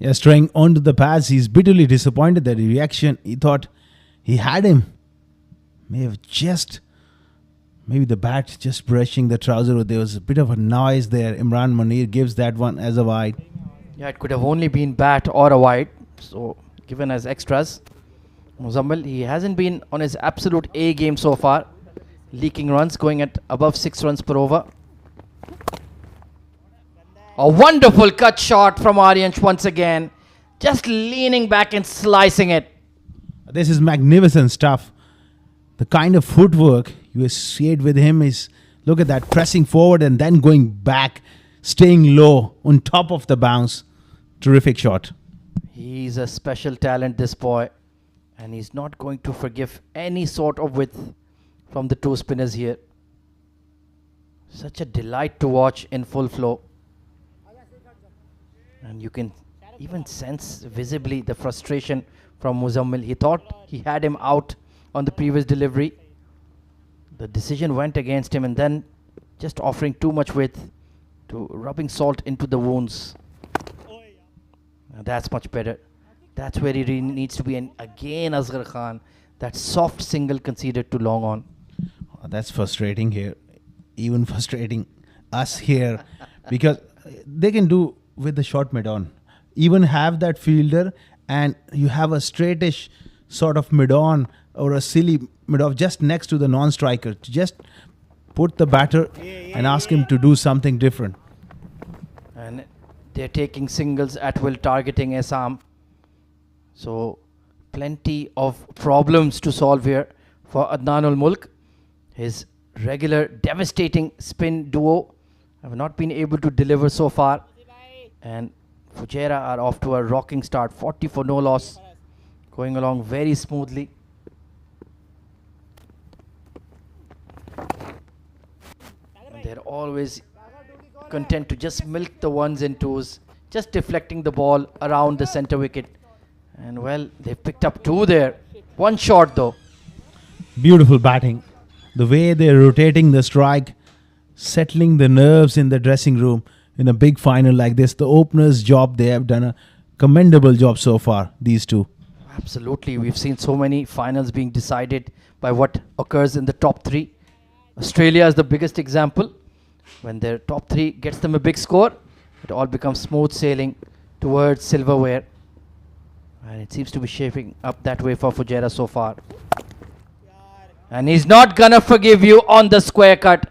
Yeah, straying onto the pads. He's bitterly disappointed that reaction. He thought he had him. May have just... Maybe the bat just brushing the trouser, or there was a bit of a noise there. Imran Munir gives that one as a wide. Yeah, it could have only been bat or a wide. So, given as extras. Muzammil, he hasn't been on his absolute A game so far. Leaking runs, going at above 6 runs per over. A wonderful cut shot from Aryansh once again. Just leaning back and slicing it. This is magnificent stuff. The kind of footwork you associate with him is, look at that, pressing forward and then going back, staying low on top of the bounce. Terrific shot. He's a special talent, this boy, and he's not going to forgive any sort of width from the two spinners here. Such a delight to watch in full flow. And you can even sense visibly the frustration from Muzammil. He thought he had him out on the previous delivery. The decision went against him, and then just offering too much width to rubbing salt into the wounds. Now that's much better. That's where he really needs to be. And again, Asghar Khan, that soft single conceded to long on. That's frustrating here. Even frustrating us here, because they can do with the short mid on. Even have that fielder and you have a straightish sort of mid on or a silly mid off just next to the non-striker. Just put the batter and ask him to do something different. And they're taking singles at will, targeting Assam. So plenty of problems to solve here for Adnan ul Mulk. His regular devastating spin duo have not been able to deliver so far, and Fujairah are off to a rocking start. 40 for no loss, going along very smoothly. And they're always content to just milk the ones and twos, just deflecting the ball around the center wicket. And well, they've picked up two there. One shot though. Beautiful batting. The way they're rotating the strike, settling the nerves in the dressing room in a big final like this. The opener's job, they have done a commendable job so far, these two. Absolutely. We've seen so many finals being decided by what occurs in the top three. Australia is the biggest example. When their top three gets them a big score, it all becomes smooth sailing towards silverware. And it seems to be shaping up that way for Fujairah so far. And he's not gonna forgive you on the square cut.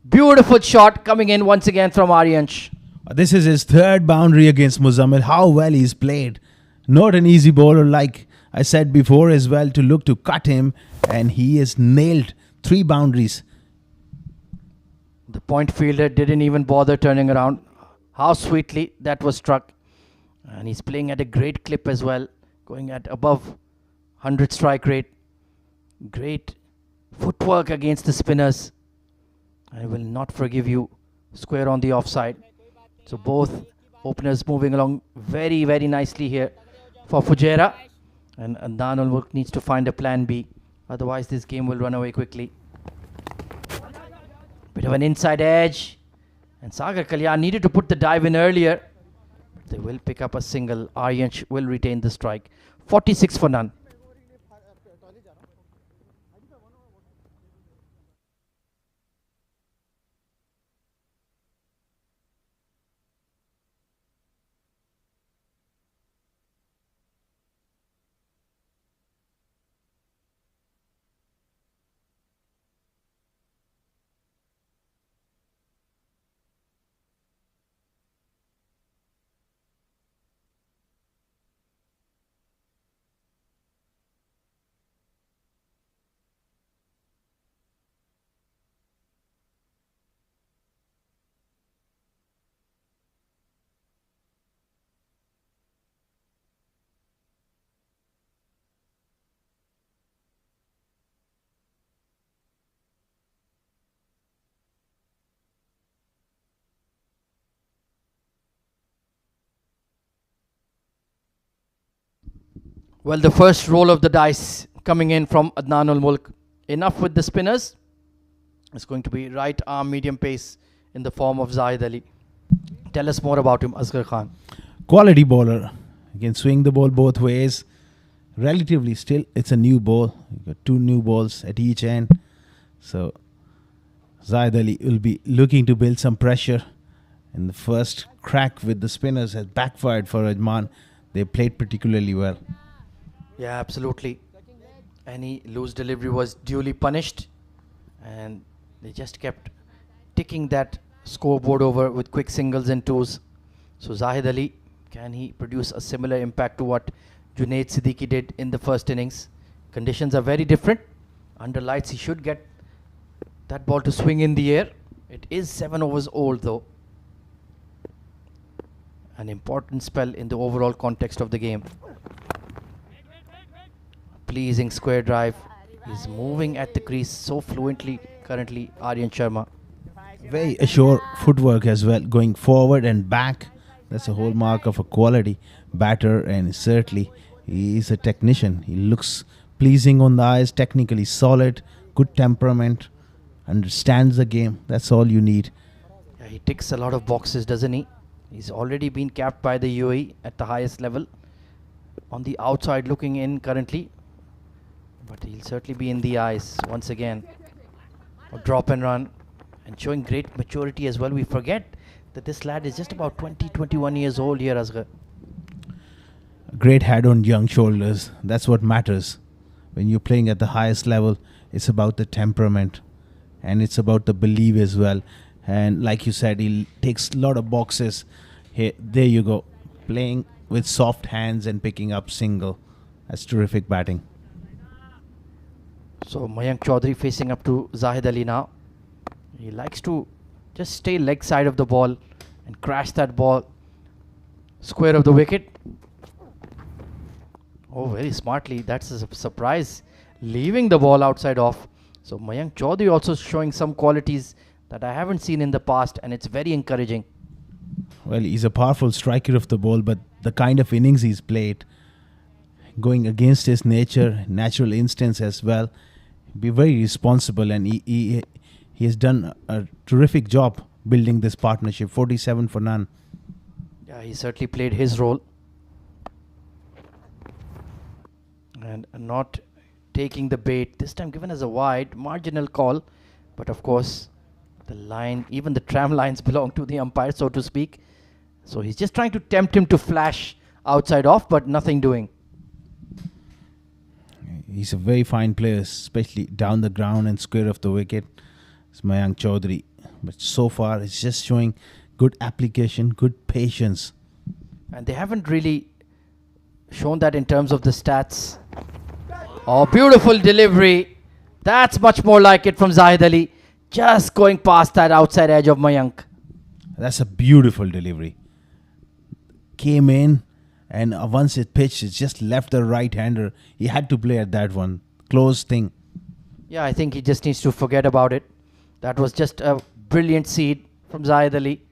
Beautiful shot coming in once again from Aryansh. This is his third boundary against Muzammil. How well he's played. Not an easy bowler, like I said before as well, to look to cut him. And he has nailed 3 boundaries. The point fielder didn't even bother turning around. How sweetly that was struck. And he's playing at a great clip as well, going at above 100 strike rate. Great footwork against the spinners. I will not forgive you. Square on the offside. So both openers moving along very, very nicely here for Fujairah. And Adnan ul Mulk needs to find a plan B. Otherwise this game will run away quickly. Bit of an inside edge. And Sagar Kalyan needed to put the dive in earlier. But they will pick up a single. Aryansh will retain the strike. 46 for none. Well, the first roll of the dice coming in from Adnan ul Mulk. Enough with the spinners. It's going to be right arm medium pace in the form of Zahid Ali. Tell us more about him, Asghar Khan. Quality bowler. He can swing the ball both ways. Relatively still, it's a new ball. You've got 2 new balls at each end. So Zahid Ali will be looking to build some pressure. And the first crack with the spinners has backfired for Ajman. They played particularly well. Yeah, absolutely. Any loose delivery was duly punished. And they just kept ticking that scoreboard over with quick singles and twos. So Zahid Ali, can he produce a similar impact to what Junaid Siddiqui did in the first innings. Conditions are very different. Under lights, he should get that ball to swing in the air. It is 7 overs old though. An important spell in the overall context of the game. Pleasing square drive. He's moving at the crease so fluently currently, Aryan Sharma. Very assured footwork as well, going forward and back. That's a hallmark of a quality batter, and certainly he is a technician. He looks pleasing on the eyes, technically solid, good temperament, understands the game. That's all you need. Yeah, he ticks a lot of boxes, doesn't he? He's already been capped by the UAE at the highest level. On the outside looking in currently. But he'll certainly be in the eyes once again. A drop and run. And showing great maturity as well. We forget that this lad is just about 20-21 years old here, Asghar. Great head on young shoulders. That's what matters. When you're playing at the highest level, it's about the temperament. And it's about the belief as well. And like you said, he takes a lot of boxes. Here, there you go. Playing with soft hands and picking up single. That's terrific batting. So Mayank Chaudhary facing up to Zahid Ali now. He likes to just stay leg side of the ball and crash that ball square of the wicket. Oh, very smartly. That's a surprise. Leaving the ball outside off. So Mayank Chaudhary also showing some qualities that I haven't seen in the past, and it's very encouraging. Well, he's a powerful striker of the ball, but the kind of innings he's played, going against his nature, natural instincts as well, be very responsible, and he has done a terrific job building this partnership. 47 for none. Yeah, he certainly played his role. And not taking the bait. This time given as a wide, marginal call. But of course, the line, even the tram lines belong to the umpire, so to speak. So he's just trying to tempt him to flash outside off, but nothing doing. He's a very fine player, especially down the ground and square of the wicket. It's Mayank Chaudhary. But so far, it's just showing good application, good patience. And they haven't really shown that in terms of the stats. Oh, beautiful delivery. That's much more like it from Zahid Ali. Just going past that outside edge of Mayank. That's a beautiful delivery. Came in, and once it pitched, it just left the right-hander. He had to play at that one. Close thing. Yeah, I think he just needs to forget about it. That was just a brilliant seed from Zahid Ali.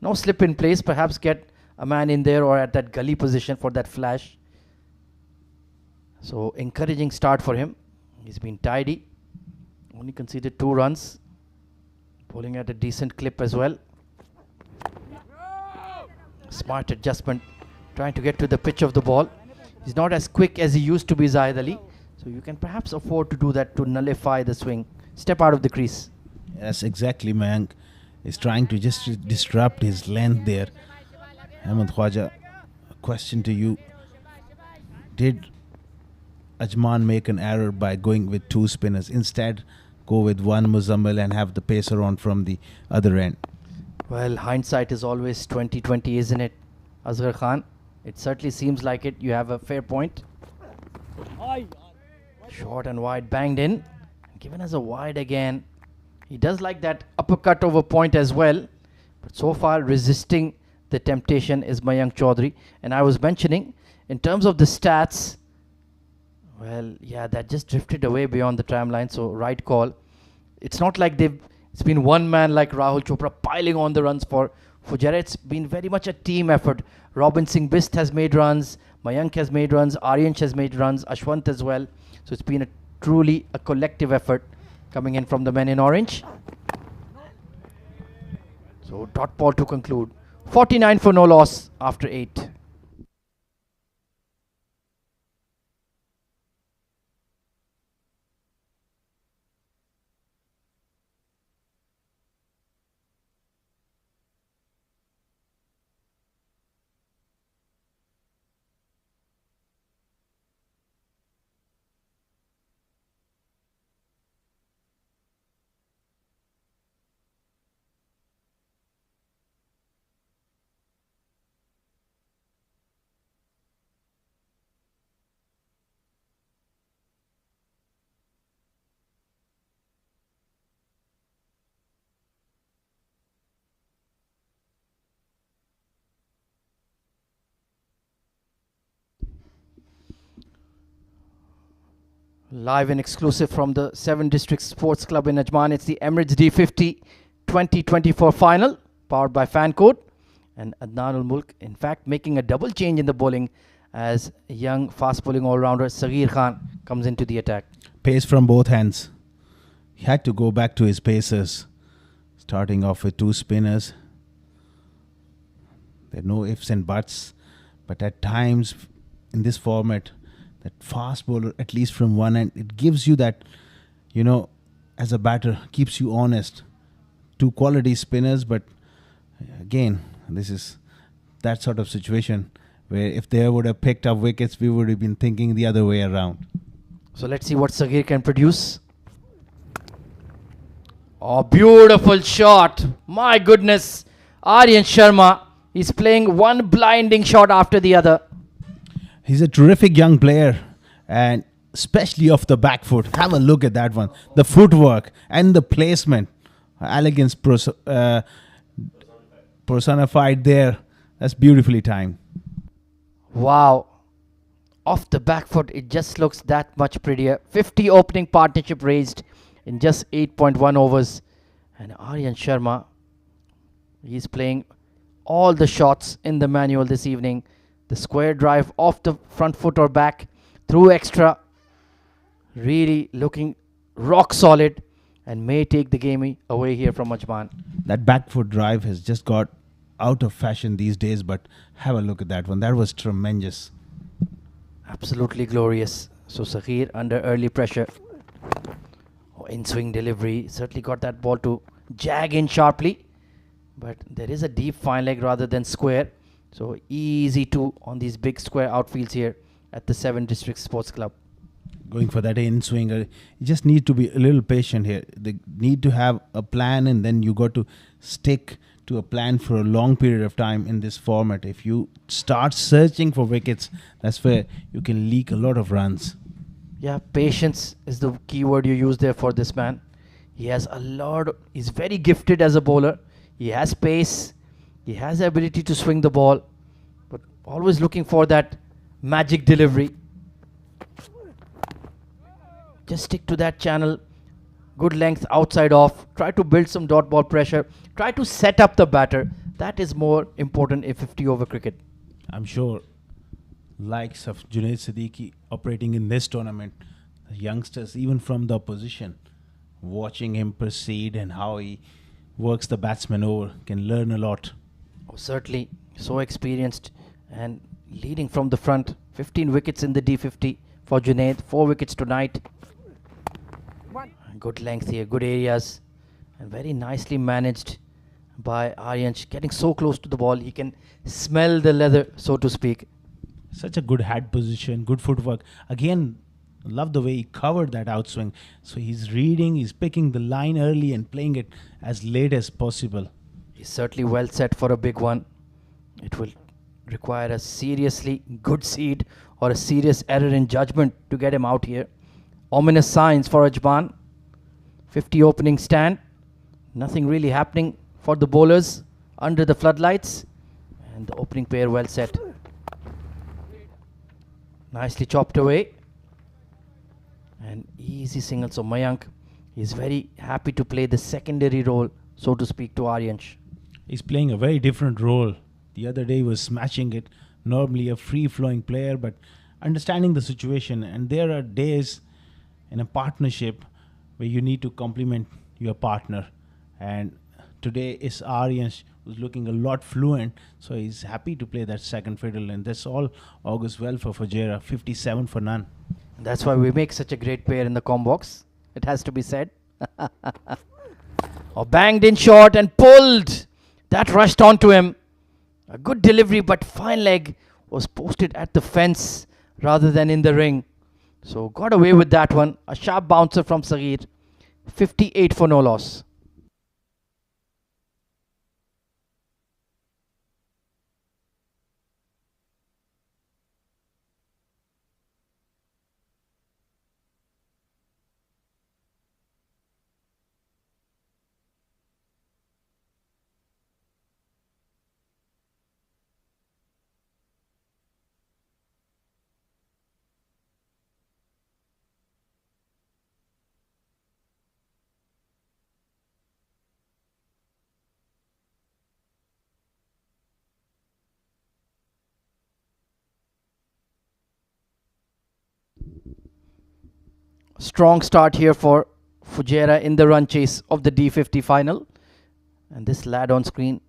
No slip in place. Perhaps get a man in there or at that gully position for that flash. So encouraging start for him. He's been tidy. Only conceded 2 runs. Bowling at a decent clip as well. Smart adjustment. Trying to get to the pitch of the ball. He's not as quick as he used to be, Zahid Ali. So you can perhaps afford to do that to nullify the swing. Step out of the crease. Yes, exactly, Mayank. He's trying to just disrupt his length there. Ahmed Khwaja, a question to you. Did Ajman make an error by going with 2 spinners? Instead, go with 1 Muzammil and have the pacer on from the other end. Well, hindsight is always 20/20, isn't it, Asghar Khan? It certainly seems like it. You have a fair point. Short and wide, banged in. Given as a wide again. He does like that uppercut over point as well. But so far, resisting the temptation is Mayank Chaudhary. And I was mentioning, in terms of the stats, well, yeah, that just drifted away beyond the tram line. So, right call. It's not like it's been one man like Rahul Chopra piling on the runs for Fujairah. It's been very much a team effort. Robin Singh Bist has made runs. Mayank has made runs. Aryansh has made runs. Ashwant as well. So it's been truly a collective effort coming in from the men in orange. So dot ball to conclude. 49 for no loss after 8. Live and exclusive from the 7 District Sports Club in Ajman. It's the Emirates D50 2024 final, powered by Fan Code. And Adnan ul Mulk, in fact, making a double change in the bowling as young fast bowling all-rounder Saghir Khan comes into the attack. Pace from both hands. He had to go back to his pacers, starting off with 2 spinners. There are no ifs and buts, but at times in this format, that fast bowler, at least from one end, it gives you that, as a batter, keeps you honest. 2 quality spinners, but again, this is that sort of situation where if they would have picked up wickets, we would have been thinking the other way around. So let's see what Saghir can produce. Oh, beautiful shot. My goodness. Aryan Sharma is playing one blinding shot after the other. He's a terrific young player, and especially off the back foot. Have a look at that one. The footwork and the placement. Elegance personified there. That's beautifully timed. Wow. Off the back foot, it just looks that much prettier. 50 opening partnership raised in just 8.1 overs. And Aryan Sharma, he's playing all the shots in the manual this evening. The square drive off the front foot or back through extra. Really looking rock solid and may take the game away here from Ajman. That back foot drive has just got out of fashion these days, but have a look at that one. That was tremendous. Absolutely glorious. So Saghir under early pressure. In swing delivery. Certainly got that ball to jag in sharply. But there is a deep fine leg rather than square. So easy to on these big square outfields here at the 7 District Sports Club. Going for that in swing, you just need to be a little patient here. They need to have a plan, and then you got to stick to a plan for a long period of time in this format. If you start searching for wickets, that's where you can leak a lot of runs. Yeah, patience is the key word you use there for this man. He has he's very gifted as a bowler. He has pace. He has the ability to swing the ball, but always looking for that magic delivery. Just stick to that channel. Good length outside off. Try to build some dot ball pressure. Try to set up the batter. That is more important in 50 over cricket. I'm sure likes of Junaid Siddiqui operating in this tournament, the youngsters, even from the opposition, watching him proceed and how he works the batsman over, can learn a lot. Oh, certainly, so experienced and leading from the front. 15 wickets in the D50 for Junaid. 4 wickets tonight. Good length here, good areas, and very nicely managed by Aryan. Getting so close to the ball, he can smell the leather, so to speak. Such a good head position, good footwork. Again, love the way he covered that outswing. So he's reading, he's picking the line early and playing it as late as possible. He's certainly well set for a big one. It will require a seriously good seed or a serious error in judgment to get him out here. Ominous signs for Ajman. 50 opening stand. Nothing really happening for the bowlers under the floodlights. And the opening pair well set. Nicely chopped away. And easy single. So Mayank is very happy to play the secondary role, so to speak, to Aryansh. He's playing a very different role. The other day he was smashing it. Normally a free-flowing player, but understanding the situation. And there are days in a partnership where you need to complement your partner. And today is Aryansh, who's looking a lot fluent, so he's happy to play that second fiddle, and this all augurs well for Fujairah. 57 for none. That's why we make such a great pair in the com box. It has to be said. Banged in short and pulled. That rushed onto him. A good delivery, but fine leg was posted at the fence rather than in the ring. So got away with that one. A sharp bouncer from Saghir. 58 for no loss. Strong start here for Fujairah in the run chase of the D50 final. And this lad on screen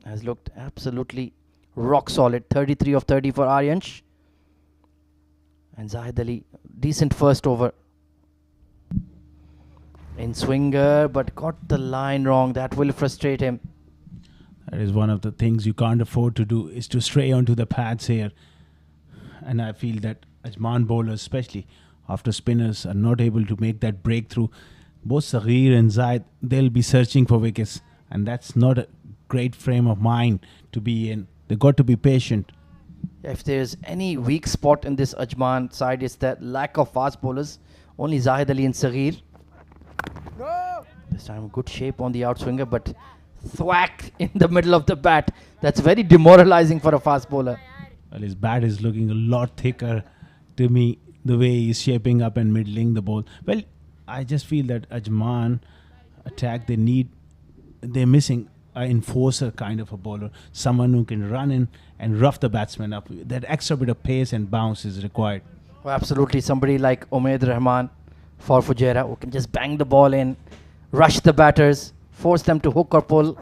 has looked absolutely rock solid. 33 of 30 for Aryansh. And Zahid Ali, decent first over. In swinger, but got the line wrong. That will frustrate him. That is one of the things you can't afford to do, is to stray onto the pads here. And I feel that Ajman bowlers, especially after spinners, are not able to make that breakthrough. Both Saghir and Zaid, they'll be searching for wickets. And that's not a great frame of mind to be in. They've got to be patient. If there's any weak spot in this Ajman side, it's that lack of fast bowlers. Only Zahid Ali and Saghir. This time good shape on the outswinger, but thwack in the middle of the bat. That's very demoralizing for a fast bowler. Well, his bat is looking a lot thicker to me, the way he's shaping up and middling the ball. Well, I just feel that Ajman attack, they're missing an enforcer kind of a bowler. Someone who can run in and rough the batsman up. That extra bit of pace and bounce is required. Oh, absolutely. Somebody like Umaid Rahman for Fujairah, who can just bang the ball in, rush the batters, force them to hook or pull.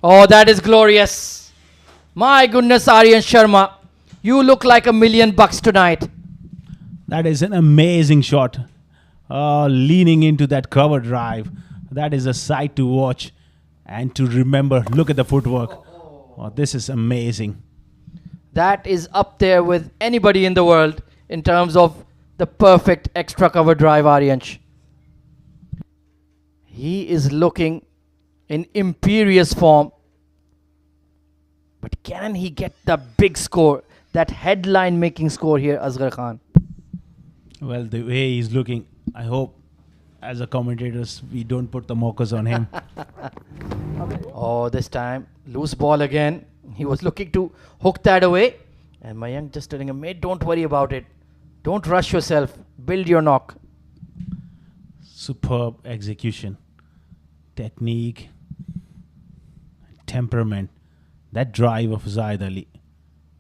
Oh, that is glorious. My goodness, Aryan Sharma. You look like $1 million tonight. That is an amazing shot. Leaning into that cover drive. That is a sight to watch and to remember. Look at the footwork. Oh, this is amazing. That is up there with anybody in the world in terms of the perfect extra cover drive, Aryansh. He is looking in imperious form. But can he get the big score? That headline making score here, Asghar Khan. Well, the way he's looking, I hope as a commentators we don't put the mockers on him. Oh, this time loose ball again. He was looking to hook that away. And Mayank just telling him, mate, don't worry about it. Don't rush yourself. Build your knock. Superb execution, technique, temperament. That drive of Zaid Ali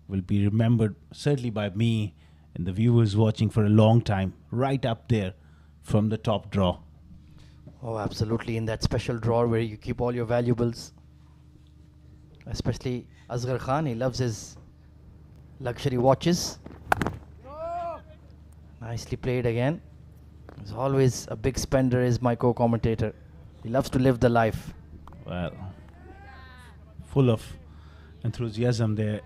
will be remembered certainly by me and the viewers watching for a long time. Right up there from the top draw. Oh, absolutely. In that special drawer where you keep all your valuables. Especially Asghar Khan. He loves his luxury watches. Nicely played again. He's always a big spender, is my co-commentator. He loves to live the life. Well, full of enthusiasm there.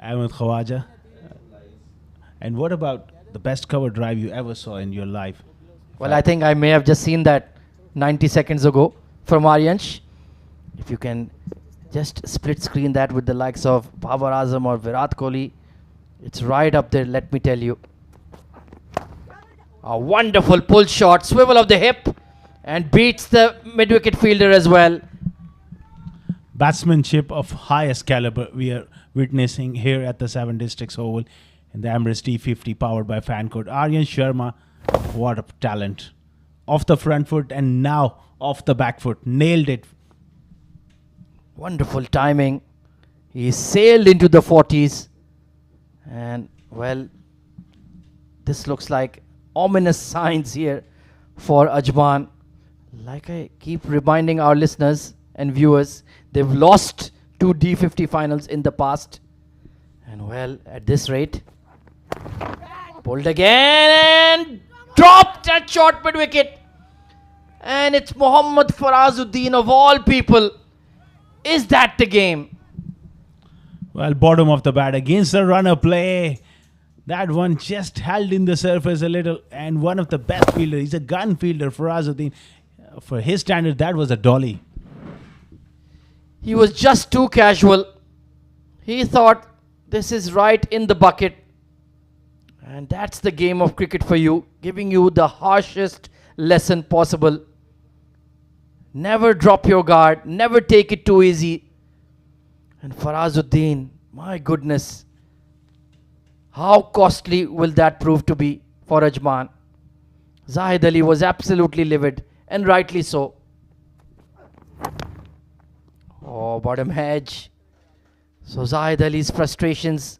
Ahmed Khawaja. And what about the best cover drive you ever saw in your life? Well, I think I may have just seen that 90 seconds ago from Aryansh. If you can just split screen that with the likes of Babar Azam or Virat Kohli, it's right up there, let me tell you. A wonderful pull shot, swivel of the hip, and beats the mid-wicket fielder as well. Batsmanship of highest caliber we are witnessing here at the 7 Districts Oval in the Emirates D50 powered by Fancode. Aryan Sharma, what a talent. Off the front foot and now off the back foot. Nailed it. Wonderful timing. He sailed into the 40s. And, well, this looks like ominous signs here for Ajman. Like I keep reminding our listeners and viewers, they've lost 2 D50 finals in the past. And, well, at this rate, pulled again and dropped at short mid-wicket. And it's Mohammad Farazuddin of all people. Is that the game? Well, bottom of the bat against the runner play. That one just held in the surface a little. And one of the best fielders, he's a gun fielder, Farazuddin. For his standard, that was a dolly. He was just too casual. He thought this is right in the bucket. And that's the game of cricket for you, giving you the harshest lesson possible. Never drop your guard, never take it too easy. And Farazuddin, my goodness, how costly will that prove to be for Ajman? Zahid Ali was absolutely livid, and rightly so. Oh, bottom edge. So Zahid Ali's frustrations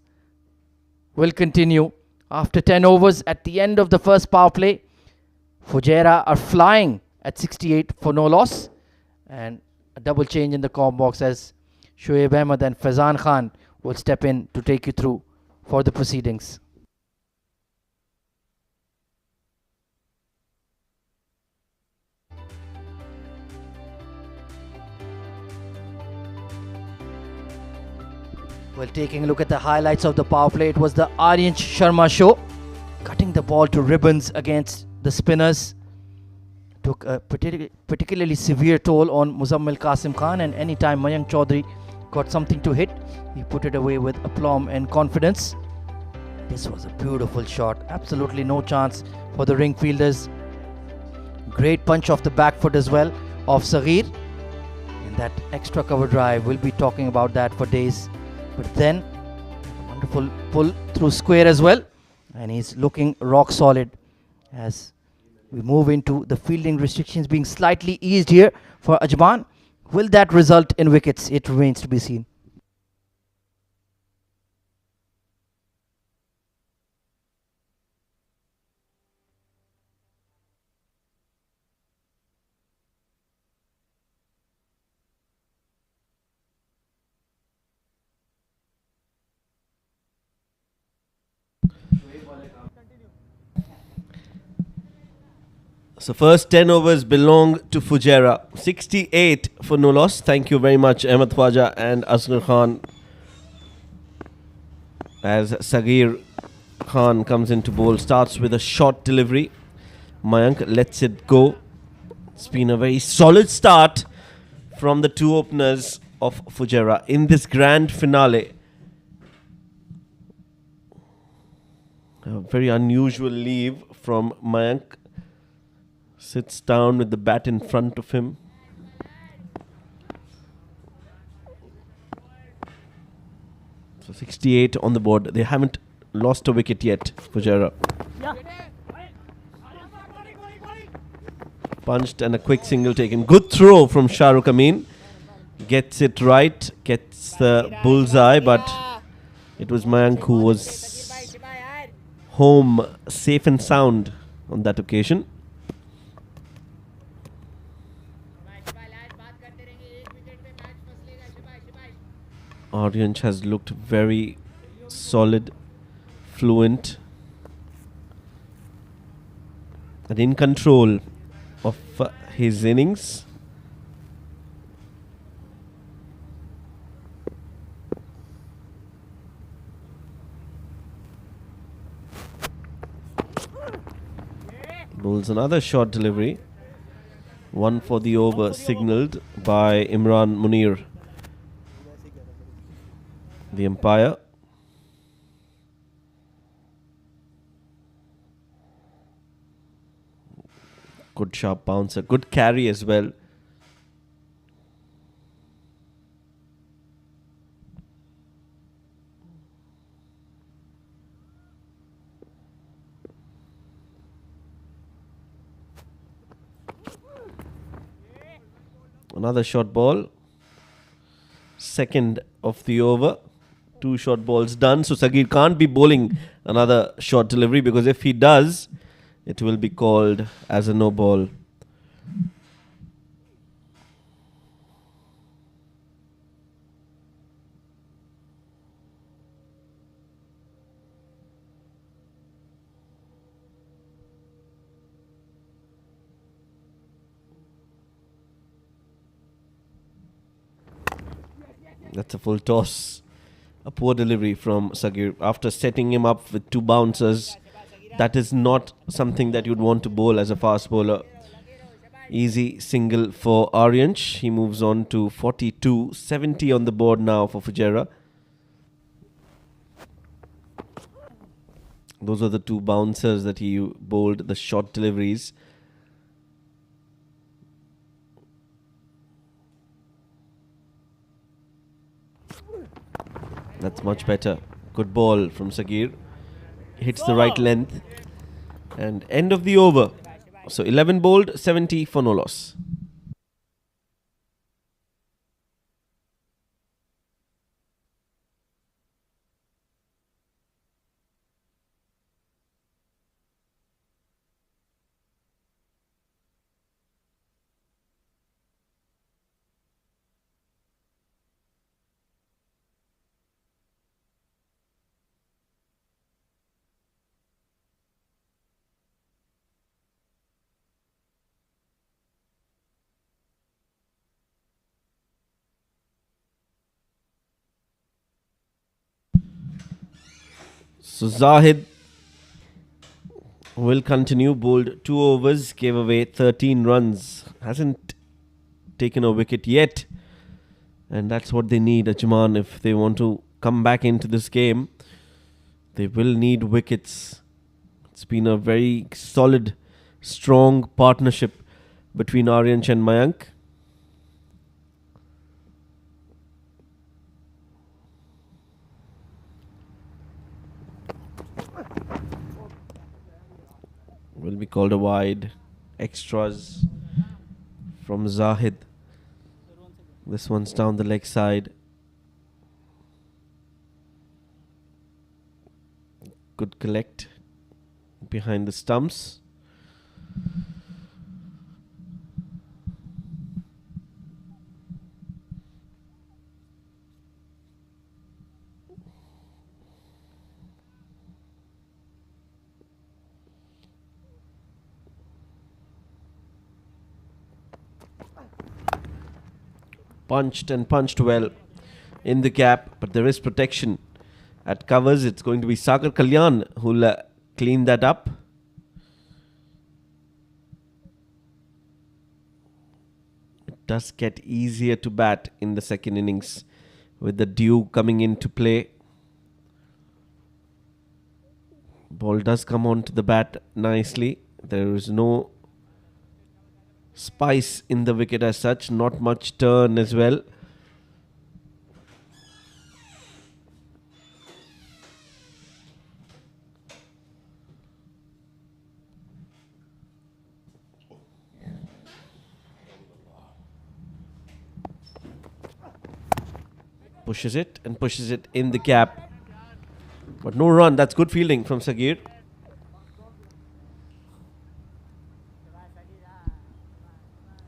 will continue. After 10 overs at the end of the first power play, Fujairah are flying at 68 for no loss. And a double change in the com box as Shoaib Ahmed and Faizan Khan will step in to take you through for the proceedings. Well, taking a look at the highlights of the power play, it was the Aryan Sharma show, cutting the ball to ribbons against the spinners. Took a particularly severe toll on Muzammil Qasim Khan, and anytime Mayank Chaudhary got something to hit, he put it away with aplomb and confidence. This was a beautiful shot, absolutely no chance for the ring fielders. Great punch off the back foot as well of Saghir, and that extra cover drive, we'll be talking about that for days. But then a wonderful pull through square as well, and he's looking rock solid as we move into the fielding restrictions being slightly eased here for Ajman. Will that result in wickets? It remains to be seen. So first 10 overs belong to Fujairah. 68 for no loss. Thank you very much, Ahmed Khwaja and Asghar Khan. As Saghir Khan comes into bowl, starts with a short delivery. Mayank lets it go. It's been a very solid start from the two openers of Fujairah in this grand finale. A very unusual leave from Mayank. Sits down with the bat in front of him. So 68 on the board. They haven't lost a wicket yet, Fujairah. Punched and a quick single taken. Good throw from Shahrukh Amin. Gets it right. Gets the bullseye, but it was Mayank who was home safe and sound on that occasion. Aryanch has looked very solid, fluent, and in control of his innings. Bowls another short delivery. One for the over signalled by Imran Munir, the umpire. Good sharp bouncer, good carry as well. Another short ball. Second of the over. Two short balls done. So Saghir can't be bowling another short delivery, because if he does, it will be called as a no ball. That's a full toss. A poor delivery from Saghir after setting him up with two bouncers. That is not something that you'd want to bowl as a fast bowler. Easy single for Aryanch. He moves on to 42. 70 on the board now for Fujairah. Those are the two bouncers that he bowled, the short deliveries. That's much better. Good ball from Saghir. Hits the right length. And end of the over. So 11 bowled, 70 for no loss. So Zahid will continue. Bowled 2 overs, gave away 13 runs. Hasn't taken a wicket yet. And that's what they need, Ajman, if they want to come back into this game. They will need wickets. It's been a very solid, strong partnership between Aryansh and Mayank. Will be called a wide. Extras from Zahid. This one's down the leg side. Good collect behind the stumps. Punched and punched well in the gap, but there is protection at covers. It's going to be Sagar Kalyan who'll clean that up. It does get easier to bat in the second innings with the dew coming into play. Ball does come onto the bat nicely. There is no spice in the wicket as such, not much turn as well. Pushes it and pushes it in the gap, but no run. That's good fielding from Sagir.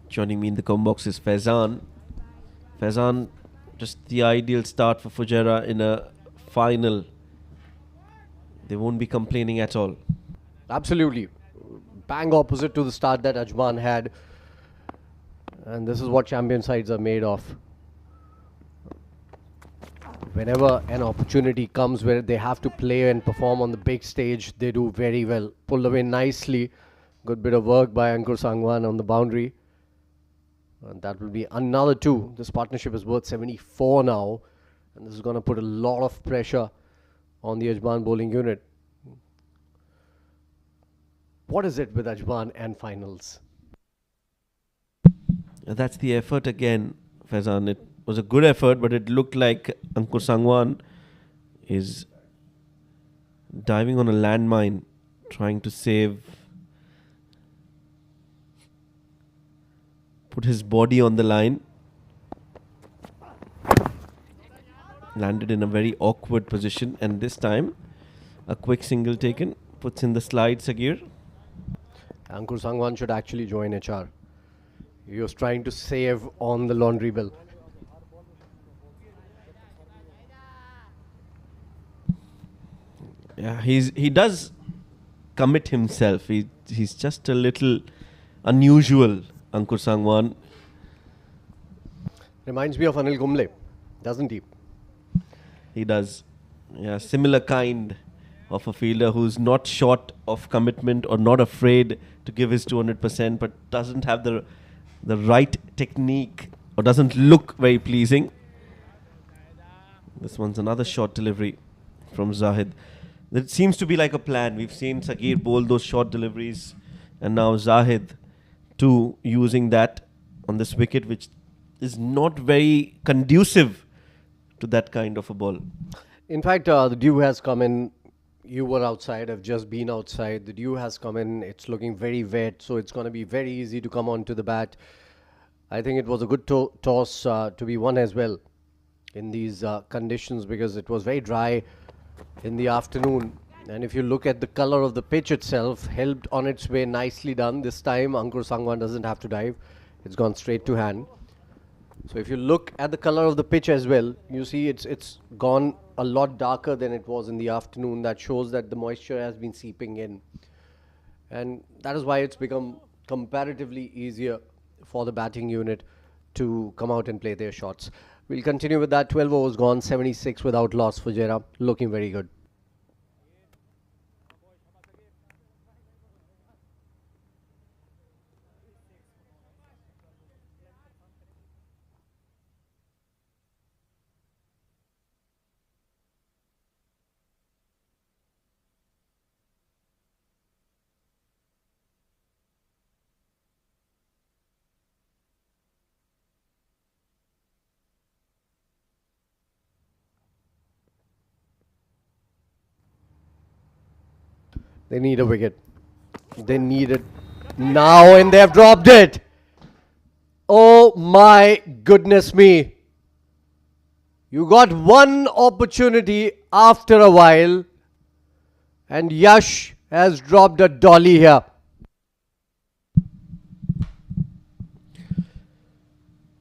Joining me in the comment box is Faizan. Faizan, just the ideal start for Fujairah in a final. They won't be complaining at all. Absolutely. Bang opposite to the start that Ajman had. And this is what champion sides are made of. Whenever an opportunity comes where they have to play and perform on the big stage, they do very well. Pulled away nicely. Good bit of work by Ankur Sangwan on the boundary. And that will be another 2. This partnership is worth 74 now. And this is going to put a lot of pressure on the Ajman bowling unit. What is it with Ajman and finals? That's the effort again, Faizan. It was a good effort, but it looked like Ankur Sangwan is diving on a landmine, trying to save, put his body on the line. Landed in a very awkward position, and this time a quick single taken, puts in the slide, Sagir. Ankur Sangwan should actually join HR. He was trying to save on the laundry bill. Yeah, he does commit himself. He's just a little unusual, Ankur Sangwan. Reminds me of Anil Kumble, doesn't he? He does. Yeah, similar kind of a fielder who's not short of commitment or not afraid to give his 200%, but doesn't have the right technique or doesn't look very pleasing. This one's another short delivery from Zahid. It seems to be like a plan. We've seen Sagir bowl those short deliveries, and now Zahid too using that on this wicket, which is not very conducive to that kind of a ball. In fact, the dew has come in. You were outside. I've just been outside. The dew has come in. It's looking very wet, so it's going to be very easy to come onto the bat. I think it was a good toss to be won as well in these conditions, because it was very dry in the afternoon. And if you look at the color of the pitch itself, helped on its way, nicely done. This time Ankur Sangwan doesn't have to dive. It's gone straight to hand. So if you look at the color of the pitch as well, you see it's gone a lot darker than it was in the afternoon. That shows that the moisture has been seeping in. And that is why it's become comparatively easier for the batting unit to come out and play their shots. We'll continue with that. 12 overs gone, 76 without loss for Fujairah. Looking very good. They need a wicket. They need it now, and they have dropped it. Oh my goodness me. You got one opportunity after a while, and Yash has dropped a dolly here.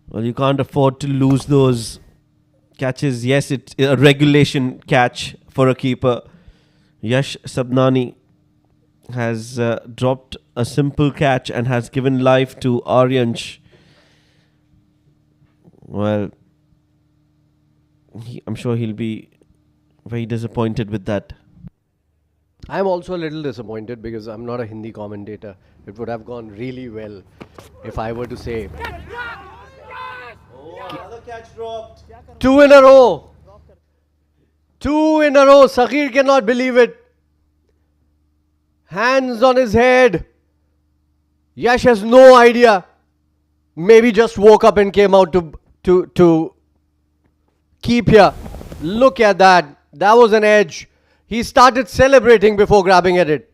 Well, you can't afford to lose those catches. Yes, it's a regulation catch for a keeper. Yash Sabnani has dropped a simple catch and has given life to Aryansh. Well, I'm sure he'll be very disappointed with that. I'm also a little disappointed because I'm not a Hindi commentator. It would have gone really well if I were to say Another catch dropped. two in a row. Two in a row. Saghir cannot believe it. Hands on his head. Yash has no idea. Maybe just woke up and came out to keep here. Look at that. That was an edge. He started celebrating before grabbing at it.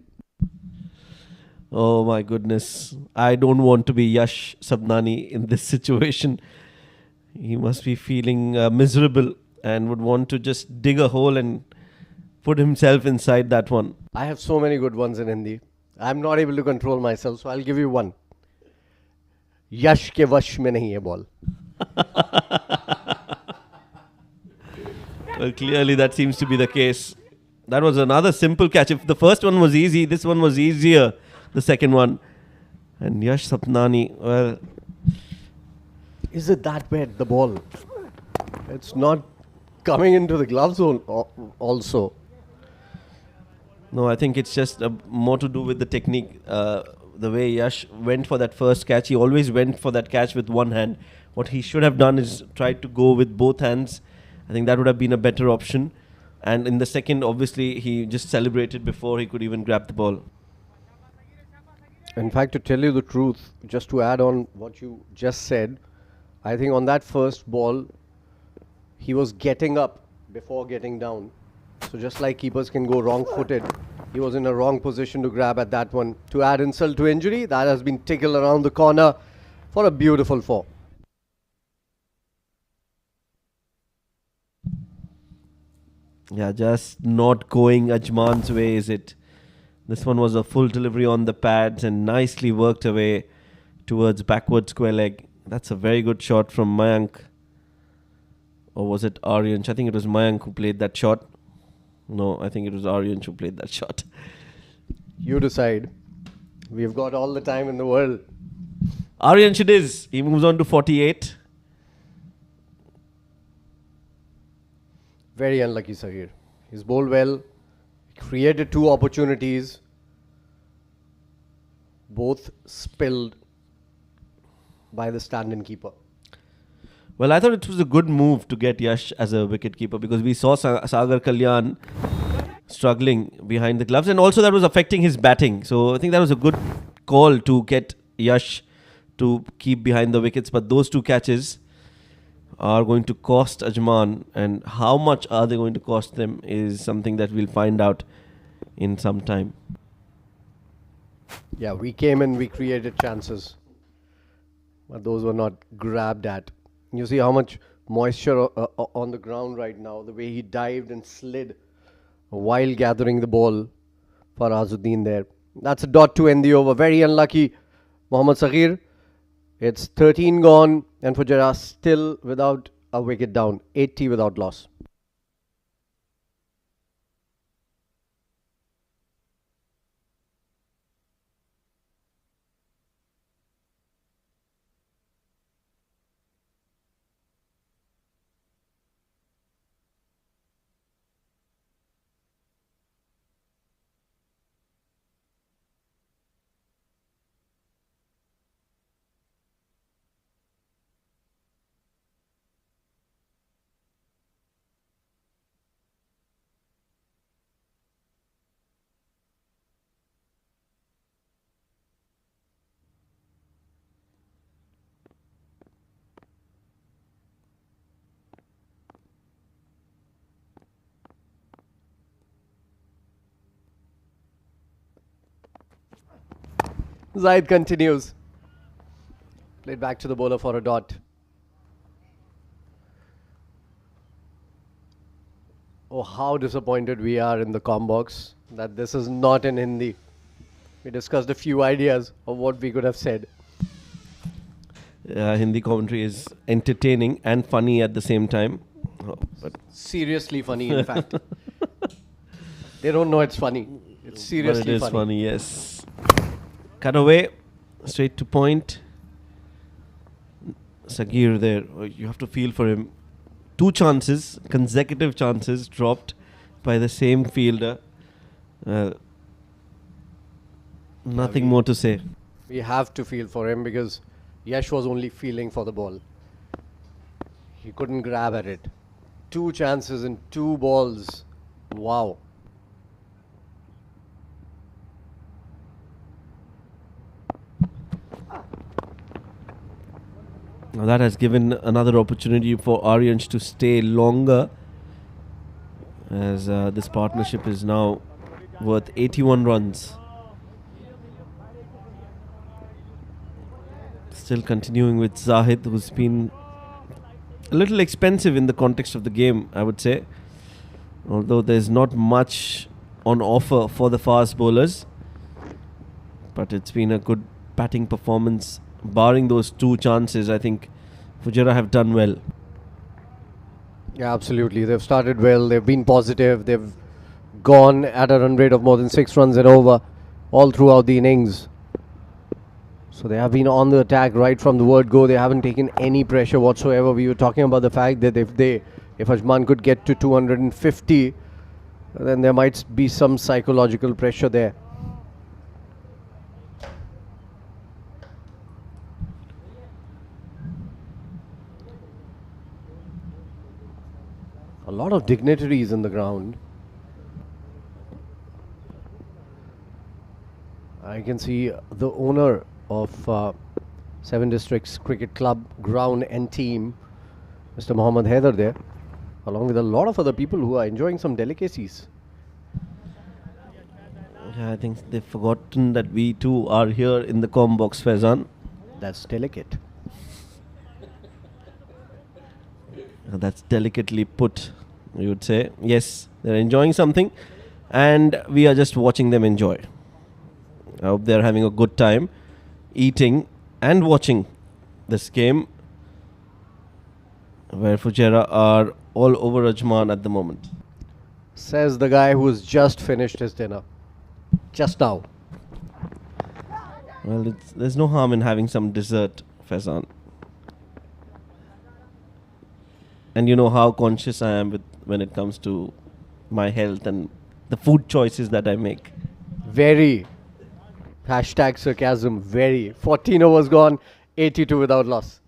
Oh my goodness. I don't want to be Yash Sabnani in this situation. He must be feeling miserable and would want to just dig a hole and put himself inside that one. I have so many good ones in Hindi. I'm not able to control myself, so I'll give you one. Yash ke vash mein nahi hai ball. Well, clearly that seems to be the case. That was another simple catch. If the first one was easy, this one was easier, the second one. And Yash Sapnani, well, Is it that bad, the ball? It's not coming into the glove zone also. no, I think it's just more to do with the technique. The way Yash went for that first catch, he always went for that catch with one hand. What he should have done is tried to go with both hands. I think that would have been a better option. And in the second, obviously, he just celebrated before he could even grab the ball. In fact, to tell you the truth, just to add on what you just said, I think on that first ball, he was getting up before getting down. So just like keepers can go wrong-footed, he was in a wrong position to grab at that one. To add insult to injury, that has been tickled around the corner for a beautiful four. Yeah, just not going Ajman's way, is it? This one was a full delivery on the pads and nicely worked away towards backward square leg. That's a very good shot from Mayank. Or was it Aryansh? I think it was Mayank who played that shot. No, I think it was Aryansh who played that shot. You decide. We've got all the time in the world. Aryansh it is. He moves on to 48. Very unlucky, Saghir. He's bowled well, created two opportunities, both spilled by the stand-in keeper. Well, I thought it was a good move to get Yash as a wicketkeeper because we saw Sagar Kalyan struggling behind the gloves and also that was affecting his batting. So I think that was a good call to get Yash to keep behind the wickets. But those two catches are going to cost Ajman, and how much are they going to cost them is something that we'll find out in some time. Yeah, we came and we created chances, but those were not grabbed at. You see how much moisture on the ground right now, the way he dived and slid while gathering the ball for Azuddin there. That's a dot to end the over. Very unlucky, Mohammad Saghir. It's 13 gone and Fujairah still without a wicket down. 80 without loss. Zaid continues. Played back to the bowler for a dot. Oh, how disappointed we are in the com box that this is not in Hindi. We discussed a few ideas of what we could have said. Hindi commentary is entertaining and funny at the same time. But Seriously funny, in fact. They don't know it's funny. It's seriously but it is funny. funny, yes. Cut away, straight to point. Sagir there, you have to feel for him. 2 chances, consecutive chances dropped by the same fielder. Nothing more to say. We have to feel for him because Yash was only feeling for the ball. He couldn't grab at it. 2 chances in 2 balls. Wow. Now that has given another opportunity for Aryansh to stay longer, as this partnership is now worth 81 runs. Still continuing with Zahid, who's been a little expensive in the context of the game, I would say. Although there's not much on offer for the fast bowlers. But it's been a good batting performance. Barring those 2 chances, I think Fujairah have done well. Yeah, absolutely. They've started well. They've been positive. They've gone at a run rate of more than 6 runs and over all throughout the innings. So they have been on the attack right from the word go. They haven't taken any pressure whatsoever. We were talking about the fact that if Ajman could get to 250, then there might be some psychological pressure there. A lot of dignitaries in the ground. I can see the owner of 7 Districts Cricket Club ground and team, Mr. Mohammad Haider there, along with a lot of other people who are enjoying some delicacies. Yeah, I think they've forgotten that we too are here in the com box, Faizan. That's delicate. That's delicately put, you would say. Yes, they're enjoying something and we are just watching them enjoy. I hope they're having a good time eating and watching this game, where Fujairah are all over Ajman at the moment. Says the guy who's just finished his dinner. Just now. Well, there's no harm in having some dessert, Faizan. And you know how conscious I am when it comes to my health and the food choices that I make. Very. Hashtag sarcasm. Very. 14 overs gone. 82 without loss.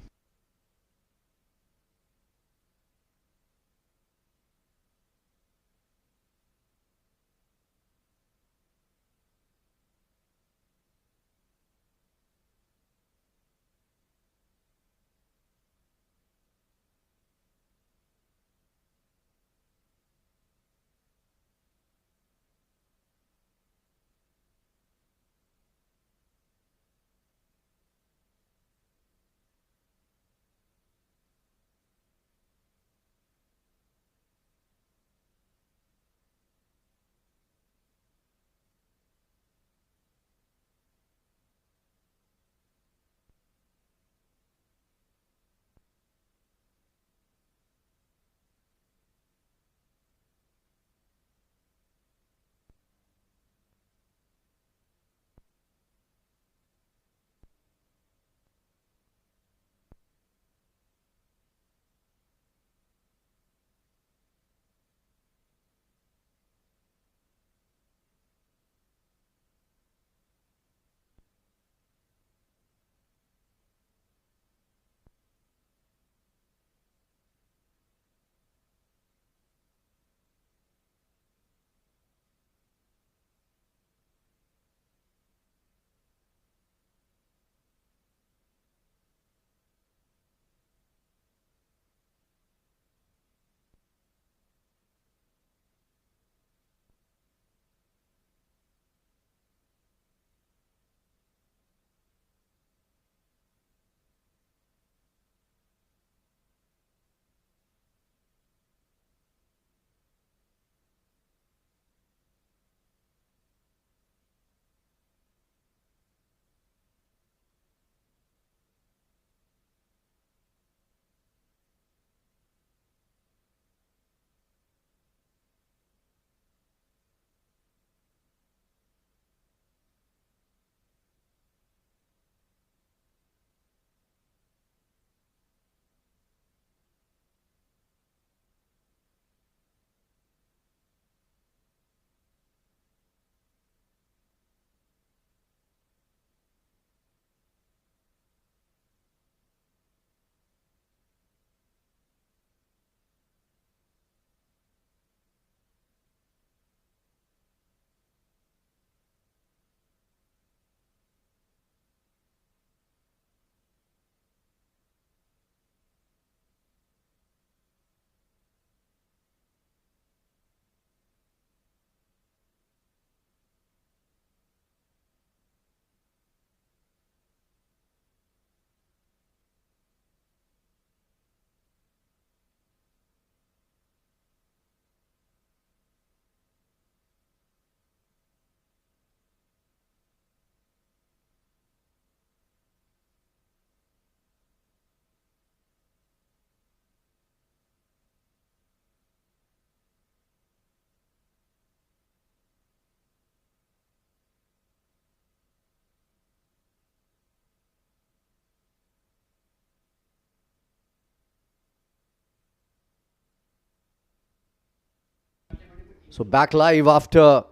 So back live after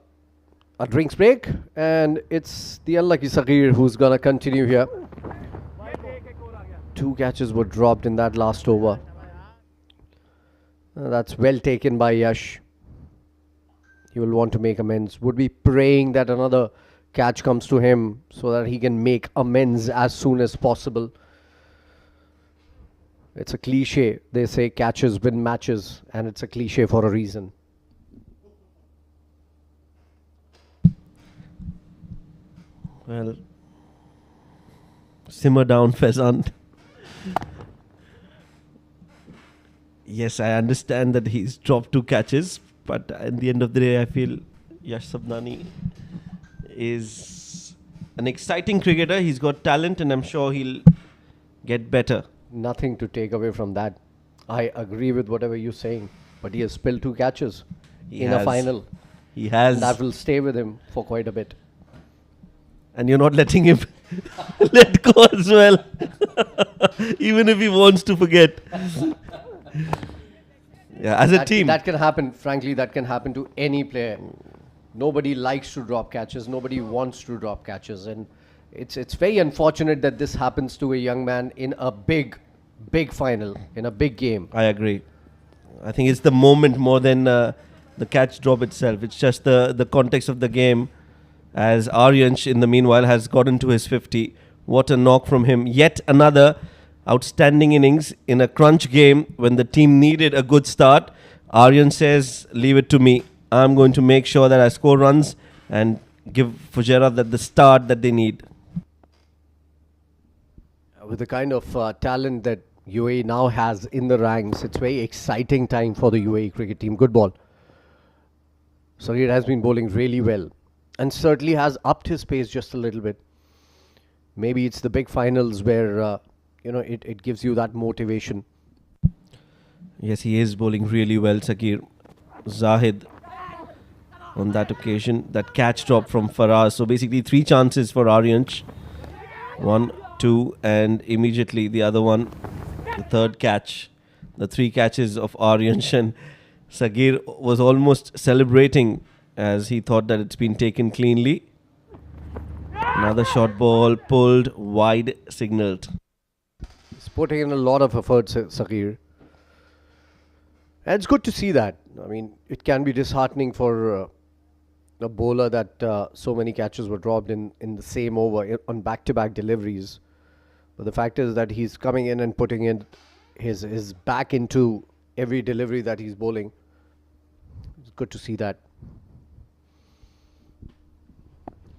a drinks break, and it's the unlucky Saghir who's gonna continue here. 2 catches were dropped in that last over. That's well taken by Yash. He will want to make amends. Would be praying that another catch comes to him so that he can make amends as soon as possible. It's a cliche. They say catches win matches, and it's a cliche for a reason. Well, simmer down, Fezant. Yes, I understand that he's dropped 2 catches, but at the end of the day, I feel Yash Sabnani is an exciting cricketer. He's got talent, and I'm sure he'll get better. Nothing to take away from that. I agree with whatever you're saying, but he has spilled 2 catches in a final. He has. That will stay with him for quite a bit. And you're not letting him let go as well. Even if he wants to forget. Yeah, as a team. That can happen, frankly, that can happen to any player. Nobody likes to drop catches. Nobody wants to drop catches. And it's very unfortunate that this happens to a young man in a big final, in a big game. I agree. I think it's the moment more than the catch drop itself. It's just the context of the game. As Aryansh, in the meanwhile, has gotten to his 50. What a knock from him. Yet another outstanding innings in a crunch game when the team needed a good start. Aryansh says, leave it to me. I'm going to make sure that I score runs and give Fujairah the start that they need. With the kind of talent that UAE now has in the ranks, it's very exciting time for the UAE cricket team. Good ball. Saghir has been bowling really well and certainly has upped his pace just a little bit. Maybe it's the big finals where it gives you that motivation. Yes, he is bowling really well, Saghir. Zahid on that occasion. That catch drop from Faraz. So basically 3 chances for Aryansh. 1, 2 and immediately the other one, the third catch. The 3 catches of Aryansh, and Saghir was almost celebrating as he thought that it's been taken cleanly. Another short ball pulled wide, signalled. He's putting in a lot of effort, Saghir. And it's good to see that. I mean, it can be disheartening for a bowler that so many catches were dropped in the same over on back-to-back deliveries. But the fact is that he's coming in and putting in his back into every delivery that he's bowling. It's good to see that.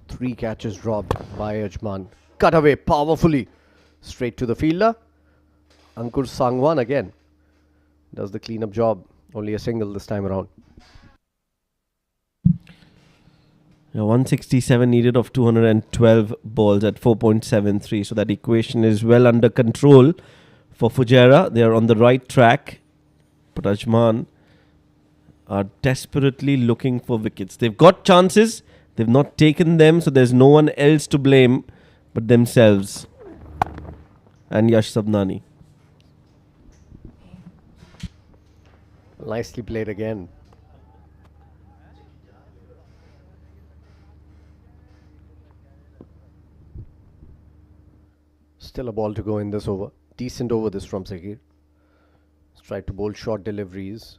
3 catches dropped by Ajman. Cut away powerfully. Straight to the fielder. Ankur Sangwan again does the clean-up job. Only a single this time around. 167 needed of 212 balls at 4.73. So that equation is well under control for Fujairah. They are on the right track. But Ajman are desperately looking for wickets. They've got chances. They've not taken them. So there's no one else to blame but themselves and Yash Sabnani. Nicely played again. Still a ball to go in this over. Decent over this from Saghir. He's tried to bowl short deliveries.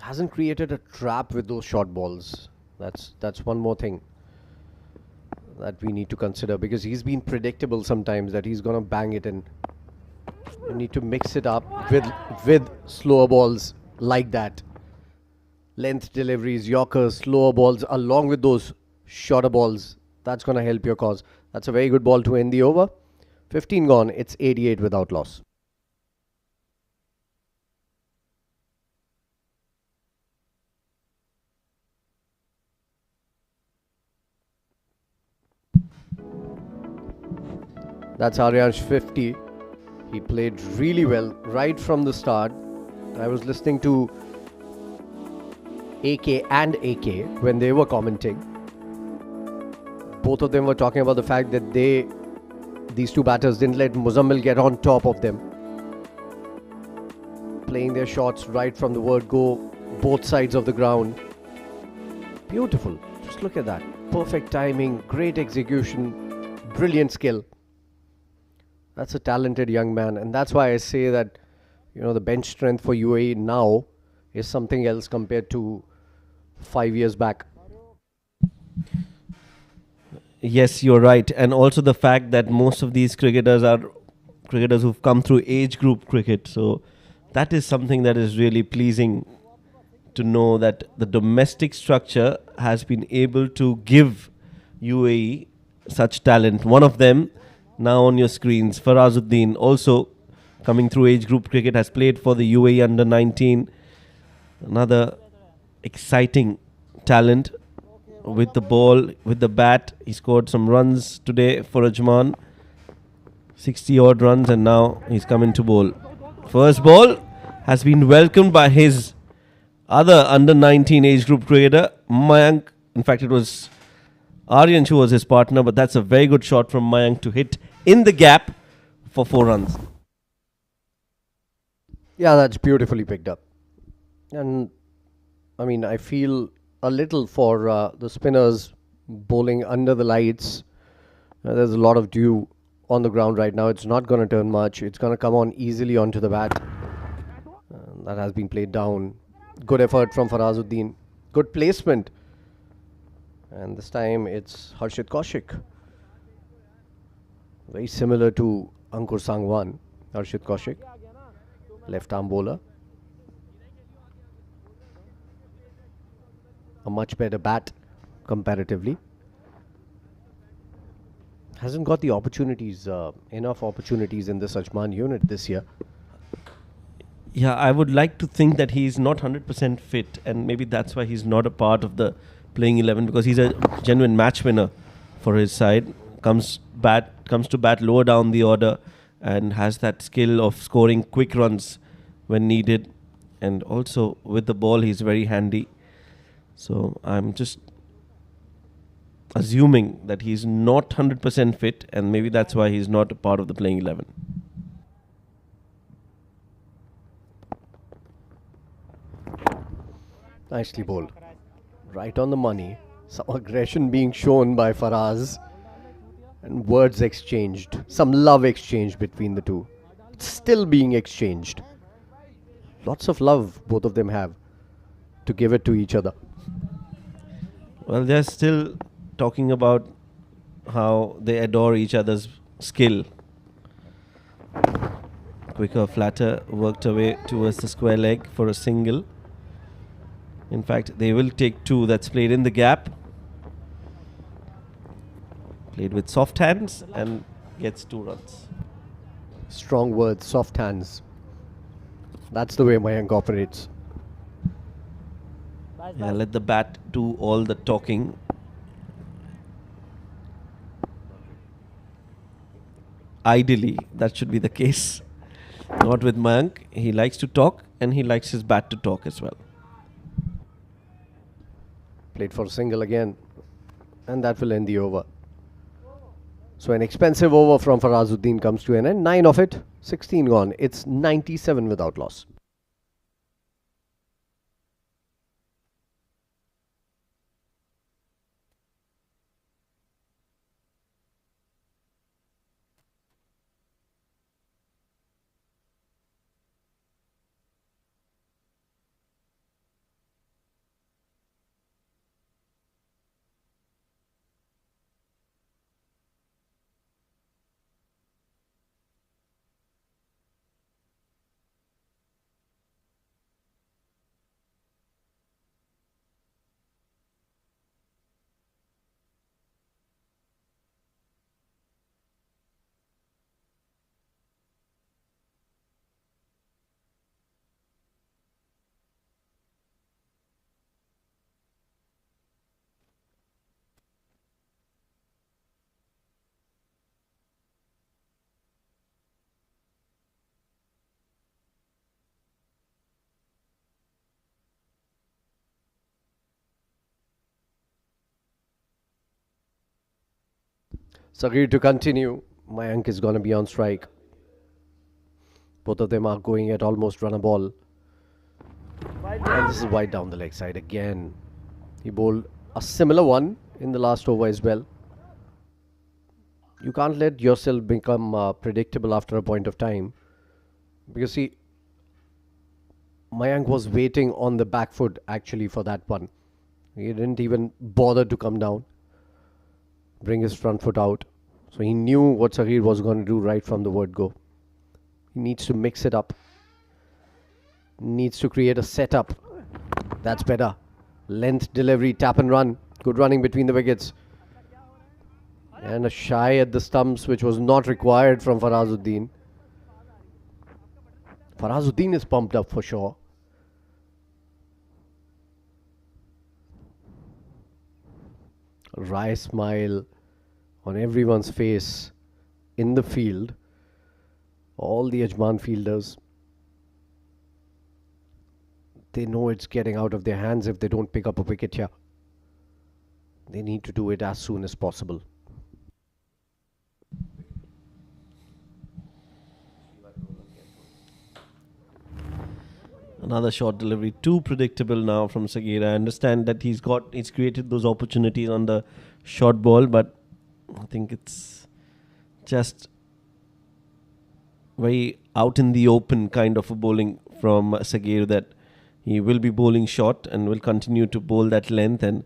Hasn't created a trap with those short balls. That's one more thing that we need to consider, because he's been predictable sometimes that he's gonna bang it in. You need to mix it up with slower balls like that. Length deliveries, yorkers, slower balls along with those shorter balls. That's going to help your cause. That's a very good ball to end the over. 15 gone. It's 88 without loss. That's Aryansh 50. He played really well right from the start. I was listening to AK and AK when they were commenting. Both of them were talking about the fact that these two batters didn't let Muzammil get on top of them. Playing their shots right from the word go both sides of the ground. Beautiful. Just look at that. Perfect timing, great execution, brilliant skill. That's a talented young man, and that's why I say that, the bench strength for UAE now is something else compared to 5 years back. Yes, you're right. And also the fact that most of these cricketers are cricketers who've come through age group cricket. So that is something that is really pleasing to know that the domestic structure has been able to give UAE such talent. One of them now on your screens, Farazuddin, also coming through age group cricket, has played for the UAE under 19. Another exciting talent with the ball, with the bat. He scored some runs today for Ajman. 60 odd runs, and now he's coming to bowl. First ball has been welcomed by his other under 19 age group cricketer, Mayank. In fact, it was Aryan who was his partner, but that's a very good shot from Mayank to hit in the gap for 4 runs. Yeah, that's beautifully picked up. And I feel a little for the spinners bowling under the lights. There's a lot of dew on the ground right now. It's not going to turn much. It's going to come on easily onto the bat. That has been played down. Good effort from Farazuddin. Good placement. And this time it's Harshit Kaushik. Very similar to Ankur Sangwan. Harshit Kaushik, left arm bowler. A much better bat comparatively. Hasn't got the opportunities, enough opportunities in this Ajman unit this year. Yeah, I would like to think that he's not 100% fit, and maybe that's why he's not a part of the playing 11, because he's a genuine match winner for his side. Comes to bat lower down the order and has that skill of scoring quick runs when needed, and also with the ball he's very handy. So I'm just assuming that he's not 100% fit, and maybe that's why he's not a part of the playing 11. Nicely bowled. Right on the money. Some aggression being shown by Faraz. And words exchanged. Some love exchanged between the two. It's still being exchanged. Lots of love both of them have to give it to each other. Well, they're still talking about how they adore each other's skill. Quicker, flatter, worked away towards the square leg for a single. In fact, they will take 2. That's played in the gap. Played with soft hands and gets 2 runs. Strong words, soft hands. That's the way Mayank operates. Yeah, let the bat do all the talking. Ideally, that should be the case. Not with Mayank. He likes to talk, and he likes his bat to talk as well. Played for a single again. And that will end the over. So an expensive over from Farazuddin comes to an end. 9 of it, 16 gone. It's 97 without loss. Sagir to continue. Mayank is going to be on strike. Both of them are going at almost run a ball. And this is wide down the leg side again. He bowled a similar one in the last over as well. You can't let yourself become predictable after a point of time. Because see, Mayank was waiting on the back foot actually for that one. He didn't even bother to come down, bring his front foot out. So he knew what Saghir was going to do right from the word go. He needs to mix it up. Needs to create a setup. That's better. Length, delivery, tap and run. Good running between the wickets. And a shy at the stumps, which was not required from Farazuddin. Farazuddin is pumped up for sure. A wry smile on everyone's face in the field. All the Ajman fielders, they know it's getting out of their hands if they don't pick up a wicket here. They need to do it as soon as possible. Another short delivery, too predictable now from Saghir. I understand that he's created those opportunities on the short ball, but I think it's just very out in the open kind of a bowling from Saghir, that he will be bowling short and will continue to bowl that length. And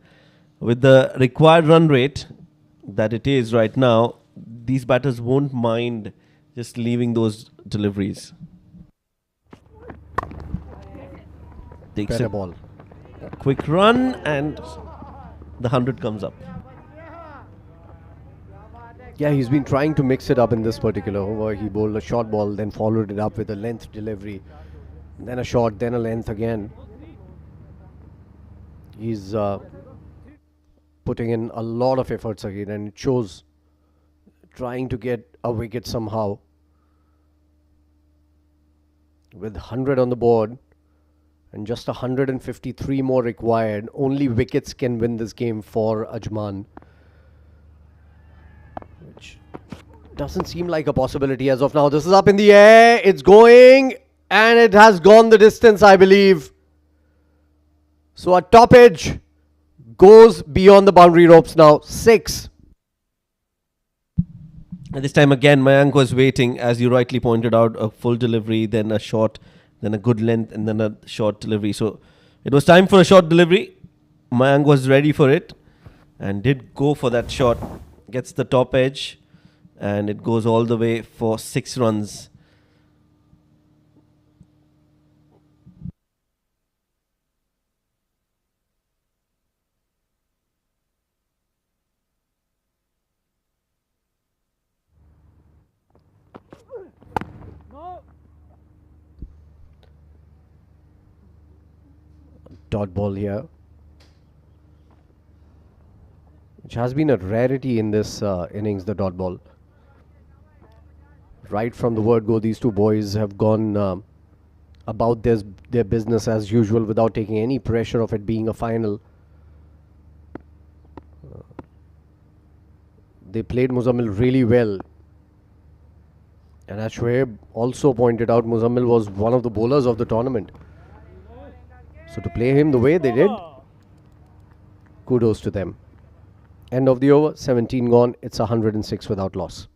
with the required run rate that it is right now, these batters won't mind just leaving those deliveries. Takes Better a ball. quick run and the 100 comes up. Yeah, he's been trying to mix it up in this particular over. He bowled a short ball, then followed it up with a length delivery. Then a short, then a length again. He's putting in a lot of efforts again, and it shows. Trying to get a wicket somehow. With 100 on the board and just 153 more required, only wickets can win this game for Ajman. Which doesn't seem like a possibility as of now. This is up in the air. It's going, and it has gone the distance, I believe. So a top edge goes beyond the boundary ropes now. 6. And this time again, Mayank was waiting, as you rightly pointed out, a full delivery, then a short, then a good length, and then a short delivery. So it was time for a short delivery. Mayank was ready for it and did go for that shot. Gets the top edge, and it goes all the way for 6 runs. Dot ball here, which has been a rarity in this innings, the dot ball. Right from the word go, these two boys have gone about their business as usual without taking any pressure of it being a final. They played Muzammil really well. And as Shoaib also pointed out, Muzammil was one of the bowlers of the tournament. So to play him the way they did, kudos to them. End of the over, 17 gone. It's 106 without loss.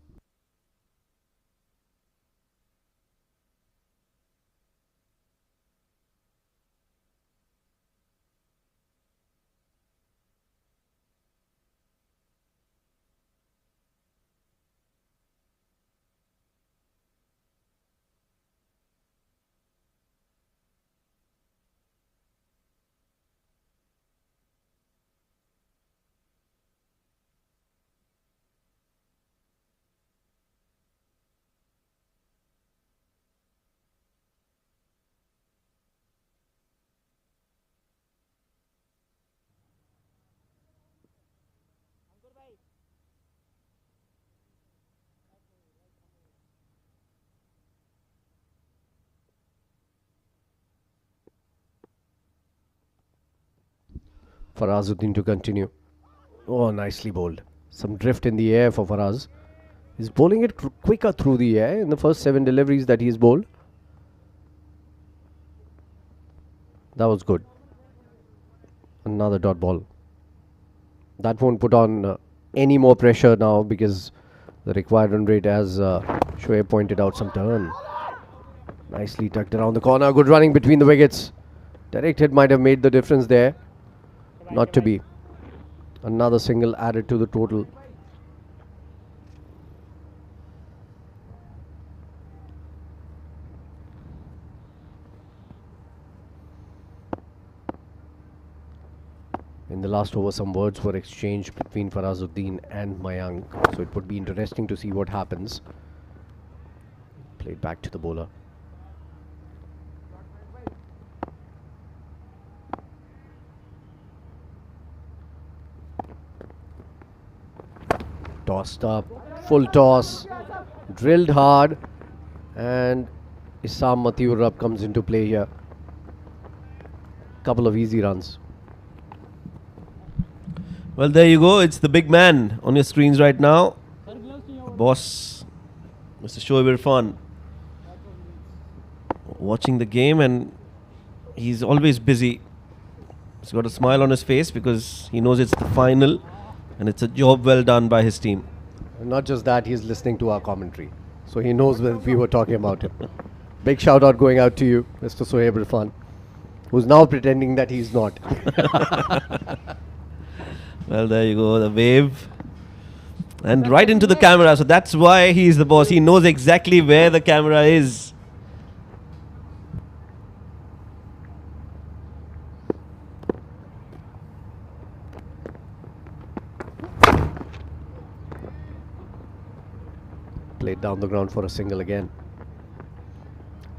Farazuddin to continue. Oh, nicely bowled. Some drift in the air for Faraz. He's bowling it quicker through the air in the first 7 deliveries that he's bowled. That was good. Another dot ball. That won't put on any more pressure now because the required run rate, as Shoaib pointed out, some turn. Nicely tucked around the corner. Good running between the wickets. Direct hit might have made the difference there. Not to be. Another single added to the total. In the last over, some words were exchanged between Farazuddin and Mayank, so it would be interesting to see what happens. Played back to the bowler. Tossed up, full toss, drilled hard, and Issam Matiur comes into play here. Couple of easy runs. Well, there you go. It's the big man on your screens right now. Boss, Mr. Shoaib Irfan, watching the game, and he's always busy. He's got a smile on his face because he knows it's the final and it's a job well done by his team. And not just that, he's listening to our commentary, so he knows when we were talking about him. Big shout out going out to you, Mr. Shoaib Irfan, who's now pretending that he's not. Well, there you go, the wave. And right into the camera, so that's why he's the boss. He knows exactly where the camera is. Played down the ground for a single again.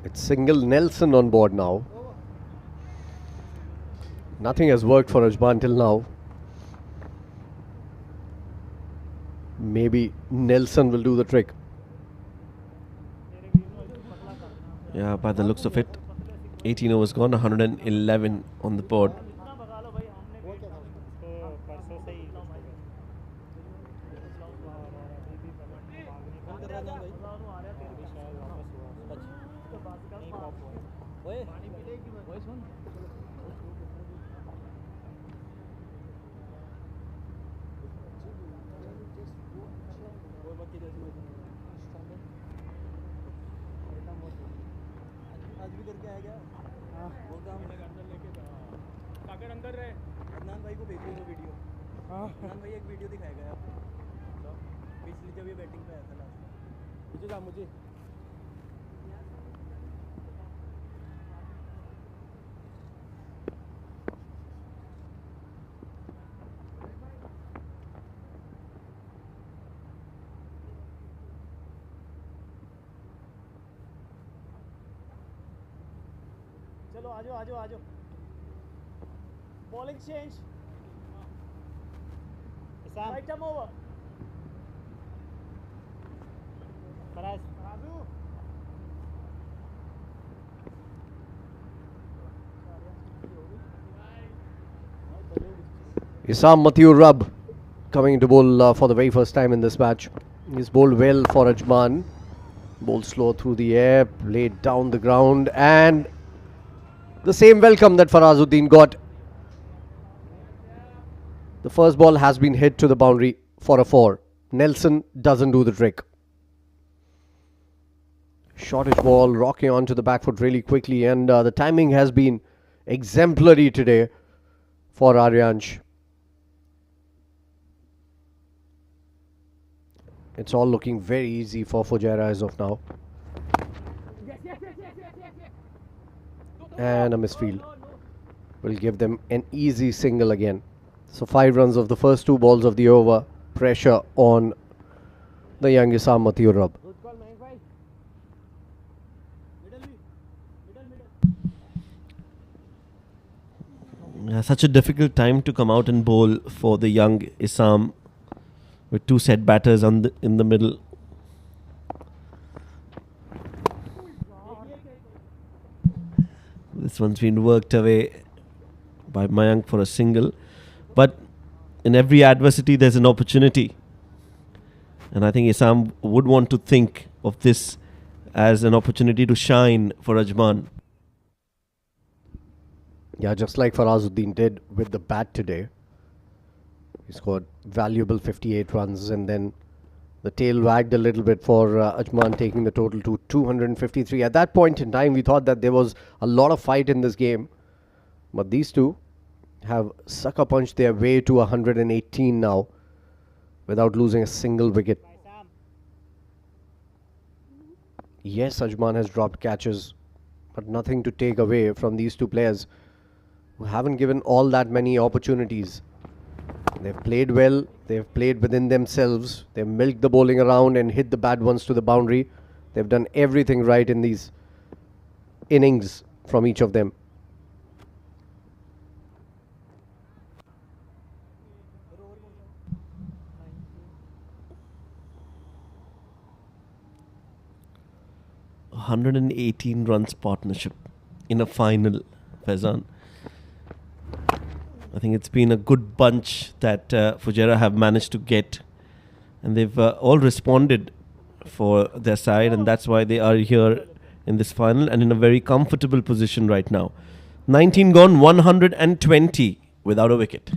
It's single Nelson on board now. Nothing has worked for Ajman till now. Maybe Nelson will do the trick. Yeah, by the looks of it, 18 overs gone, 111 on the board. आज भी करके आया क्या? हाँ वो काम अंदर लेके काकर अंदर रहे अदनान भाई को भेजिए वो वीडियो। हाँ अदनान भाई एक वीडियो दिखाएगा आपको पिछली जब ये बैटिंग पे आया था लास्ट मुझे मुझे चलो आजो आजो आजो bowling change right arm over Raju Issam Matiur coming into bowl for the very first time in this match. He's bowled well for Ajman. Bowled slow through the air, played down the ground, and the same welcome that Farazuddin got. The first ball has been hit to the boundary for a 4. Nelson doesn't do the trick. Shortish ball rocking onto the back foot really quickly, and the timing has been exemplary today for Aryansh. It's all looking very easy for Fujairah as of now. And a misfield will give them an easy single again. So 5 runs of the first 2 balls of the over. Pressure on the young Issam Matiur. Yeah, such a difficult time to come out and bowl for the young Issam with 2 set batters in the middle. This one's been worked away by Mayank for a single. But in every adversity, there's an opportunity. And I think Issam would want to think of this as an opportunity to shine for Ajman. Yeah, just like Farazuddin did with the bat today. He scored valuable 58 runs, and then the tail wagged a little bit for Ajman, taking the total to 253. At that point in time, we thought that there was a lot of fight in this game, but these two have sucker punched their way to 118 now without losing a single wicket. Yes, Ajman has dropped catches, but nothing to take away from these two players who haven't given all that many opportunities. They've played well, they've played within themselves, they've milked the bowling around and hit the bad ones to the boundary. They've done everything right in these innings from each of them. A 118 runs partnership in a final, Faizan. I think it's been a good bunch that Fujairah have managed to get, and they've all responded for their side, and that's why they are here in this final and in a very comfortable position right now. 19 gone, 120 without a wicket.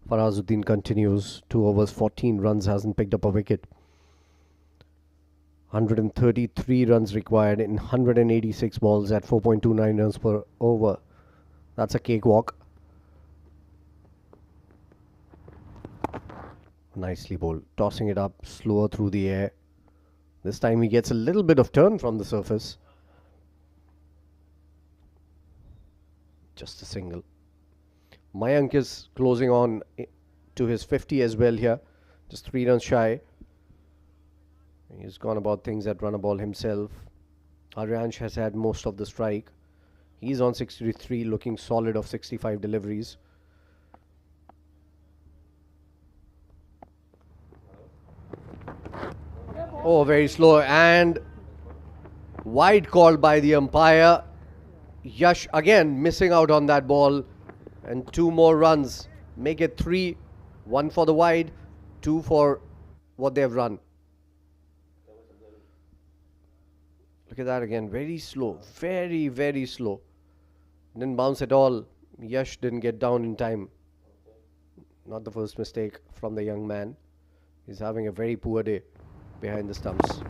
Farazuddin continues, 2 overs, 14 runs, hasn't picked up a wicket. 133 runs required in 186 balls at 4.29 runs per over. That's a cakewalk. Nicely bowled, tossing it up slower through the air. This time he gets a little bit of turn from the surface. Just a single. Mayank is closing on to his 50 as well here. Just 3 runs shy. He's gone about things at run a ball himself. Aryansh has had most of the strike. He's on 63, looking solid of 65 deliveries. Oh, very slow and wide called by the umpire. Yash again missing out on that ball, and 2 more runs make it 3. 1 for the wide, 2 for what they've run. Look at that again, very slow, very, very slow. Didn't bounce at all. Yash didn't get down in time. Not the first mistake from the young man. He's having a very poor day behind the stumps.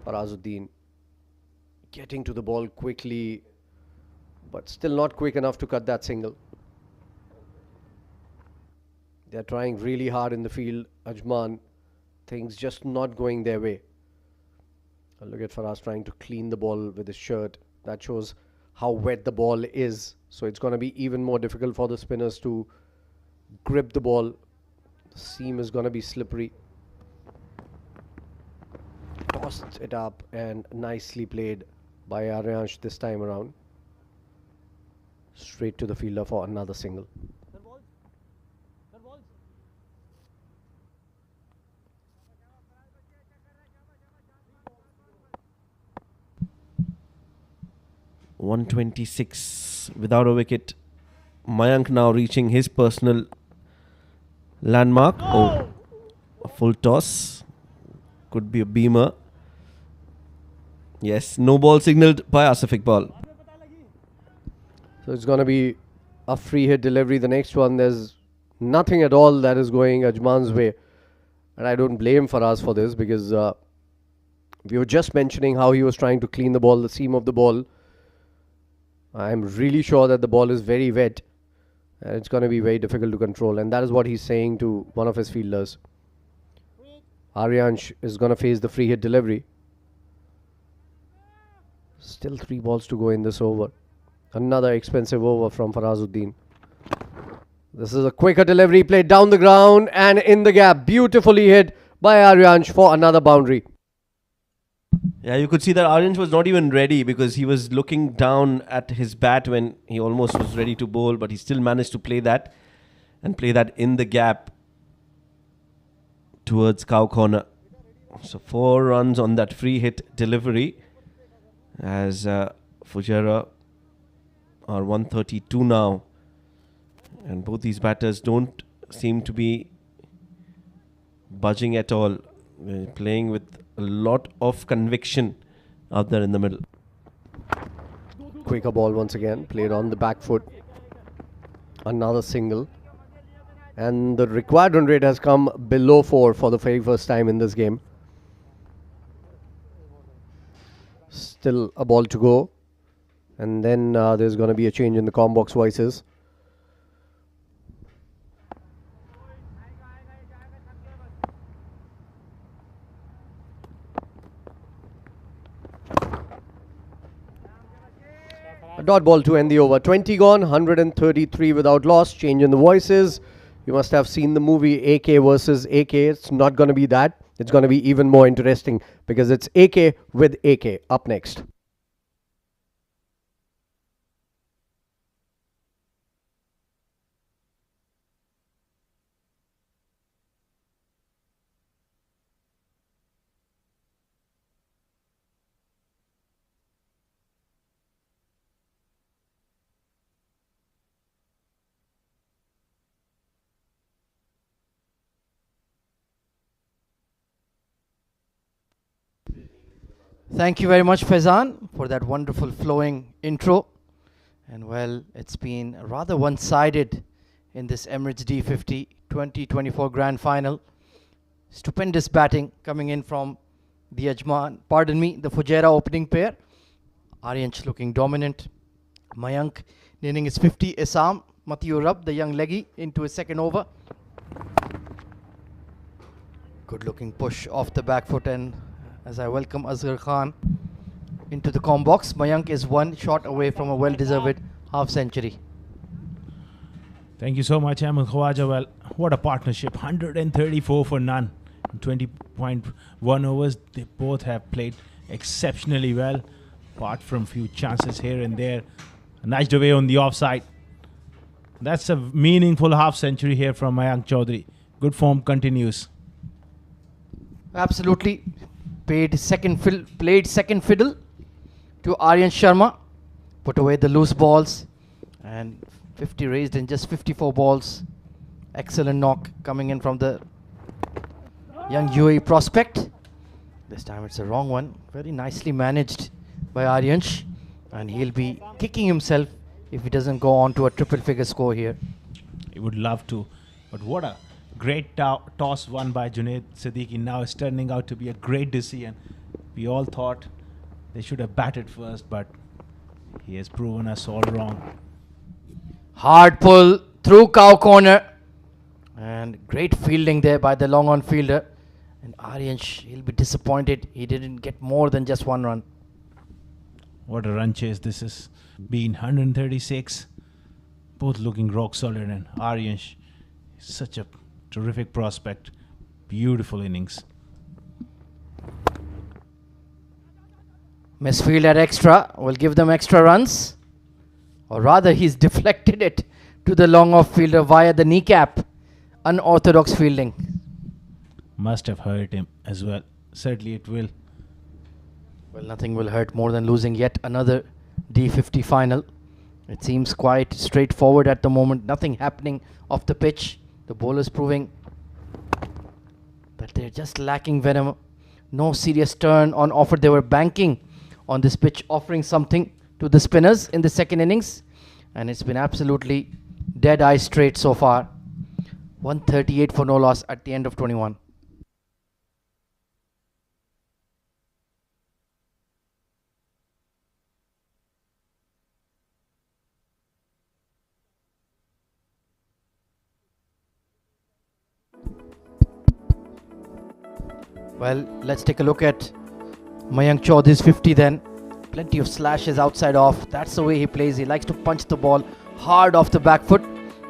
Farazuddin getting to the ball quickly, but still not quick enough to cut that single. They're trying really hard in the field. Ajman, things just not going their way. Look at Faraz trying to clean the ball with his shirt. That shows how wet the ball is. So it's going to be even more difficult for the spinners to grip the ball. The seam is going to be slippery. Tossed it up and nicely played by Aryansh this time around. Straight to the fielder for another single. 126 without a wicket. Mayank now reaching his personal landmark. Oh, a full toss. Could be a beamer. Yes, no ball signalled by Asif Iqbal. So it's going to be a free hit delivery. The next one, there's nothing at all that is going Ajman's way. And I don't blame Faraz for this, because we were just mentioning how he was trying to clean the ball, the seam of the ball. I'm really sure that the ball is very wet and it's going to be very difficult to control. And that is what he's saying to one of his fielders. Aryansh is going to face the free hit delivery. Still 3 balls to go in this over. Another expensive over from Farazuddin. This is a quicker delivery played down the ground and in the gap. Beautifully hit by Aryansh for another boundary. Yeah, you could see that Aryansh was not even ready because he was looking down at his bat when he almost was ready to bowl, but he still managed to play that and play that in the gap towards cow corner. So 4 runs on that free hit delivery as Fujairah are 132 now. And both these batters don't seem to be budging at all. They're playing with a lot of conviction out there in the middle. Quicker ball once again, played on the back foot. Another single. And the required run rate has come below 4 for the very first time in this game. Still a ball to go. And then there's going to be a change in the comm box voices. A dot ball to end the over. 20 gone, 133 without loss. Change in the voices. You must have seen the movie AK versus AK. It's not going to be that. It's going to be even more interesting because it's AK with AK up next. Thank you very much, Faizan, for that wonderful flowing intro. And well, it's been rather one-sided in this Emirates D50 2024 Grand Final. Stupendous batting coming in from the Ajman, the Fujairah opening pair. Aryansh looking dominant. Mayank nearing his 50. Assam, Mathieu Rab, the young leggy, into his second over. Good looking push off the back foot, and as I welcome Asghar Khan into the comm box, Mayank is 1 shot away from a well-deserved half century. Thank you so much, Ahmed Khawaja. Well, what a partnership. 134 for none. In 20.1 overs, they both have played exceptionally well. Apart from few chances here and there. Nudged away on the offside. That's a meaningful half century here from Mayank Chaudhary. Good form continues. Absolutely. Played second fiddle to Aryan Sharma. Put away the loose balls. And 50 raised in just 54 balls. Excellent knock coming in from the young UAE prospect. This time it's a wrong one. Very nicely managed by Aryansh. And he'll be kicking himself if he doesn't go on to a triple figure score here. He would love to. But what a great toss won by Junaid Siddiqui. Now it's turning out to be a great decision. We all thought they should have batted first, but he has proven us all wrong. Hard pull through cow corner. And great fielding there by the long on fielder. And Aryansh, he'll be disappointed. He didn't get more than just 1 run. What a run chase this has been. 136. Both looking rock solid, and Aryansh is such a terrific prospect. Beautiful innings. Misfield at extra will give them extra runs. Or rather, he's deflected it to the long off fielder via the kneecap. Unorthodox fielding. Must have hurt him as well. Certainly it will. Well, nothing will hurt more than losing yet another D50 final. It seems quite straightforward at the moment. Nothing happening off the pitch. The bowlers proving that they're just lacking venom. No serious turn on offer. They were banking on this pitch, offering something to the spinners in the second innings. And it's been absolutely dead eye straight so far. 138 for no loss at the end of 21. Well, let's take a look at Mayank Chaudhary's 50 then. Plenty of slashes outside off. That's the way he plays. He likes to punch the ball hard off the back foot.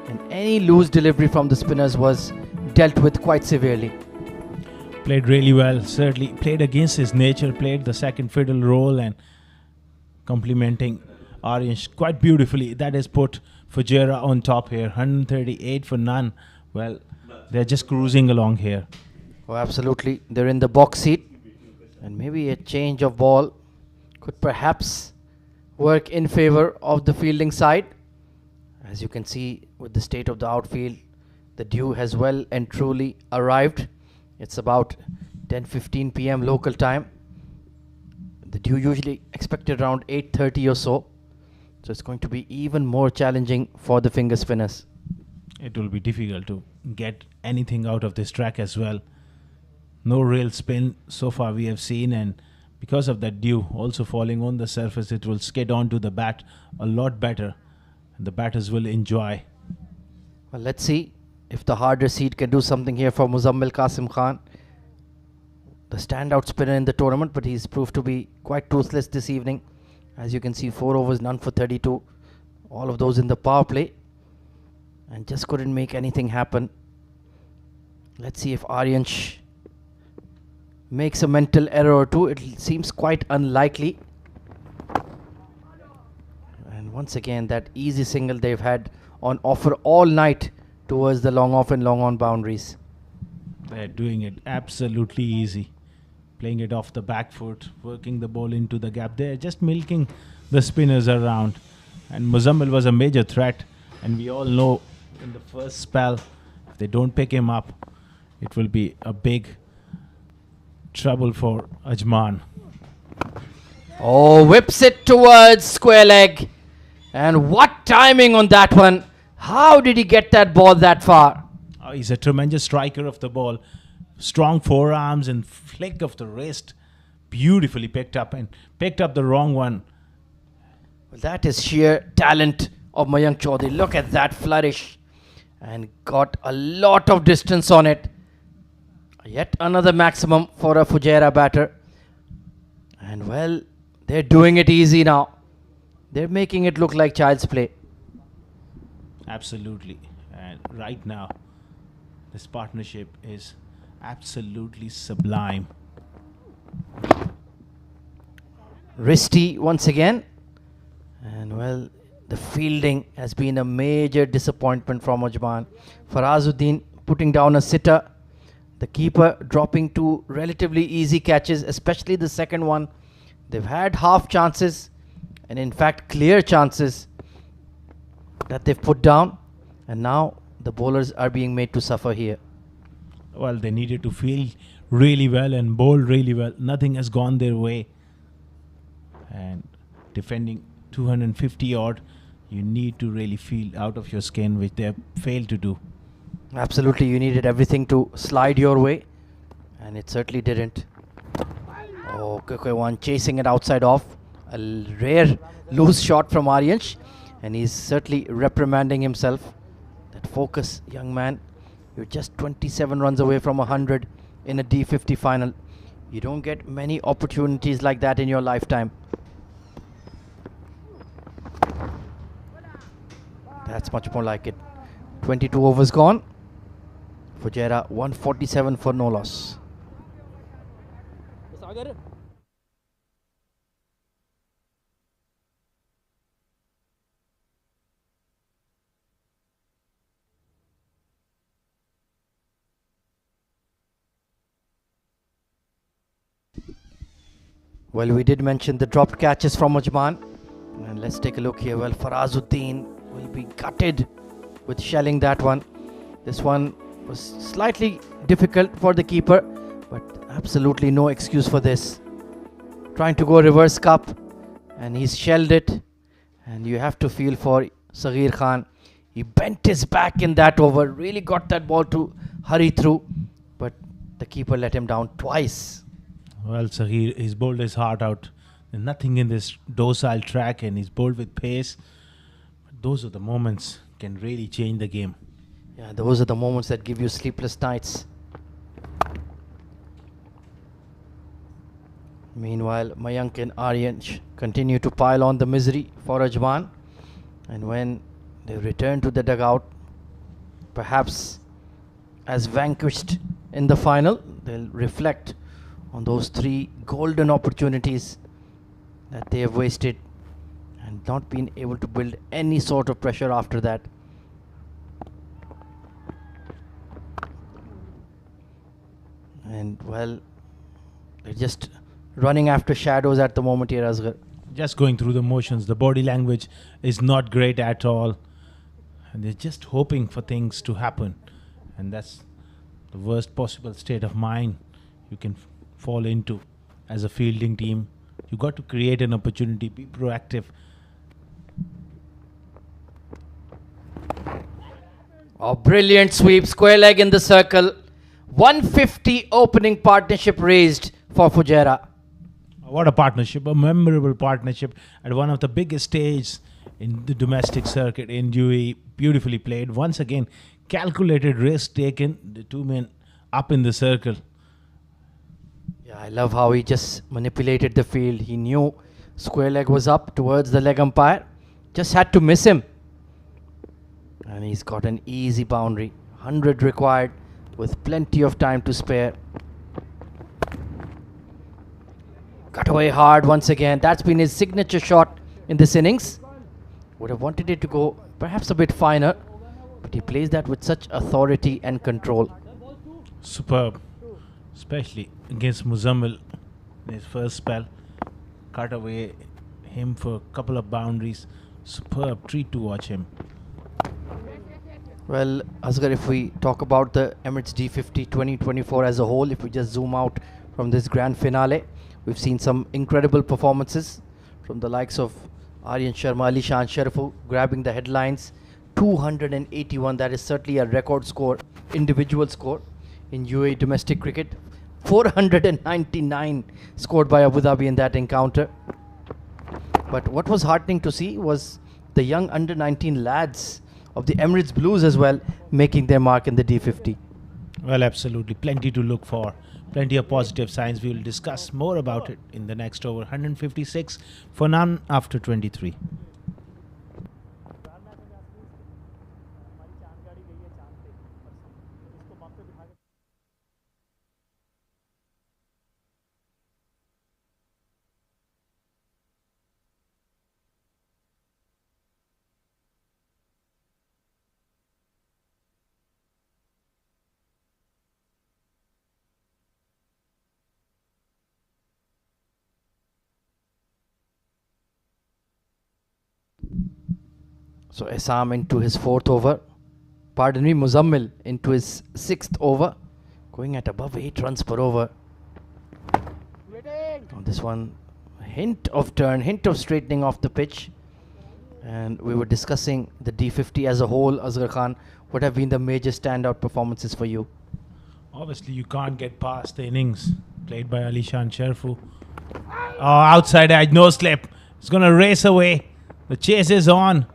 And any loose delivery from the spinners was dealt with quite severely. Played really well. Certainly played against his nature. Played the second fiddle role and complementing Aryan quite beautifully. That has put Fujairah on top here. 138 for none. Well, they're just cruising along here. Oh, absolutely. They're in the box seat. And maybe a change of ball could perhaps work in favor of the fielding side. As you can see with the state of the outfield, the dew has well and truly arrived. It's about 10:15 p.m. local time. The dew usually expected around 8:30 or so. So it's going to be even more challenging for the finger spinners. It will be difficult to get anything out of this track as well. No real spin so far we have seen, and because of that dew also falling on the surface, it will skid onto the bat a lot better, and the batters will enjoy. Well, let's see if the harder seed can do something here for Muzammil Qasim Khan, the standout spinner in the tournament, but he's proved to be quite toothless this evening. As you can see, 4 overs, none for 32, all of those in the power play, and just couldn't make anything happen. Let's see if Aryansh makes a mental error or two. It seems quite unlikely. And once again, that easy single they've had on offer all night towards the long off and long on boundaries. They're doing it absolutely easy. Playing it off the back foot, working the ball into the gap. They're just milking the spinners around. And Muzammil was a major threat. And we all know in the first spell, if they don't pick him up, it will be a big trouble for Ajman. Oh, whips it towards square leg. And what timing on that one. How did he get that ball that far? Oh, he's a tremendous striker of the ball. Strong forearms and flick of the wrist. Beautifully picked up, and picked up the wrong one. Well, that is sheer talent of Mayank Chaudhary. Look at that flourish. And got a lot of distance on it. Yet another maximum for a Fujairah batter. And well, they're doing it easy now. They're making it look like child's play. Absolutely. And right now, this partnership is absolutely sublime. Risty once again. And well, the fielding has been a major disappointment from Ajman. Farazuddin putting down a sitter. The keeper dropping 2 relatively easy catches, especially the second one. They've had half chances, and in fact clear chances that they've put down, and now the bowlers are being made to suffer here. Well, they needed to field really well and bowl really well. Nothing has gone their way. And defending 250 odd, you need to really feel out of your skin, which they have failed to do. Absolutely, you needed everything to slide your way, and it certainly didn't. Oh, quick one, chasing it outside off. A rare loose shot from Aryansh, and he's certainly reprimanding himself. That focus, young man. You're just 27 runs away from 100 in a D50 final. You don't get many opportunities like that in your lifetime. That's much more like it. 22 overs gone. Fujairah 147 for no loss. Well, we did mention the dropped catches from Ajman. And let's take a look here. Well, Farazuddin will be gutted with shelling that one. This one was slightly difficult for the keeper, but absolutely no excuse for this. Trying to go reverse cup, and he's shelled it. And you have to feel for Saghir Khan. He bent his back in that over, really got that ball to hurry through, but the keeper let him down twice. Well, Saghir, he's bowled his heart out. There's nothing in this docile track, and he's bowled with pace. But those are the moments can really change the game. Yeah, those are the moments that give you sleepless nights. Meanwhile, Mayank and Aryan continue to pile on the misery for Ajman. And when they return to the dugout, perhaps as vanquished in the final, they'll reflect on those 3 golden opportunities that they have wasted and not been able to build any sort of pressure after that. And well, they're just running after shadows at the moment here, Asghar. Just going through the motions. The body language is not great at all. And they're just hoping for things to happen. And that's the worst possible state of mind you can fall into as a fielding team. You got to create an opportunity, be proactive. Oh, brilliant sweep, square leg in the circle. 150 opening partnership raised for Fujairah. What a partnership, a memorable partnership at one of the biggest stages in the domestic circuit in UAE. Beautifully played. Once again, calculated risk taken. The 2 men up in the circle. Yeah, I love how he just manipulated the field. He knew square leg was up towards the leg umpire. Just had to miss him. And he's got an easy boundary. 100 required with plenty of time to spare. Cut away hard once again. That's been his signature shot in this innings. Would have wanted it to go perhaps a bit finer, but he plays that with such authority and control. Superb. Especially against Muzammil in his first spell. Cut away him for a couple of boundaries. Superb treat to watch him. Well, Asghar, if we talk about the Emirates D50 2024 as a whole, if we just zoom out from this grand finale, we've seen some incredible performances from the likes of Aryan Sharma, Ali Shan Sharifu grabbing the headlines. 281, that is certainly a record score, individual score in UAE domestic cricket. 499 scored by Abu Dhabi in that encounter. But what was heartening to see was the young under-19 lads of the Emirates Blues as well making their mark in the D50. Well, absolutely. Plenty to look for. Plenty of positive signs. We will discuss more about it in the next over. 156 for none after 23. So Assam into his 4th over. Pardon me, Muzammil into his 6th over. Going at above 8 runs per over. On this one, hint of turn, hint of straightening off the pitch. And we were discussing the D50 as a whole, Asghar Khan. What have been the major standout performances for you? Obviously, you can't get past the innings played by Ali Shan Sharfu. Oh, outside edge, no slip. It's going to race away. The chase is on.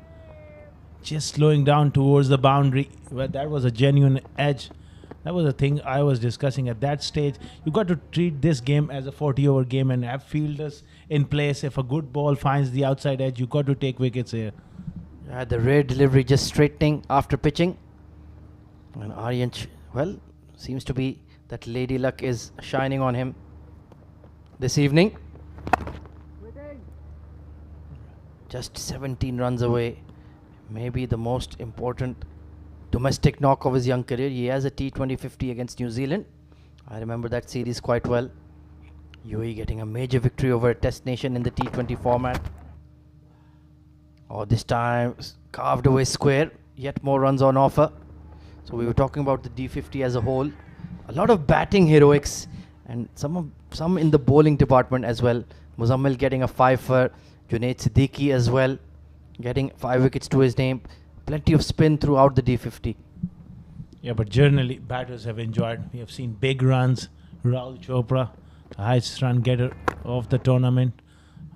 Just slowing down towards the boundary. Well, that was a genuine edge. That was the thing I was discussing at that stage. You got to treat this game as a 40-over game and have fielders in place. If a good ball finds the outside edge, you got to take wickets here. The rare delivery just straightening after pitching. And Aryan, well, seems to be that lady luck is shining on him this evening. Just 17 runs away. Maybe the most important domestic knock of his young career. He has a T20 50 against New Zealand. I remember that series quite well. UAE getting a major victory over a test nation in the T20 format. Oh, this time carved away square. Yet more runs on offer. So we were talking about the D50 as a whole. A lot of batting heroics and some in the bowling department as well. Muzammil getting a 5 for Junaid Siddiqui as well, getting 5 wickets to his name. Plenty of spin throughout the D50. Yeah, but generally, batters have enjoyed. We have seen big runs. Rahul Chopra, the highest run getter of the tournament.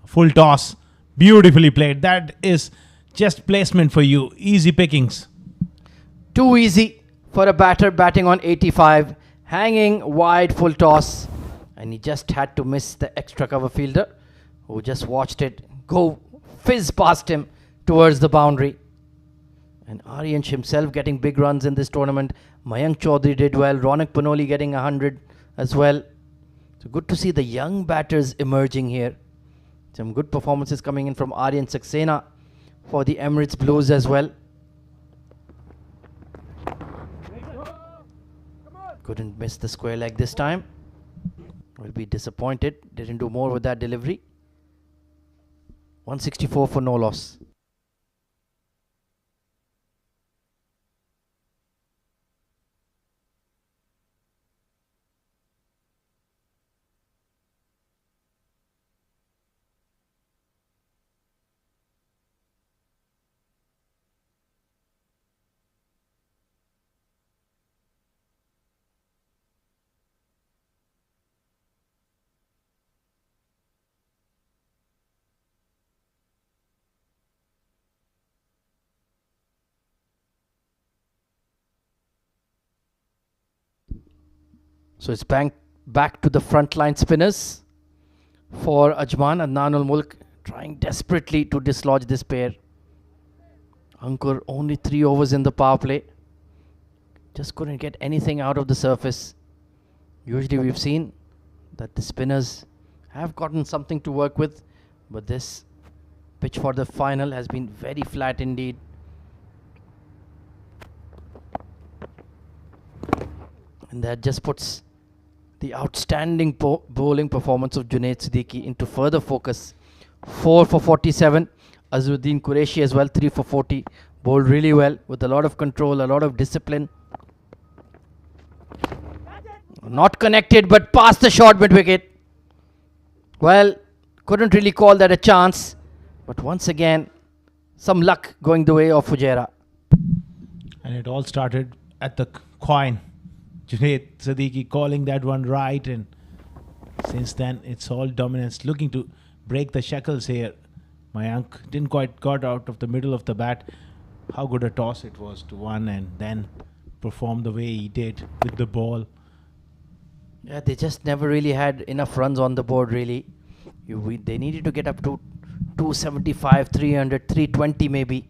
Full toss. Beautifully played. That is just placement for you. Easy pickings. Too easy for a batter batting on 85. Hanging wide full toss. And he just had to miss the extra cover fielder, who just watched it go fizz past him towards the boundary. And Aryansh himself getting big runs in this tournament. Mayank Chaudhary did well. Ronak Panoli getting 100 as well. So good to see the young batters emerging here. Some good performances coming in from Aryan Saxena for the Emirates Blues as well. Couldn't miss the square leg this time. Will be disappointed. Didn't do more with that delivery. 164 for no loss. So it's back to the frontline spinners for Ajman. Adnan ul Mulk trying desperately to dislodge this pair. Ankur only 3 overs in the power play. Just couldn't get anything out of the surface. Usually we've seen that the spinners have gotten something to work with, but this pitch for the final has been very flat indeed. And that just puts the outstanding bowling performance of Junaid Siddiqui into further focus. 4 for 47. Azruddin Qureshi as well, 3 for 40. Bowled really well with a lot of control, a lot of discipline. Not connected, but past the short mid wicket. Well, couldn't really call that a chance. But once again, some luck going the way of Fujairah. And it all started at the coin. Junaid Siddiqui calling that one right, and since then it's all dominance. Looking to break the shackles here. Mayank didn't quite got out of the middle of the bat. How good a toss it was to one, and then perform the way he did with the ball. Yeah, they just never really had enough runs on the board really. They needed to get up to 275, 300, 320 maybe.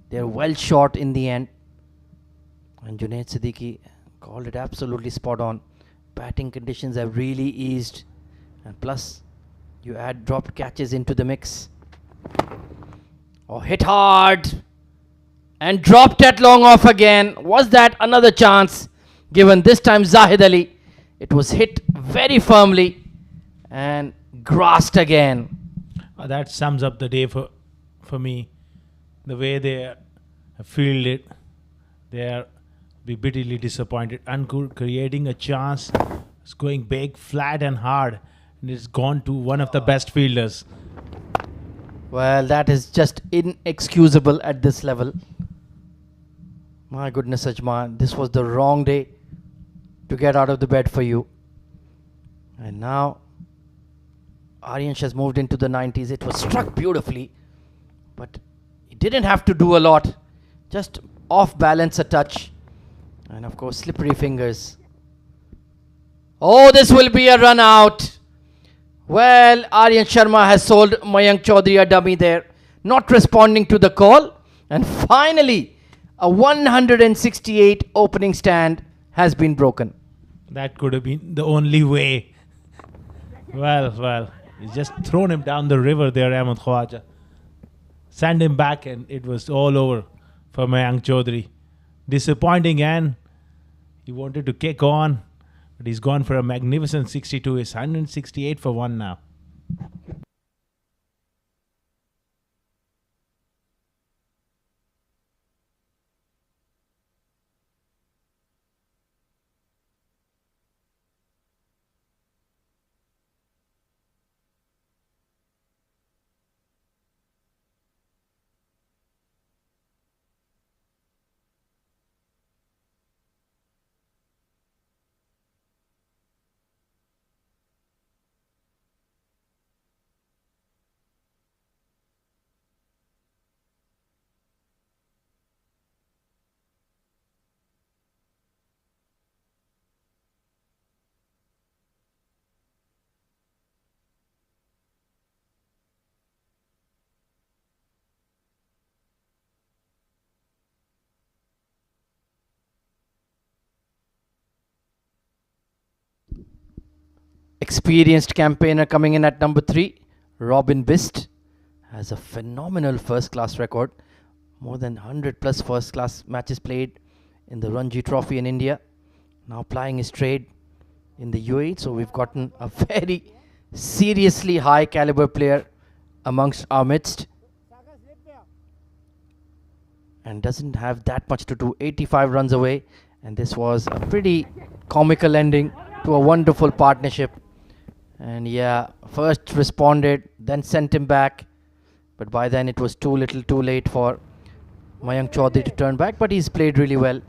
They're well short in the end. And Junaid Siddiqui called it absolutely spot on. Batting conditions have really eased, and plus you add dropped catches into the mix. Oh, hit hard and dropped at long off again. Was that another chance given this time Zahid Ali? It was hit very firmly and grasped again. That sums up the day for me. The way they have fielded, they are be bitterly disappointed. Ankur creating a chance, it's going big, flat and hard, and it's gone to one of the best fielders. Well, that is just inexcusable at this level. My goodness, Ajman, this was the wrong day to get out of the bed for you. And now Aryansh has moved into the 90s. It was struck beautifully, but he didn't have to do a lot. Just off balance a touch. And of course, slippery fingers. Oh, this will be a run out. Well, Aryan Sharma has sold Mayank Chaudhary a dummy there, not responding to the call. And finally, a 168 opening stand has been broken. That could have been the only way. Well, he's just thrown him down the river there, Ahmed Khwaja. Send him back, and it was all over for Mayank Chaudhary. Disappointing, and he wanted to kick on, but he's gone for a magnificent 62. It's 168 for 1 now. experienced campaigner coming in at number 3. Robin Bist has a phenomenal first class record. More than 100 plus first class matches played in the Ranji Trophy in India. Now plying his trade in the UAE. So we've gotten a very seriously high caliber player amongst our midst. And doesn't have that much to do. 85 runs away. And this was a pretty comical ending to a wonderful partnership. And yeah, first responded, then sent him back. But by then it was too little too late for Mayank Chaudhary to turn back. But he's played really well.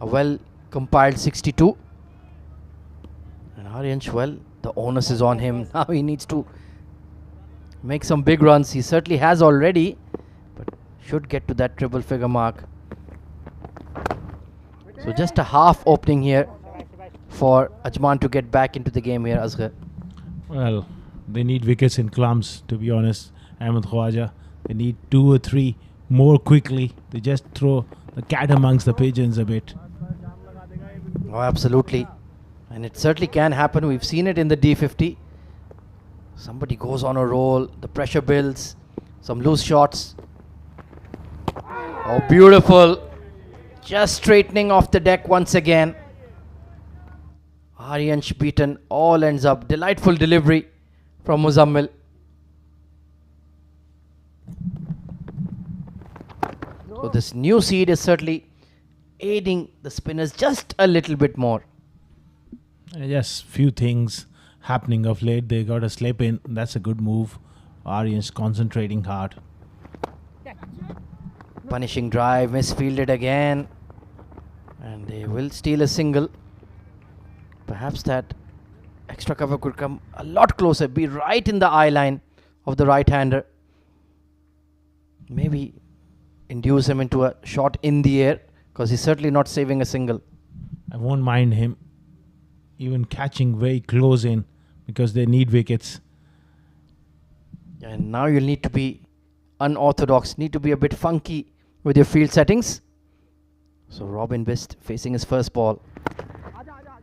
A well compiled 62. And Aryansh, well, the onus is on him. Now he needs to make some big runs. He certainly has already. But should get to that triple figure mark. So just a half opening here for Ajman to get back into the game here, Asghar. Well, they need wickets in clumps, to be honest. Ahmed Khwaja, they need 2 or 3 more quickly. They just throw the cat amongst the pigeons a bit. Oh, absolutely. And it certainly can happen. We've seen it in the D50. Somebody goes on a roll, the pressure builds, some loose shots. Oh, beautiful. Just straightening off the deck once again. Aryansh beaten, all ends up. Delightful delivery from Muzammil. So this new seed is certainly aiding the spinners just a little bit more. Yes, few things happening of late. They got a slip in. That's a good move. Aryansh concentrating hard. Punishing drive, misfielded again. And they will steal a single. Perhaps that extra cover could come a lot closer, be right in the eye line of the right-hander. Maybe induce him into a shot in the air, because he's certainly not saving a single. I won't mind him even catching very close in, because they need wickets. And now you'll need to be unorthodox, need to be a bit funky with your field settings. So Robin Bist facing his first ball.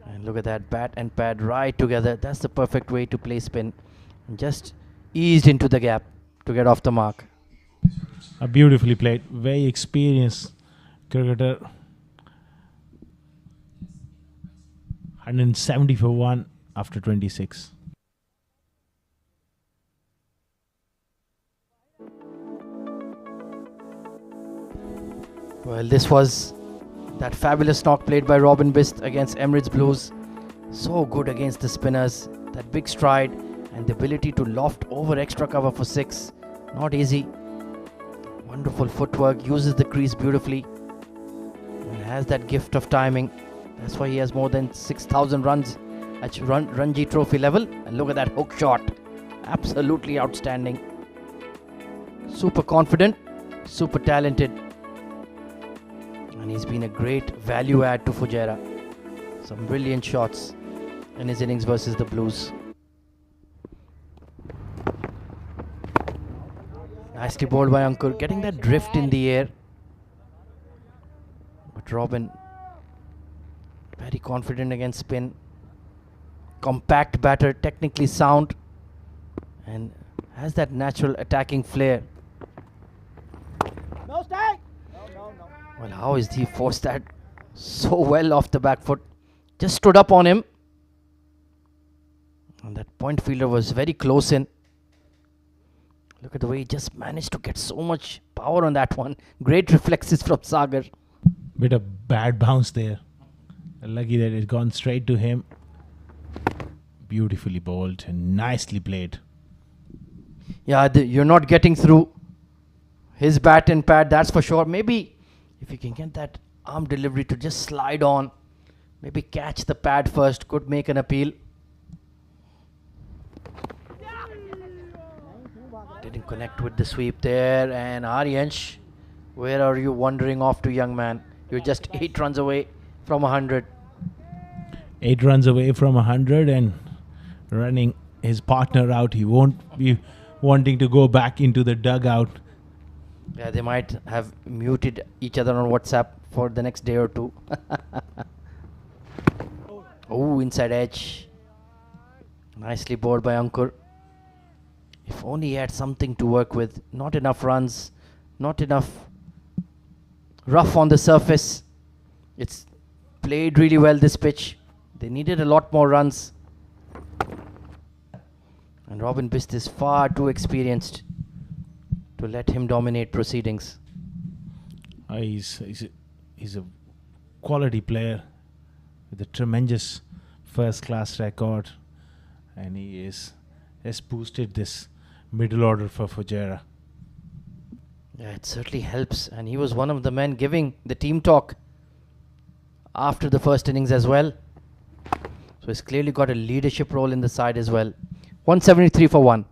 And look at that, bat and pad right together. That's the perfect way to play spin. And just eased into the gap to get off the mark. Beautifully played. Very experienced cricketer. 170 for 1 after 26. Well, this was that fabulous knock played by Robin Bist against Emirates Blues. So good against the spinners. That big stride and the ability to loft over extra cover for 6. Not easy. Wonderful footwork. Uses the crease beautifully. And has that gift of timing. That's why he has more than 6,000 runs at Ranji Trophy level. And look at that hook shot. Absolutely outstanding. Super confident. Super talented. And he's been a great value add to Fujairah. Some brilliant shots in his innings versus the Blues. Nicely bowled by Ankur, getting that drift in the air. But Robin, very confident against spin. Compact batter, technically sound. And has that natural attacking flair. No stay. No. Well, how is he forced that so well off the back foot? Just stood up on him. And that point fielder was very close in. Look at the way he just managed to get so much power on that one. Great reflexes from Sagar. Bit of bad bounce there. Lucky that it's gone straight to him. Beautifully bowled and nicely played. Yeah, you're not getting through his bat and pad, that's for sure. Maybe if you can get that arm delivery to just slide on, maybe catch the pad first, could make an appeal. Didn't connect with the sweep there. And Aryansh, where are you wandering off to, young man? You're just 8 runs away from 100. 8 runs away from 100 and running his partner out. He won't be wanting to go back into the dugout. Yeah, they might have muted each other on WhatsApp for the next day or two. Oh, inside edge. Nicely bowled by Ankur. If only he had something to work with. Not enough runs, not enough rough on the surface. It's played really well, this pitch. They needed a lot more runs. And Robin Bist is far too experienced to let him dominate proceedings. He's a quality player with a tremendous first-class record, and he has boosted this middle order for Fujairah. Yeah, it certainly helps. And he was one of the men giving the team talk after the first innings as well. So he's clearly got a leadership role in the side as well. 173 for 1.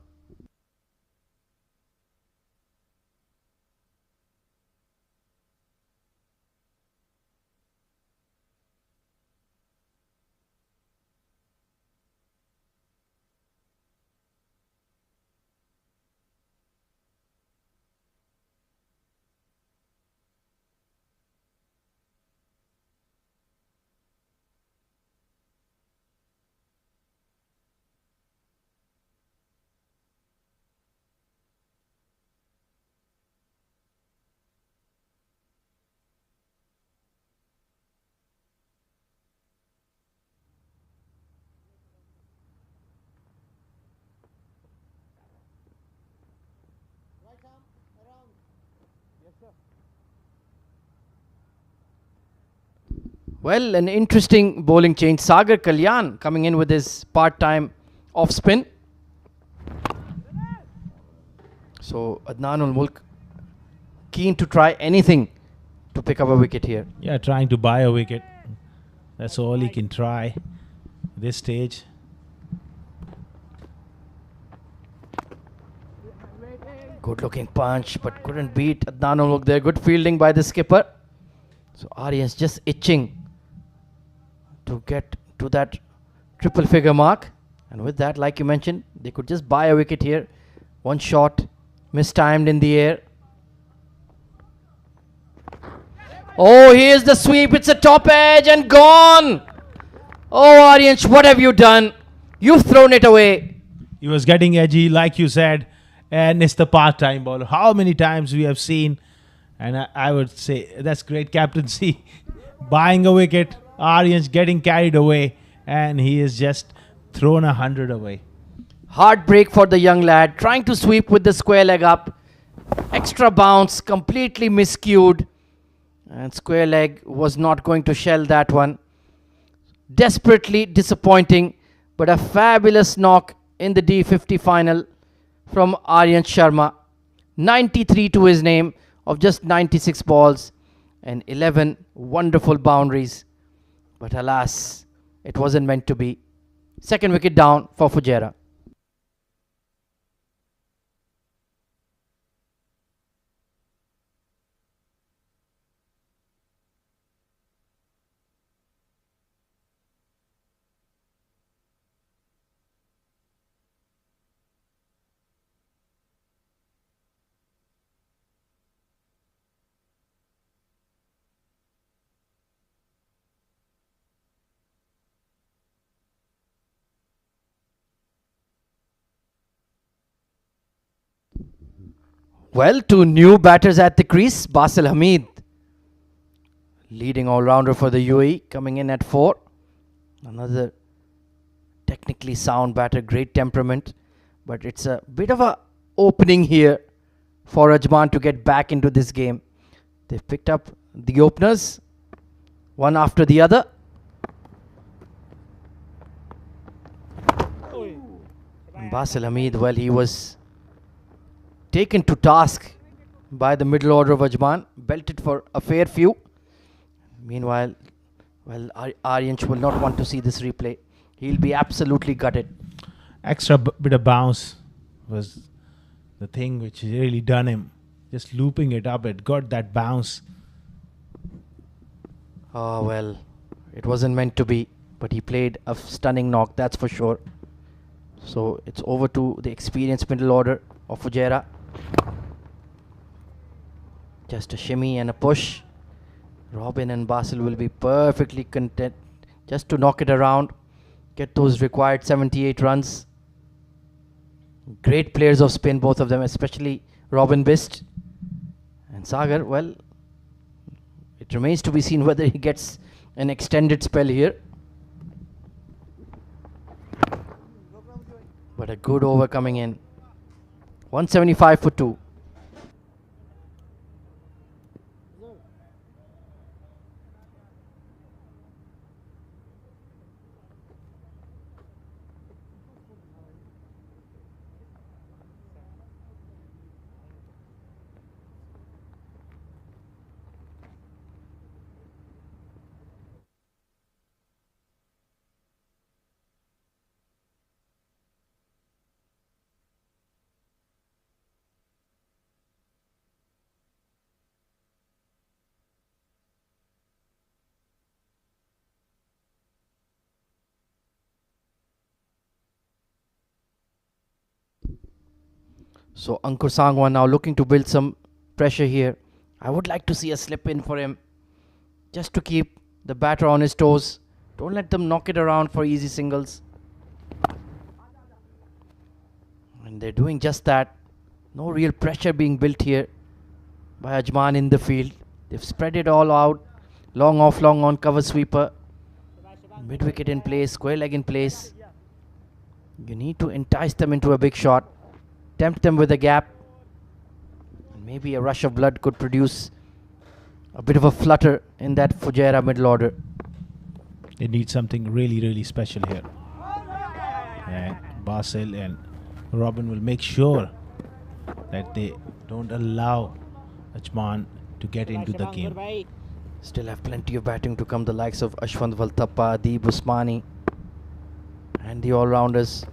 Well, an interesting bowling change. Sagar Kalyan coming in with his part-time off spin. So Adnan ul Mulk keen to try anything to pick up a wicket here. Yeah, trying to buy a wicket. That's all he can try this stage. Good looking punch, but couldn't beat Adnan ul Mulk there. Good fielding by the skipper. So Aryan's just itching to get to that triple figure mark. And with that, like you mentioned, they could just buy a wicket here. One shot, mistimed in the air. Oh, here's the sweep. It's a top edge and gone. Oh, Aryansh, what have you done? You've thrown it away. He was getting edgy, like you said, and it's the part-time bowler. How many times we have seen, and I would say that's great captaincy, buying a wicket, Aryan's getting carried away, and he has just thrown 100 away. Heartbreak for the young lad, trying to sweep with the square leg up. Extra bounce, completely miscued. And square leg was not going to shell that one. Desperately disappointing, but a fabulous knock in the D50 final from Aryan Sharma. 93 to his name of just 96 balls and 11 wonderful boundaries. But alas, it wasn't meant to be. Second wicket down for Fujairah. Well, two new batters at the crease. Basil Hamid, leading all-rounder for the UAE, coming in at 4. Another technically sound batter, great temperament. But it's a bit of a opening here for Ajman to get back into this game. They've picked up the openers, one after the other. And Basil Hamid, well, he was taken to task by the middle order of Ajman, belted for a fair few. Meanwhile, well, Aryansh will not want to see this replay. He'll be absolutely gutted. Extra bit of bounce was the thing which really done him. Just looping it up, it got that bounce. Oh, well, it wasn't meant to be, but he played a stunning knock, that's for sure. So it's over to the experienced middle order of Fujairah. Just a shimmy and a push. Robin and Basil will be perfectly content just to knock it around. get those required 78 runs. Great players of spin, both of them, especially Robin Bist. And Sagar, well, it remains to be seen whether he gets an extended spell here. But a good over coming in. 175 for 2. So Ankur Sangwan now looking to build some pressure here. I would like to see a slip in for him, just to keep the batter on his toes. Don't let them knock it around for easy singles. And they're doing just that. No real pressure being built here by Ajman in the field. They've spread it all out. Long off, long on, cover sweeper. Mid wicket in place, square leg in place. You need to entice them into a big shot. Tempt them with a gap. And maybe a rush of blood could produce a bit of a flutter in that Fujairah middle order. They need something really, really special here. And Basil and Robin will make sure that they don't allow Ajman to get into the game. Still have plenty of batting to come. The likes of Ashwant Valtappa, Deep Usmani, and the all-rounders.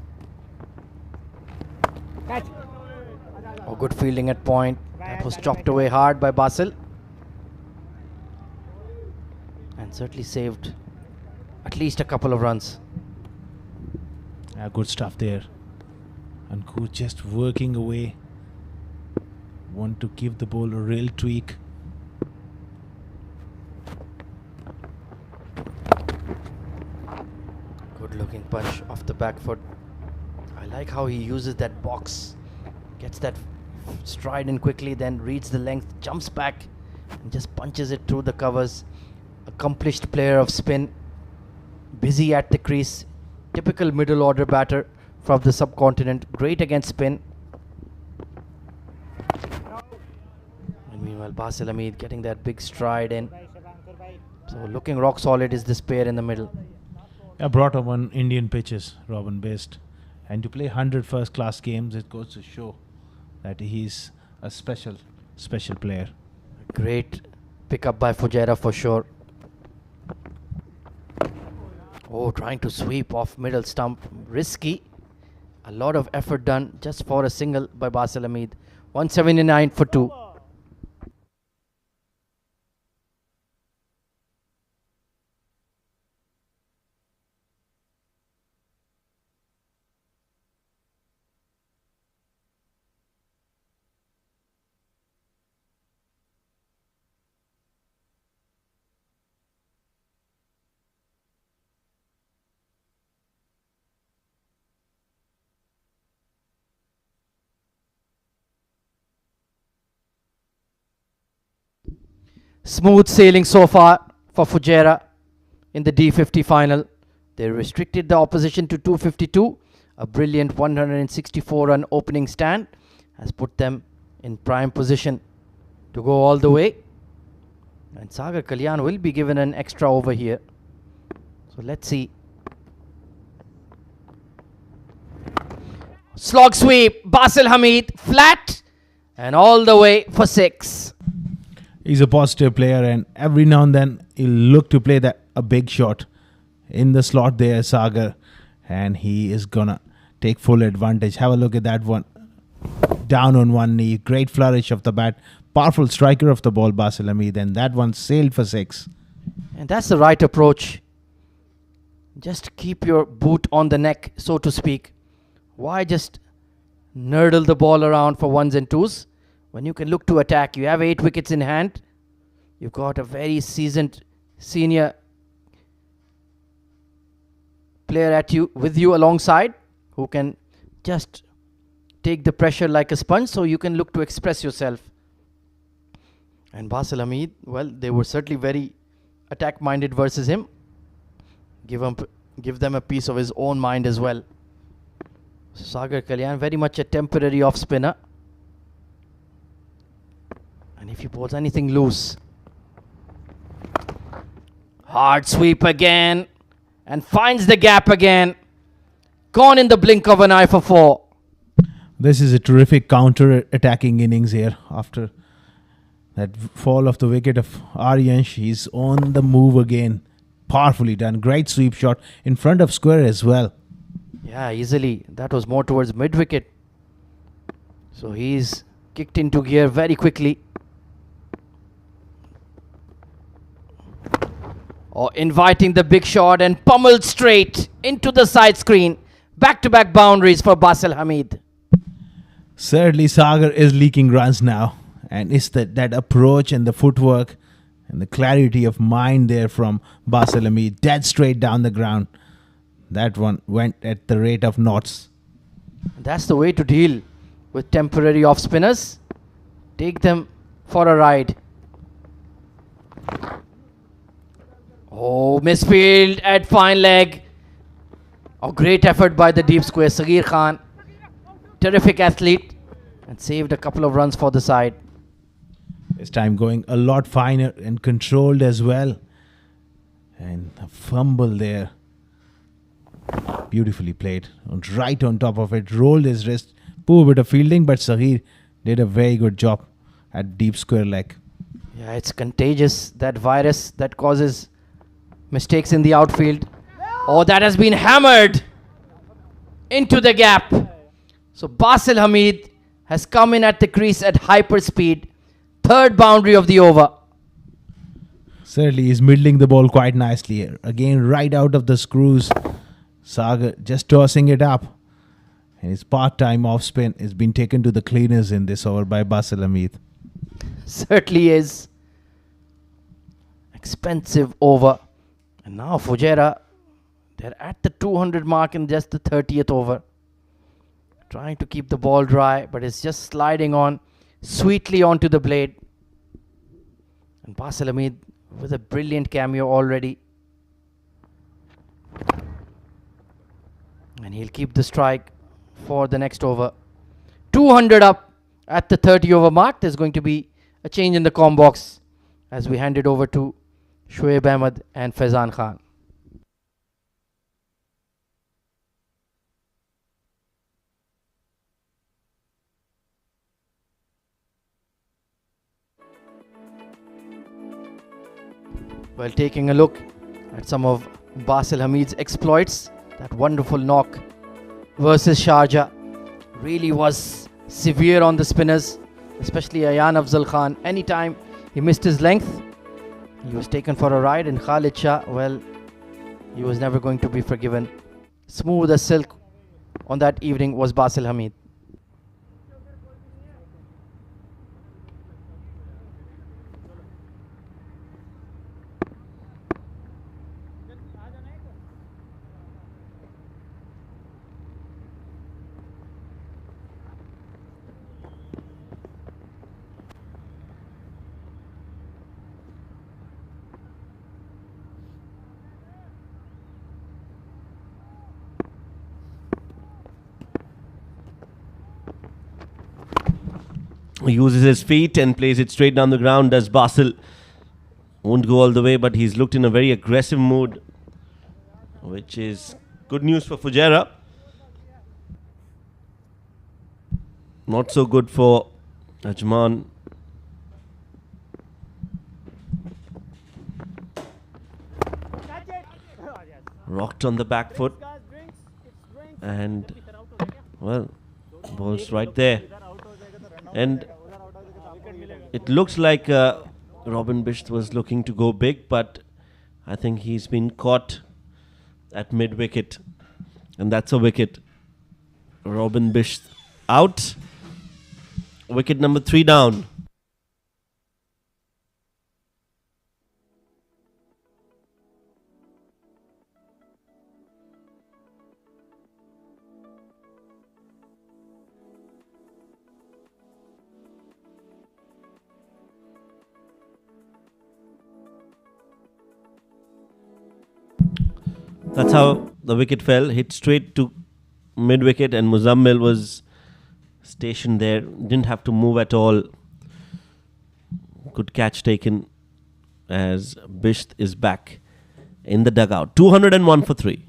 Oh, good fielding at point. That was chopped away hard by Basil. And certainly saved at least a couple of runs. Good stuff there. And Ankur just working away. Want to give the ball a real tweak. Good looking punch off the back foot. I like how he uses that box. Gets that stride in quickly, then reads the length, jumps back and just punches it through the covers. Accomplished player of spin. Busy at the crease. Typical middle order batter from the subcontinent. Great against spin. And meanwhile Basil Hamid getting that big stride in. So looking rock solid is this pair in the middle. I brought up on Indian pitches, Robin Best. And to play 100 first class games, it goes to show that he's a special player. Great pickup by Fujairah for sure. Oh, trying to sweep off middle stump. Risky. A lot of effort done just for a single by Basil Hamid. 179 for 2. Smooth sailing so far for Fujairah in the D50 final. They restricted the opposition to 252. A brilliant 164 run opening stand has put them in prime position to go all the way. And Sagar Kalyan will be given an extra over here. So let's see. Slog sweep. Basil Hamid flat and all the way for 6. He's a positive player, and every now and then he'll look to play a big shot in the slot there, Sagar, and he is gonna take full advantage. Have a look at that one. Down on one knee, great flourish of the bat, powerful striker of the ball, Basil Hamid, and that one sailed for 6. And that's the right approach. Just keep your boot on the neck, so to speak. Why just nurdle the ball around for ones and twos? When you can look to attack, you have 8 wickets in hand. You've got a very seasoned senior player with you alongside who can just take the pressure like a sponge, so you can look to express yourself. And Basil Hamid, well, they were certainly very attack-minded versus him. Give them a piece of his own mind as well. Sagar Kalyan, very much a temporary off spinner. And if he bowls anything loose, hard sweep again, and finds the gap again. Gone in the blink of an eye for 4. This is a terrific counter-attacking innings here. After that fall of the wicket of Aryansh, he's on the move again. Powerfully done. Great sweep shot in front of square as well. Yeah, easily. That was more towards mid-wicket. So he's kicked into gear very quickly. Inviting the big shot and pummeled straight into the side screen. Back-to-back boundaries for Basil Hamid. Certainly Sagar is leaking runs now. And it's that approach and the footwork and the clarity of mind there from Basil Hamid. Dead straight down the ground. That one went at the rate of knots. That's the way to deal with temporary off spinners. Take them for a ride. Oh, misfield at fine leg. Oh, great effort by the deep square. Sagir Khan, terrific athlete, and saved a couple of runs for the side. This time going a lot finer and controlled as well. And a fumble there. Beautifully played. Right on top of it. Rolled his wrist. Poor bit of fielding, but Sagir did a very good job at deep square leg. Yeah, it's contagious, that virus that causes mistakes in the outfield. Oh, that has been hammered into the gap. So Basil Hamid has come in at the crease at hyper speed. Third boundary of the over. Certainly he's middling the ball quite nicely here. Again, right out of the screws. Sagar just tossing it up. And his part-time off-spin has been taken to the cleaners in this over by Basil Hamid. Certainly is. Expensive over. And now Fujairah, they're at the 200 mark in just the 30th over. Trying to keep the ball dry, but it's just sliding on sweetly onto the blade. And Basil Hamid with a brilliant cameo already. And he'll keep the strike for the next over. 200 up at the 30 over mark. There's going to be a change in the comm box as we hand it over to Shoaib Ahmed and Faizan Khan. Well, taking a look at some of Basil Hamid's exploits, that wonderful knock versus Sharjah really was severe on the spinners, especially Ayan Afzal Khan. Anytime he missed his length, he was taken for a ride, and Khalid Shah, well, he was never going to be forgiven. Smooth as silk on that evening was Basil Hamid. He uses his feet and plays it straight down the ground. Does Basil. Won't go all the way, but he's looked in a very aggressive mood, which is good news for Fujairah. Not so good for Ajman. Rocked on the back foot. And, well, ball's right there. And it looks like Robin Bisht was looking to go big, but I think he's been caught at mid-wicket. And that's a wicket. Robin Bisht out. Wicket number 3 down. That's how the wicket fell. Hit straight to mid wicket, and Muzammil was stationed there. Didn't have to move at all. Good catch taken as Bisht is back in the dugout. 201 for 3.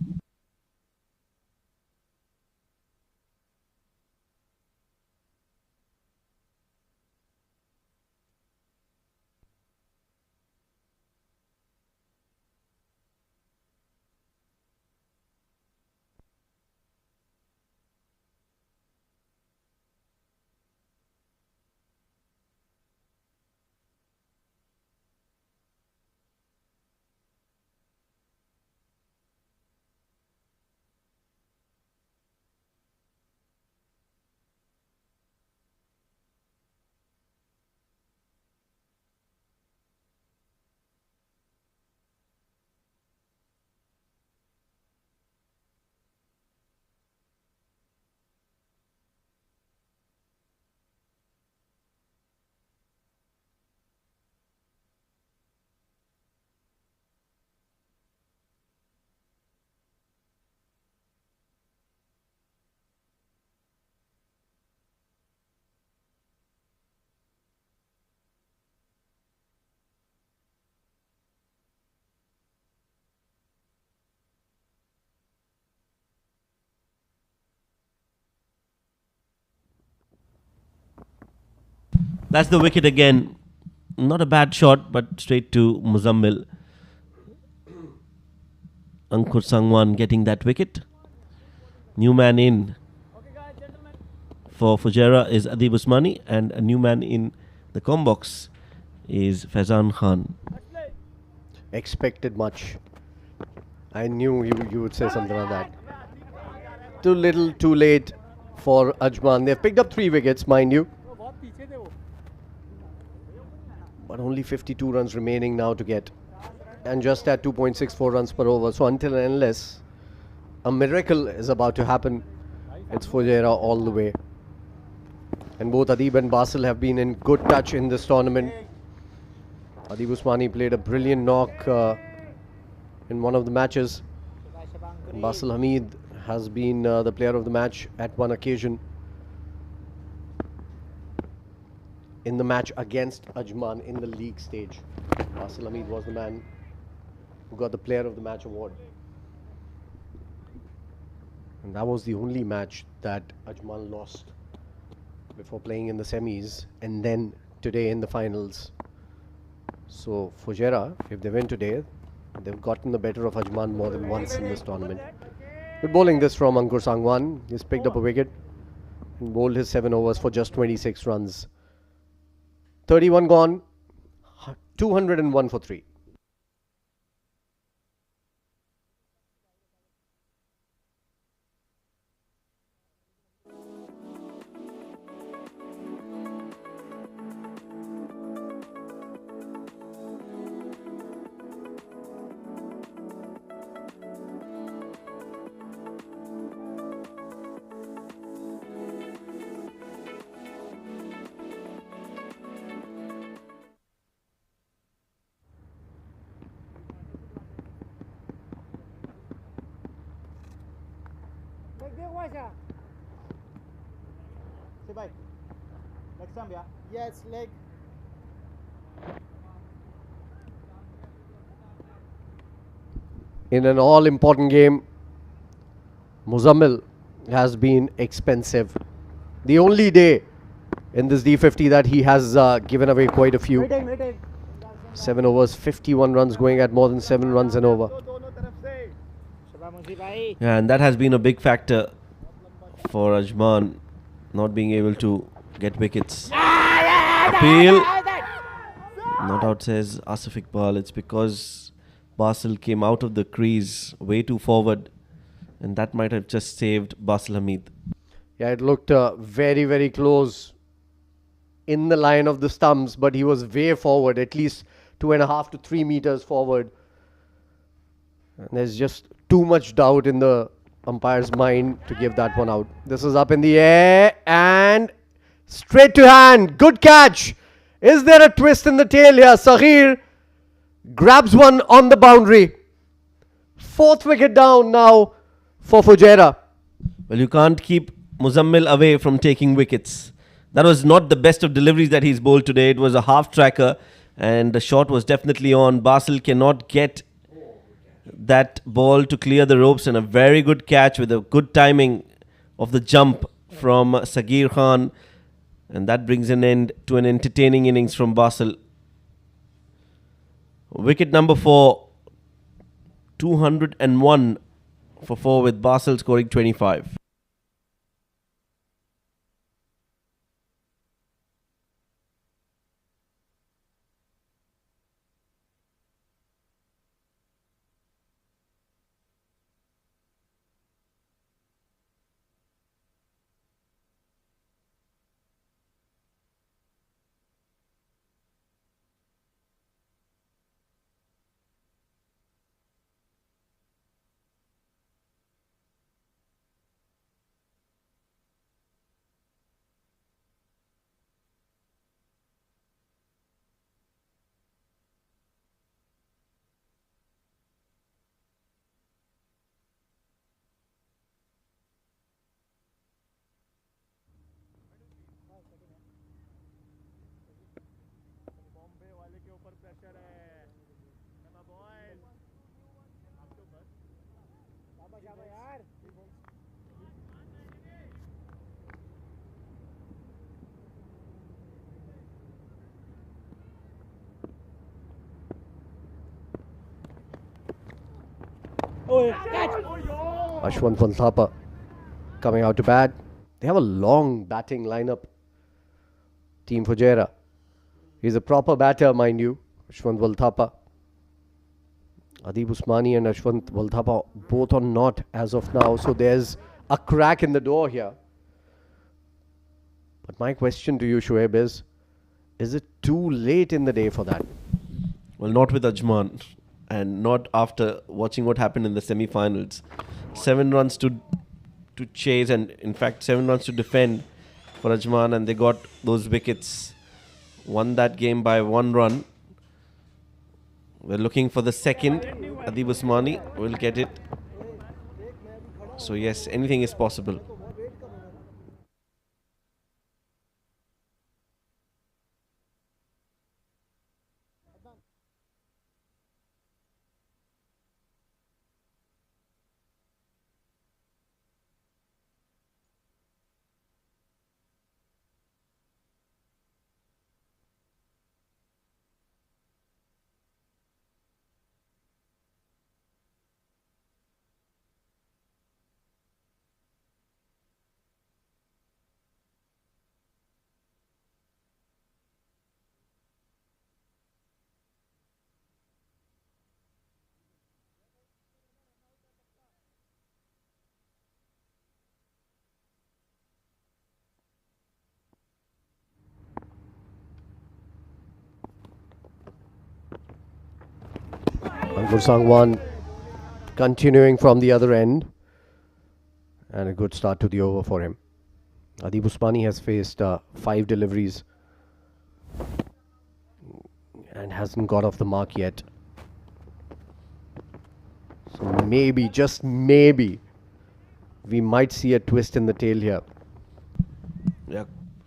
That's the wicket again. Not a bad shot, but straight to Muzammil. Ankur Sangwan getting that wicket. New man in for Fujairah is Adib Usmani, and a new man in the combox is Faizan Khan. Expected much. I knew you would say something like that. Too little, too late for Ajman. They've picked up 3 wickets, mind you. But only 52 runs remaining now to get. And just at 2.64 runs per over. So until and unless a miracle is about to happen, it's Fujairah all the way. And both Adib and Basil have been in good touch in this tournament. Adib Usmani played a brilliant knock in one of the matches. And Basil Hamid has been the player of the match at one occasion. In the match against Ajman in the league stage. Basil Hamid was the man who got the player of the match award. And that was the only match that Ajman lost before playing in the semis and then today in the finals. So Fujairah, if they win today, they've gotten the better of Ajman more than once in this tournament. Good bowling this from Ankur Sangwan. He's picked up a wicket and bowled his 7 overs for just 26 runs. 31 gone, 201 for 3. Yes, leg. In an all-important game, Muzammil has been expensive. The only day in this D50 that he has given away quite a few. 7 overs, 51 runs, going at more than 7 runs and over. Yeah, and that has been a big factor for Ajman not being able to get wickets. Appeal. Not out, says Asif Iqbal. It's because Basil came out of the crease way too forward, and that might have just saved Basil Hamid. Yeah, it looked very, very close in the line of the stumps, but he was way forward, at least 2.5 to 3 meters forward. And there's just too much doubt in the umpire's mind to give that one out. This is up in the air and straight to hand. Good catch. Is there a twist in the tail here? Saghir grabs one on the boundary. Fourth wicket down now for Fujairah. Well, you can't keep Muzammil away from taking wickets. That was not the best of deliveries that he's bowled today. It was a half tracker and the shot was definitely on. Basil cannot get that ball to clear the ropes, and a very good catch with a good timing of the jump from Sagir Khan, and that brings an end to an entertaining innings from Basil. Wicket number 4, 201 for 4 with Basil scoring 25. Ashwant Thapa coming out to bat. They have a long batting lineup. Team Fujairah. He's a proper batter, mind you. Ashwant Thapa. Adib Usmani and Ashwant Thapa both are not as of now. So there's a crack in the door here. But my question to you, Shoaib, is it too late in the day for that? Well, not with Ajman, and not after watching what happened in the semi-finals. 7 runs to chase, and in fact 7 runs to defend for Ajman, and they got those wickets. Won that game by 1 run. We're looking for the second. Adib Usmani will get it. So yes, anything is possible. Ankur Sangwan continuing from the other end. And a good start to the over for him. Adib Usmani has faced 5 deliveries and hasn't got off the mark yet. So maybe, just maybe, we might see a twist in the tail here. Yeah,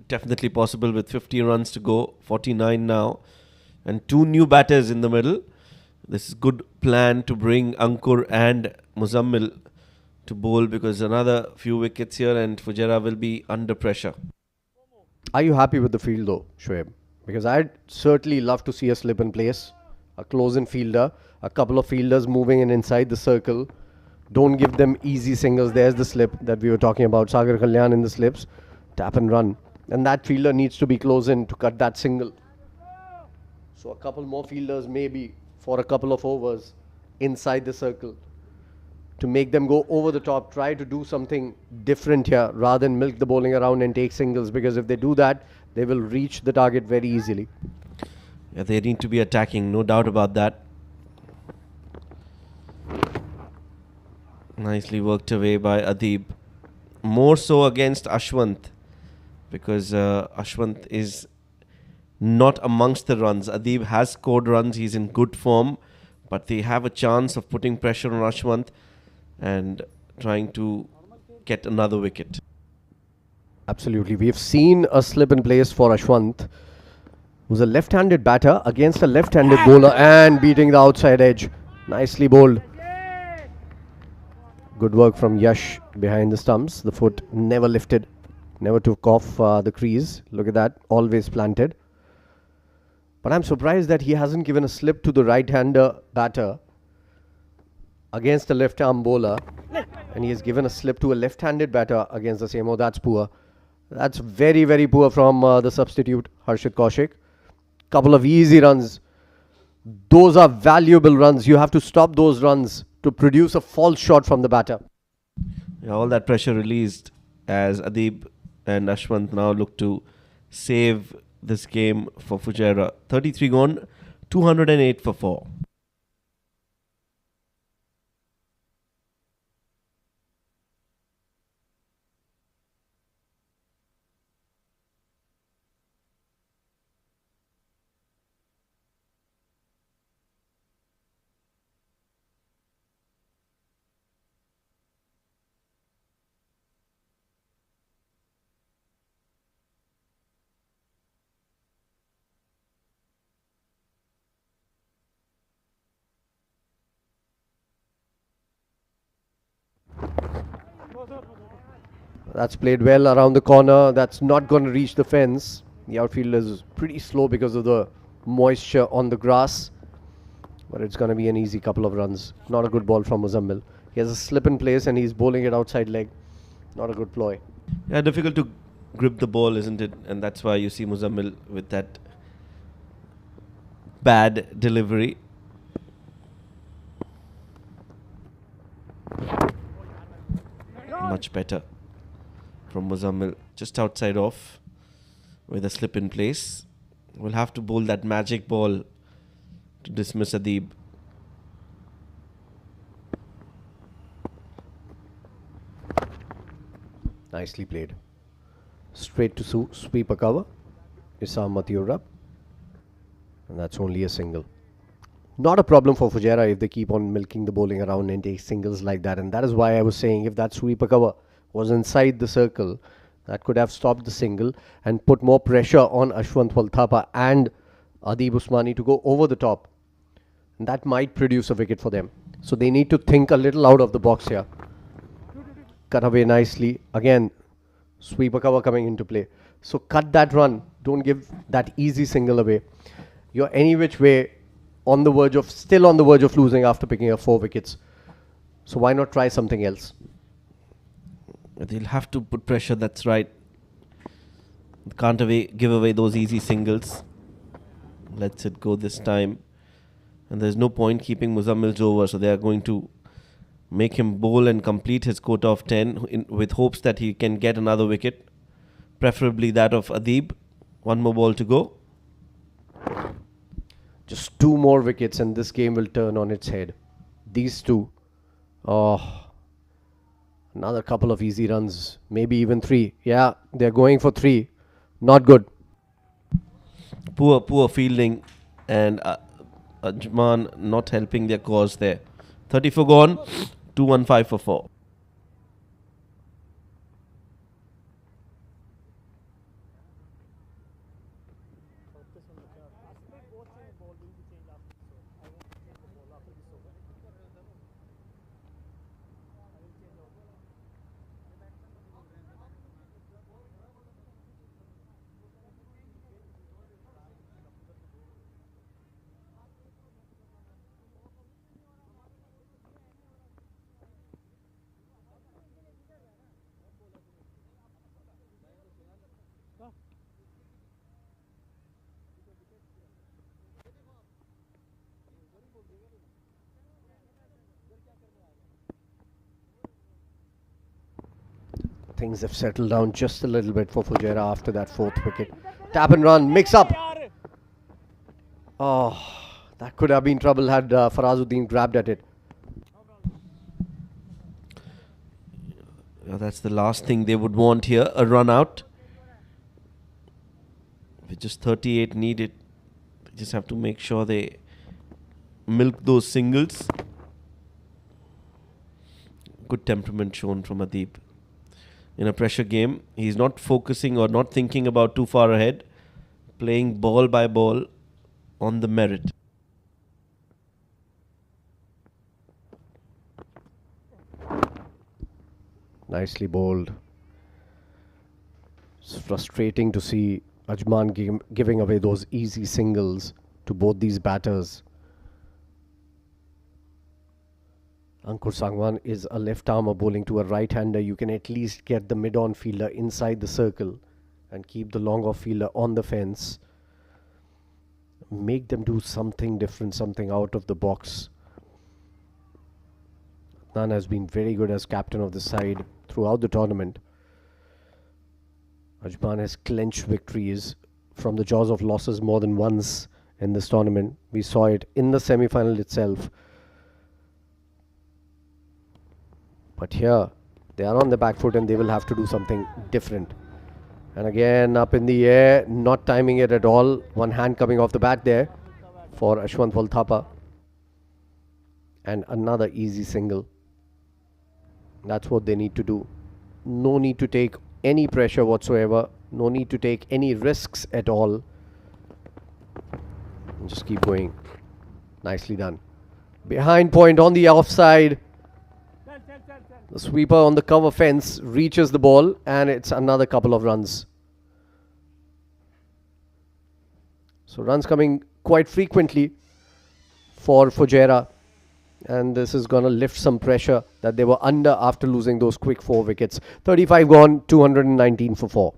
definitely possible with 50 runs to go, 49 now, and 2 new batters in the middle. This is good plan to bring Ankur and Muzammil to bowl, because another few wickets here and Fujairah will be under pressure. Are you happy with the field though, Shoaib? Because I'd certainly love to see a slip in place, a close-in fielder, a couple of fielders moving in inside the circle. Don't give them easy singles. There's the slip that we were talking about. Sagar Kalyan in the slips. Tap and run. And that fielder needs to be close in to cut that single. So a couple more fielders maybe for a couple of overs inside the circle to make them go over the top. Try to do something different here rather than milk the bowling around and take singles, because if they do that, they will reach the target very easily. Yeah, they need to be attacking, no doubt about that. Nicely worked away by Adib. More so against Ashwant, because Ashwant is not amongst the runs. Adib has scored runs. He's in good form. but they have a chance of putting pressure on Ashwant and trying to get another wicket. Absolutely. We've seen a slip in place for Ashwant, who's a left-handed batter against a left-handed bowler and beating the outside edge. Nicely bowled. Good work from Yash behind the stumps. The foot never lifted, never took off the crease. Look at that, always planted. But I'm surprised that he hasn't given a slip to the right-hander batter against a left-arm bowler, and he has given a slip to a left-handed batter against the same. Oh, that's poor. That's very, very poor from the substitute, Harshit Kaushik. Couple of easy runs. Those are valuable runs. You have to stop those runs to produce a false shot from the batter. Yeah, all that pressure released as Adib and Ashwant now look to save this game for Fujairah. 33 gone, 208 for 4. That's played well around the corner. That's not going to reach the fence. The outfield is pretty slow because of the moisture on the grass. But it's going to be an easy couple of runs. Not a good ball from Muzammil. He has a slip in place and he's bowling it outside leg. Not a good ploy. Yeah, difficult to grip the ball, isn't it? And that's why you see Muzammil with that bad delivery. Much better from Muzammil, just outside off with a slip in place. We'll have to bowl that magic ball to dismiss Adib. Nicely played. Straight to sweep a cover. Issam Matiurab. And that's only a single. Not a problem for Fujairah if they keep on milking the bowling around and take singles like that. And that is why I was saying if that sweeper cover was inside the circle, that could have stopped the single and put more pressure on Ashwant Walthapa and Adib Usmani to go over the top. And that might produce a wicket for them. So they need to think a little out of the box here. Cut away nicely. Again, sweeper cover coming into play. So cut that run. Don't give that easy single away. You're any which way still on the verge of losing after picking up 4 wickets. So why not try something else? They'll have to put pressure, that's right. Can't give away those easy singles. Lets it go this time. And there's no point keeping Muzammil's over, so they are going to make him bowl and complete his quota of 10 with hopes that he can get another wicket. Preferably that of Adib. 1 more ball to go. Just 2 more wickets and this game will turn on its head. These 2. Oh, another couple of easy runs. Maybe even 3. Yeah, they're going for 3. Not good. Poor fielding and Ajman not helping their cause there. 34 gone, 215 for 4. Things have settled down just a little bit for Fujairah after that 4th wicket. Tap and run, mix up. Oh, that could have been trouble had Farazuddin grabbed at it. That's the last thing they would want here, a run out. With just 38 needed, they just have to make sure they milk those singles. Good temperament shown from Adeep. In a pressure game, he's not focusing or not thinking about too far ahead, playing ball by ball on the merit. Nicely bowled. It's frustrating to see Ajman giving away those easy singles to both these batters. Ankur Sangwan is a left-armer bowling to a right-hander. You can at least get the mid-on fielder inside the circle and keep the long-off fielder on the fence. Make them do something different, something out of the box. Adnan has been very good as captain of the side throughout the tournament. Ajman has clenched victories from the jaws of losses more than once in this tournament. We saw it in the semi-final itself. But here, they are on the back foot and they will have to do something different. And again, up in the air, not timing it at all. One hand coming off the bat there for Ashwant Volthapa. And another easy single. That's what they need to do. No need to take any pressure whatsoever. No need to take any risks at all. And just keep going. Nicely done. Behind point on the offside. The sweeper on the cover fence reaches the ball and it's another couple of runs. So runs coming quite frequently for Fujairah. And this is going to lift some pressure that they were under after losing those quick 4 wickets. 35 gone, 219 for 4.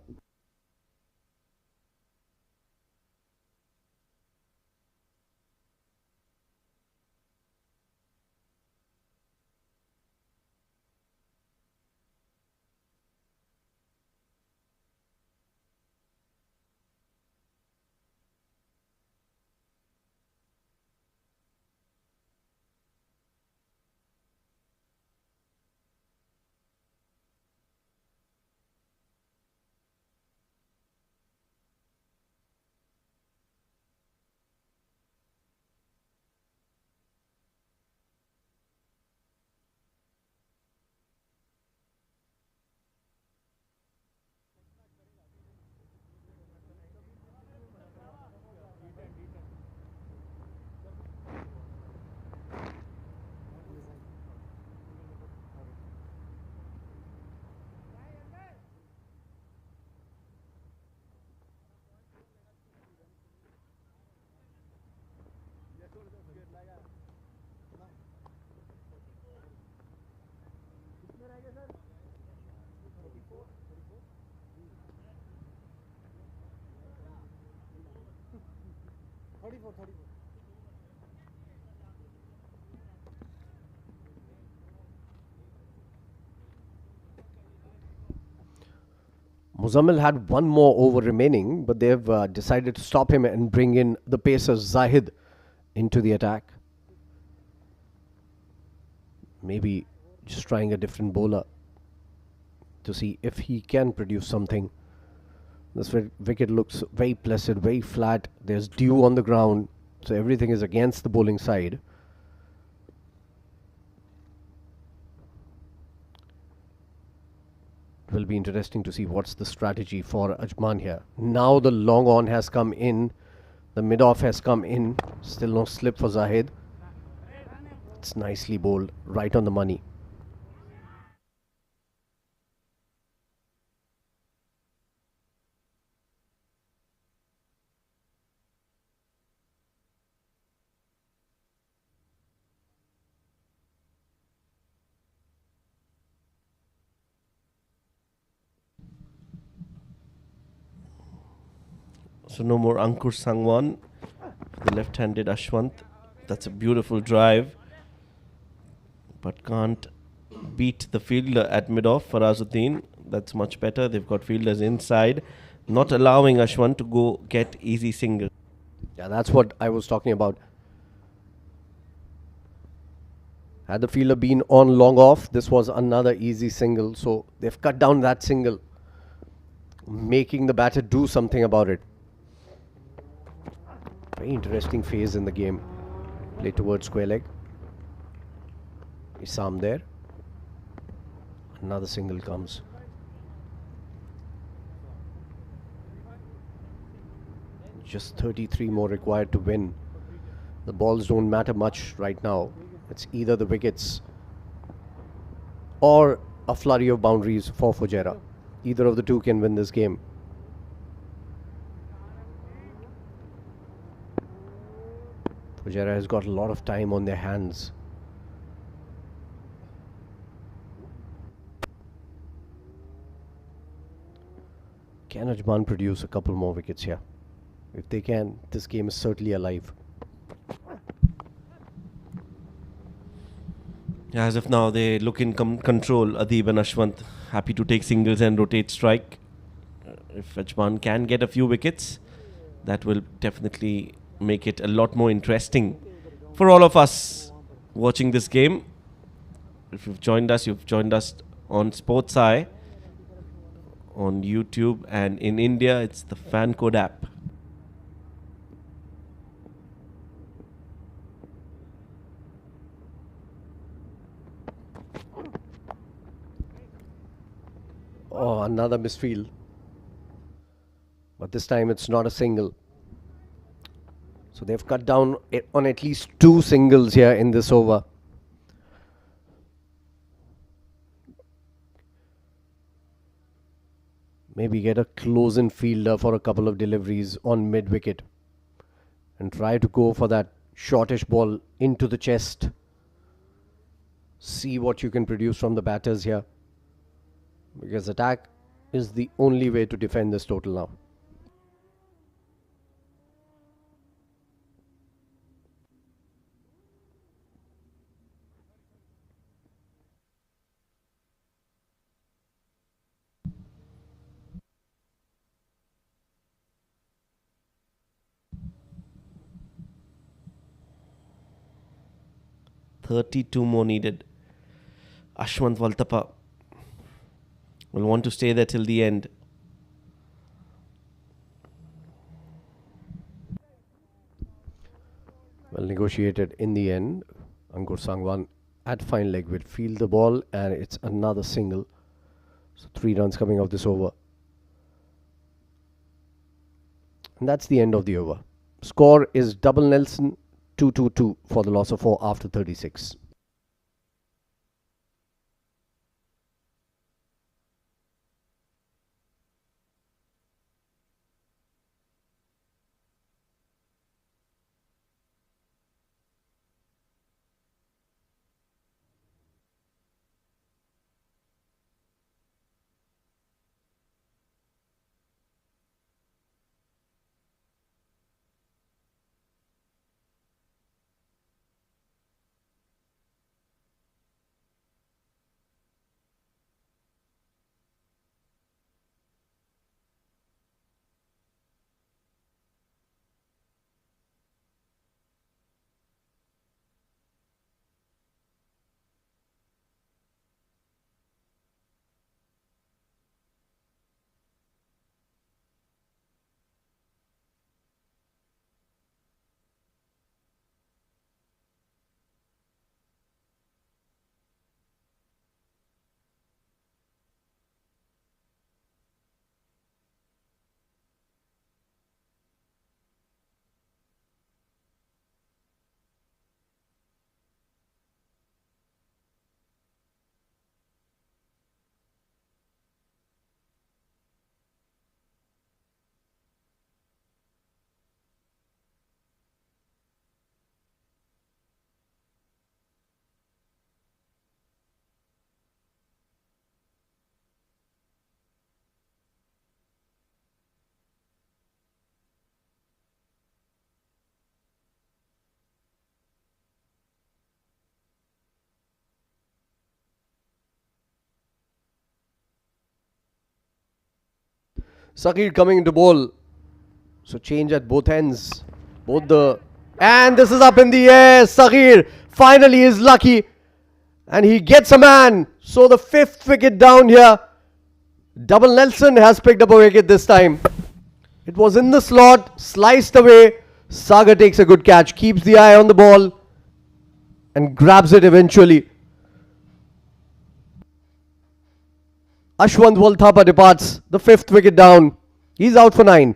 Muzammil had one more over remaining, but they've decided to stop him and bring in the pacer Zahid into the attack. Maybe just trying a different bowler to see if he can produce something. This wicket looks very placid, very flat. There's dew on the ground, so everything is against the bowling side. It will be interesting to see what's the strategy for Ajman here. Now the long on has come in. The mid-off has come in. Still no slip for Zahid. It's nicely bowled, right on the money. So no more Ankur Sangwan, the left-handed Ashwant. That's a beautiful drive, but can't beat the fielder at mid-off, Farazuddin. That's much better. They've got fielders inside, not allowing Ashwant to go get easy single. Yeah, that's what I was talking about. Had the fielder been on long off, this was another easy single. So they've cut down that single, making the batter do something about it. Very interesting phase in the game. Play towards square leg. Isam there. Another single comes. Just 33 more required to win. The balls don't matter much right now. It's either the wickets or a flurry of boundaries for Fujairah. Either of the two can win this game. Fujairah has got a lot of time on their hands. Can Ajman produce a couple more wickets here? If they can, this game is certainly alive. As of now, they look in control. Adib and Ashwant happy to take singles and rotate strike. If Ajman can get a few wickets, that will definitely make it a lot more interesting for all of us watching this game. If you've joined us on Sports Eye, on YouTube, and in India, it's the Fan Code app. Oh, another misfield. But this time it's not a single. So they've cut down on at least 2 singles here in this over. Maybe get a close-in fielder for a couple of deliveries on mid-wicket. And try to go for that shortish ball into the chest. See what you can produce from the batters here. Because attack is the only way to defend this total now. $32 more needed. Ashwant Valtapa will want to stay there till the end. Well negotiated in the end. Ankur Sangwan at fine leg will field the ball, and it's another single. So 3 runs coming off this over. And that's the end of the over. Score is double Nelson, 2-2-2 for the loss of 4 after 36. Saghir coming into bowl. So change at both ends. And this is up in the air. Saghir finally is lucky. And he gets a man. So the 5th wicket down here. Double Nelson has picked up a wicket this time. It was in the slot. Sliced away. Sagar takes a good catch. Keeps the eye on the ball. and grabs it eventually. Ashwant Walthapa departs, the 5th wicket down. He's out for 9.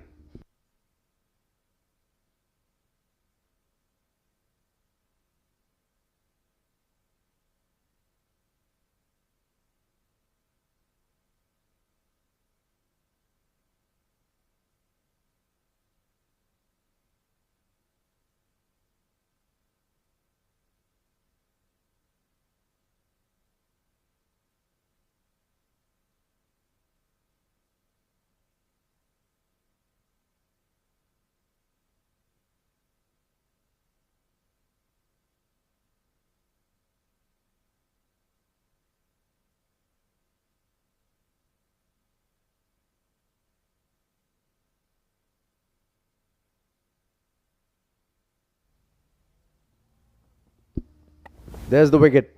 There's the wicket.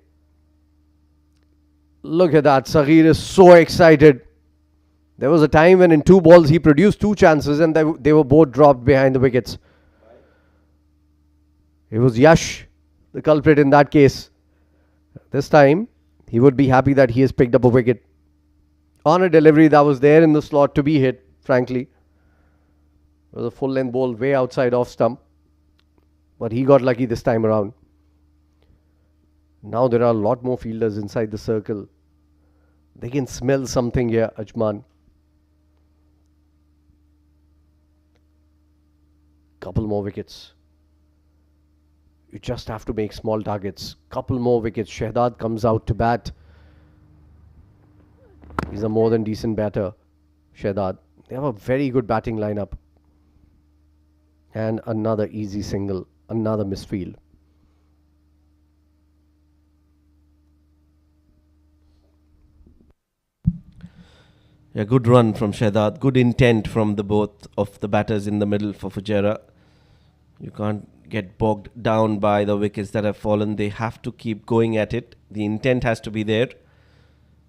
Look at that. Saghir is so excited. There was a time when in 2 balls he produced 2 chances and they were both dropped behind the wickets. It was Yash, the culprit in that case. This time, he would be happy that he has picked up a wicket on a delivery that was there in the slot to be hit, frankly. It was a full length ball way outside off stump. But he got lucky this time around. Now there are a lot more fielders inside the circle. They can smell something here, Ajman. Couple more wickets. You just have to make small targets. Couple more wickets. Shehzad comes out to bat. He's a more than decent batter, Shehzad. They have a very good batting lineup. And another easy single. Another misfield. Yeah, good run from Shehzad. Good intent from the both of the batters in the middle for Fujairah. You can't get bogged down by the wickets that have fallen. They have to keep going at it. The intent has to be there.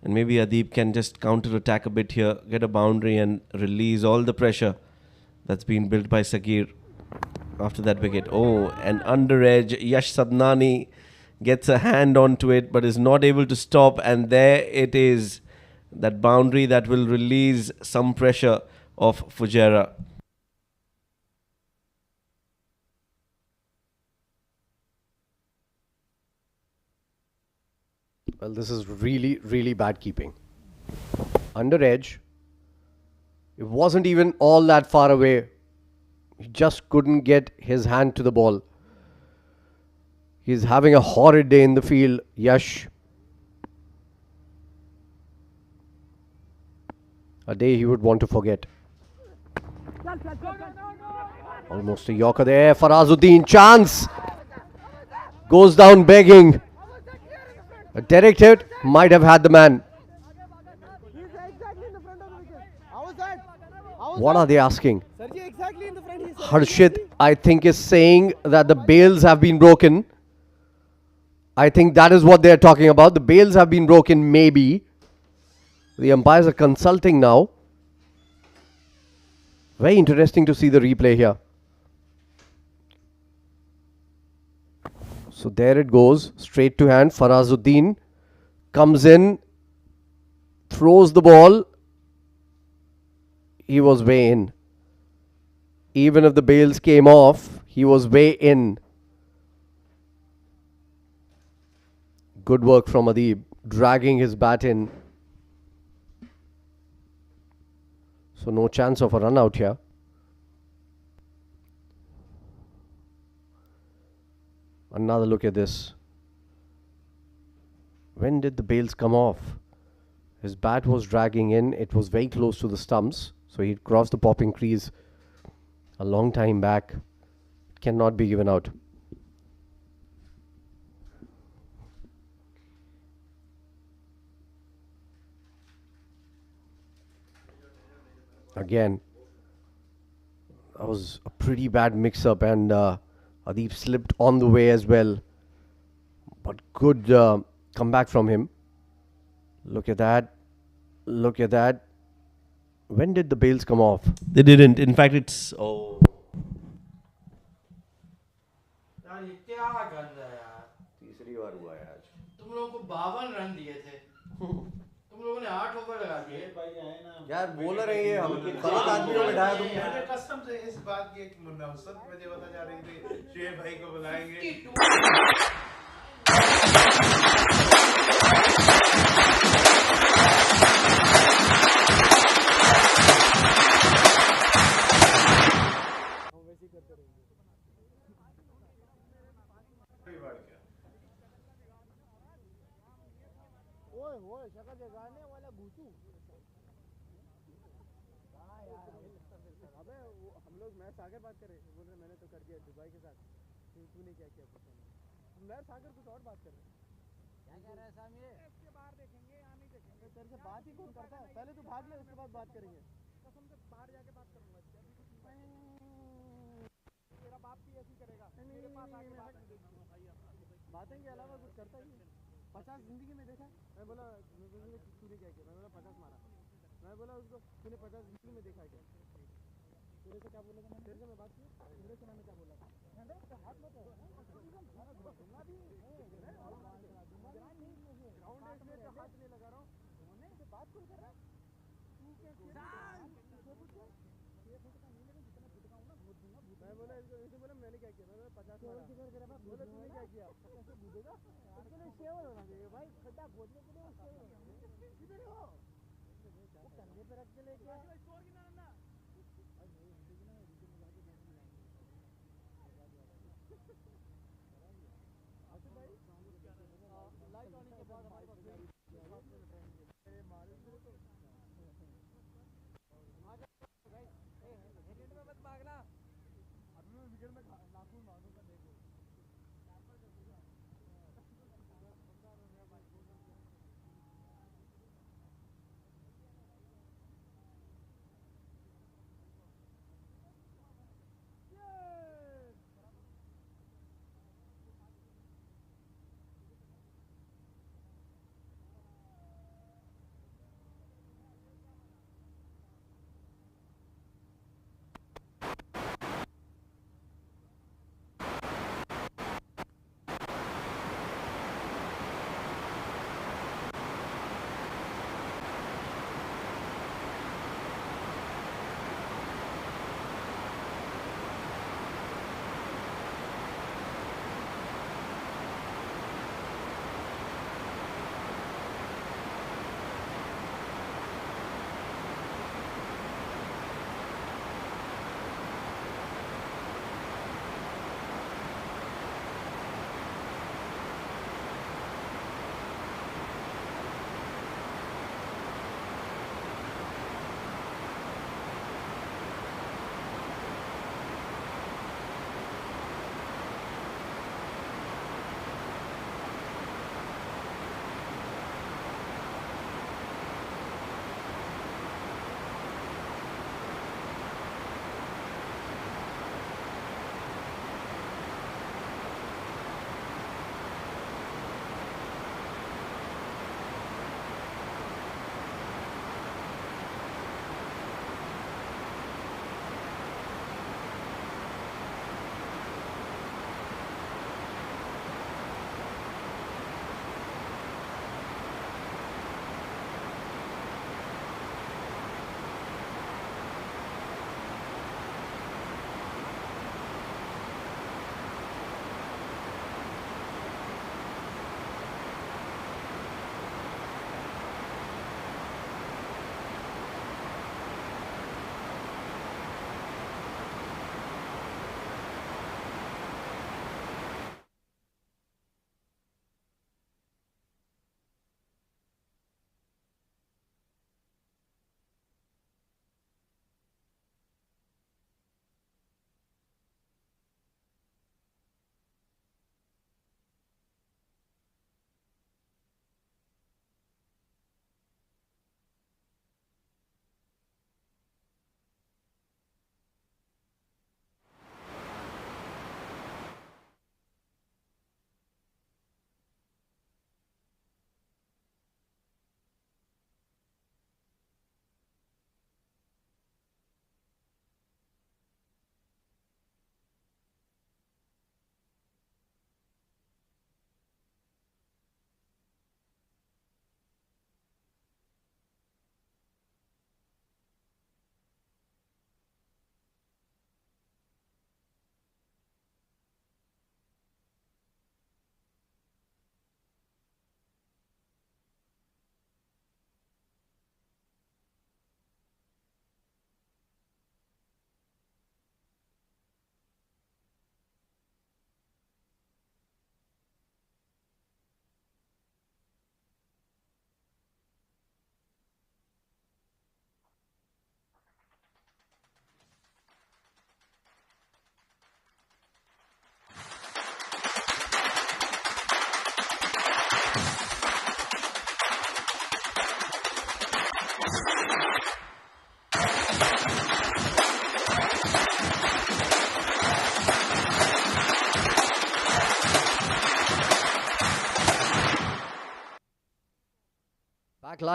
And maybe Adeep can just counter-attack a bit here, get a boundary and release all the pressure that's been built by Saghir after that wicket. Oh, an under edge. Yash Sadnani gets a hand onto it but is not able to stop. And there it is. That boundary that will release some pressure of Fujairah. Well, this is really, really bad keeping. Under edge. It wasn't even all that far away. He just couldn't get his hand to the ball. He's having a horrid day in the field, Yash. A day he would want to forget. Almost a Yorker there. Farazuddin, chance. Goes down begging. A direct hit might have had the man. What are they asking? Harshit, I think, is saying that the bails have been broken. I think that is what they are talking about. The bails have been broken, maybe. The umpires are consulting now. Very interesting to see the replay here. So there it goes. Straight to hand. Farazuddin comes in. Throws the ball. He was way in. Even if the bails came off, he was way in. Good work from Adeep. Dragging his bat in. So no chance of a run out here. Another look at this. When did the bails come off? His bat was dragging in. It was very close to the stumps. So he crossed the popping crease a long time back. It cannot be given out. Again, that was a pretty bad mix-up and Adeep slipped on the way as well. But good comeback from him. Look at that. Look at that. When did the bails come off? They didn't. In fact, it's... Oh. 52 run दिए थे, तुम लोगों ने 8 over लगा दिए। यार bowler है ये, हम गलत आदमी को बिठाया तुमने। मैंने कसम से इस बात की एक नौसत मुझे पता जा रही थी शुएब भाई को बुलाएंगे। अबे हम लोग मैं सागर बात करें, बोल रहे मैंने तो कर दिया दुबई के साथ, तूने क्या किया पूछा मैं सागर कुछ और बात कर रहे क्या कह रहा है साहब ये इसके बाहर देखेंगे यहाँ नहीं देखेंगे। तेरे से बात ही कौन करता है, पहले तू भाग ले उसके बाद बात करेंगे। कसम से बाहर जाके बात करूंगा, तेरा बाप भी ऐसी करेगा मेरे पास आके बातें के अलावा कुछ करता ही नहीं। 50 जिंदगी में देखा, मैं बोला तूने क्या किया, मैं बोला 50 मारा, मैं बोला उसको तूने 50 जिंदगी में देखा क्या, तेरे से क्या बोला था मैंने, तेरे से मैं बात की, तेरे से मैंने क्या बोला था, हाथ मत ग्राउंड में हाथ नहीं लगा रहा हूँ, बात कौन कर रहा है मैं बोला इसे बोला मैंने क्या किया, मैं बोला 50 मारा, बोला तूने क्या किया, कैसे कूदेगा उसके लिए शेवर होना चाहिए भाई, खड्डा खोदने के लिए शेवर होना चाहिए। किधर हो वो कंधे पे रख के लेके स्कोर की ना लाइट आने के बाद हमारे पास विकेट में मत भागना, अभी मैं विकेट में लाखों मारूंगा देखो।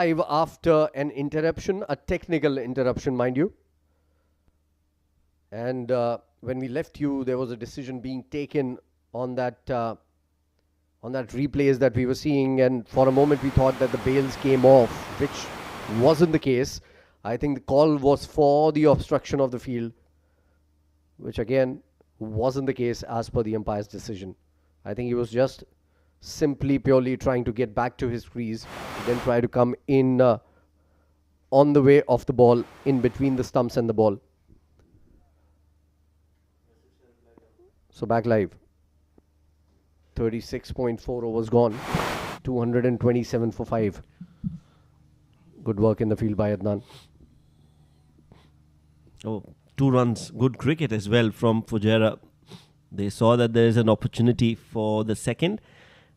live after an interruption, a technical interruption, mind you. And when we left you, there was a decision being taken on that replays that we were seeing, and for a moment we thought that the bails came off, which wasn't the case. I think the call was for the obstruction of the field, which again wasn't the case as per the umpire's decision. I think he was just simply purely trying to get back to his crease, then try to come in on the way of the ball, in between the stumps and the ball. So back live. 36.4 overs gone. 227 for 5. Good work in the field by Adnan. Oh, 2 runs. Good cricket as well from Fujairah. They saw that there is an opportunity for the second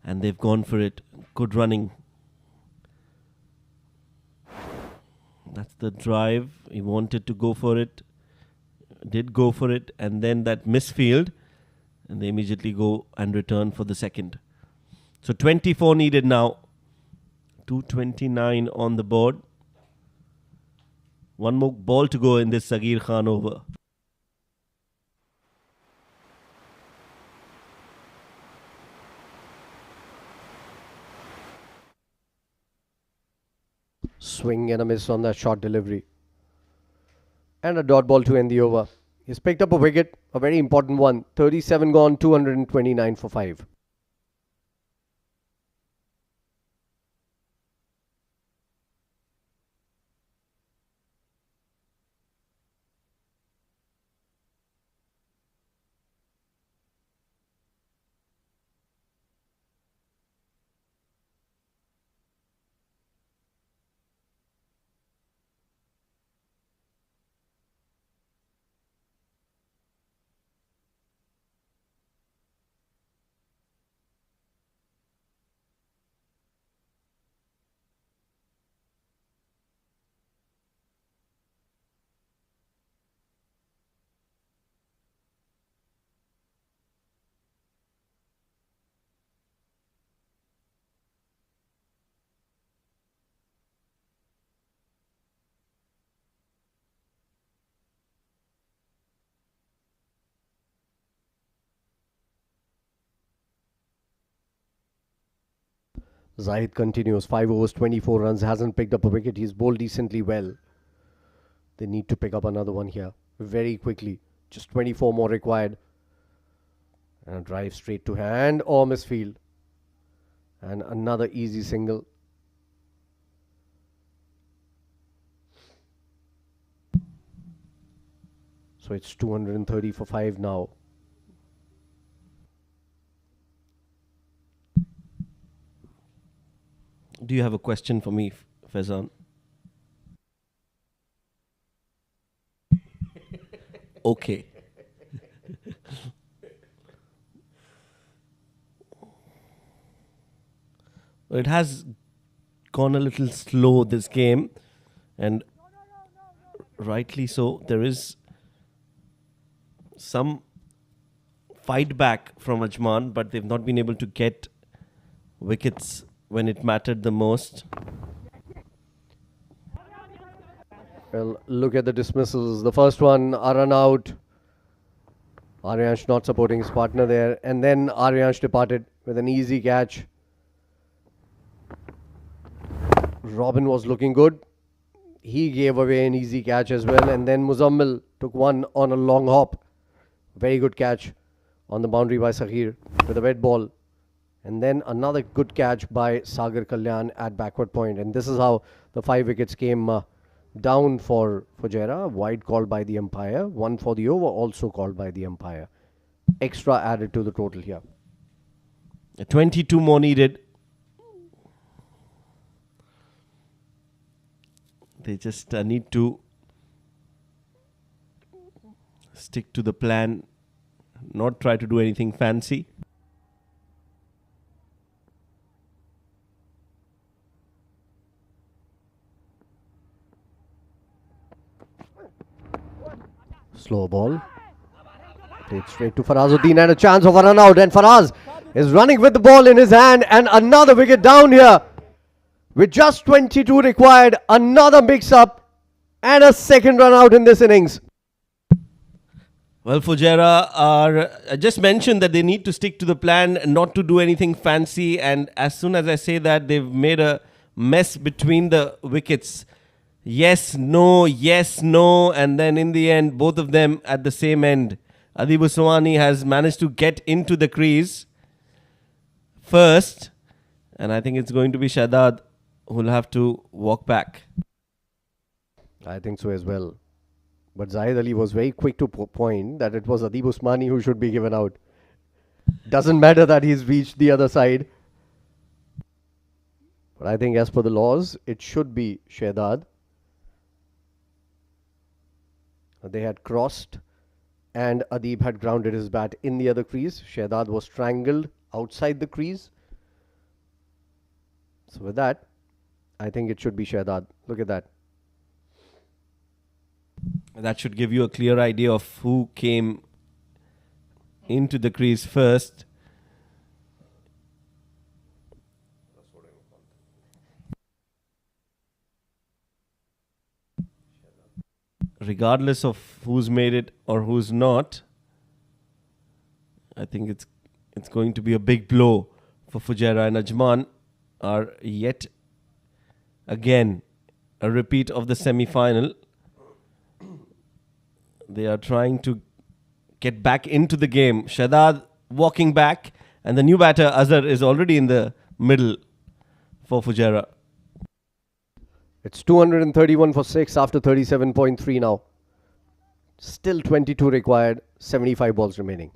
and they've gone for it. Good running. That's the drive. He wanted to go for it. Did go for it. And then that misfield. And they immediately go and return for the second. So 24 needed now. 229 on the board. One more ball to go in this Sagir Khan over. Swing and a miss on that short delivery. And a dot ball to end the over. He's picked up a wicket, a very important one. 37 gone, 229 for 5. Zahid continues. 5 overs, 24 runs. Hasn't picked up a wicket. He's bowled decently well. They need to pick up another one here very quickly. Just 24 more required. And a drive straight to hand or misfield. And another easy single. So it's 230 for 5 now. Do you have a question for me, Faizan? Okay. It has gone a little slow this game, and rightly so. There is some fight back from Ajman, but they've not been able to get wickets when it mattered the most. Well, look at the dismissals. The first one, a run out. Aryansh not supporting his partner there. And then Aryansh departed with an easy catch. Robin was looking good. He gave away an easy catch as well. And then Muzammil took one on a long hop. Very good catch on the boundary by Saghir with a wet ball. And then another good catch by Sagar Kalyan at backward point. And this is how the 5 wickets came down for Fujairah. Wide called by the umpire. 1 for the over also called by the umpire. Extra added to the total here. 22 more needed. They just need to stick to the plan. Not try to do anything fancy. Slow ball. Played straight to Farazuddin and a chance of a run out. And Faraz is running with the ball in his hand. And another wicket down here With just 22 required, another mix-up and a second run out in this innings. Well, Fujairah are I just mentioned that they need to stick to the plan, not to do anything fancy. And as soon as I say that, they've made a mess between the wickets. Yes, no, and then in the end, both of them at the same end. Adib Usmani has managed to get into the crease first, and I think it's going to be Shadad who'll have to walk back. I think so as well. But Zahid Ali was very quick to point that it was Adib Usmani who should be given out. Doesn't matter that he's reached the other side. But I think as per the laws, it should be Shehzad. They had crossed and Adib had grounded his bat in the other crease. Shehzad was strangled outside the crease. So with that, I think it should be Shehzad. Look at that. That should give you a clear idea of who came into the crease first. Regardless of who's made it or who's not, I think it's going to be a big blow for Fujairah, and Ajman are yet again a repeat of the semi-final. They are trying to get back into the game. Shadad walking back, and the new batter Azhar is already in the middle for Fujairah. It's 231 for 6 after 37.3 now. Still 22 required, 75 balls remaining.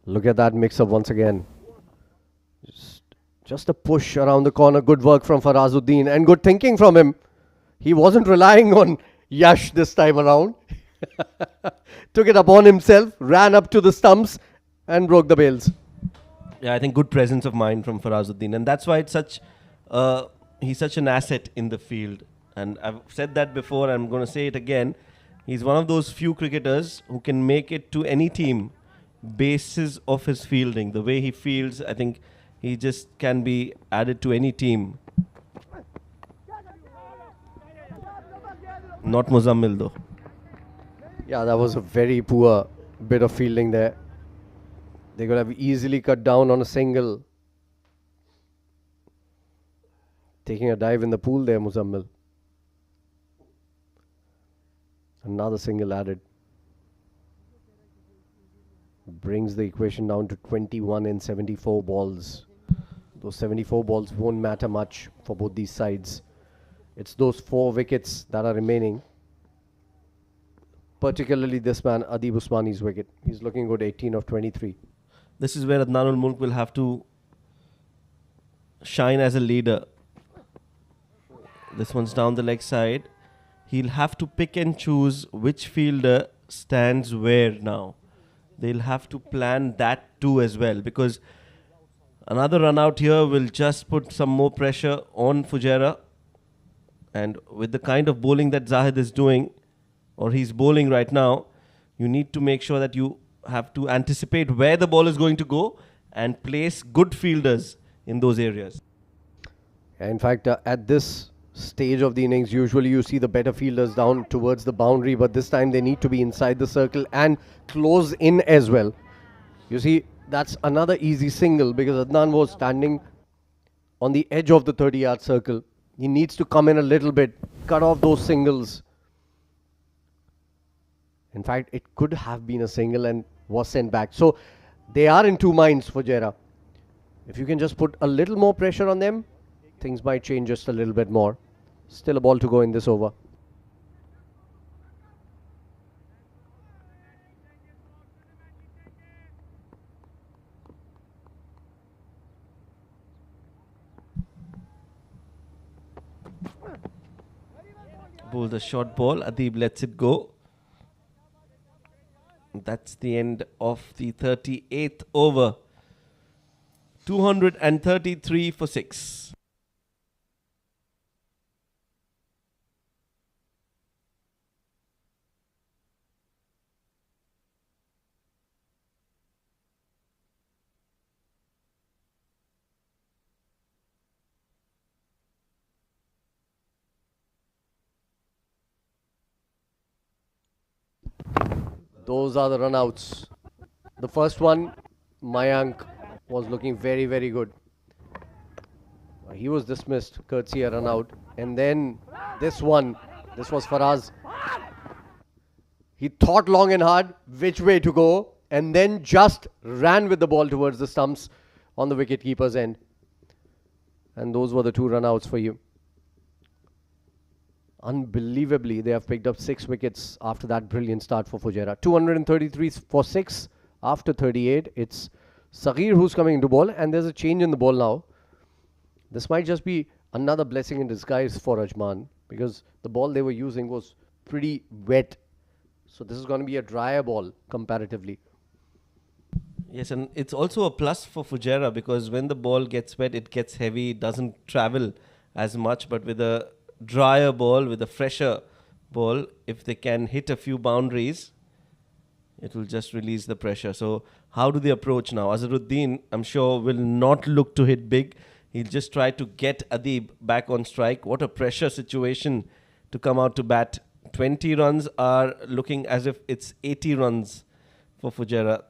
Look at that mix-up once again. Just a push around the corner. Good work from Farazuddin and good thinking from him. He wasn't relying on Yash this time around. Took it upon himself, ran up to the stumps and broke the bails. Yeah, I think good presence of mind from Farazuddin, and that's why it's he's such an asset in the field. And I've said that before, I'm going to say it again. He's one of those few cricketers who can make it to any team basis of his fielding. The way he fields, I think he just can be added to any team. Not Muzammil though. Yeah, that was a very poor bit of fielding there. They could have easily cut down on a single. Taking a dive in the pool there, Muzammil. Another single added. Brings the equation down to 21 in 74 balls. Those 74 balls won't matter much for both these sides. It's those 4 wickets that are remaining. Particularly this man, Adib Usmani's wicket. He's looking good, 18 of 23. This is where Adnan Mulk will have to shine as a leader. This one's down the leg side. He'll have to pick and choose which fielder stands where now. They'll have to plan that too as well, because another run out here will just put some more pressure on Fujairah. And with the kind of bowling that Zahid is doing, or he's bowling right now, you need to make sure that you have to anticipate where the ball is going to go and place good fielders in those areas. In fact, at this stage of the innings, usually you see the better fielders down towards the boundary, but this time they need to be inside the circle and close in as well. You see, that's another easy single because Adnan was standing on the edge of the 30-yard circle. He needs to come in a little bit, cut off those singles. In fact, it could have been a single and was sent back. So they are in two minds for Fujairah. If you can just put a little more pressure on them, things might change just a little bit more. Still a ball to go in this over. bowls a short ball. Adib lets it go. That's the end of the 38th over. 233 for 6. Those are the runouts. The first one, Mayank was looking very, very good. He was dismissed, courtesy a run out. And then this one, this was Faraz. He thought long and hard which way to go and then just ran with the ball towards the stumps on the wicket-keeper's end. And those were the two run-outs for you. Unbelievably, they have picked up 6 wickets after that brilliant start for Fujairah. 233 for 6 after 38. It's Saghir who's coming into ball, and there's a change in the ball now. This might just be another blessing in disguise for Ajman, because the ball they were using was pretty wet. So this is going to be a drier ball comparatively. Yes, and it's also a plus for Fujairah, because when the ball gets wet, it gets heavy, it doesn't travel as much. But with a drier ball, with a fresher ball, if they can hit a few boundaries, it will just release the pressure. So how do they approach now? Azharuddin, I'm sure, will not look to hit big. He'll just try to get Adib back on strike. What a pressure situation to come out to bat. 20 runs are looking as if it's 80 runs for Fujairah.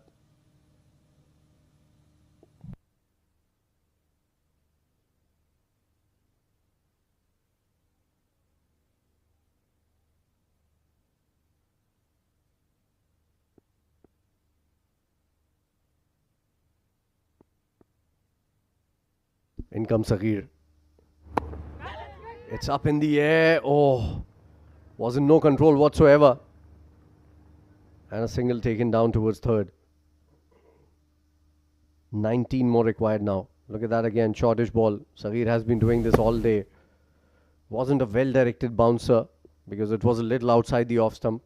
In comes Saghir. It's up in the air. Oh, was in no control whatsoever. And a single taken down towards third. 19 more required now. Look at that again. Shortish ball. Saghir has been doing this all day. Wasn't a well-directed bouncer because it was a little outside the off stump.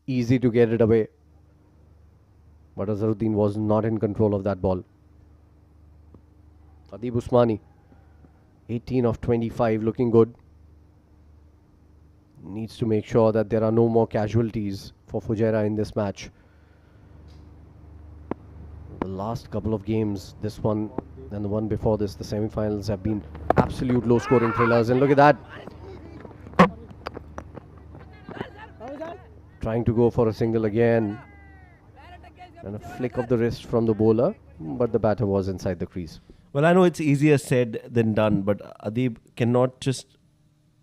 Easy to get it away. But Azharuddin was not in control of that ball. Adib Usmani, 18 of 25, looking good. Needs to make sure that there are no more casualties for Fujairah in this match. The last couple of games, this one and the one before this, the semi-finals, have been absolute low-scoring thrillers. And look at that. Trying to go for a single again. And a flick of the wrist from the bowler, but the batter was inside the crease. Well, I know it's easier said than done, but Adib cannot just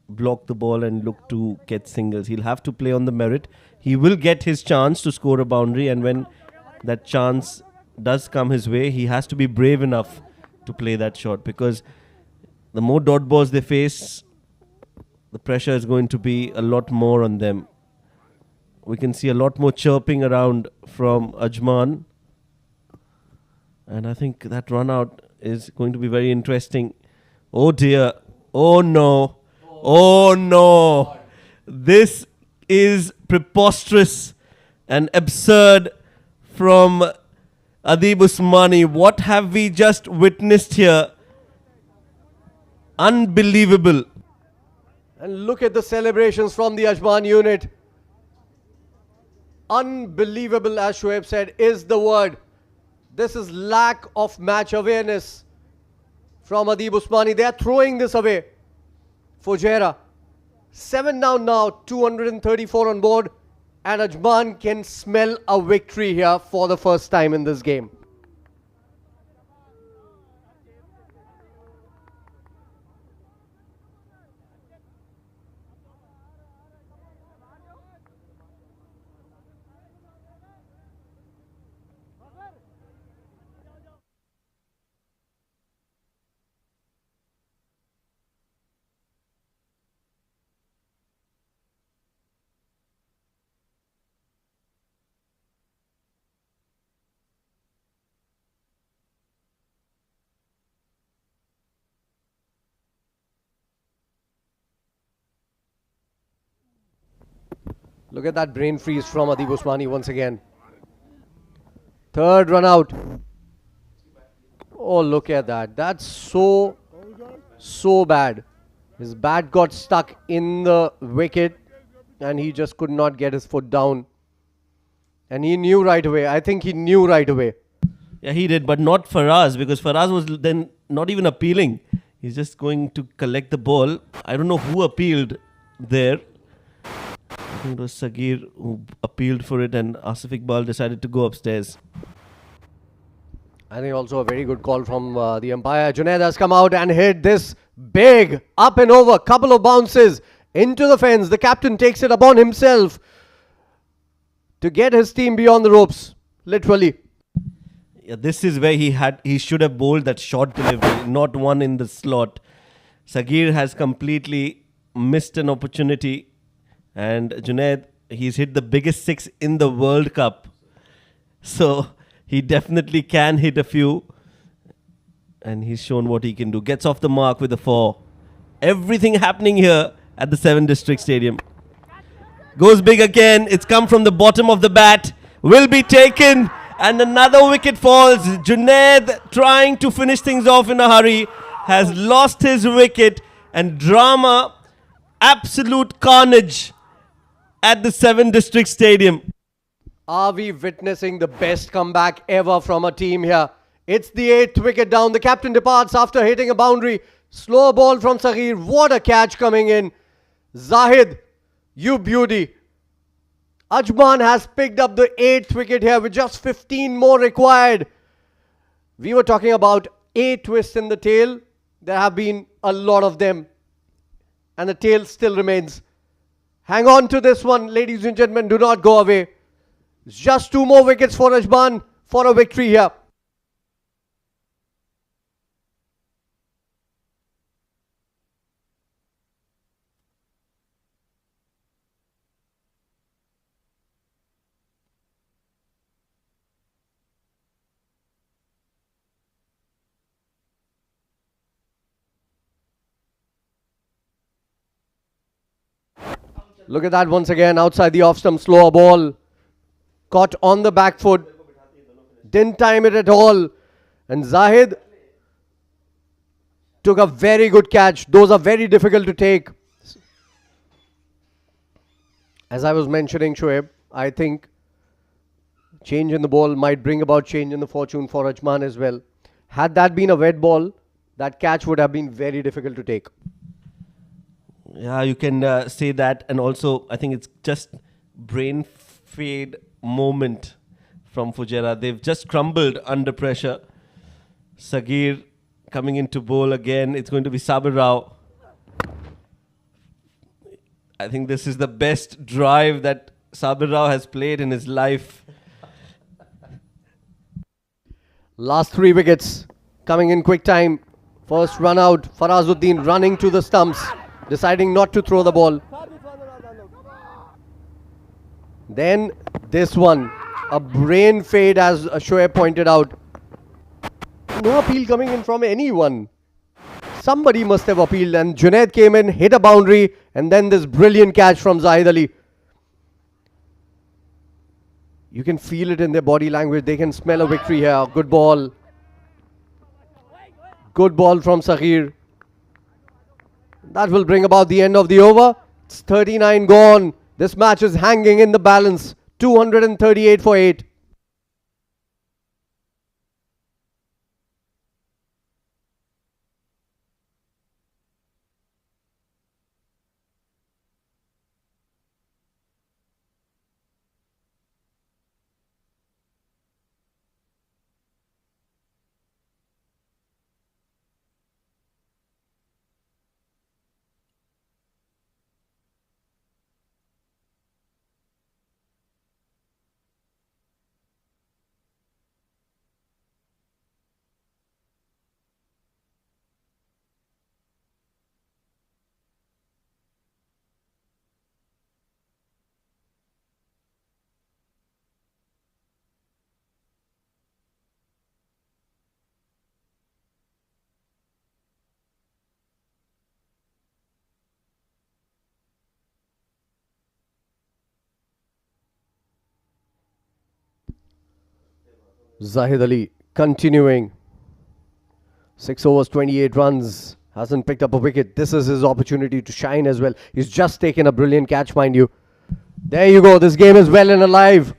block the ball and look to get singles. He'll have to play on the merit. He will get his chance to score a boundary, and when that chance does come his way, he has to be brave enough to play that shot, because the more dot balls they face, the pressure is going to be a lot more on them. We can see a lot more chirping around from Ajman, and I think that run out is going to be very interesting. Oh dear. Oh no. Oh no. This is preposterous and absurd from Adib Usmani. What have we just witnessed here? Unbelievable. And look at the celebrations from the Ajman unit. Unbelievable, as Shoaib said, is the word. This is lack of match awareness from Adib Usmani. They are throwing this away. Fujairah, 7 down now, 234 on board. And Ajman can smell a victory here for the first time in this game. Look at that brain freeze from Adib Usmani once again. Third run out. Oh, look at that. That's so bad. His bat got stuck in the wicket and he just could not get his foot down. And he knew right away. I think he knew right away. Yeah, he did, but not Faraz, because Faraz was then not even appealing. He's just going to collect the ball. I don't know who appealed there. I think it was Sagir who appealed for it, and Asif Iqbal decided to go upstairs. I think also a very good call from the umpire. Junaid has come out and hit this big up and over. Couple of bounces into the fence. The captain takes it upon himself to get his team beyond the ropes. Literally. Yeah, this is where he should have bowled that short delivery, not one in the slot. Sagir has completely missed an opportunity, and Junaid, he's hit the biggest six in the World Cup. So he definitely can hit a few, and he's shown what he can do. Gets off the mark with a 4. Everything happening here at the 7 District Stadium. Goes big again. It's come from the bottom of the bat. Will be taken. And another wicket falls. Junaid, trying to finish things off in a hurry, has lost his wicket. And drama, absolute carnage at the 7 District Stadium. Are we witnessing the best comeback ever from a team here? It's the 8th wicket down. The captain departs after hitting a boundary. Slow ball from Sagir. What a catch coming in. Zahid, you beauty. Ajman has picked up the 8th wicket here with just 15 more required. We were talking about 8 twists in the tail. There have been a lot of them. And the tail still remains. Hang on to this one, ladies and gentlemen. Do not go away. It's just 2 more wickets for Ajman for a victory here. Look at that once again, outside the off stump, slower ball. Caught on the back foot. Didn't time it at all. And Zahid took a very good catch. Those are very difficult to take. As I was mentioning, Shoaib, I think change in the ball might bring about change in the fortune for Ajman as well. Had that been a wet ball, that catch would have been very difficult to take. Yeah, you can say that. And also, I think it's just brain fade moment from Fujairah. They've just crumbled under pressure. Sagir coming into bowl again. It's going to be Sabir Rao. I think this is the best drive that Sabir Rao has played in his life. Last 3 wickets coming in quick time. First run out. Farazuddin running to the stumps, deciding not to throw the ball. Then this one, a brain fade, as Shoaib pointed out. No appeal coming in from anyone. Somebody must have appealed, and Junaid came in, hit a boundary, and then this brilliant catch from Zahid Ali. You can feel it in their body language. They can smell a victory here. Good ball. Good ball from Sagir. That will bring about the end of the over. It's 39 gone. This match is hanging in the balance. 238 for 8. Zahid Ali continuing. 6 overs, 28 runs. Hasn't picked up a wicket. This is his opportunity to shine as well. He's just taken a brilliant catch, mind you. There you go. This game is well and alive.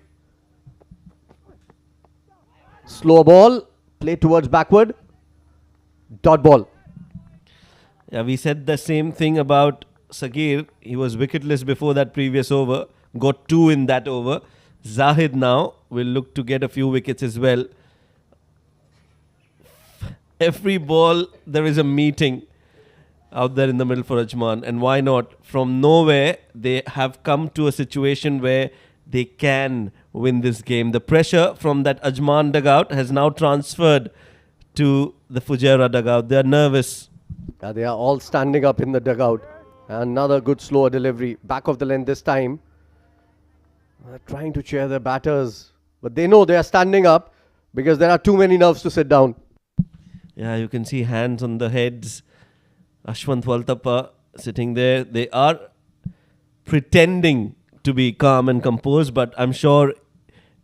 Slow ball. Play towards backward. Dot ball. Yeah, we said the same thing about Sagir. He was wicketless before that previous over. Got 2 in that over. Zahid now will look to get a few wickets as well. Every ball there is a meeting out there in the middle for Ajman. And why not? From nowhere, they have come to a situation where they can win this game. The pressure from that Ajman dugout has now transferred to the Fujairah dugout. They are nervous. They are all standing up in the dugout. Another good slower delivery. Back of the length this time. They're trying to cheer their batters. But they know they are standing up because there are too many nerves to sit down. Yeah, you can see hands on the heads. Ashwant Waltappa sitting there. They are pretending to be calm and composed, but I'm sure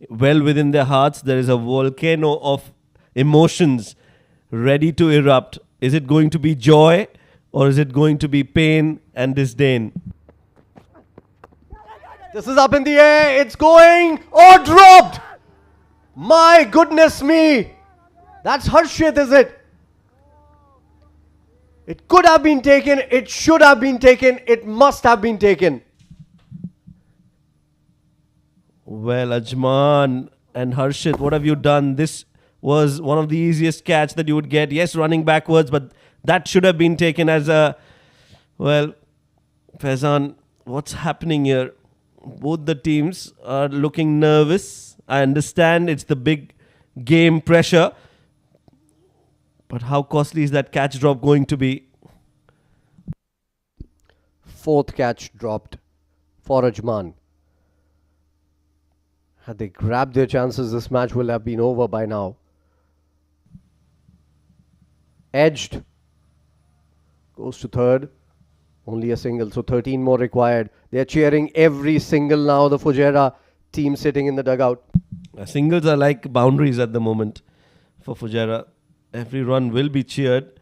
well within their hearts there is a volcano of emotions ready to erupt. Is it going to be joy or is it going to be pain and disdain? This is up in the air. It's going. Oh, dropped. My goodness me. That's Harshit, is it? It could have been taken. It should have been taken. It must have been taken. Well, Ajman and Harshit, what have you done? This was one of the easiest catch that you would get. Yes, running backwards, but that should have been taken as a... Well, Faizan, what's happening here? Both the teams are looking nervous. I understand it's the big game pressure. But how costly is that catch drop going to be? 4th catch dropped for Ajman. Had they grabbed their chances, this match will have been over by now. Edged. Goes to 3rd. Only a single, so 13 more required. They're cheering every single now, the Fujairah team sitting in the dugout. Singles are like boundaries at the moment for Fujairah. Every run will be cheered.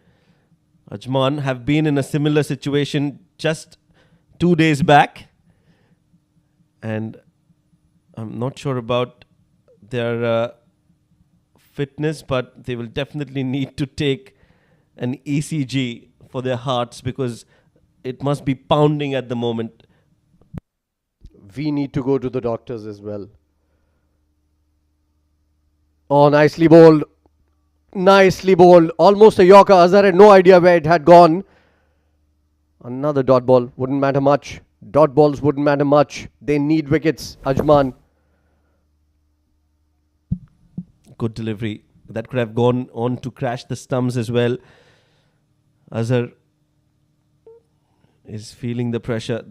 Ajman have been in a similar situation just 2 days back. And I'm not sure about their fitness, but they will definitely need to take an ECG for their hearts because it must be pounding at the moment. We need to go to the doctors as well. Oh, nicely bowled. Nicely bowled. Almost a Yorker. Azhar had no idea where it had gone. Another dot ball. Wouldn't matter much. Dot balls wouldn't matter much. They need wickets. Ajman. Good delivery. That could have gone on to crash the stumps as well. Azhar is feeling the pressure.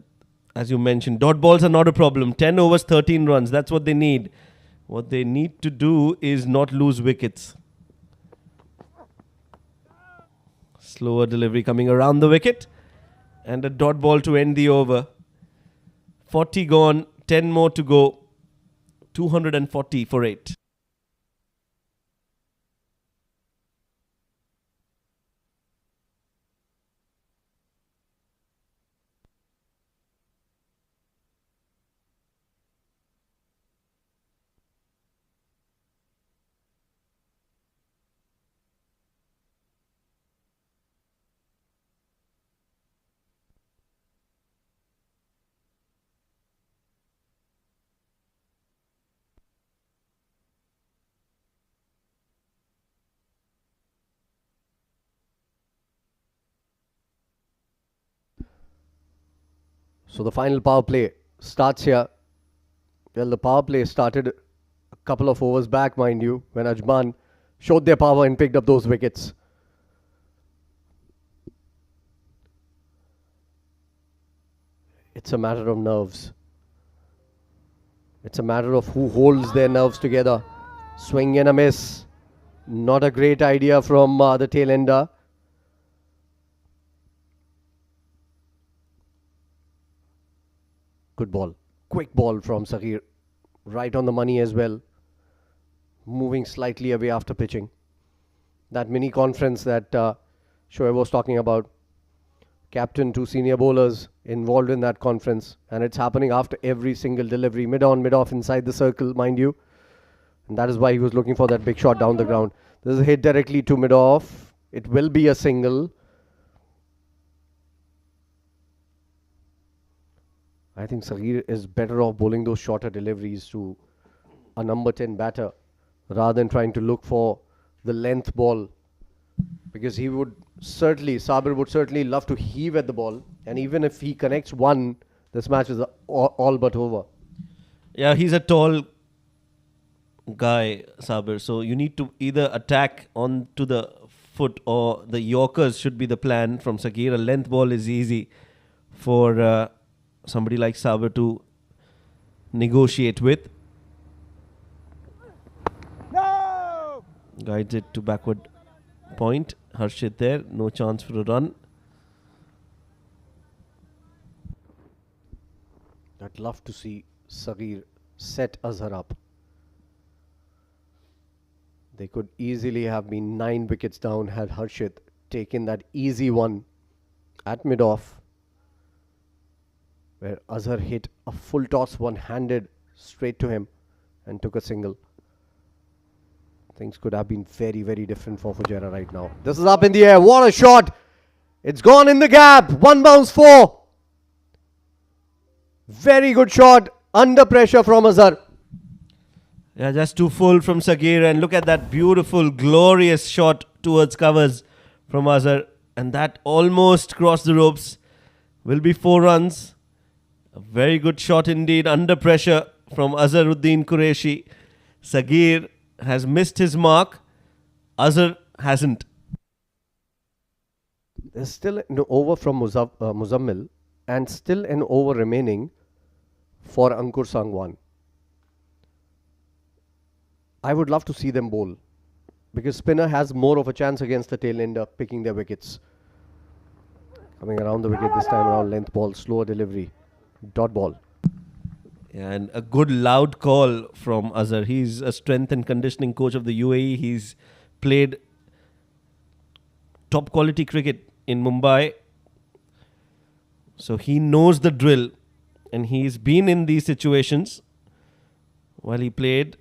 As you mentioned, dot balls are not a problem. 10 overs, 13 runs. That's what they need. What they need to do is not lose wickets. Slower delivery coming around the wicket. And a dot ball to end the over. 40 gone, 10 more to go. 240 for 8. So the final power play starts here. Well, the power play started a couple of overs back, mind you, when Ajman showed their power and picked up those wickets. It's a matter of nerves. It's a matter of who holds their nerves together. Swing and a miss. Not a great idea from the tail ender. Good ball. Quick ball from Saghir. Right on the money as well. moving slightly away after pitching. That mini conference that Shoaib was talking about. Captain, 2 senior bowlers involved in that conference, and it's happening after every single delivery, mid-on, mid-off, inside the circle, mind you. And that is why he was looking for that big shot down the ground. This is a hit directly to mid-off. It will be a single. I think Saghir is better off bowling those shorter deliveries to a number 10 batter rather than trying to look for the length ball, because he would certainly, Sabir would certainly love to heave at the ball, and even if he connects one, this match is all but over. Yeah, he's a tall guy, Sabir. So you need to either attack onto the foot, or the Yorkers should be the plan from Saghir. A length ball is easy for somebody like Sabir to negotiate with. No! Guides it to backward point. Harshit there, no chance for a run. I'd love to see Saghir set Azhar up. They could easily have been 9 wickets down had Harshit taken that easy one at mid-off, where Azhar hit a full toss one-handed straight to him and took a single. Things could have been very, very different for Fujairah right now. This is up in the air. What a shot! It's gone in the gap. 1 bounce 4. Very good shot. Under pressure from Azhar. Yeah, just too full from Saghir, and look at that beautiful, glorious shot towards covers from Azhar, and that almost crossed the ropes. Will be 4 runs. A very good shot indeed, under pressure from Azharuddin Qureshi. Saghir has missed his mark. Azhar hasn't. There's still an over from Muzammil and still an over remaining for Ankur Sangwan. I would love to see them bowl, because spinner has more of a chance against the tail ender picking their wickets. Coming around the wicket this time around, length ball, slower delivery, dot ball. Yeah, and a good loud call from Azhar. He's a strength and conditioning coach of the UAE. He's played top quality cricket in Mumbai. So he knows the drill, and he's been in these situations while he played,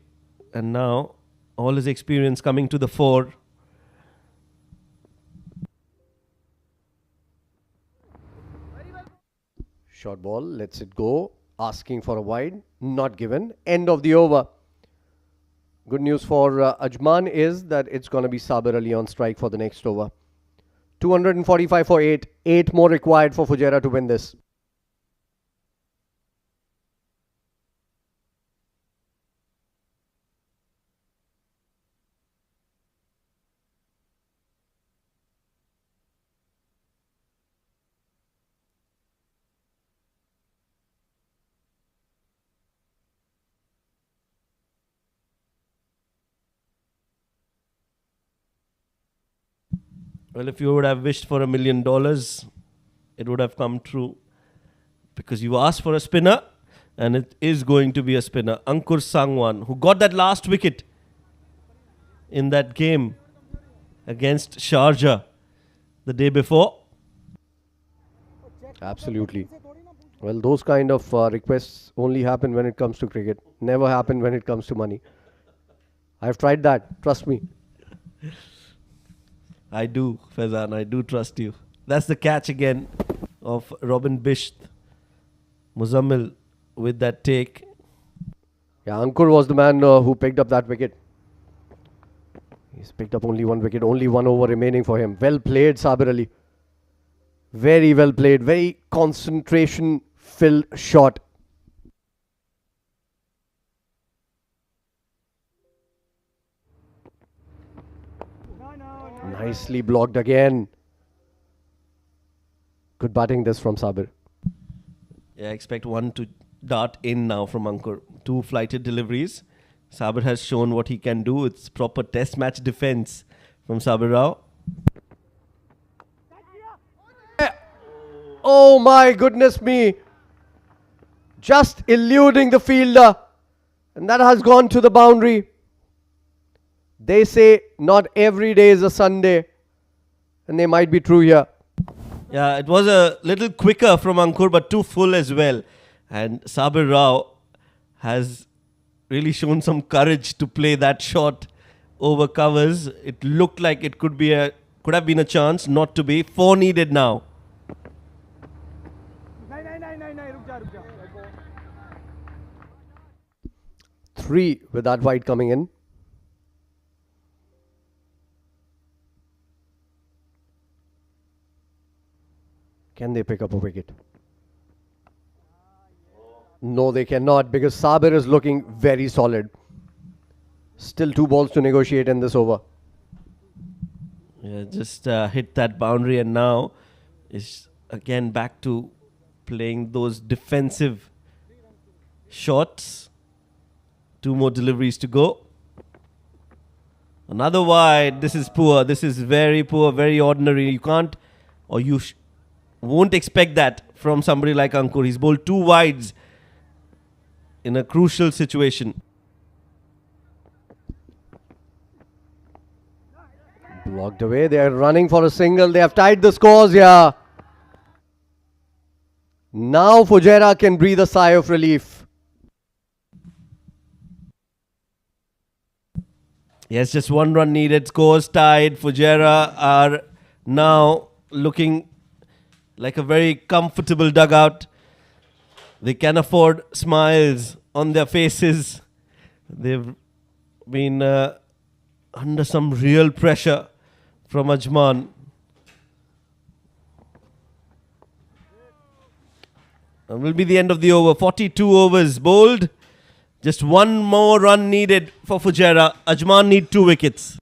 and now all his experience coming to the fore. Short ball, lets it go. Asking for a wide, not given. End of the over. Good news for Ajman is that it's going to be Sabir Ali on strike for the next over. 245 for 8. 8 more required for Fujairah to win this. Well, if you would have wished for $1 million, it would have come true, because you asked for a spinner, and it is going to be a spinner. Ankur Sangwan, who got that last wicket in that game against Sharjah the day before. Absolutely. Well, those kind of requests only happen when it comes to cricket. Never happen when it comes to money. I've tried that. Trust me. I do, Faizan, I do trust you. That's the catch again of Robin Bisht. Muzammil with that take. Yeah, Ankur was the man who picked up that wicket. He's picked up only 1 wicket, only 1 over remaining for him. Well played, Sabir Ali. Very well played, very concentration-filled shot. Nicely blocked again. Good batting this from Sabir. Yeah, I expect one to dart in now from Ankur. 2 flighted deliveries. Sabir has shown what he can do. It's proper test match defense from Sabir Rao. Oh my goodness me. Just eluding the fielder. And that has gone to the boundary. They say not every day is a Sunday, and they might be true here. Yeah, it was a little quicker from Ankur, but too full as well. And Sabir Rao has really shown some courage to play that shot over covers. It looked like it could have been a chance, not to be. 4 needed now. नहीं रुक जा 3 with that wide coming in. Can they pick up a wicket? No, they cannot, because Sabir is looking very solid. Still 2 balls to negotiate in this over. Yeah, just hit that boundary, and now is again back to playing those defensive shots. 2 more deliveries to go. Another wide. This is poor. This is very poor, very ordinary. You can't, or you won't expect that from somebody like Ankur. He's bowled 2 wides in a crucial situation. Blocked away. They are running for a single. They have tied the scores here. Now Fujairah can breathe a sigh of relief. Yes, just 1 run needed. Scores tied. Fujairah are now looking like a very comfortable dugout. They can afford smiles on their faces. They've been under some real pressure from Ajman. And will be the end of the over. 42 overs bowled. Just 1 more run needed for Fujairah. Ajman need 2 wickets.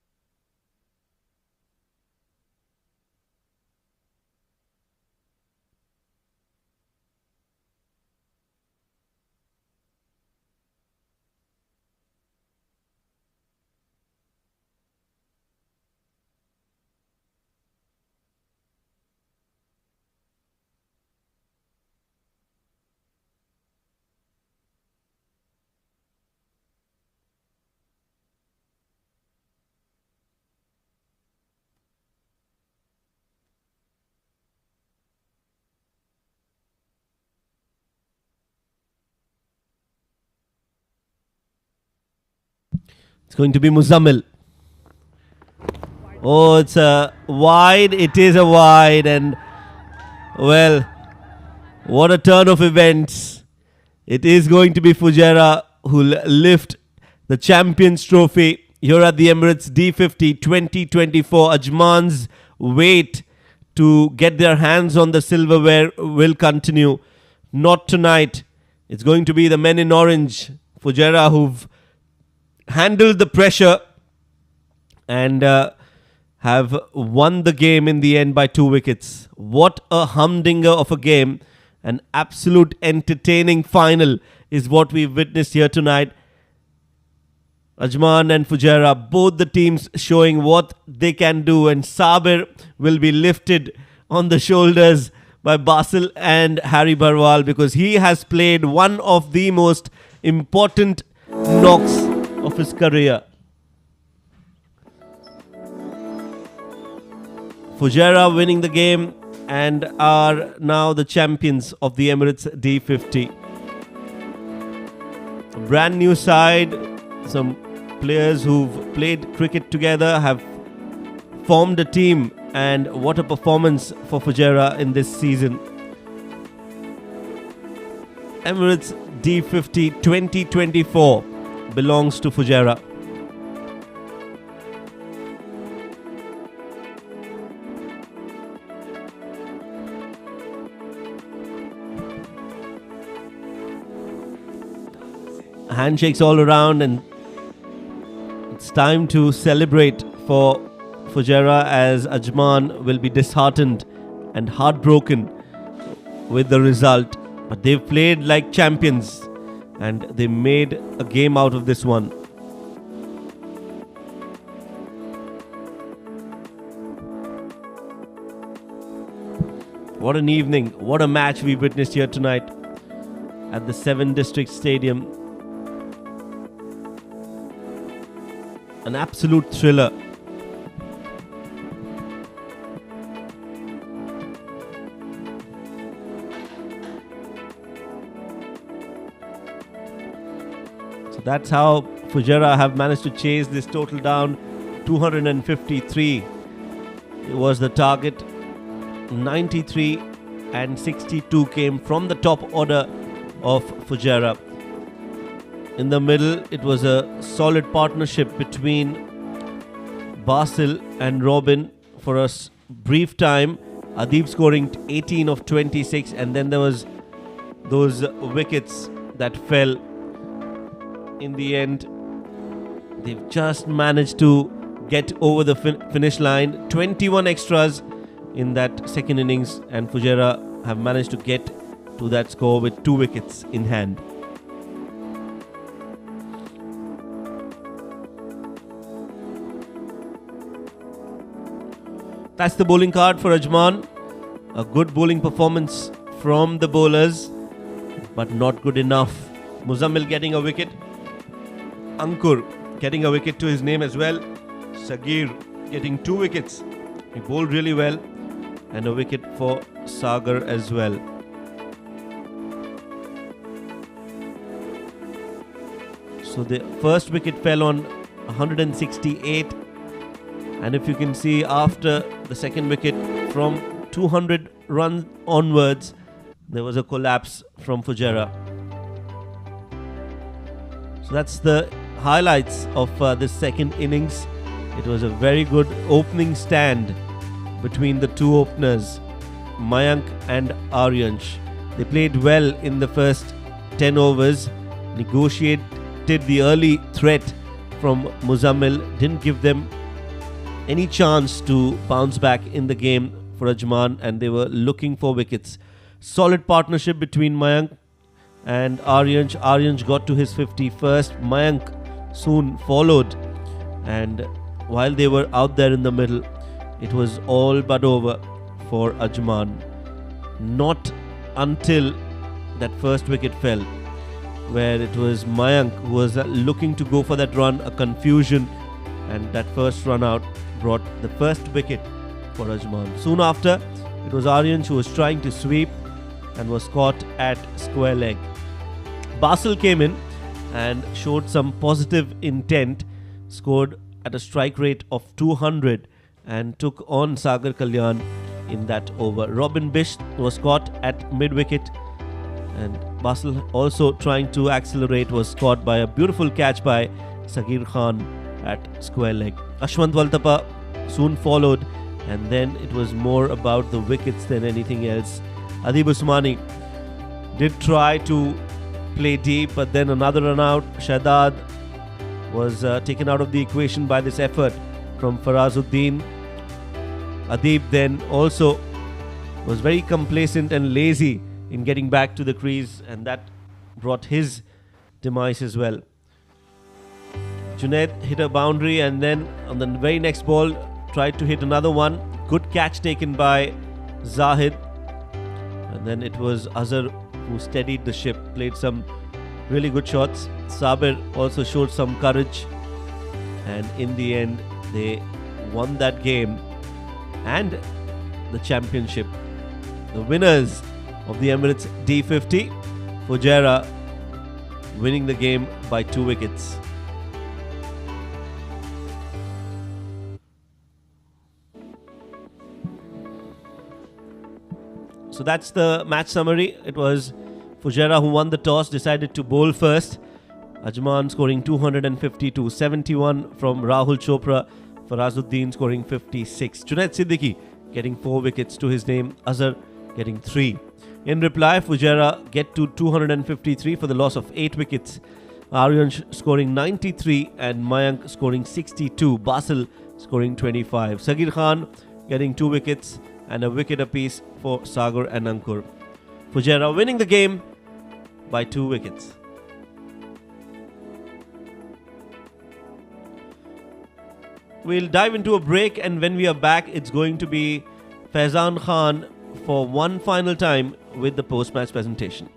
It's going to be Muzammil. Oh, it's a wide. It is a wide. And, well, what a turn of events. It is going to be Fujairah who'll lift the Champions Trophy here at the Emirates D50 2024. Ajman's wait to get their hands on the silverware will continue. Not tonight. It's going to be the men in orange, Fujairah, who've handled the pressure and have won the game in the end by 2 wickets. What a humdinger of a game. An absolute entertaining final is what we've witnessed here tonight. Ajman and Fujairah, both the teams showing what they can do, and Sabir will be lifted on the shoulders by Basil and Harry Barwal, because he has played one of the most important knocks of his career. Fujairah winning the game and are now the champions of the Emirates D50. A brand new side, some players who've played cricket together have formed a team, and what a performance for Fujairah in this season. Emirates D50 2024 belongs to Fujairah. Handshakes all around, and it's time to celebrate for Fujairah, as Ajman will be disheartened and heartbroken with the result. But they've played like champions and they made a game out of this one. What an evening, what a match we witnessed here tonight at the 7 District Stadium. an absolute thriller. So that's how Fujairah have managed to chase this total down. 253 was the target. 93 and 62 came from the top order of Fujairah. In the middle, it was a solid partnership between Basil and Robin for a brief time. Adib scoring 18 of 26, and then there was those wickets that fell. In the end, they've just managed to get over the finish line. 21 extras in that second innings, and Fujairah have managed to get to that score with 2 wickets in hand. That's the bowling card for Ajman. A good bowling performance from the bowlers, but not good enough. Muzammil getting a wicket. Ankur getting a wicket to his name as well. Sagir getting 2 wickets. He bowled really well. And a wicket for Sagar as well. So the first wicket fell on 168. And if you can see, after the second wicket, from 200 runs onwards, there was a collapse from Fujairah. So that's the highlights of this second innings. It was a very good opening stand between the two openers, Mayank and Aryansh. They played well in the first 10 overs, negotiated the early threat from Muzammil, didn't give them any chance to bounce back in the game for Ajman, and they were looking for wickets. Solid partnership between Mayank and Aryansh. Aryansh got to his 50 first. Mayank soon followed, and while they were out there in the middle, it was all but over for Ajman. Not until that first wicket fell, where it was Mayank who was looking to go for that run, a confusion, and that first run out brought the first wicket for Ajman. Soon after, it was Aryansh who was trying to sweep and was caught at square leg. Basil came in and showed some positive intent, scored at a strike rate of 200 and took on Sagar Kalyan in that over. Robin Bish was caught at mid-wicket, and Basil, also trying to accelerate, was caught by a beautiful catch by Sagir Khan at square leg. Ashwant Waltapa soon followed, and then it was more about the wickets than anything else. Adib Usmani did try to play deep, but then another run out. Shahzad was taken out of the equation by this effort from Farazuddin. Adib then also was very complacent and lazy in getting back to the crease, and that brought his demise as well. Junaid hit a boundary, and then on the very next ball tried to hit another one. Good catch taken by Zahid, and then it was Azhar who steadied the ship, played some really good shots. Sabir also showed some courage, and in the end they won that game and the championship. The winners of the Emirates D50, Fujairah, winning the game by 2 wickets. So that's the match summary. It was Fujairah who won the toss, decided to bowl first. Ajman scoring 252, 71 from Rahul Chopra. Farazuddin scoring 56. Junaid Siddiqui getting 4 wickets to his name. Azhar getting 3. In reply, Fujairah get to 253 for the loss of 8 wickets. Aryansh scoring 93 and Mayank scoring 62. Basil scoring 25. Sagir Khan getting 2 wickets and a wicket apiece for Sagar and Ankur. Fujairah winning the game by 2 wickets. We'll dive into a break, and when we are back, it's going to be Faizan Khan for one final time with the post-match presentation.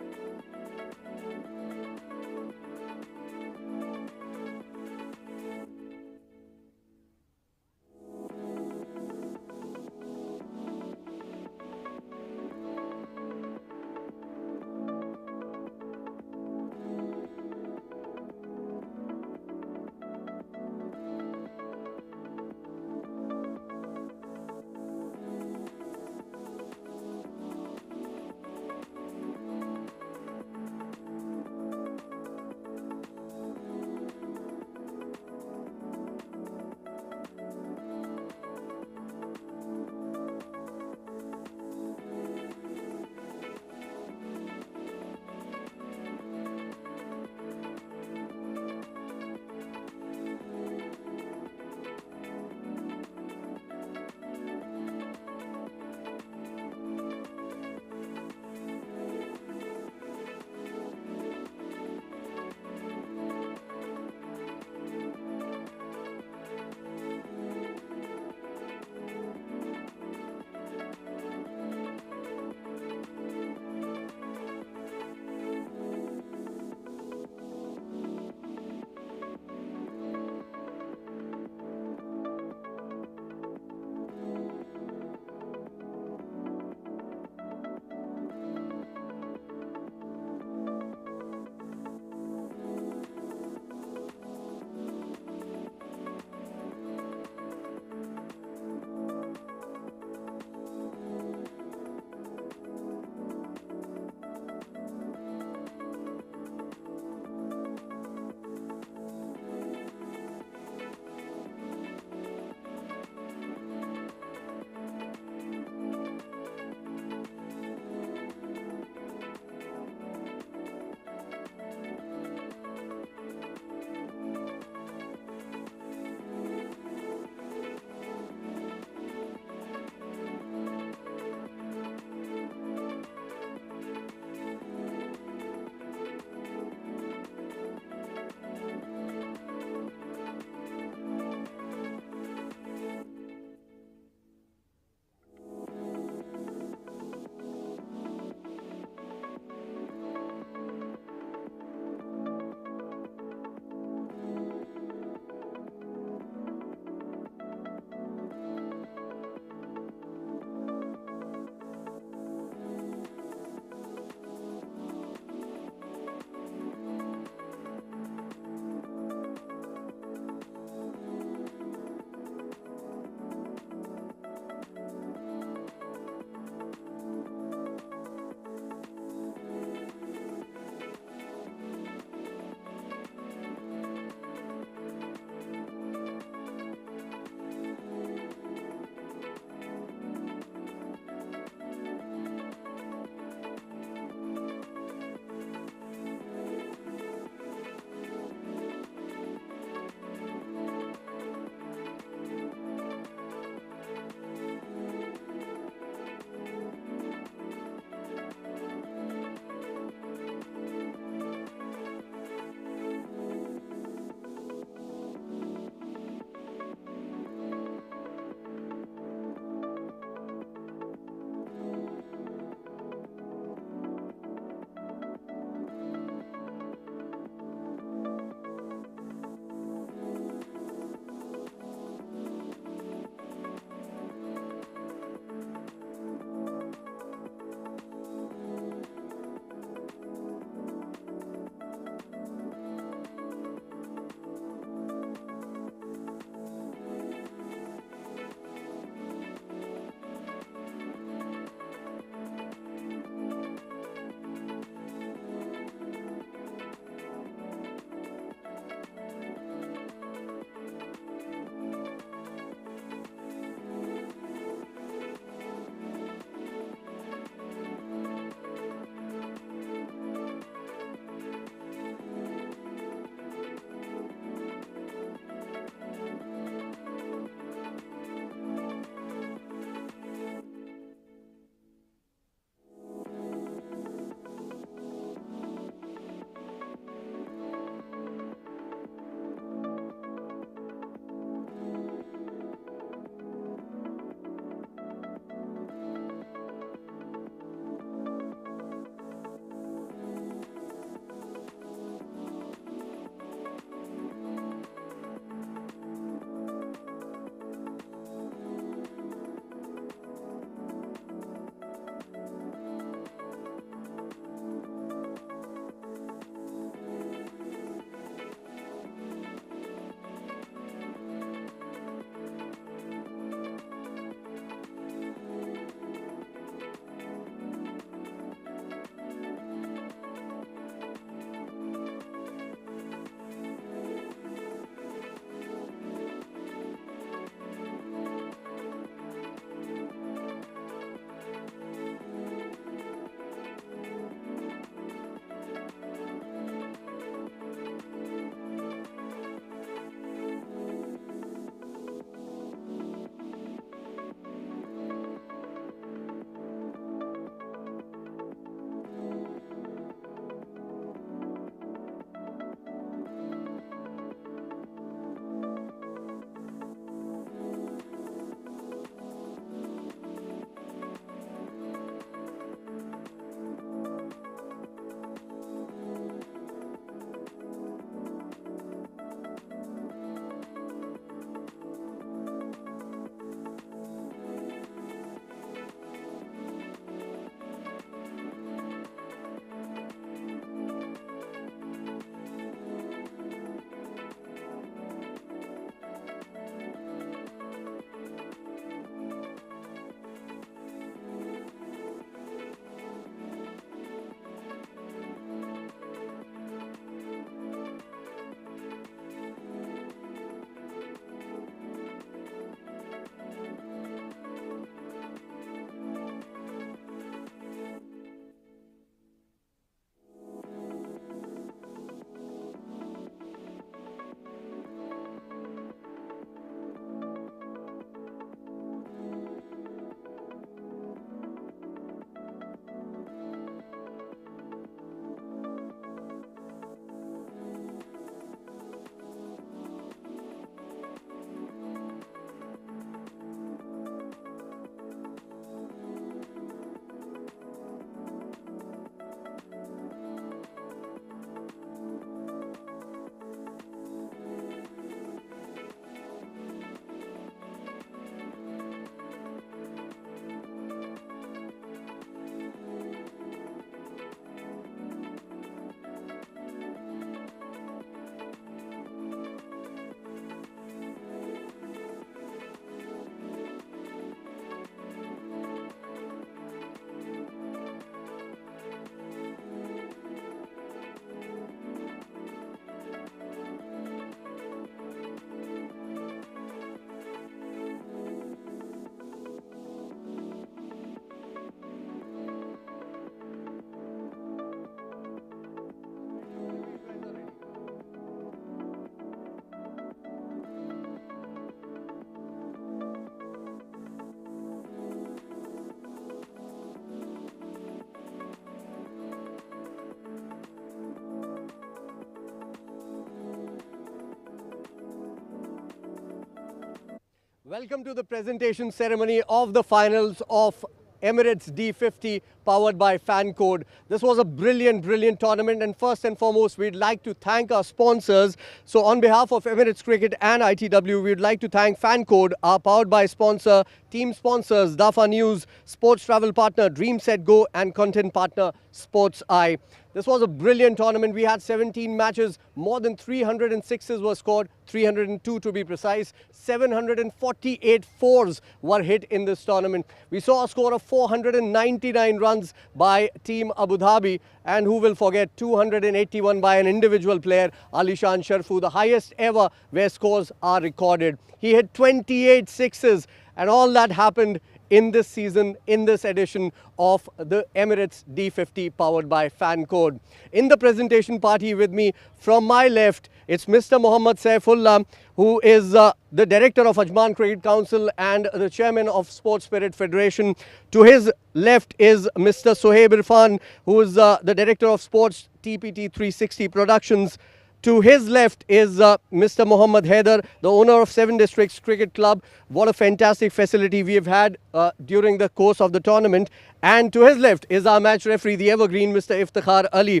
Welcome to the presentation ceremony of the finals of Emirates D50 powered by Fan Code. This was a brilliant tournament, and first and foremost we'd like to thank our sponsors. So on behalf of Emirates Cricket and ITW, we'd like to thank Fan Code, our powered by sponsor, team sponsors Dafa News, sports travel partner Dream Set Go, and content partner Sports Eye. This was a brilliant tournament. We had 17 matches. More than 306s were scored, 302 to be precise. 748 fours were hit in this tournament. We saw a score of 499 runs by Team Abu Dhabi. And who will forget 281 by an individual player, Alishan Sharfu, the highest ever where scores are recorded. He hit 28 sixes, and all that happened in this season, in this edition of the Emirates D50 powered by Fan Code. In the presentation party with me, from my left, it's Mr. Mohammad Saifullah, who is the director of Ajman Cricket Council and the chairman of Sports Spirit Federation. To his left is Mr. Sohaib Irfan, who is the director of Sports TPT 360 Productions. To his left is Mr. Mohammad Haider, the owner of 7 Districts Cricket Club. What a fantastic facility we have had during the course of the tournament. And to his left is our match referee, the evergreen, Mr. Iftikhar Ali.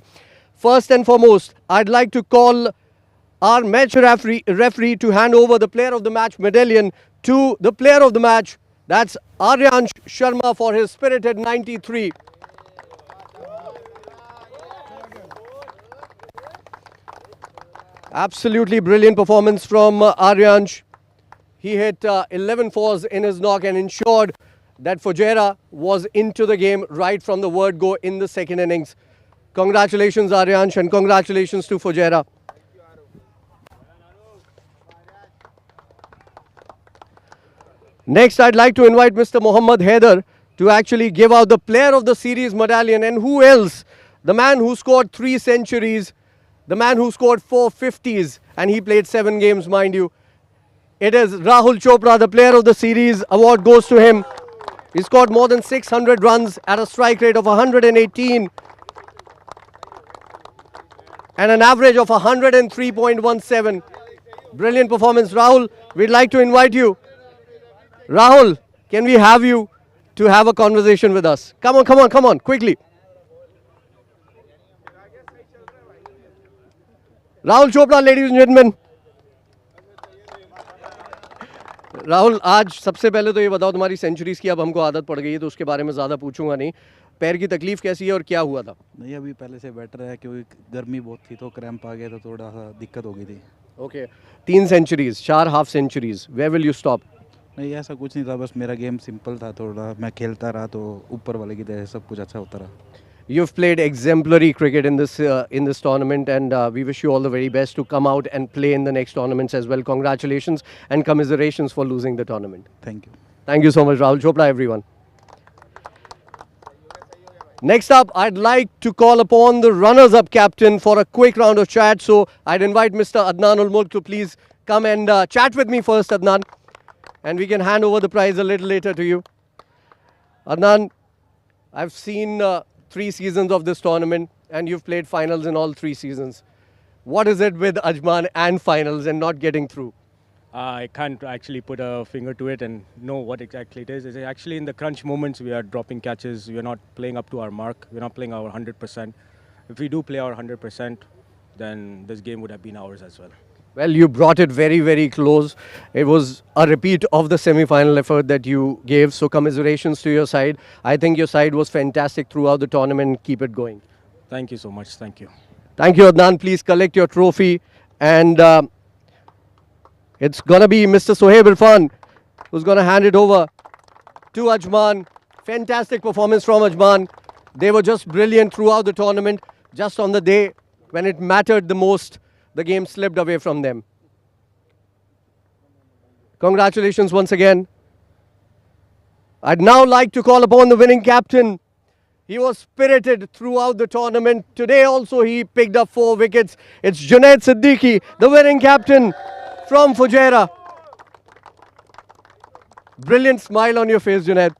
First and foremost, I'd like to call our match referee to hand over the player of the match medallion to the player of the match. That's Aryansh Sharma for his spirited 93. Absolutely brilliant performance from Aryansh. He hit 11 fours in his knock and ensured that Fujairah was into the game right from the word go in the second innings. Congratulations Aryansh, and congratulations to Fujairah. Next, I'd like to invite Mr. Mohammad Haider to actually give out the player of the series medallion. And who else? The man who scored 3 centuries, the man who scored 4 50s, and he played 7 games, mind you. It is Rahul Chopra, the player of the series. Award goes to him. He scored more than 600 runs at a strike rate of 118 and an average of 103.17. Brilliant performance, Rahul. We'd like to invite you. Rahul, can we have you to have a conversation with us? Come on, quickly. Rahul Chopra, ladies and gentlemen. Rahul, आज सबसे पहले तो ये बताओ, तुम्हारी centuries की अब हमको आदत पड़ गई है तो उसके बारे में ज़्यादा पूछूंगा नहीं. पैर की तकलीफ कैसी है और क्या हुआ था? नहीं, अभी पहले से बेटर है क्योंकि गर्मी बहुत थी तो क्रैम्प आ गया तो थोड़ा सा दिक्कत हो गई थी. Okay, 3 centuries, 4 half centuries. Where will you stop? नहीं, ऐसा कुछ नहीं था, बस मेरा गेम सिंपल था, थोड़ा मैं खेलता रहा तो ऊपर वाले की तरह सब कुछ अच्छा होता रहा. You've played exemplary cricket in this tournament, and we wish you all the very best to come out and play in the next tournaments as well. Congratulations and commiserations for losing the tournament. Thank you. Thank you so much, Rahul Chopra, everyone. Next up, I'd like to call upon the runners-up captain for a quick round of chat. So I'd invite Mr. Adnan Ul Mulk to please come and chat with me first, Adnan. And we can hand over the prize a little later to you. Adnan, I've seen 3 seasons of this tournament, and you've played finals in all 3 seasons. What is it with Ajman and finals and not getting through? I can't actually put a finger to it and know what exactly it is. It's actually in the crunch moments we are dropping catches. We are not playing up to our mark. We're not playing our 100%. If we do play our 100%, then this game would have been ours as well. Well, you brought it very, very close. It was a repeat of the semi-final effort that you gave. So commiserations to your side. I think your side was fantastic throughout the tournament. Keep it going. Thank you so much. Thank you. Thank you, Adnan. Please collect your trophy. And it's going to be Mr. Sohaib Irfan who's going to hand it over to Ajman. Fantastic performance from Ajman. They were just brilliant throughout the tournament. Just on the day when it mattered the most, the game slipped away from them. Congratulations once again. I'd now like to call upon the winning captain. He was spirited throughout the tournament. Today also he picked up 4 wickets. It's Junaid Siddiqui, the winning captain from Fujairah. Brilliant smile on your face, Junaid.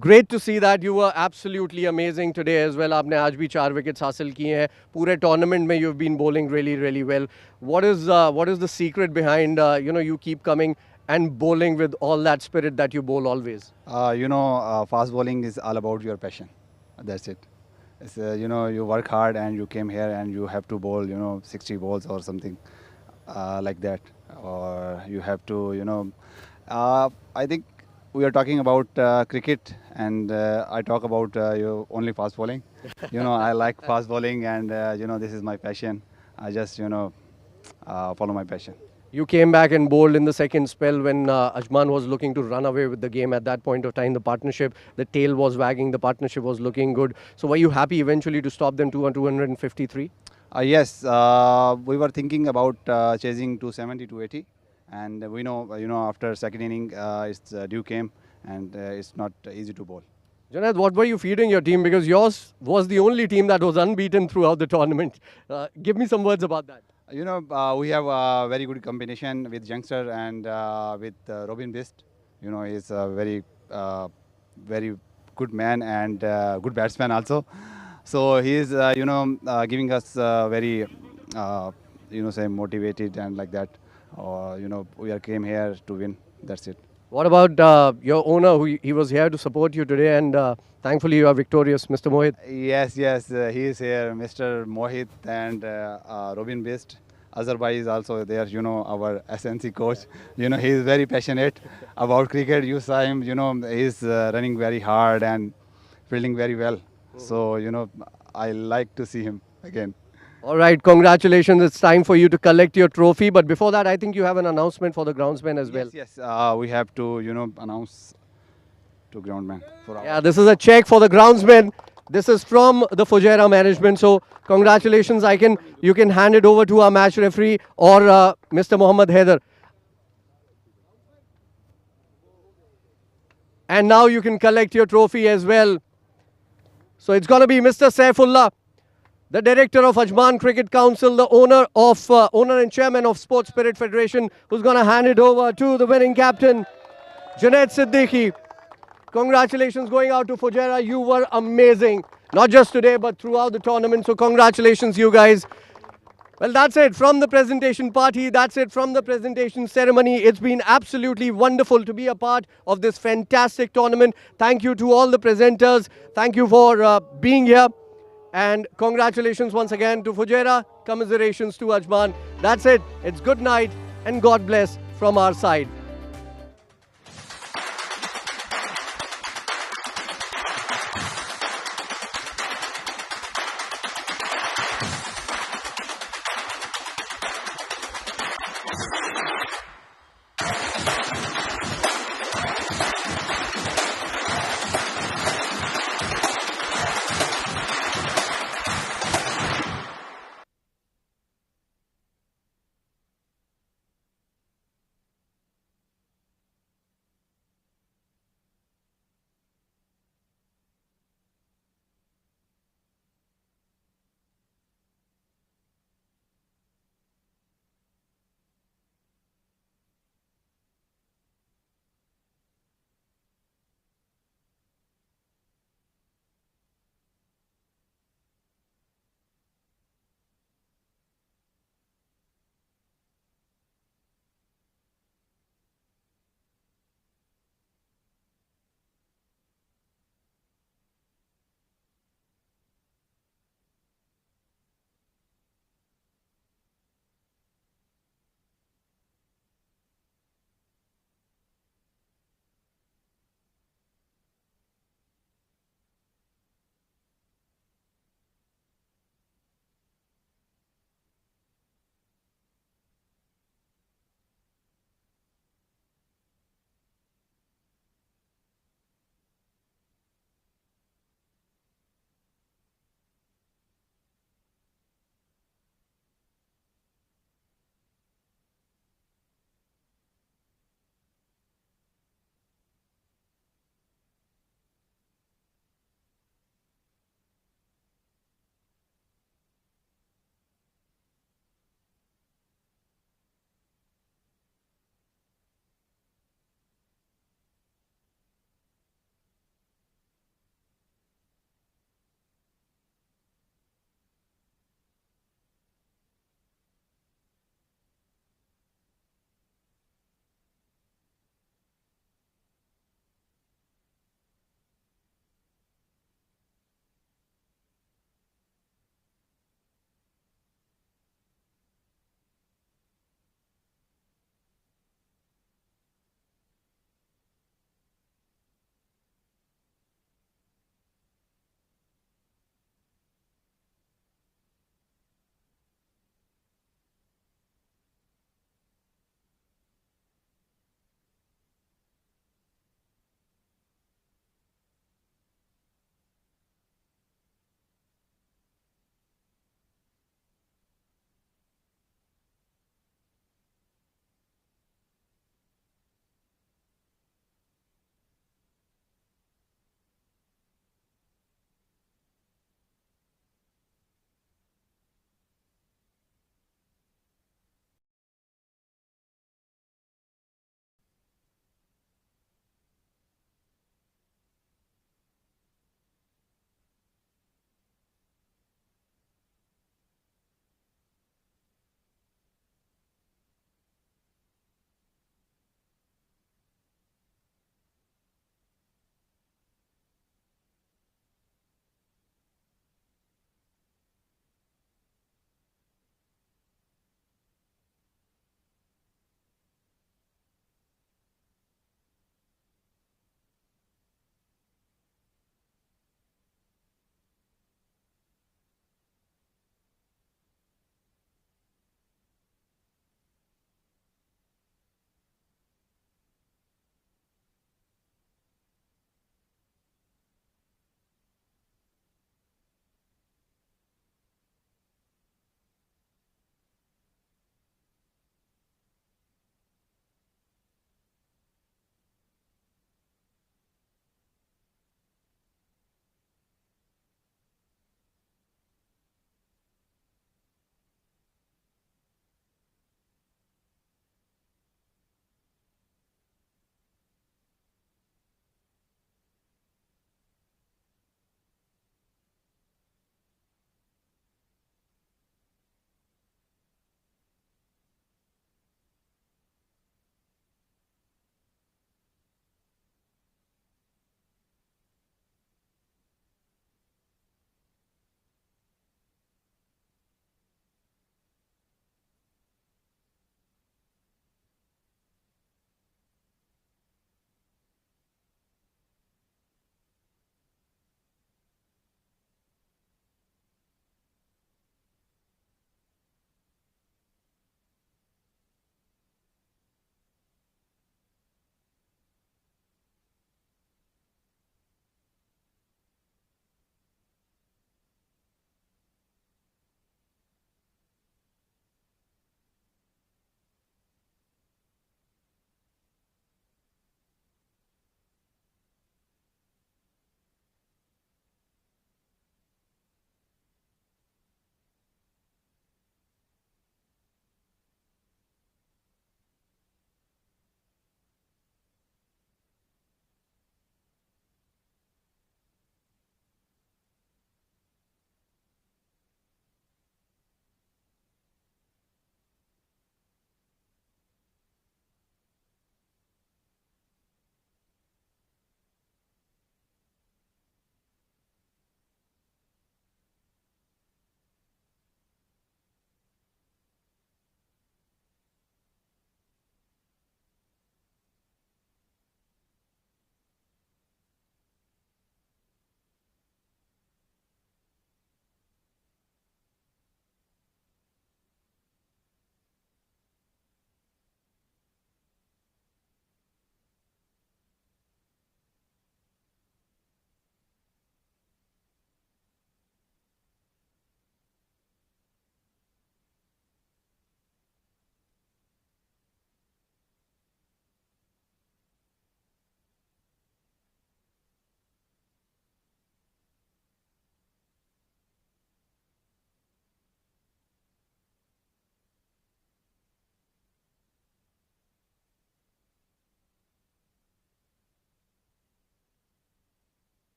Great to see that. You were absolutely amazing today as well. आपने आज भी 4 wickets हासिल किए हैं. पूरे tournament में you've been bowling really, really well. What is the secret behind you keep coming and bowling with all that spirit that you bowl always? Fast bowling is all about your passion. That's it. It's, you work hard and you came here and you have to bowl, 60 balls or something like that. Or you have to, I think we are talking about cricket and I talk about only fast bowling. I like fast bowling and, this is my passion. I just, follow my passion. You came back and bowled in the second spell when Ajman was looking to run away with the game at that point of time. The partnership, the tail was wagging, the partnership was looking good. So were you happy eventually to stop them to 253? Yes, we were thinking about chasing 270, 280. And we know, after second inning, it's due came and it's not easy to bowl. Junaid, what were you feeding your team? Because yours was the only team that was unbeaten throughout the tournament. Give me some words about that. We have a very good combination with youngster and with Robin Bist. He's a very, very good man and good batsman also. So he is, giving us very, say motivated and like that. We came here to win. That's it. What about your owner? He was here to support you today, and thankfully you are victorious, Mr. Mohit. Yes, he is here, Mr. Mohit and Robin Bist. Azarbhai is also there, our SNC coach. He is very passionate about cricket. You saw him, he's running very hard and fielding very well. So, I like to see him again. All right, congratulations. It's time for you to collect your trophy. But before that, I think you have an announcement for the groundsmen as well. Yes, we have to, announce to groundman. Yeah, this is a check for the groundsmen. This is from the Fujairah management. So congratulations. You can hand it over to our match referee or Mr. Mohammad Haider. And now you can collect your trophy as well. So it's going to be Mr. Saifullah, the director of Ajman Cricket Council, the owner and chairman of Sports Spirit Federation, who's going to hand it over to the winning captain, Junaid Siddiqui. Congratulations going out to Fujairah. You were amazing. Not just today, but throughout the tournament. So congratulations, you guys. Well, that's it from the presentation party. That's it from the presentation ceremony. It's been absolutely wonderful to be a part of this fantastic tournament. Thank you to all the presenters. Thank you for being here. And congratulations once again to Fujairah. Commiserations to Ajman. That's it. It's good night and God bless from our side.